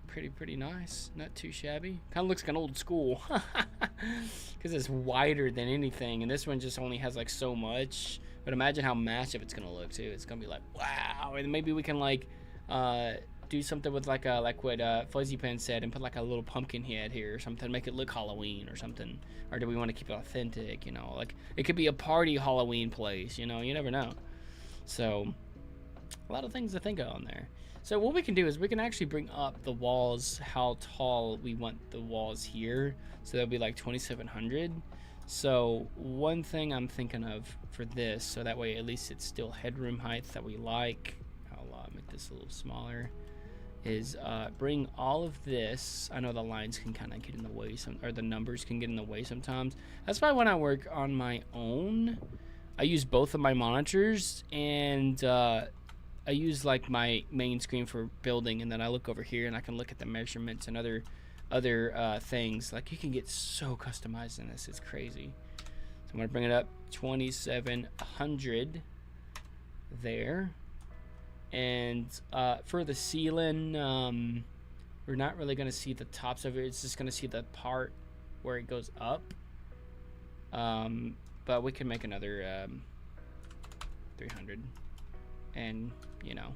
[SPEAKER 1] Pretty nice. Not too shabby. Kind of looks like an old school because it's wider than anything, and this one just only has like so much But imagine how massive it's gonna look too. It's gonna be like, wow. And maybe we can like do something with like what Fuzzy Pen said, and put like a little pumpkin head here or something, make it look Halloween or something. Or do we want to keep it authentic? You know, like it could be a party Halloween place. You know, you never know. So a lot of things to think of on there. So what we can do is we can actually bring up the walls, how tall we want the walls here. So that'll be like 2,700. So one thing I'm thinking of for this, so that way at least it's still headroom height that we like. I'll make this a little smaller. Is bring all of this. I know the lines can kind of get in the way, or the numbers can get in the way sometimes. That's why when I work on my own, I use both of my monitors, and I use like my main screen for building, and then I look over here and I can look at the measurements and other things. Like you can get so customized in this, it's crazy. So I'm gonna bring it up 2,700 there. And for the ceiling, we're not really gonna see the tops of it. It's just gonna see the part where it goes up. But we can make another 300, and you know,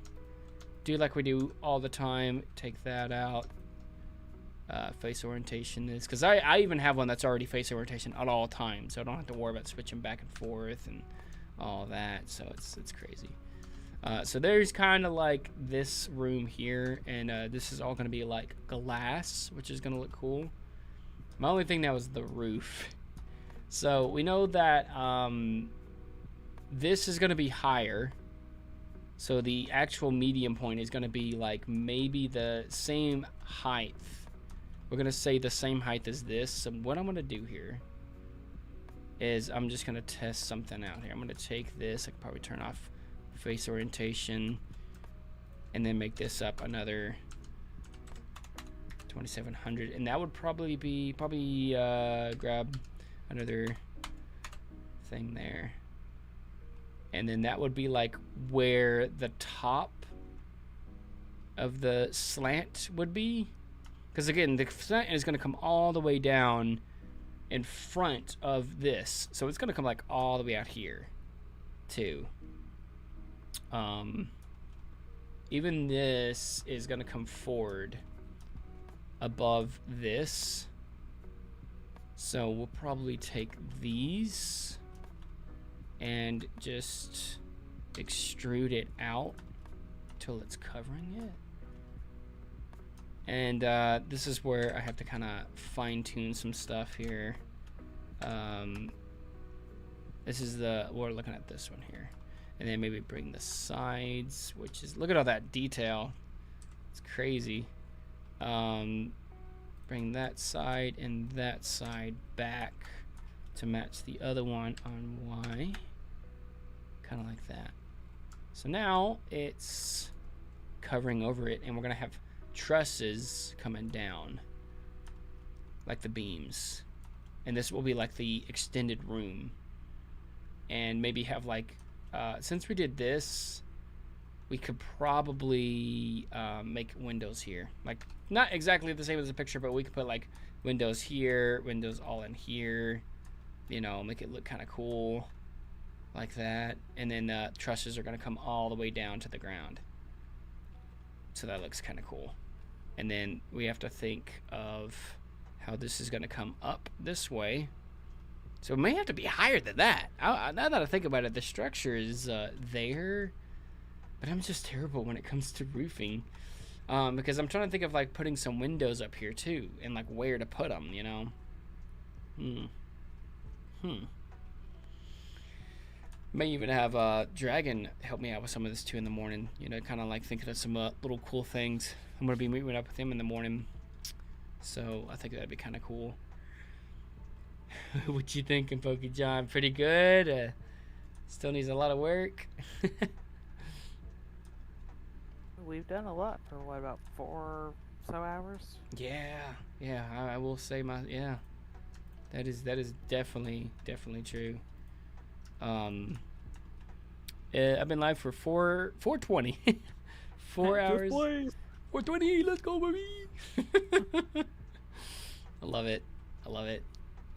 [SPEAKER 1] do like we do all the time. Take that out. Face orientation is, because I even have one that's already face orientation at all times, so I don't have to worry about switching back and forth and all that. So it's crazy. So there's kind of like this room here, and this is all going to be like glass, which is going to look cool. My only thing now is the roof. So we know that this is going to be higher. So the actual medium point is going to be like maybe the same height. We're going to say the same height as this. So what I'm going to do here is I'm just going to test something out here. I'm going to take this. I could probably turn off face orientation and then make this up another 2,700. And that would probably be, grab another thing there. And then that would be like where the top of the slant would be. Because again, the slant is going to come all the way down in front of this. So it's going to come like all the way out here too. Even this is going to come forward above this. So we'll probably take these and just extrude it out till it's covering it. And this is where I have to kind of fine tune some stuff here. This is we're looking at this one here. And then maybe bring the sides, which is, look at all that detail. It's crazy. Bring that side and that side back to match the other one on Y. Kind of like that. So now it's covering over it, and we're gonna have trusses coming down like the beams, and this will be like the extended room. And maybe have like since we did this, we could probably make windows here, like not exactly the same as the picture, but we could put like windows here, windows all in here, you know, make it look kind of cool like that. And then trusses are going to come all the way down to the ground, so that looks kind of cool. And then we have to think of how this is going to come up this way. So it may have to be higher than that. Now that I think about it, the structure is there, but I'm just terrible when it comes to roofing, because I'm trying to think of like putting some windows up here too, and like where to put them, you know. May even have Dragon help me out with some of this too in the morning, you know, kind of like thinking of some little cool things. I'm gonna be meeting up with him in the morning, so I think that'd be kind of cool. What you thinking, Pokey John? Pretty good? Still needs a lot of work?
[SPEAKER 2] We've done a lot for what, about 4 or so hours?
[SPEAKER 1] Yeah, I will say that is definitely true. I've been live for 420. 4 hours. 420, let's go, baby. I love it.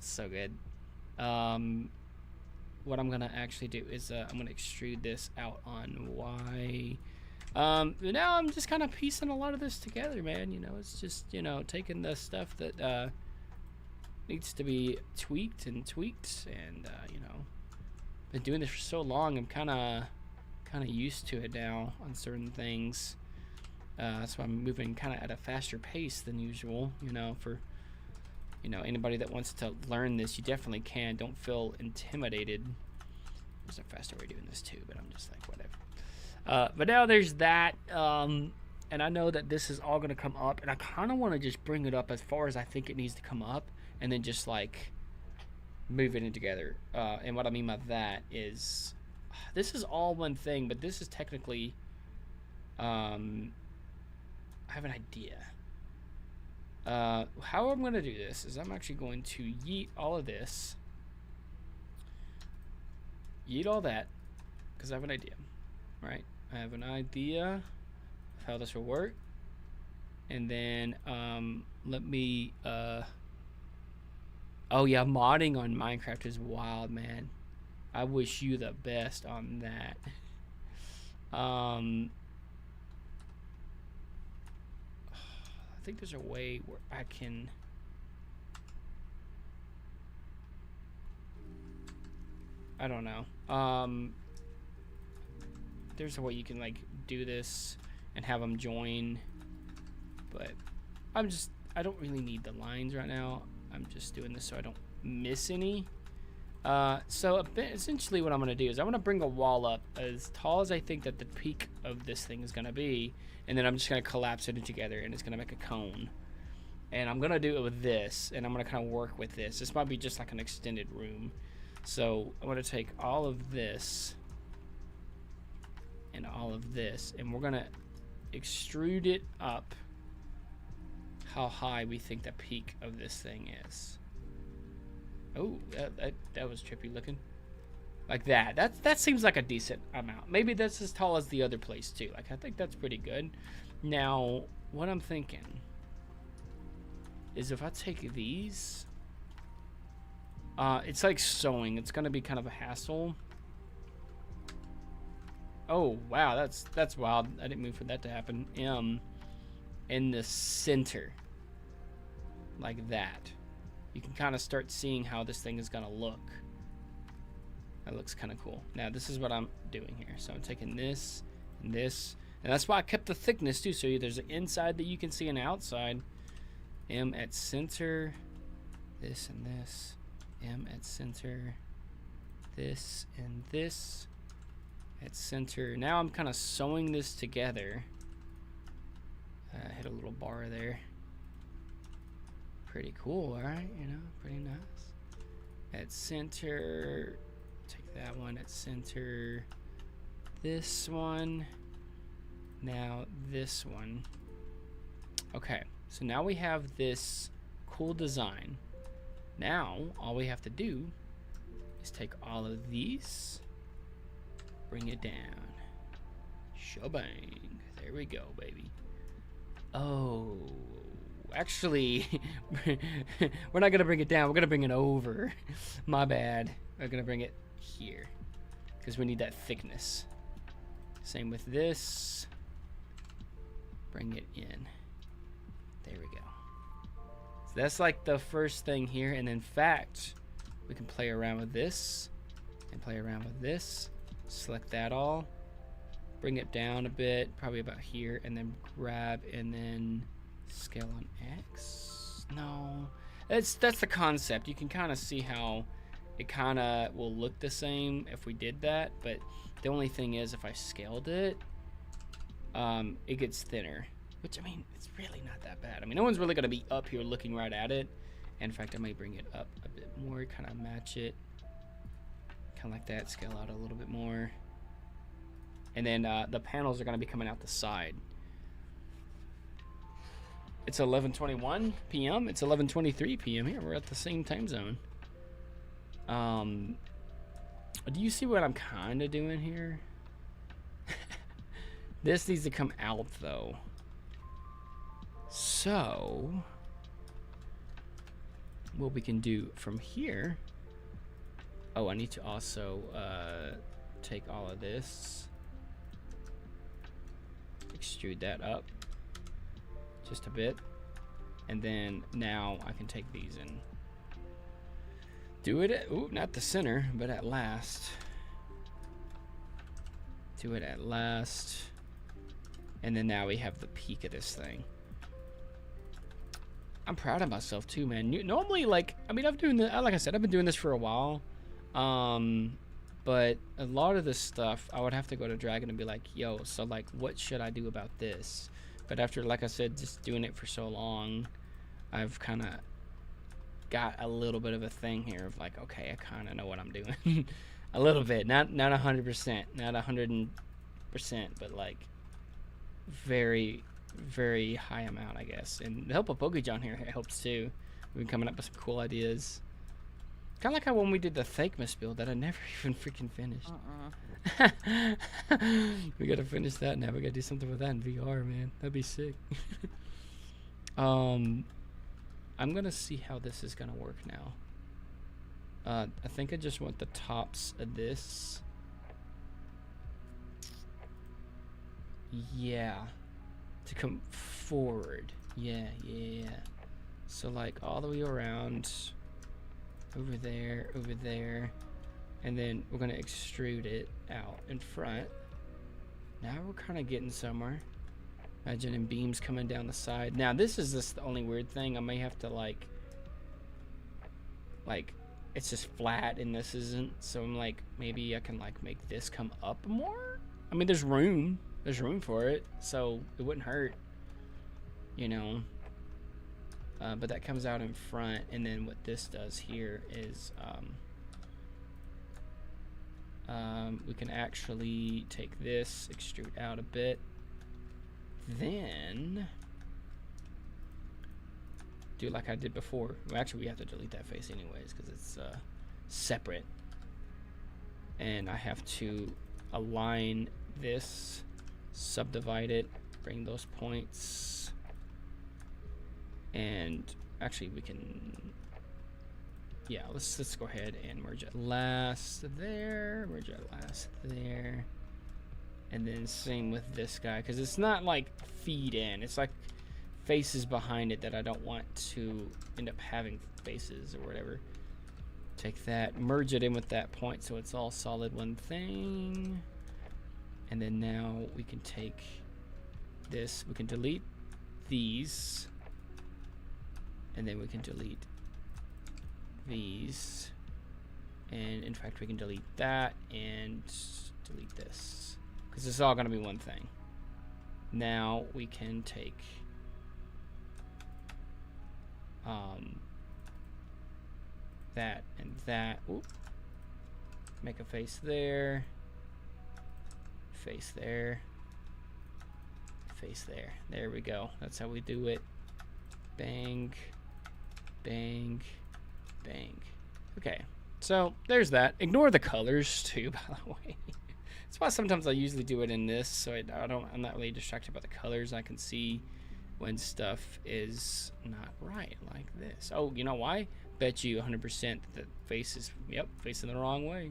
[SPEAKER 1] So good. what I'm gonna actually do is I'm gonna extrude this out on Y. Now I'm just kind of piecing a lot of this together, man. You know, it's just, you know, taking the stuff that needs to be tweaked and you know, been doing this for so long. I'm kind of used to it now on certain things. That's why I'm moving kind of at a faster pace than usual. You know, for anybody that wants to learn this, you definitely can. Don't feel intimidated. There's a faster way of doing this too, but I'm just like, whatever. But now there's that, and I know that this is all going to come up, and I kind of want to just bring it up as far as I think it needs to come up, and then just like move it in together. And what I mean by that is, this is all one thing, but this is technically, I have an idea. How I'm going to do this is I'm actually going to yeet all of this, yeet all that, because I have an idea, right? I have an idea of how this will work. And then let me oh yeah, modding on Minecraft is wild, man. I wish you the best on that. I think there's a way where I can I don't know. There's a way you can like do this and have them join, but I don't really need the lines right now. I'm just doing this so I don't miss any. So essentially what I'm gonna do is I'm gonna bring a wall up as tall as I think that the peak of this thing is gonna be, and then I'm just gonna collapse it together and it's gonna make a cone. And I'm gonna do it with this, and I'm gonna kind of work with this. This might be just like an extended room. So I'm gonna take all of this and all of this, and we're gonna extrude it up how high we think the peak of this thing is. Oh, that was trippy looking. Like that. That seems like a decent amount. Maybe that's as tall as the other place too. Like, I think that's pretty good. Now, what I'm thinking is if I take these, it's like sewing. It's gonna be kind of a hassle. Oh wow, that's wild. I didn't mean for that to happen. In the center, like that, you can kind of start seeing how this thing is gonna look. That looks kind of cool. Now this is what I'm doing here. So I'm taking this and this, and that's why I kept the thickness too. So there's an inside that you can see and outside. M at center, this and this. M at center, this and this at center. Now I'm kind of sewing this together. Hit a little bar there. Pretty cool, all right? You know, pretty nice. At center, take that one at center. This one. Now this one. Okay, so now we have this cool design. Now all we have to do is take all of these, bring it down. Shebang. There we go, baby. Oh, actually, we're not gonna bring it down. We're gonna bring it over. My bad. We're gonna bring it here because we need that thickness. Same with this. Bring it in. There we go. So that's like the first thing here. And in fact, we can play around with this and play around with this. Select that all. Bring it down a bit, probably about here, and then grab and then scale on X. No, that's the concept. You can kind of see how it kind of will look the same if we did that, but the only thing is if I scaled it, it gets thinner, which I mean, it's really not that bad. I mean, no one's really gonna be up here looking right at it. And in fact, I might bring it up a bit more, kind of match it, kind of like that, scale out a little bit more. And then the panels are going to be coming out the side. It's 11:21 p.m. It's 11:23 p.m. here. We're at the same time zone. Do you see what I'm kind of doing here? This needs to come out though. So what we can do from here Oh, I need to also take all of this, extrude that up just a bit, and then now I can take these and do it at, ooh, not the center, but at last. Do it at last. And then now we have the peak of this thing. I'm proud of myself too, man. Normally, like, I mean, like I said, I've been doing this for a while. But a lot of this stuff, I would have to go to Dragon and be like, yo, so like, what should I do about this? But after, like I said, just doing it for so long, I've kind of got a little bit of a thing here of like, okay, I kind of know what I'm doing. A little bit, not 100%, not 100%, but like very, very high amount, I guess. And the help of Pokejohn here helps too. We've been coming up with some cool ideas. Kind of like how when we did the Thakemus build that I never even freaking finished. We gotta finish that now. We gotta do something with that in VR, man. That'd be sick. I'm gonna see how this is gonna work now. I think I just want the tops of this. Yeah. To come forward. Yeah. So like all the way around. Over there. And then we're gonna extrude it out in front. Now we're kind of getting somewhere. Imagining beams coming down the side. Now this is just the only weird thing. I may have to like it's just flat and this isn't. So I'm like, maybe I can like make this come up more. I mean, there's room for it, so it wouldn't hurt, you know. But that comes out in front, and then what this does here is we can actually take this, extrude out a bit, then do like I did before. Well, actually, we have to delete that face anyways because it's separate, and I have to align this, subdivide it, bring those points. And actually we can, yeah, let's go ahead and merge it last there, merge it last there. And then same with this guy, because it's not like feed in, it's like faces behind it that I don't want to end up having faces or whatever. Take that, merge it in with that point so it's all solid one thing. And then now we can take this, we can delete these. And then we can delete these. And in fact, we can delete that and delete this. Because it's all going to be one thing. Now we can take that and that. Oop. Make a face there. Face there. Face there. There we go. That's how we do it. Bang. Bang, bang. Okay, so there's that. Ignore the colors too, by the way. That's why sometimes I usually do it in this, so I'm not really distracted by the colors. I can see when stuff is not right, like this. Oh, you know why? Bet you 100% that face is, yep, facing the wrong way.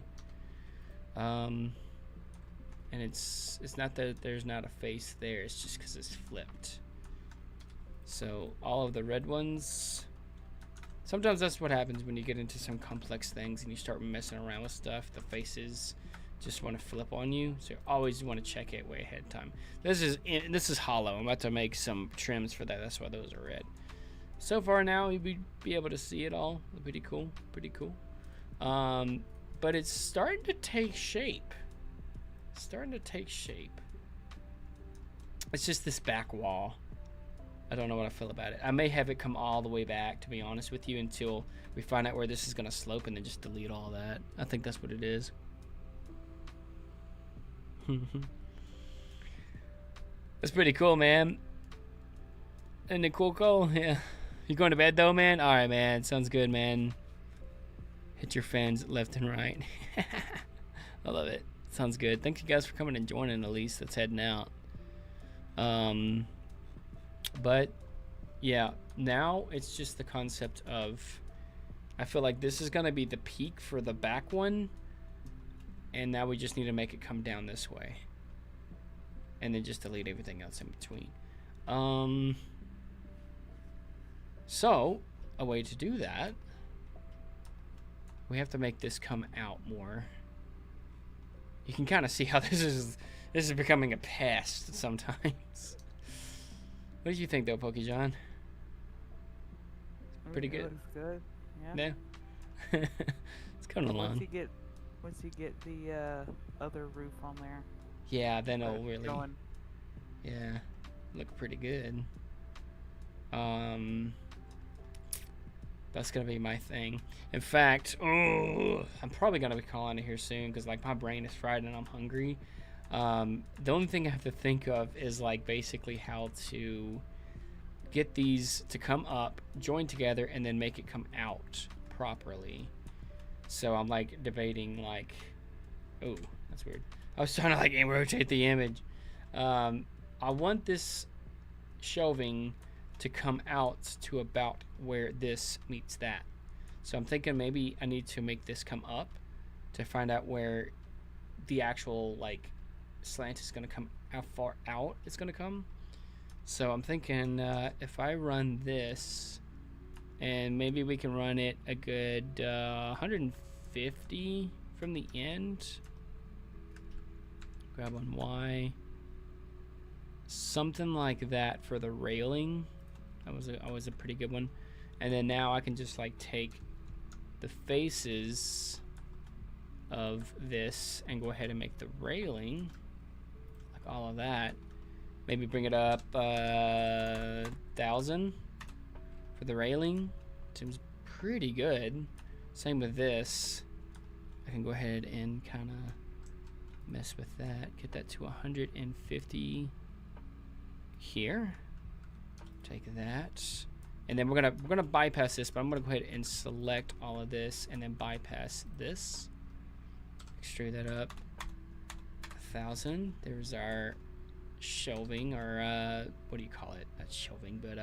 [SPEAKER 1] And it's not that there's not a face there. It's just because it's flipped. So all of the red ones. Sometimes that's what happens when you get into some complex things and you start messing around with stuff. The faces just want to flip on you, so you always want to check it way ahead of time. This is hollow. I'm about to make some trims for that. That's why those are red. So far now, you'll be able to see it all. Pretty cool. But it's starting to take shape. It's just this back wall. I don't know what I feel about it. I may have it come all the way back, to be honest with you, until we find out where this is going to slope and then just delete all that. I think that's what it is. That's pretty cool, man. Isn't it cool, Cole? Yeah. You going to bed, though, man? All right, man. Sounds good, man. Hit your fans left and right. I love it. Sounds good. Thank you guys for coming and joining, at least. That's heading out. But yeah, now it's just the concept of I feel like this is going to be the peak for the back one. And now we just need to make it come down this way. And then just delete everything else in between. So, a way to do that, we have to make this come out more. You can kind of see how this is becoming a pest sometimes. What do you think though, PokeJohn? Pretty good.
[SPEAKER 2] Looks good. Yeah.
[SPEAKER 1] Yeah. It's coming along.
[SPEAKER 2] Once you get the other roof on there.
[SPEAKER 1] Yeah, then it'll really
[SPEAKER 2] going.
[SPEAKER 1] Yeah, look pretty good. That's gonna be my thing. In fact, I'm probably gonna be calling it here soon because like my brain is fried and I'm hungry. The only thing I have to think of is like basically how to get these to come up, join together, and then make it come out properly. So I'm like debating like, oh, that's weird. I was trying to like rotate the image. I want this shelving to come out to about where this meets that. So I'm thinking maybe I need to make this come up to find out where the actual like slant is going to come, how far out it's going to come. So I'm thinking if I run this, and maybe we can run it a good 150 from the end. Grab on Y. Something like that for the railing. That was a pretty good one. And then now I can just like take the faces of this and go ahead and make the railing, like all of that. Maybe bring it up 1,000 for the railing. Seems pretty good. Same with this. I can go ahead and kind of mess with that. Get that to 150 here. Take that, and then we're gonna bypass this, but I'm gonna go ahead and select all of this and then bypass this. Extrude that up 1,000. There's our shelving, or what do you call it? Not shelving, but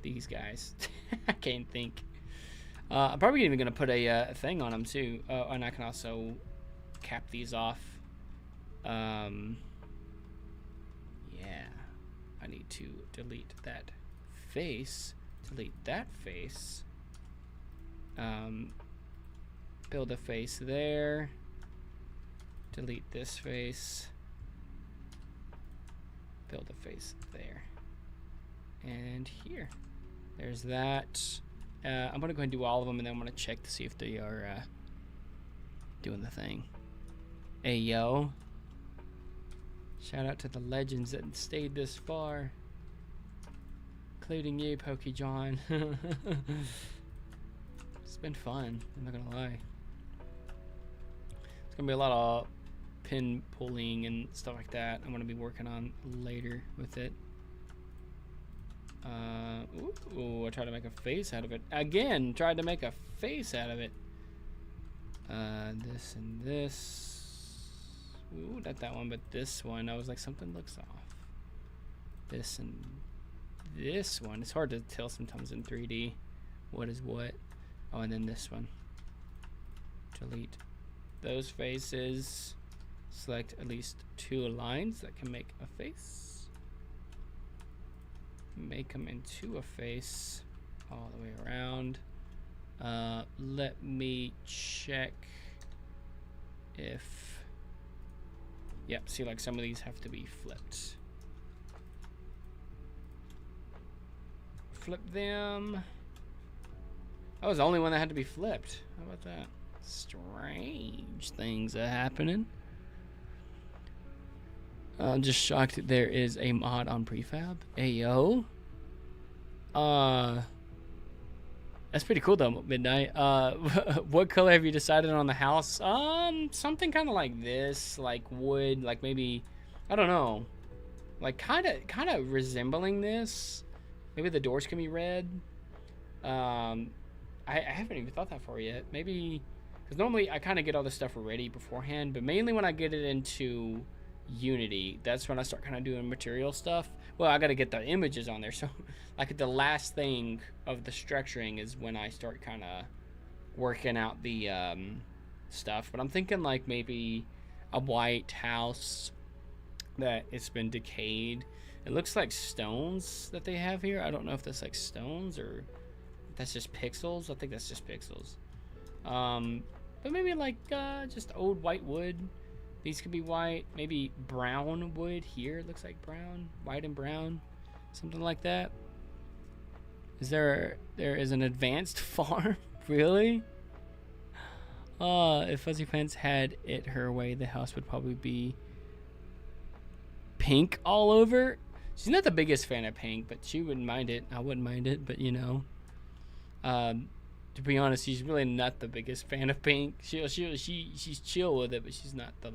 [SPEAKER 1] these guys. I can't think. I'm probably even gonna put a thing on them too. And I can also cap these off. Yeah, I need to delete that face, delete that face, build a face there, delete this face, build a face there, and here. There's that. I'm gonna go ahead and do all of them, and then I'm gonna check to see if they are doing the thing. Hey yo, shout out to the legends that stayed this far, including you, PokeJohn. It's been fun, I'm not gonna lie. It's gonna be a lot of pin pulling and stuff like that I'm gonna be working on later with it. Ooh, I tried to make a face out of it. Again, tried to make a face out of it. This and this. Ooh, not that one, but this one. I was like, something looks off. This and this one. It's hard to tell sometimes in 3D what is what. Oh, and then this one. Delete those faces. Select at least 2 lines that can make a face. Make them into a face all the way around. Let me check if, yep, see, like some of these have to be flipped. Flip them. That was the only one that had to be flipped. How about that? Strange things are happening. I'm just shocked that there is a mod on prefab. Ayo. That's pretty cool though, Midnight. What color have you decided on the house? Something kind of like this, like wood, like maybe, I don't know, like kind of resembling this. Maybe the doors can be red. I haven't even thought that far yet. Maybe, because normally I kind of get all this stuff ready beforehand, but mainly when I get it into Unity, that's when I start kind of doing material stuff, well, I gotta get the images on there. So, like the last thing of the structuring is when I start kind of working out the stuff. But I'm thinking like maybe a white house that it's been decayed. It looks like stones that they have here. I don't know if that's like stones or if that's just pixels. I think that's just pixels. But maybe like just old white wood. These could be white. Maybe brown wood here. It looks like brown, white and brown, something like that. There is an advanced farm? Really? If Fuzzy Pants had it her way, the house would probably be pink all over. She's not the biggest fan of pink, but she wouldn't mind it. I wouldn't mind it, but you know. To be honest, she's really not the biggest fan of pink. She's chill with it, but she's not the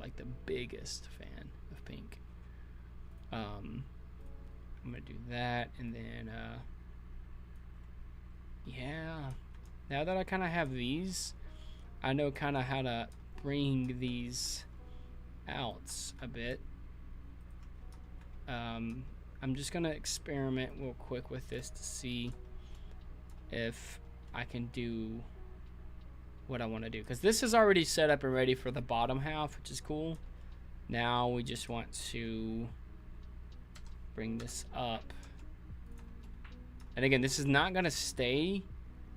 [SPEAKER 1] biggest fan of pink. I'm gonna do that, and then yeah. Now that I kind of have these, I know kind of how to bring these out a bit. I'm just gonna experiment real quick with this to see if I can do what I want to do, because this is already set up and ready for the bottom half, which is cool. Now we just want to bring this up, and again, this is not gonna stay,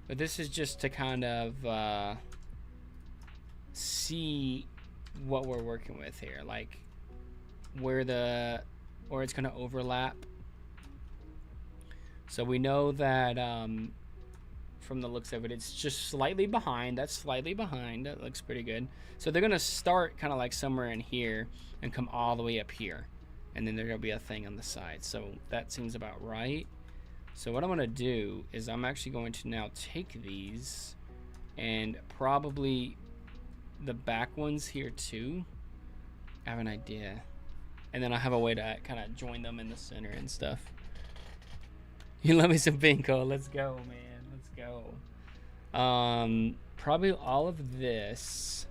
[SPEAKER 1] but this is just to kind of see what we're working with here, like where it's gonna overlap. So we know that from the looks of it, it's just slightly behind. That's slightly behind. That looks pretty good. So they're gonna start kind of like somewhere in here and come all the way up here, and then there's gonna be a thing on the side. So that seems about right. So what I'm gonna do is I'm actually going to now take these and probably the back ones here too. I have an idea, and then I have a way to kind of join them in the center and stuff. You love me some bingo. Let's go, man. Let's go. Probably all of this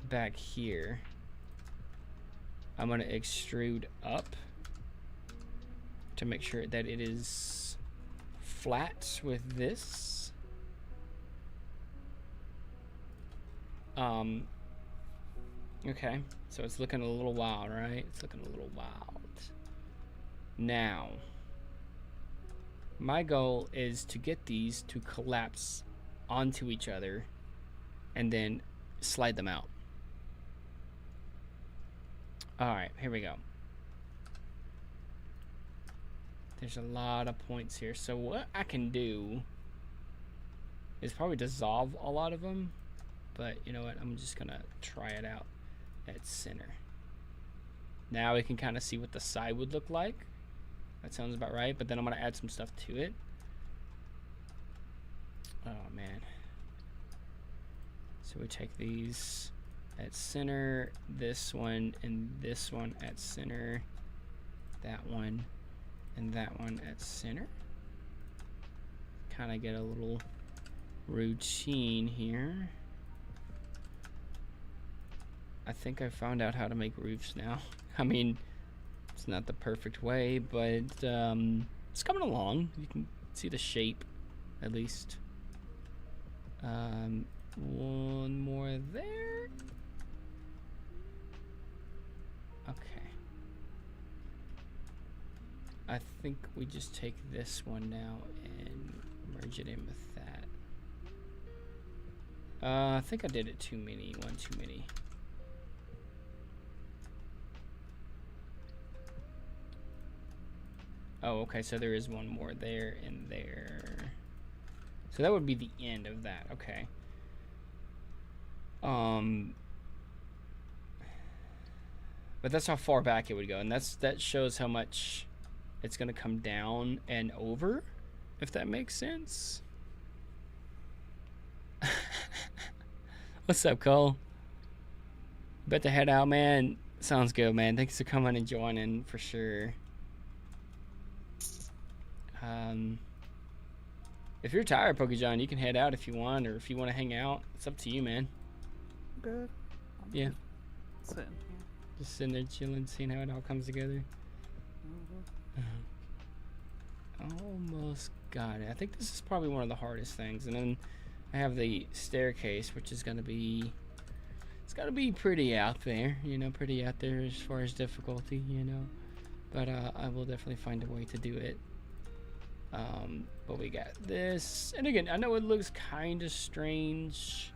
[SPEAKER 1] back here I'm gonna extrude up to make sure that it is flat with this. Okay, so it's looking a little wild, right? It's looking a little wild. Now, my goal is to get these to collapse onto each other and then slide them out. All right, here we go. There's a lot of points here. So what I can do is probably dissolve a lot of them, but you know what? I'm just gonna try it out at center. Now we can kind of see what the side would look like. That sounds about right, but then I'm gonna add some stuff to it. Oh man. So we take these at center, this one and this one at center, that one and that one at center. Kind of get a little routine here. I think I found out how to make roofs now. I mean, it's not the perfect way, but it's coming along. You can see the shape, at least. One more there. Okay. I think we just take this one now and merge it in with that. I think I did it too many. One too many. Oh, okay, so there is one more there and there. So that would be the end of that, okay. But that's how far back it would go, and that shows how much it's gonna come down and over, if that makes sense. What's up, Cole? Bet to head out, man. Sounds good, man. Thanks for coming and joining for sure. If you're tired, PokeJohn, you can head out if you want, or if you want to hang out. It's up to you, man.
[SPEAKER 2] Good.
[SPEAKER 1] Yeah.
[SPEAKER 2] Sitting here.
[SPEAKER 1] Just sitting there chilling, seeing how it all comes together. Almost got it. I think this is probably one of the hardest things. And then I have the staircase, which is gonna be, it's gotta be pretty out there, you know, pretty out there as far as difficulty, you know. But I will definitely find a way to do it. But we got this, and again, I know it looks kind of strange.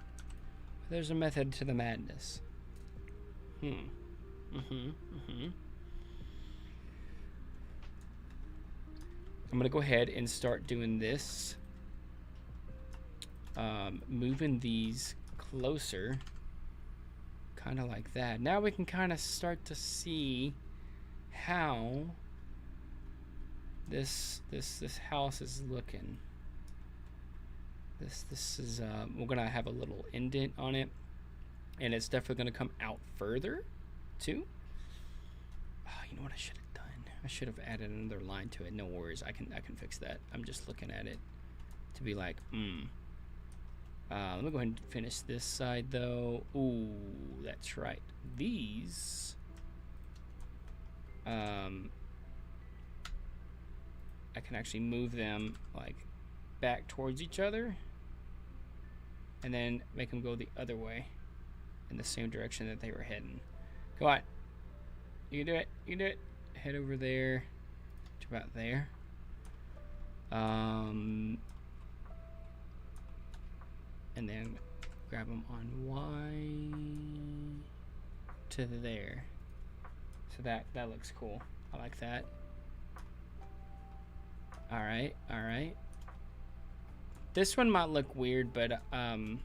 [SPEAKER 1] There's a method to the madness. I'm gonna go ahead and start doing this. Moving these closer, kind of like that. Now we can kind of start to see how this house is looking. This is we're gonna have a little indent on it, and it's definitely gonna come out further too. Oh, you know what I should have done? I should have added another line to it. No worries, I can fix that. I'm just looking at it to be like, let me go ahead and finish this side though. Ooh, that's right. These, I can actually move them like back towards each other, and then make them go the other way in the same direction that they were heading. Come on, you can do it. You can do it. Head over there to about there. And then grab them on Y to there. So that looks cool. I like that. All right. This one might look weird, but I'm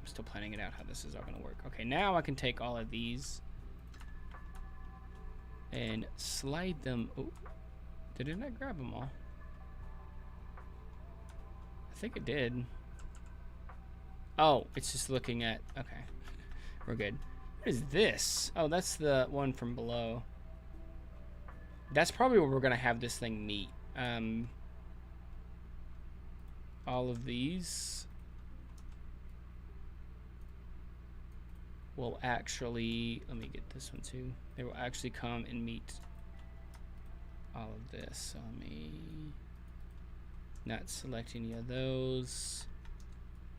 [SPEAKER 1] still planning it out how this is all gonna work. Okay, now I can take all of these and slide them. Oh, did it not grab them all? I think it did. Oh, it's just looking at, okay, we're good. What is this? Oh, that's the one from below. That's probably where we're gonna have this thing meet. All of these will actually, let me get this one too. They will actually come and meet all of this. So let me not select any of those.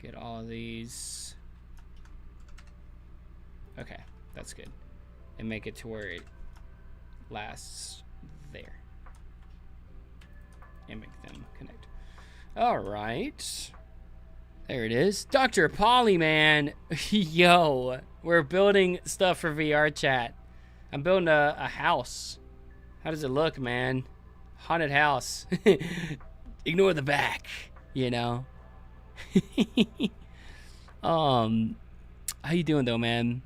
[SPEAKER 1] Get all of these. Okay, that's good. And make it to where it lasts there. And make them connect. All right. There it is. Dr. Polly, man. Yo, we're building stuff for VR chat. I'm building a house. How does it look, man? Haunted house. Ignore the back, you know. How you doing though, man?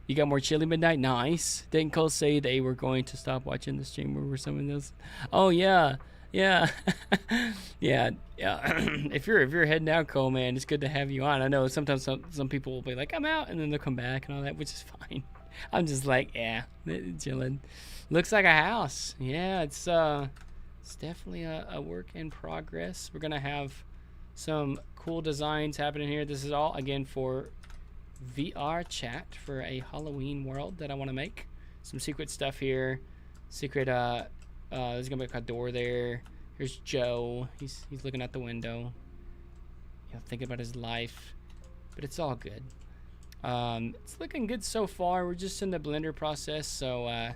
[SPEAKER 1] You got more chilly midnight? Nice. Didn't Cole say they were going to stop watching the stream or someone else? Oh yeah. Yeah. yeah. If you're heading out, Cole, man, it's good to have you on. I know sometimes some people will be like, I'm out, and then they'll come back and all that, which is fine. I'm just like, yeah, chilling. Looks like a house. Yeah, it's definitely a work in progress. We're gonna have some cool designs happening here. This is all again for VR chat for a Halloween world that I want to make. Some secret stuff here. Secret there's gonna be a door there. Here's Joe. He's looking out the window, you know, thinking about his life, but it's all good. It's looking good so far. We're just in the blender process, so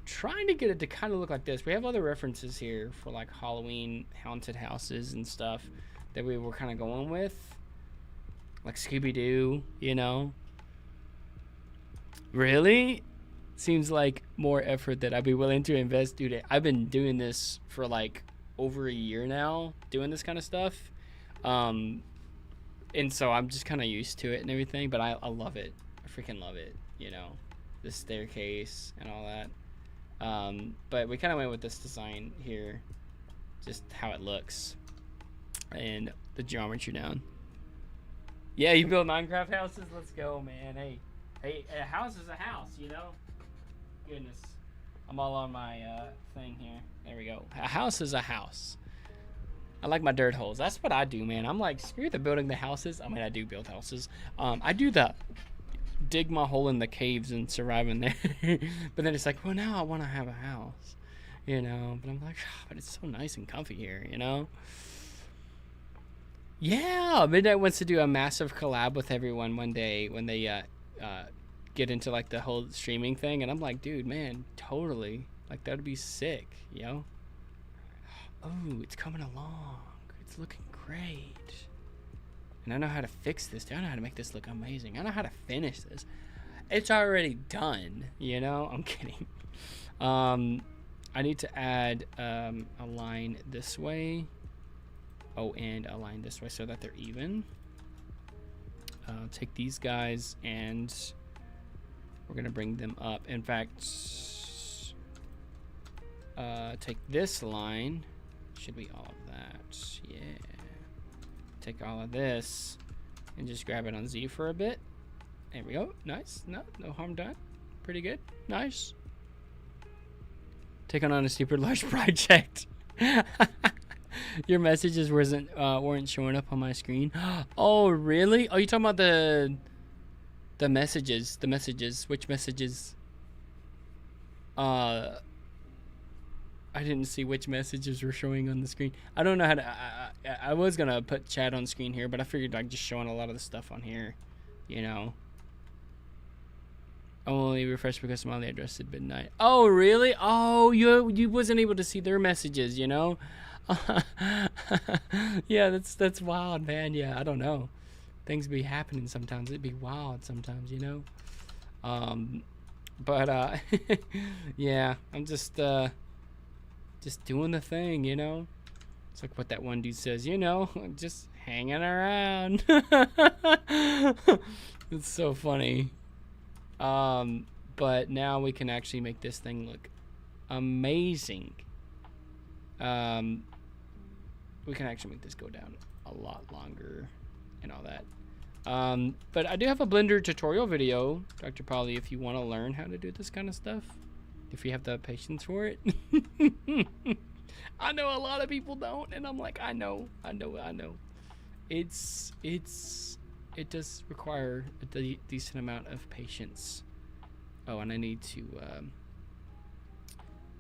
[SPEAKER 1] trying to get it to kind of look like this. We have other references here for like Halloween haunted houses and stuff that we were kind of going with, like Scooby-Doo, you know. Really? Seems like more effort that I'd be willing to invest. Dude, I've been doing this for like over a year now, doing this kind of stuff. And so I'm just kind of used to it and everything, but I love it. I freaking love it, you know, the staircase and all that. But we kind of went with this design here, just how it looks and the geometry down. Yeah, you build Minecraft houses? Let's go, man. Hey, a house is a house, you know? Goodness. I'm all on my thing here. There we go. A house is a house. I like my dirt holes. That's what I do, man. I'm like, screw the building the houses. I mean, I do build houses. I do the dig my hole in the caves and survive in there. But then it's like, well, now I want to have a house, you know. But I'm like, but it's so nice and comfy here, you know. Yeah, Midnight wants to do a massive collab with everyone one day when they get into like the whole streaming thing, and I'm like, dude, man, totally, like that'd be sick, yo. Oh, it's coming along. It's looking great. And I know how to fix this. I know how to make this look amazing. I know how to finish this. It's already done, you know? I'm kidding. I need to add a line this way. Oh, and a line this way so that they're even. Take these guys and we're going to bring them up. In fact, take this line. Should be all of that. Yeah. Take all of this and just grab it on Z for a bit. There we go. Nice. No harm done. Pretty good. Nice. Taking on a super large project. Your messages weren't showing up on my screen. Oh, really? Oh, you talking about the messages? The messages. Which messages? I didn't see which messages were showing on the screen. I don't know how to. I was gonna put chat on screen here, but I figured like just showing a lot of the stuff on here, you know. Only refresh because Smiley addressed at midnight. Oh, really? Oh, you wasn't able to see their messages, you know. Yeah, that's wild, man. Yeah, I don't know. Things be happening sometimes. It'd be wild sometimes, you know. But yeah, I'm just doing the thing, you know. It's like what that one dude says, you know, just hanging around. It's so funny. But now we can actually make this thing look amazing. We can actually make this go down a lot longer and all that. But I do have a Blender tutorial video, Dr. Polly, if you want to learn how to do this kind of stuff. If you have the patience for it. I know a lot of people don't, and I'm like, I know. It does require a decent amount of patience. Oh, and I need to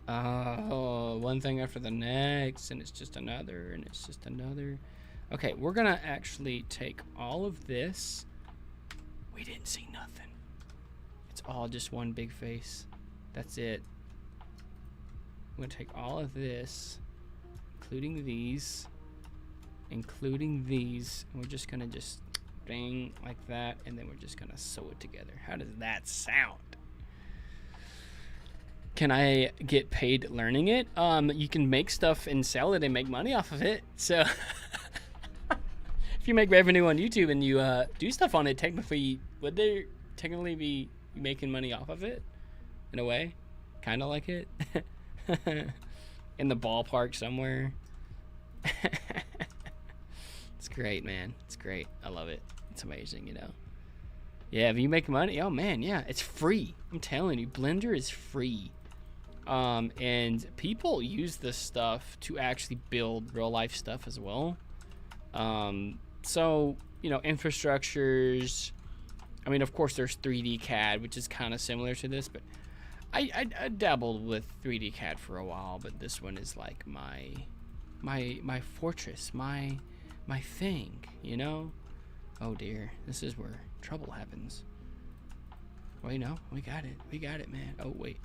[SPEAKER 1] one thing after the next, and it's just another, and it's just another. Okay, we're gonna actually take all of this. We didn't see nothing. It's all just one big face. That's it. I'm gonna take all of this, including these, and we're just gonna just bang like that, and then we're just gonna sew it together. How does that sound? Can I get paid learning it? You can make stuff and sell it and make money off of it. So if you make revenue on YouTube and you do stuff on it, technically, would they technically be making money off of it? In a way, kind of like it. In the ballpark somewhere. It's great, man. It's great. I love it. It's amazing, you know. Yeah, if you make money, oh man, yeah, it's free. I'm telling you, Blender is free. And people use this stuff to actually build real life stuff as well. So, you know, infrastructures. I mean, of course, there's 3D CAD, which is kind of similar to this, but I dabbled with 3D CAD for a while, but this one is like my fortress, my thing, you know. Oh dear, this is where trouble happens. Wait, no, we got it, man. Oh wait,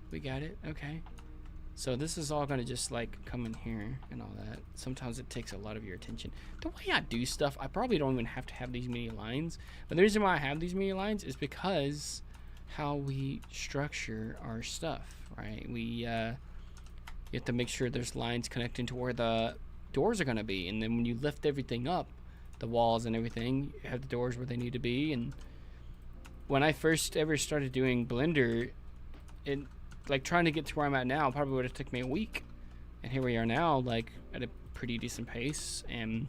[SPEAKER 1] we got it. Okay, so this is all gonna just like come in here and all that. Sometimes it takes a lot of your attention. The way I do stuff, I probably don't even have to have these many lines, but the reason why I have these many lines is because how we structure our stuff, right? You have to make sure there's lines connecting to where the doors are going to be, and then when you lift everything up, the walls and everything, you have the doors where they need to be. And when I first ever started doing Blender, it like trying to get to where I'm at now probably would have took me a week, and here we are now, like at a pretty decent pace, and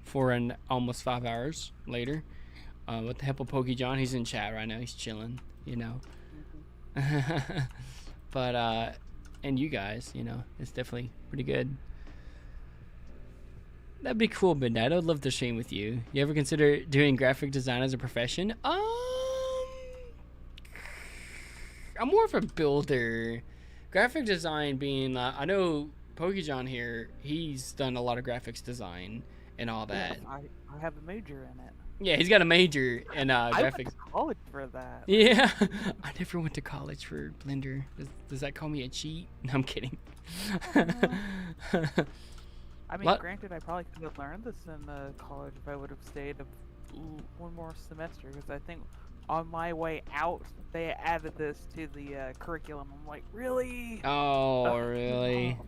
[SPEAKER 1] for an almost 5 hours later. With the Hippo Pokey John, he's in chat right now. He's chilling, you know. But and you guys, you know, it's definitely pretty good. That'd be cool, Midnight. I'd love to stream with you. You ever consider doing graphic design as a profession? I'm more of a builder. Graphic design being, I know Pokejohn here, he's done a lot of graphics design and all that.
[SPEAKER 2] Yes, I have a major in it.
[SPEAKER 1] Yeah, he's got a major in
[SPEAKER 2] I went
[SPEAKER 1] graphics.
[SPEAKER 2] to college for that.
[SPEAKER 1] Yeah, I never went to college for Blender. Does that call me a cheat? No, I'm kidding.
[SPEAKER 2] I mean, granted, I probably could have learned this in college if I would have stayed one more semester, because I think on my way out, they added this to the curriculum. I'm like, really?
[SPEAKER 1] Oh, really?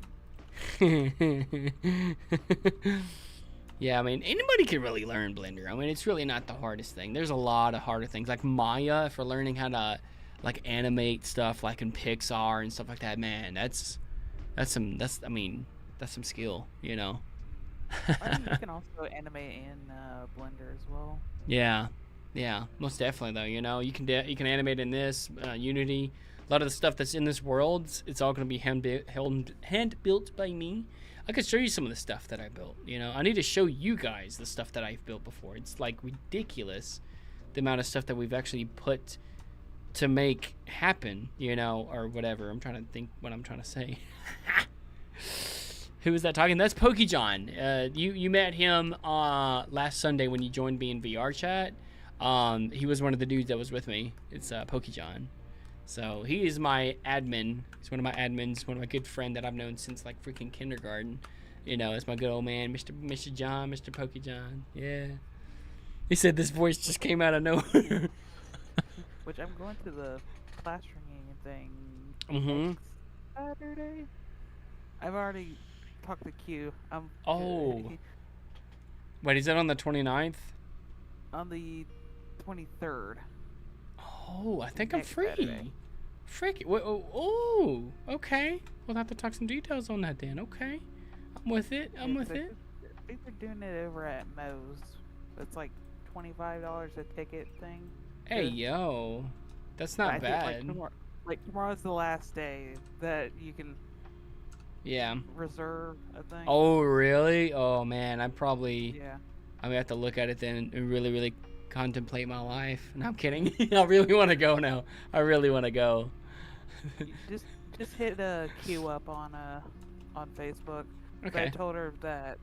[SPEAKER 1] Yeah, I mean, anybody can really learn Blender. I mean, it's really not the hardest thing. There's a lot of harder things, like Maya, for learning how to, like, animate stuff, like in Pixar and stuff like that. Man, that's some skill, you know.
[SPEAKER 2] I mean, you can also animate in Blender as well.
[SPEAKER 1] Yeah, most definitely though. You know, you can animate in this Unity. A lot of the stuff that's in this world, it's all going to be hand built by me. I could show you some of the stuff that I built. You know, I need to show you guys the stuff that I've built before. It's like ridiculous the amount of stuff that we've actually put to make happen. You know, or whatever. I'm trying to think what I'm trying to say. Who was that talking? That's Pokejohn. You met him last Sunday when you joined me in VR chat. He was one of the dudes that was with me. It's Pokejohn. So he is my admin. He's one of my admins, one of my good friend that I've known since like freaking kindergarten. You know, it's my good old man, Mr. John, Mr. Pokejohn. Yeah. He said this voice just came out of nowhere.
[SPEAKER 2] Which I'm going to the classroom thing
[SPEAKER 1] Mm-hmm.
[SPEAKER 2] next Saturday. I've already talked to Q.
[SPEAKER 1] Oh. Wait, is that on the 29th?
[SPEAKER 2] On the 23rd.
[SPEAKER 1] Oh, I think I'm free.
[SPEAKER 2] Saturday.
[SPEAKER 1] Freaky. Oh, okay. We'll have to talk some details on that then. Okay. I'm with it. I think
[SPEAKER 2] they're doing it over at Moe's. It's like $25 a ticket thing.
[SPEAKER 1] Hey, yo. That's not bad.
[SPEAKER 2] Like tomorrow's the last day that you can reserve, I think.
[SPEAKER 1] Oh, really? Oh, man. I'm going to have to look at it then and really, really contemplate my life. No, I'm kidding. I really want to go now. I really want to go.
[SPEAKER 2] just hit Q up on Facebook.
[SPEAKER 1] Okay.
[SPEAKER 2] I told her that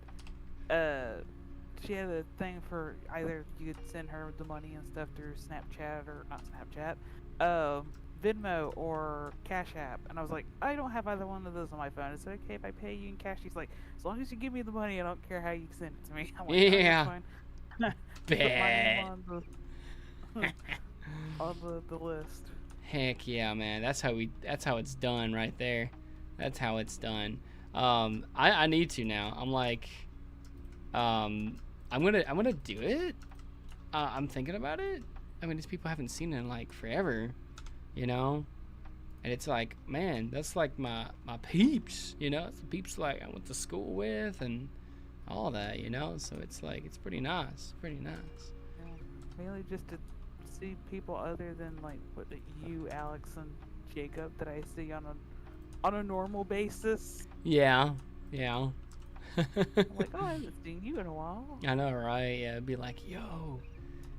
[SPEAKER 2] she had a thing for either you could send her the money and stuff through Snapchat or not Snapchat, Venmo or Cash App, and I was like, I don't have either one of those on my phone. Is it okay if I pay you in cash? She's like, as long as you give me the money, I don't care how you send it to me. I'm like,
[SPEAKER 1] yeah.
[SPEAKER 2] Put my name on the list.
[SPEAKER 1] Heck yeah, man. That's how it's done right there. That's how it's done. I need to now. I'm like, I'm gonna do it. I'm thinking about it. I mean, these people haven't seen it in like forever, you know. And it's like, man, that's like my peeps, you know. It's the peeps like I went to school with and all that, you know. So it's like it's pretty nice, pretty nice.
[SPEAKER 2] Yeah, mainly just to see people other than like you, Alex, and Jacob that I see on a normal basis.
[SPEAKER 1] Yeah.
[SPEAKER 2] I'm like, oh, I haven't seen you in a while.
[SPEAKER 1] I know, right? Yeah, it'd be like, yo,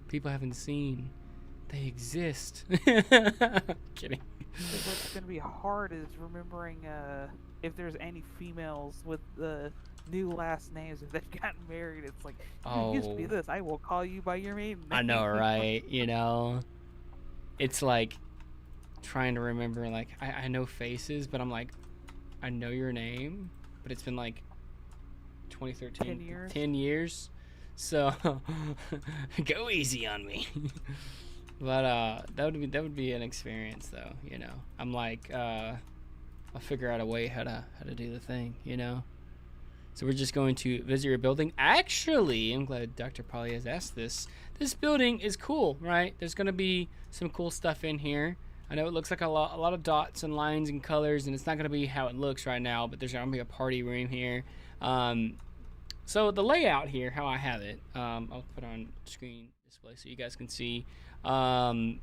[SPEAKER 1] people haven't seen, they exist. Kidding.
[SPEAKER 2] What's gonna be hard is remembering if there's any females with the new last names if they've gotten married. It's like, you used to be this. I will call you by your maiden name.
[SPEAKER 1] I know, right? You know, it's like trying to remember. Like I know faces, but I'm like, I know your name, but it's been like 2013, 10 years. So go easy on me. But that would be an experience though, you know. I'm like I'll figure out a way how to do the thing, you know. So we're just going to visit your building. Actually, I'm glad Dr. Polly has asked this. This building is cool, right? There's going to be some cool stuff in here. I know it looks like a lot of dots and lines and colors, and it's not going to be how it looks right now, but there's going to be a party room here. So the layout here, how I have it, I'll put on screen display so you guys can see. It's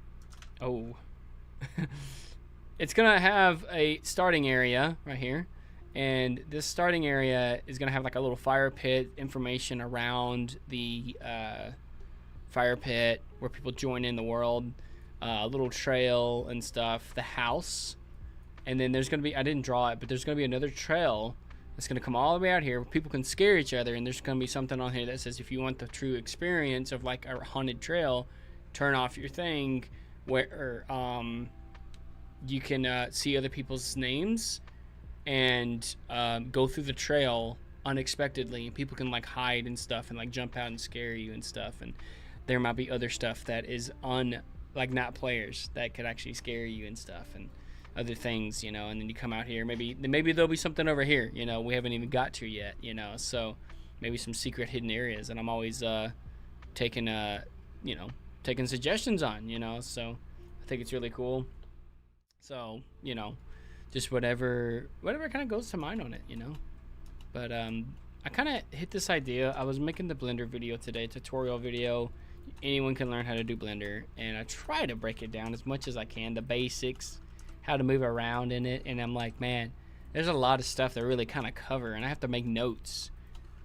[SPEAKER 1] going to have a starting area right here. And this starting area is going to have like a little fire pit, information around the fire pit where people join in the world. a little trail and stuff, the house, and then there's gonna be, I didn't draw it, but there's gonna be another trail that's gonna come all the way out here where people can scare each other, and there's gonna be something on here that says if you want the true experience of like a haunted trail, turn off your thing where you can see other people's names and go through the trail unexpectedly. People can like hide and stuff and like jump out and scare you and stuff, and there might be other stuff that is like not players that could actually scare you and stuff, and other things, you know. And then you come out here, maybe there'll be something over here, you know, we haven't even got to yet, you know. So maybe some secret hidden areas, and I'm always taking taking suggestions on, you know. So I think it's really cool. So, you know, just whatever kind of goes to mind on it, you know. But I kind of hit this idea. I was making the Blender video today, tutorial video. Anyone can learn how to do Blender, and I try to break it down as much as I can, the basics, how to move around in it. And I'm like, man, there's a lot of stuff that really kind of cover, and I have to make notes.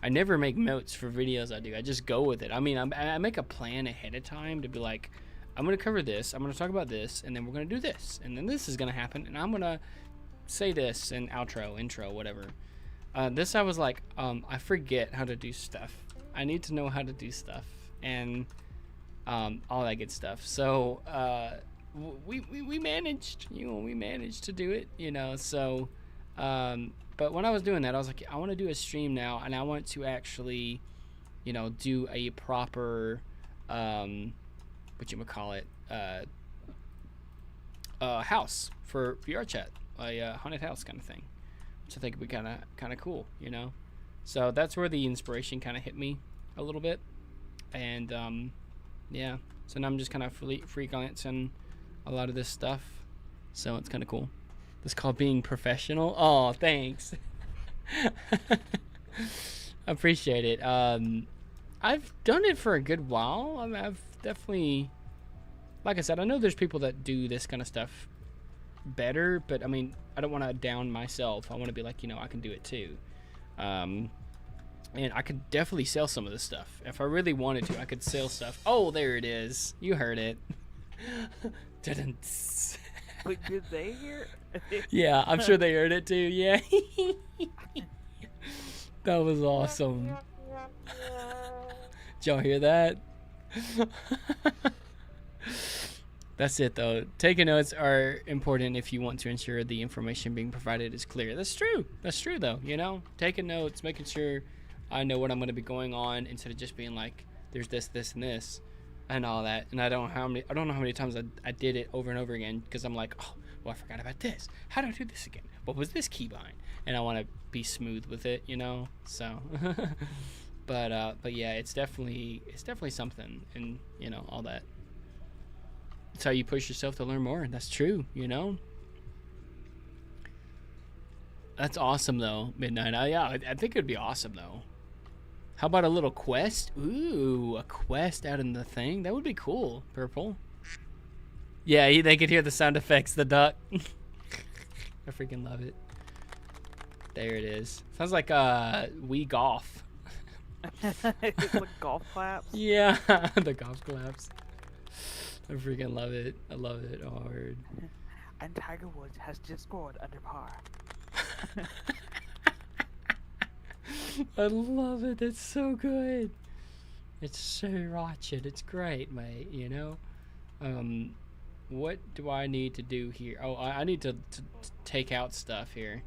[SPEAKER 1] I never make notes for videos I do. I just go with it. I mean, I make a plan ahead of time to be like, I'm going to cover this, I'm going to talk about this, and then we're going to do this, and then this is going to happen, and I'm going to say this and outro, intro, whatever. This I was like, I forget how to do stuff. I need to know how to do stuff, and all that good stuff. So we managed, we managed to do it, you know. So but when I was doing that, I was like, I want to do a stream now, and I want to actually, you know, do a proper whatchamacallit, house for VR chat, a haunted house kind of thing, which I think would be kind of cool, you know. So that's where the inspiration kind of hit me a little bit, and yeah. So now I'm just kind of freelancing a lot of this stuff, so it's kind of cool. It's called being professional. Oh, thanks. I appreciate it. I've done it for a good while. I mean, I've definitely, like I said, I know there's people that do this kind of stuff better, but I mean, I don't want to down myself. I want to be like, you know, I can do it too. And I could definitely sell some of this stuff. If I really wanted to, I could sell stuff. Oh, there it is. You heard it.
[SPEAKER 2] Wait, did they hear?
[SPEAKER 1] Yeah, I'm sure they heard it too. Yeah. That was awesome. Did y'all hear that? That's it, though. Taking notes are important if you want to ensure the information being provided is clear. That's true. That's true, though. You know, taking notes, making sure I know what I'm going to be going on, instead of just being like, there's this, this, and this, and all that. And I don't know how many times I did it over and over again, because I'm like, oh, well, I forgot about this. How do I do this again? What was this keybind? And I want to be smooth with it, you know. So, but yeah, it's definitely something, and you know, all that. It's how you push yourself to learn more. That's true, you know. That's awesome, though, Midnight. Yeah, I think it'd be awesome, though. How about a little quest? Ooh, a quest out in the thing. That would be cool. Purple. Yeah, they could hear the sound effects. The duck. I freaking love it. There it is. Sounds like Wii Golf.
[SPEAKER 2] It's like golf claps.
[SPEAKER 1] Yeah, the golf claps. I freaking love it. I love it hard.
[SPEAKER 2] And Tiger Woods has just scored under par.
[SPEAKER 1] I love it. It's so good. It's so ratchet. It's great, mate. You know. What do I need to do here? Oh, I need to take out stuff here.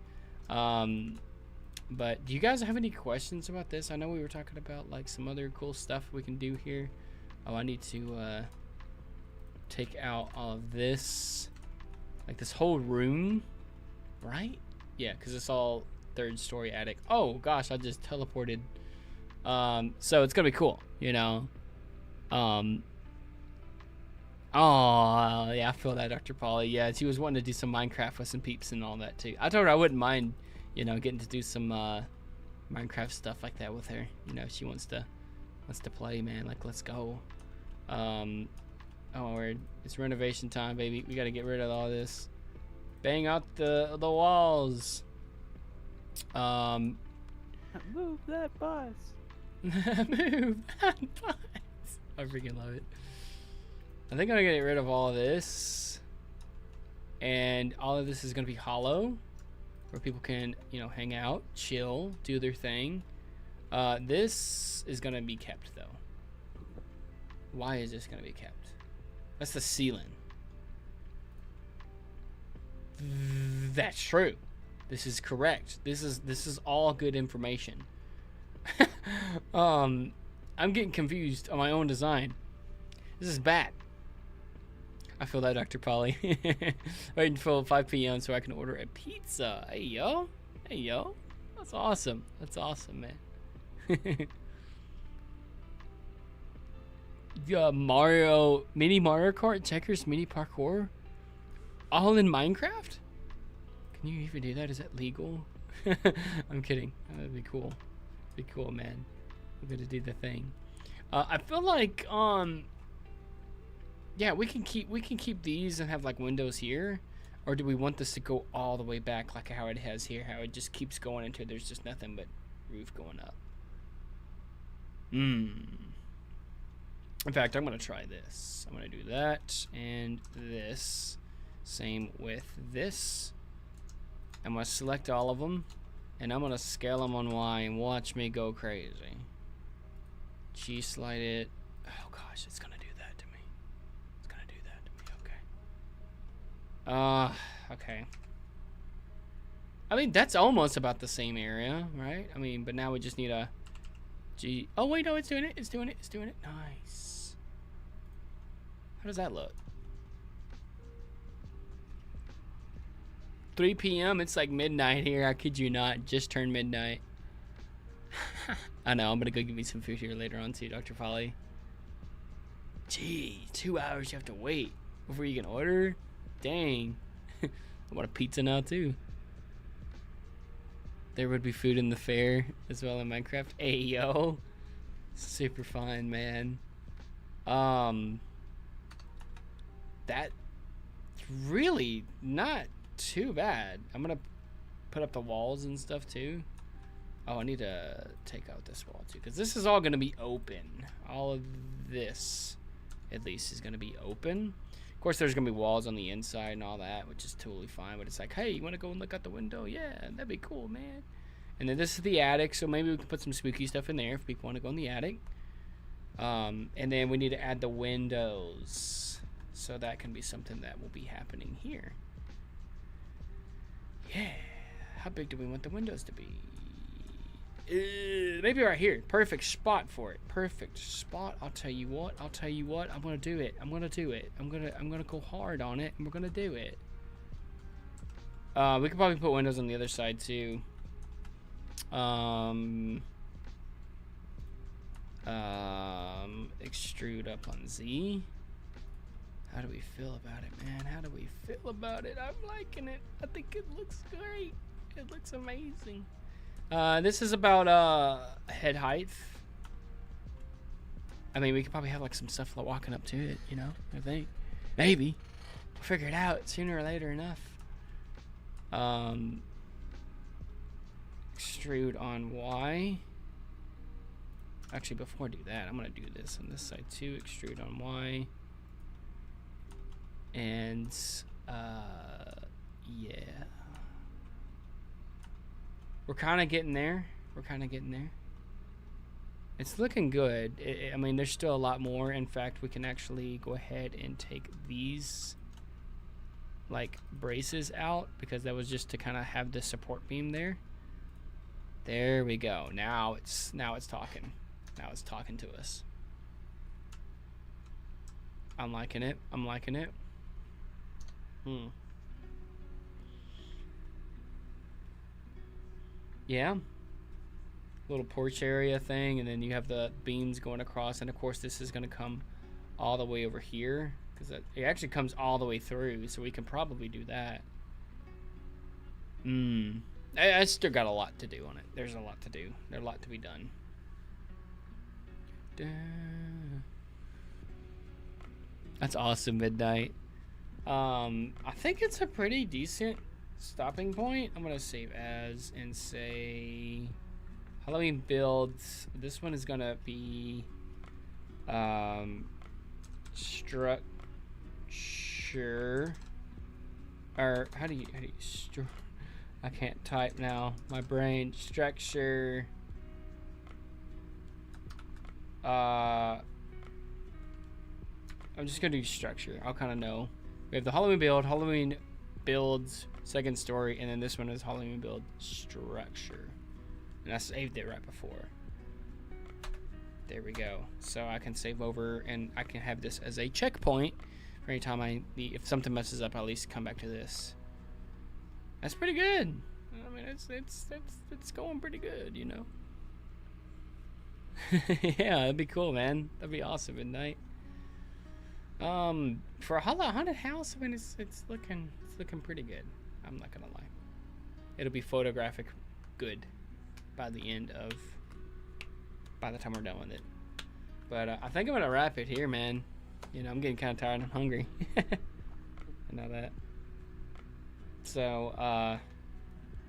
[SPEAKER 1] But do you guys have any questions about this? I know we were talking about like some other cool stuff we can do here. Oh, I need to take out all of this, like this whole room, right? Yeah, because it's all third story attic. Oh gosh, I just teleported. So it's gonna be cool, you know. Oh yeah, I feel that, Dr. Polly. Yeah, she was wanting to do some Minecraft with some peeps and all that too. I told her I wouldn't mind, you know, getting to do some Minecraft stuff like that with her. You know, if she wants to play, man. Like, let's go. Oh, word. It's renovation time, baby. We gotta get rid of all this. Bang out the walls.
[SPEAKER 2] Move that bus.
[SPEAKER 1] Move that bus. I freaking love it. I think I'm gonna get rid of all of this, and all of this is gonna be hollow, where people can, you know, hang out, chill, do their thing. This is gonna be kept though. Why is this gonna be kept? That's the ceiling. That's true. This is correct. This is all good information. I'm getting confused on my own design. This is bad. I feel that, Dr. Polly. Waiting for 5 p.m. so I can order a pizza. Hey yo. Hey yo. That's awesome. That's awesome, man. Yeah, mini Mario Kart, checkers, mini parkour, all in Minecraft? Can you even do that? Is that legal? I'm kidding. That'd be cool. Be cool, man. I'm gonna do the thing. I feel like yeah, we can keep these and have like windows here, or do we want this to go all the way back like how it has here? How it just keeps going until there's just nothing but roof going up. In fact, I'm gonna try this. I'm gonna do that and this. Same with this. I'm gonna select all of them, and I'm gonna scale them on Y and watch me go crazy. G slide it. Oh gosh, it's gonna do that to me. It's gonna do that to me. Okay. Okay. I mean, that's almost about the same area, right? I mean, but now we just need a G. Oh wait, no, it's doing it. It's doing it. It's doing it. Nice. How does that look? 3 p.m. It's like midnight here. I kid you not. Just turned midnight. I know. I'm gonna go get me some food here later on too, Dr. Polly. Gee, 2 hours you have to wait before you can order. Dang. I want a pizza now too. There would be food in the fair as well in Minecraft. Hey yo, super fun, man. That's really not too bad. I'm gonna put up the walls and stuff too. Oh, I need to take out this wall too, because this is all gonna be open. All of this, at least, is gonna be open. Of course, there's gonna be walls on the inside and all that, which is totally fine. But it's like, hey, you wanna go and look out the window? Yeah, that'd be cool, man. And then this is the attic, so maybe we can put some spooky stuff in there if people want to go in the attic. And then we need to add the windows, so that can be something that will be happening here. Yeah. How big do we want the windows to be? Maybe right here. Perfect spot for it. Perfect spot. I'll tell you what. I'll tell you what. I'm gonna do it. I'm gonna do it. I'm gonna go hard on it, and we're gonna do it. We could probably put windows on the other side too. Extrude up on Z. How do we feel about it, man? How do we feel about it? I'm liking it. I think it looks great. It looks amazing. This is about head height. I mean, we could probably have like some stuff walking up to it, you know? I think maybe we'll figure it out sooner or later enough. Extrude on Y. Actually, before I do that, I'm gonna do this on this side too. Extrude on Y. And yeah, we're kind of getting there. We're kind of getting there. It's looking good. I mean, there's still a lot more. In fact, we can actually go ahead and take these like braces out, because that was just to kind of have the support beam there. There we go. Now it's talking. Now it's talking to us. I'm liking it. I'm liking it. Yeah. Little porch area thing, and then you have the beams going across, and of course this is going to come all the way over here, because it actually comes all the way through, so we can probably do that. I still got a lot to do on it. There's a lot to do. There's a lot to be done. That's awesome, Midnight. I think it's a pretty decent stopping point. I'm gonna save as and say Halloween builds. This one is gonna be Structure. Or how do you I can't type now. My brain. Structure. I'm just gonna do structure. I'll kind of know. We have the Halloween build, Halloween builds, second story, and then this one is Halloween build structure. And I saved it right before. There we go. So I can save over, and I can have this as a checkpoint for any time if something messes up, I'll at least come back to this. That's pretty good. I mean, it's going pretty good, you know. Yeah, that'd be cool, man. That'd be awesome at night. For a haunted house, I mean, it's looking pretty good. I'm not gonna lie. It'll be photographic good by the time we're done with it. But I think I'm gonna wrap it here, man. You know, I'm getting kind of tired and I'm hungry. And all that. So,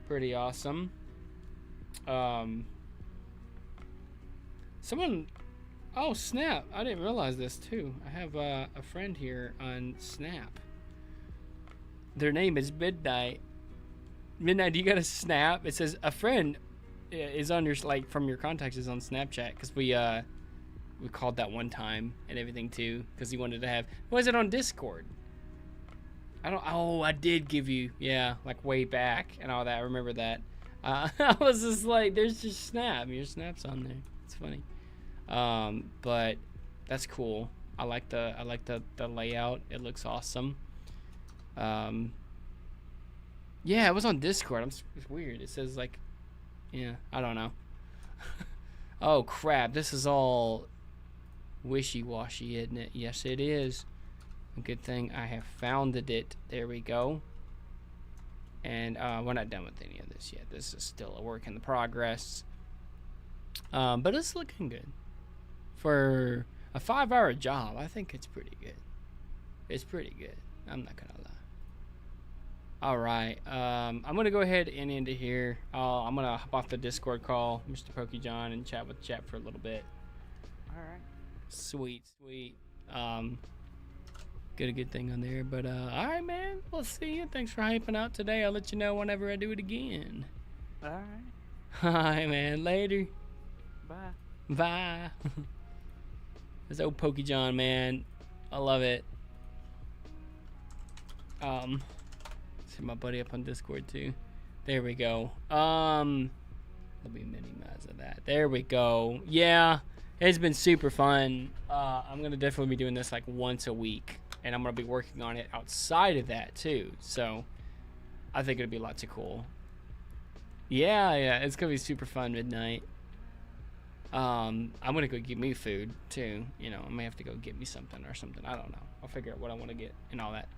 [SPEAKER 1] pretty awesome. Someone, oh snap! I didn't realize this too. I have a friend here on Snap. Their name is Midnight. Midnight, do you got a Snap? It says a friend is on your from your contacts is on Snapchat because we called that one time and everything too because he wanted to have. Was it on Discord? I did give you, yeah, like way back and all that. I remember that. I was just like, there's just Snap. Your Snap's on there. It's funny. But that's cool. I like the layout. It looks awesome. Yeah, it was on Discord. It's weird. It says like, yeah, I don't know. Oh crap! This is all wishy-washy, isn't it? Yes, it is. A good thing I have founded it. There we go. And we're not done with any of this yet. This is still a work in the progress. But it's looking good. For a 5-hour job, I think it's pretty good. It's pretty good. I'm not gonna lie. All right. I'm gonna go ahead and end it here. I'm gonna hop off the Discord call, Mr. PokeJohn, and chat with chat for a little bit.
[SPEAKER 2] All right.
[SPEAKER 1] Sweet. Get a good thing on there, but all right, man. We'll see you. Thanks for hyping out today. I'll let you know whenever I do it again.
[SPEAKER 2] All right.
[SPEAKER 1] All right, man. Later.
[SPEAKER 2] Bye.
[SPEAKER 1] This old PokeJohn, man. I love it. See my buddy up on Discord too. There we go. There'll be many mods of that. There we go. Yeah, it's been super fun. I'm gonna definitely be doing this like once a week, and I'm gonna be working on it outside of that too. So I think it'll be lots of cool. Yeah, it's gonna be super fun. Midnight. I'm gonna go get me food too. You know, I may have to go get me something or something. I don't know. I'll figure out what I want to get and all that.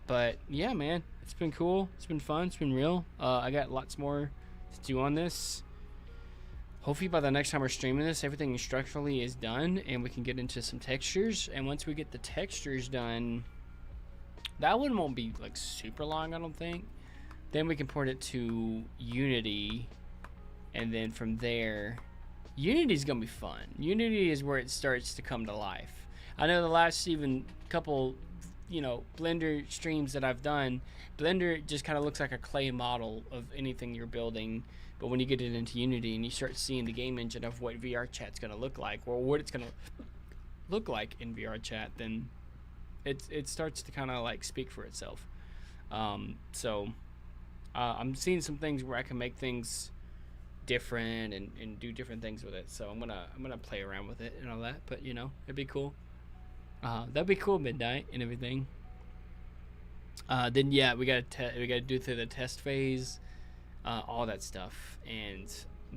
[SPEAKER 1] But yeah, man, it's been cool. It's been fun. It's been real. I got lots more to do on this. Hopefully by the next time we're streaming this, everything structurally is done and we can get into some textures. And once we get the textures done, that one won't be like super long, I don't think. Then we can port it to Unity, and then from there, Unity's gonna be fun. Unity is where it starts to come to life. I know the last even couple, Blender streams that I've done, Blender just kind of looks like a clay model of anything you're building. But when you get it into Unity and you start seeing the game engine of what VR chat's gonna look like, or what it's gonna look like in VR chat, then it starts to kind of like speak for itself. So I'm seeing some things where I can make things different and do different things with it. So I'm gonna play around with it and all that. But it'd be cool. That'd be cool, Midnight and everything. Then yeah, we gotta do through the test phase, all that stuff, and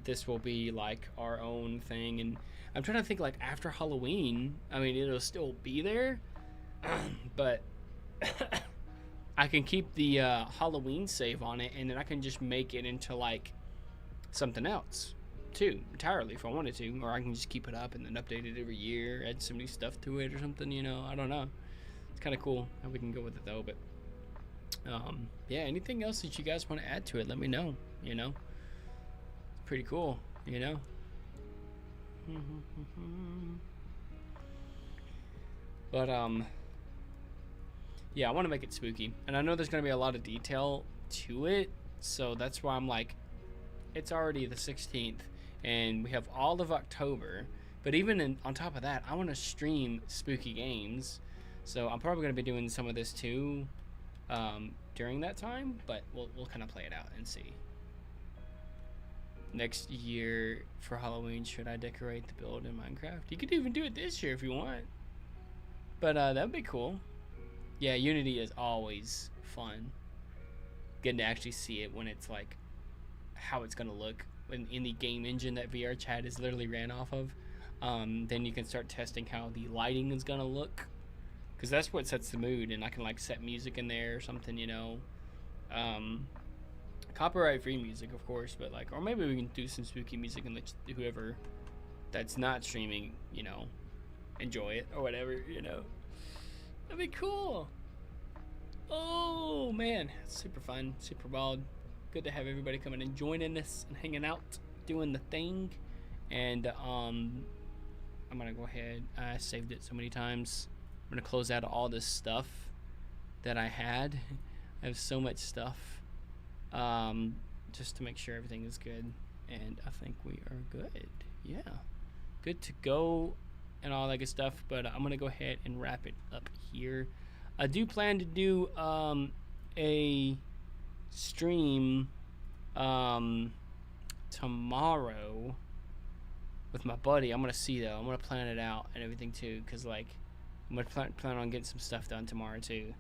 [SPEAKER 1] this will be like our own thing. And I'm trying to think like after Halloween. I mean, it'll still be there, but I can keep the Halloween save on it, and then I can just make it into like something else too entirely if I wanted to, or I can just keep it up and then update it every year, add some new stuff to it or something. I don't know. It's kind of cool how we can go with it though. But yeah, anything else that you guys want to add to it, let me know. It's pretty cool. But yeah, I want to make it spooky, and I know there's gonna be a lot of detail to it, so that's why I'm like, it's already the 16th, and we have all of October. But even on top of that, I want to stream spooky games, so I'm probably gonna be doing some of this too during that time. But we'll kind of play it out and see. Next year for Halloween, should I decorate the build in Minecraft? You could even do it this year if you want. But that'd be cool. Yeah, Unity is always fun. Getting to actually see it when it's like how it's gonna look in the game engine that VR chat is literally ran off of. Then you can start testing how the lighting is gonna look, because that's what sets the mood. And I can like set music in there or something, you know. Copyright free music, of course, but like, or maybe we can do some spooky music and let whoever that's not streaming, you know, enjoy it or whatever, you know. That'd be cool. Oh man, super fun, super wild. Good to have everybody coming and joining us and hanging out, doing the thing. And I'm gonna go ahead. I saved it so many times. I'm gonna close out all this stuff that I had. I have so much stuff. Just to make sure everything is good, and I think we are good. Yeah, good to go and all that good stuff. But I'm gonna go ahead and wrap it up here. I do plan to do a stream tomorrow with my buddy. I'm gonna see though. I'm gonna plan it out and everything too, cause like I'm gonna plan on getting some stuff done tomorrow too.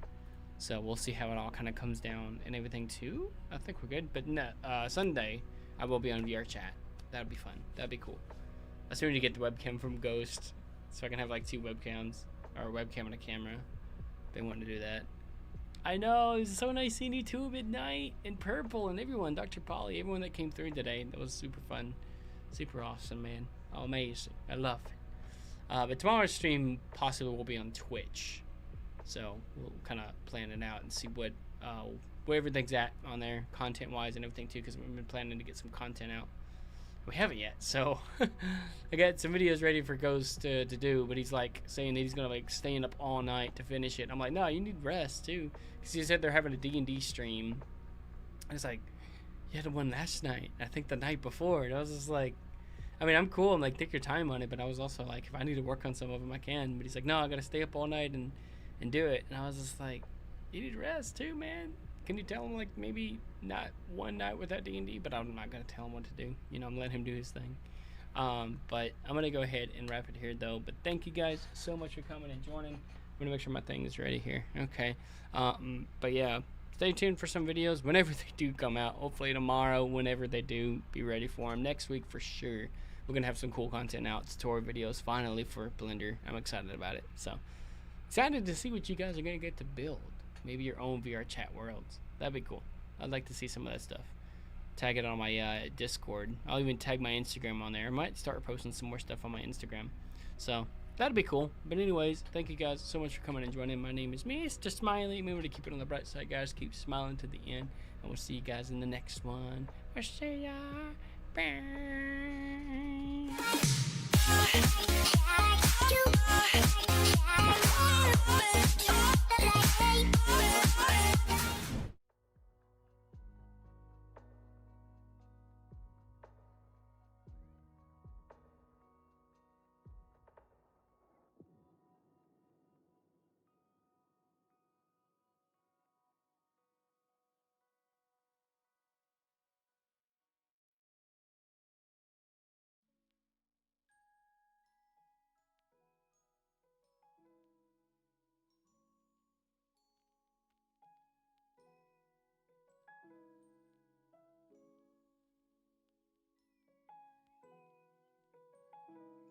[SPEAKER 1] So we'll see how it all kind of comes down and everything too. I think we're good. But no, Sunday I will be on VR chat. That'd be fun. That'd be cool. I still need to get the webcam from Ghost, so I can have like 2 webcams, or a webcam and a camera. They want to do that. I know, it was so nice seeing you too, Midnight and Purple and everyone, Dr. Polly, everyone that came through today. That was super fun, super awesome, man. Oh, amazing. I love it. But tomorrow's stream possibly will be on Twitch. So we'll kind of plan it out and see what where everything's at on there, content-wise and everything too, because we've been planning to get some content out. We haven't yet, so I got some videos ready for Ghost to do, but he's like saying that he's gonna like staying up all night to finish it. I'm like, no, you need rest too, because he said they're having a D&D stream. I was like, you had one last night, I think the night before, and I was just like, I mean, I'm cool, I'm like, take your time on it, but I was also like, if I need to work on some of them, I can. But he's like, no, I gotta stay up all night and do it. And I was just like, you need rest too, man. Can you tell him like maybe not one night without D&D? But I'm not gonna tell him what to do, you know. I'm letting him do his thing. But I'm gonna go ahead and wrap it here though. But thank you guys so much for coming and joining. I'm gonna make sure my thing is ready here. Okay. But yeah, stay tuned for some videos whenever they do come out. Hopefully tomorrow, whenever they do, be ready for them. Next week for sure, we're gonna have some cool content out, tutorial videos finally for Blender. I'm excited about it. So excited to see what you guys are gonna get to build. Maybe your own VR chat worlds. That'd be cool. I'd like to see some of that stuff. Tag it on my Discord. I'll even tag my Instagram on there. I might start posting some more stuff on my Instagram. So that'd be cool. But anyways, thank you guys so much for coming and joining. My name is Mr. Smiley. Remember to keep it on the bright side, guys. Keep smiling to the end. And we'll see you guys in the next one. We'll see ya. Bye.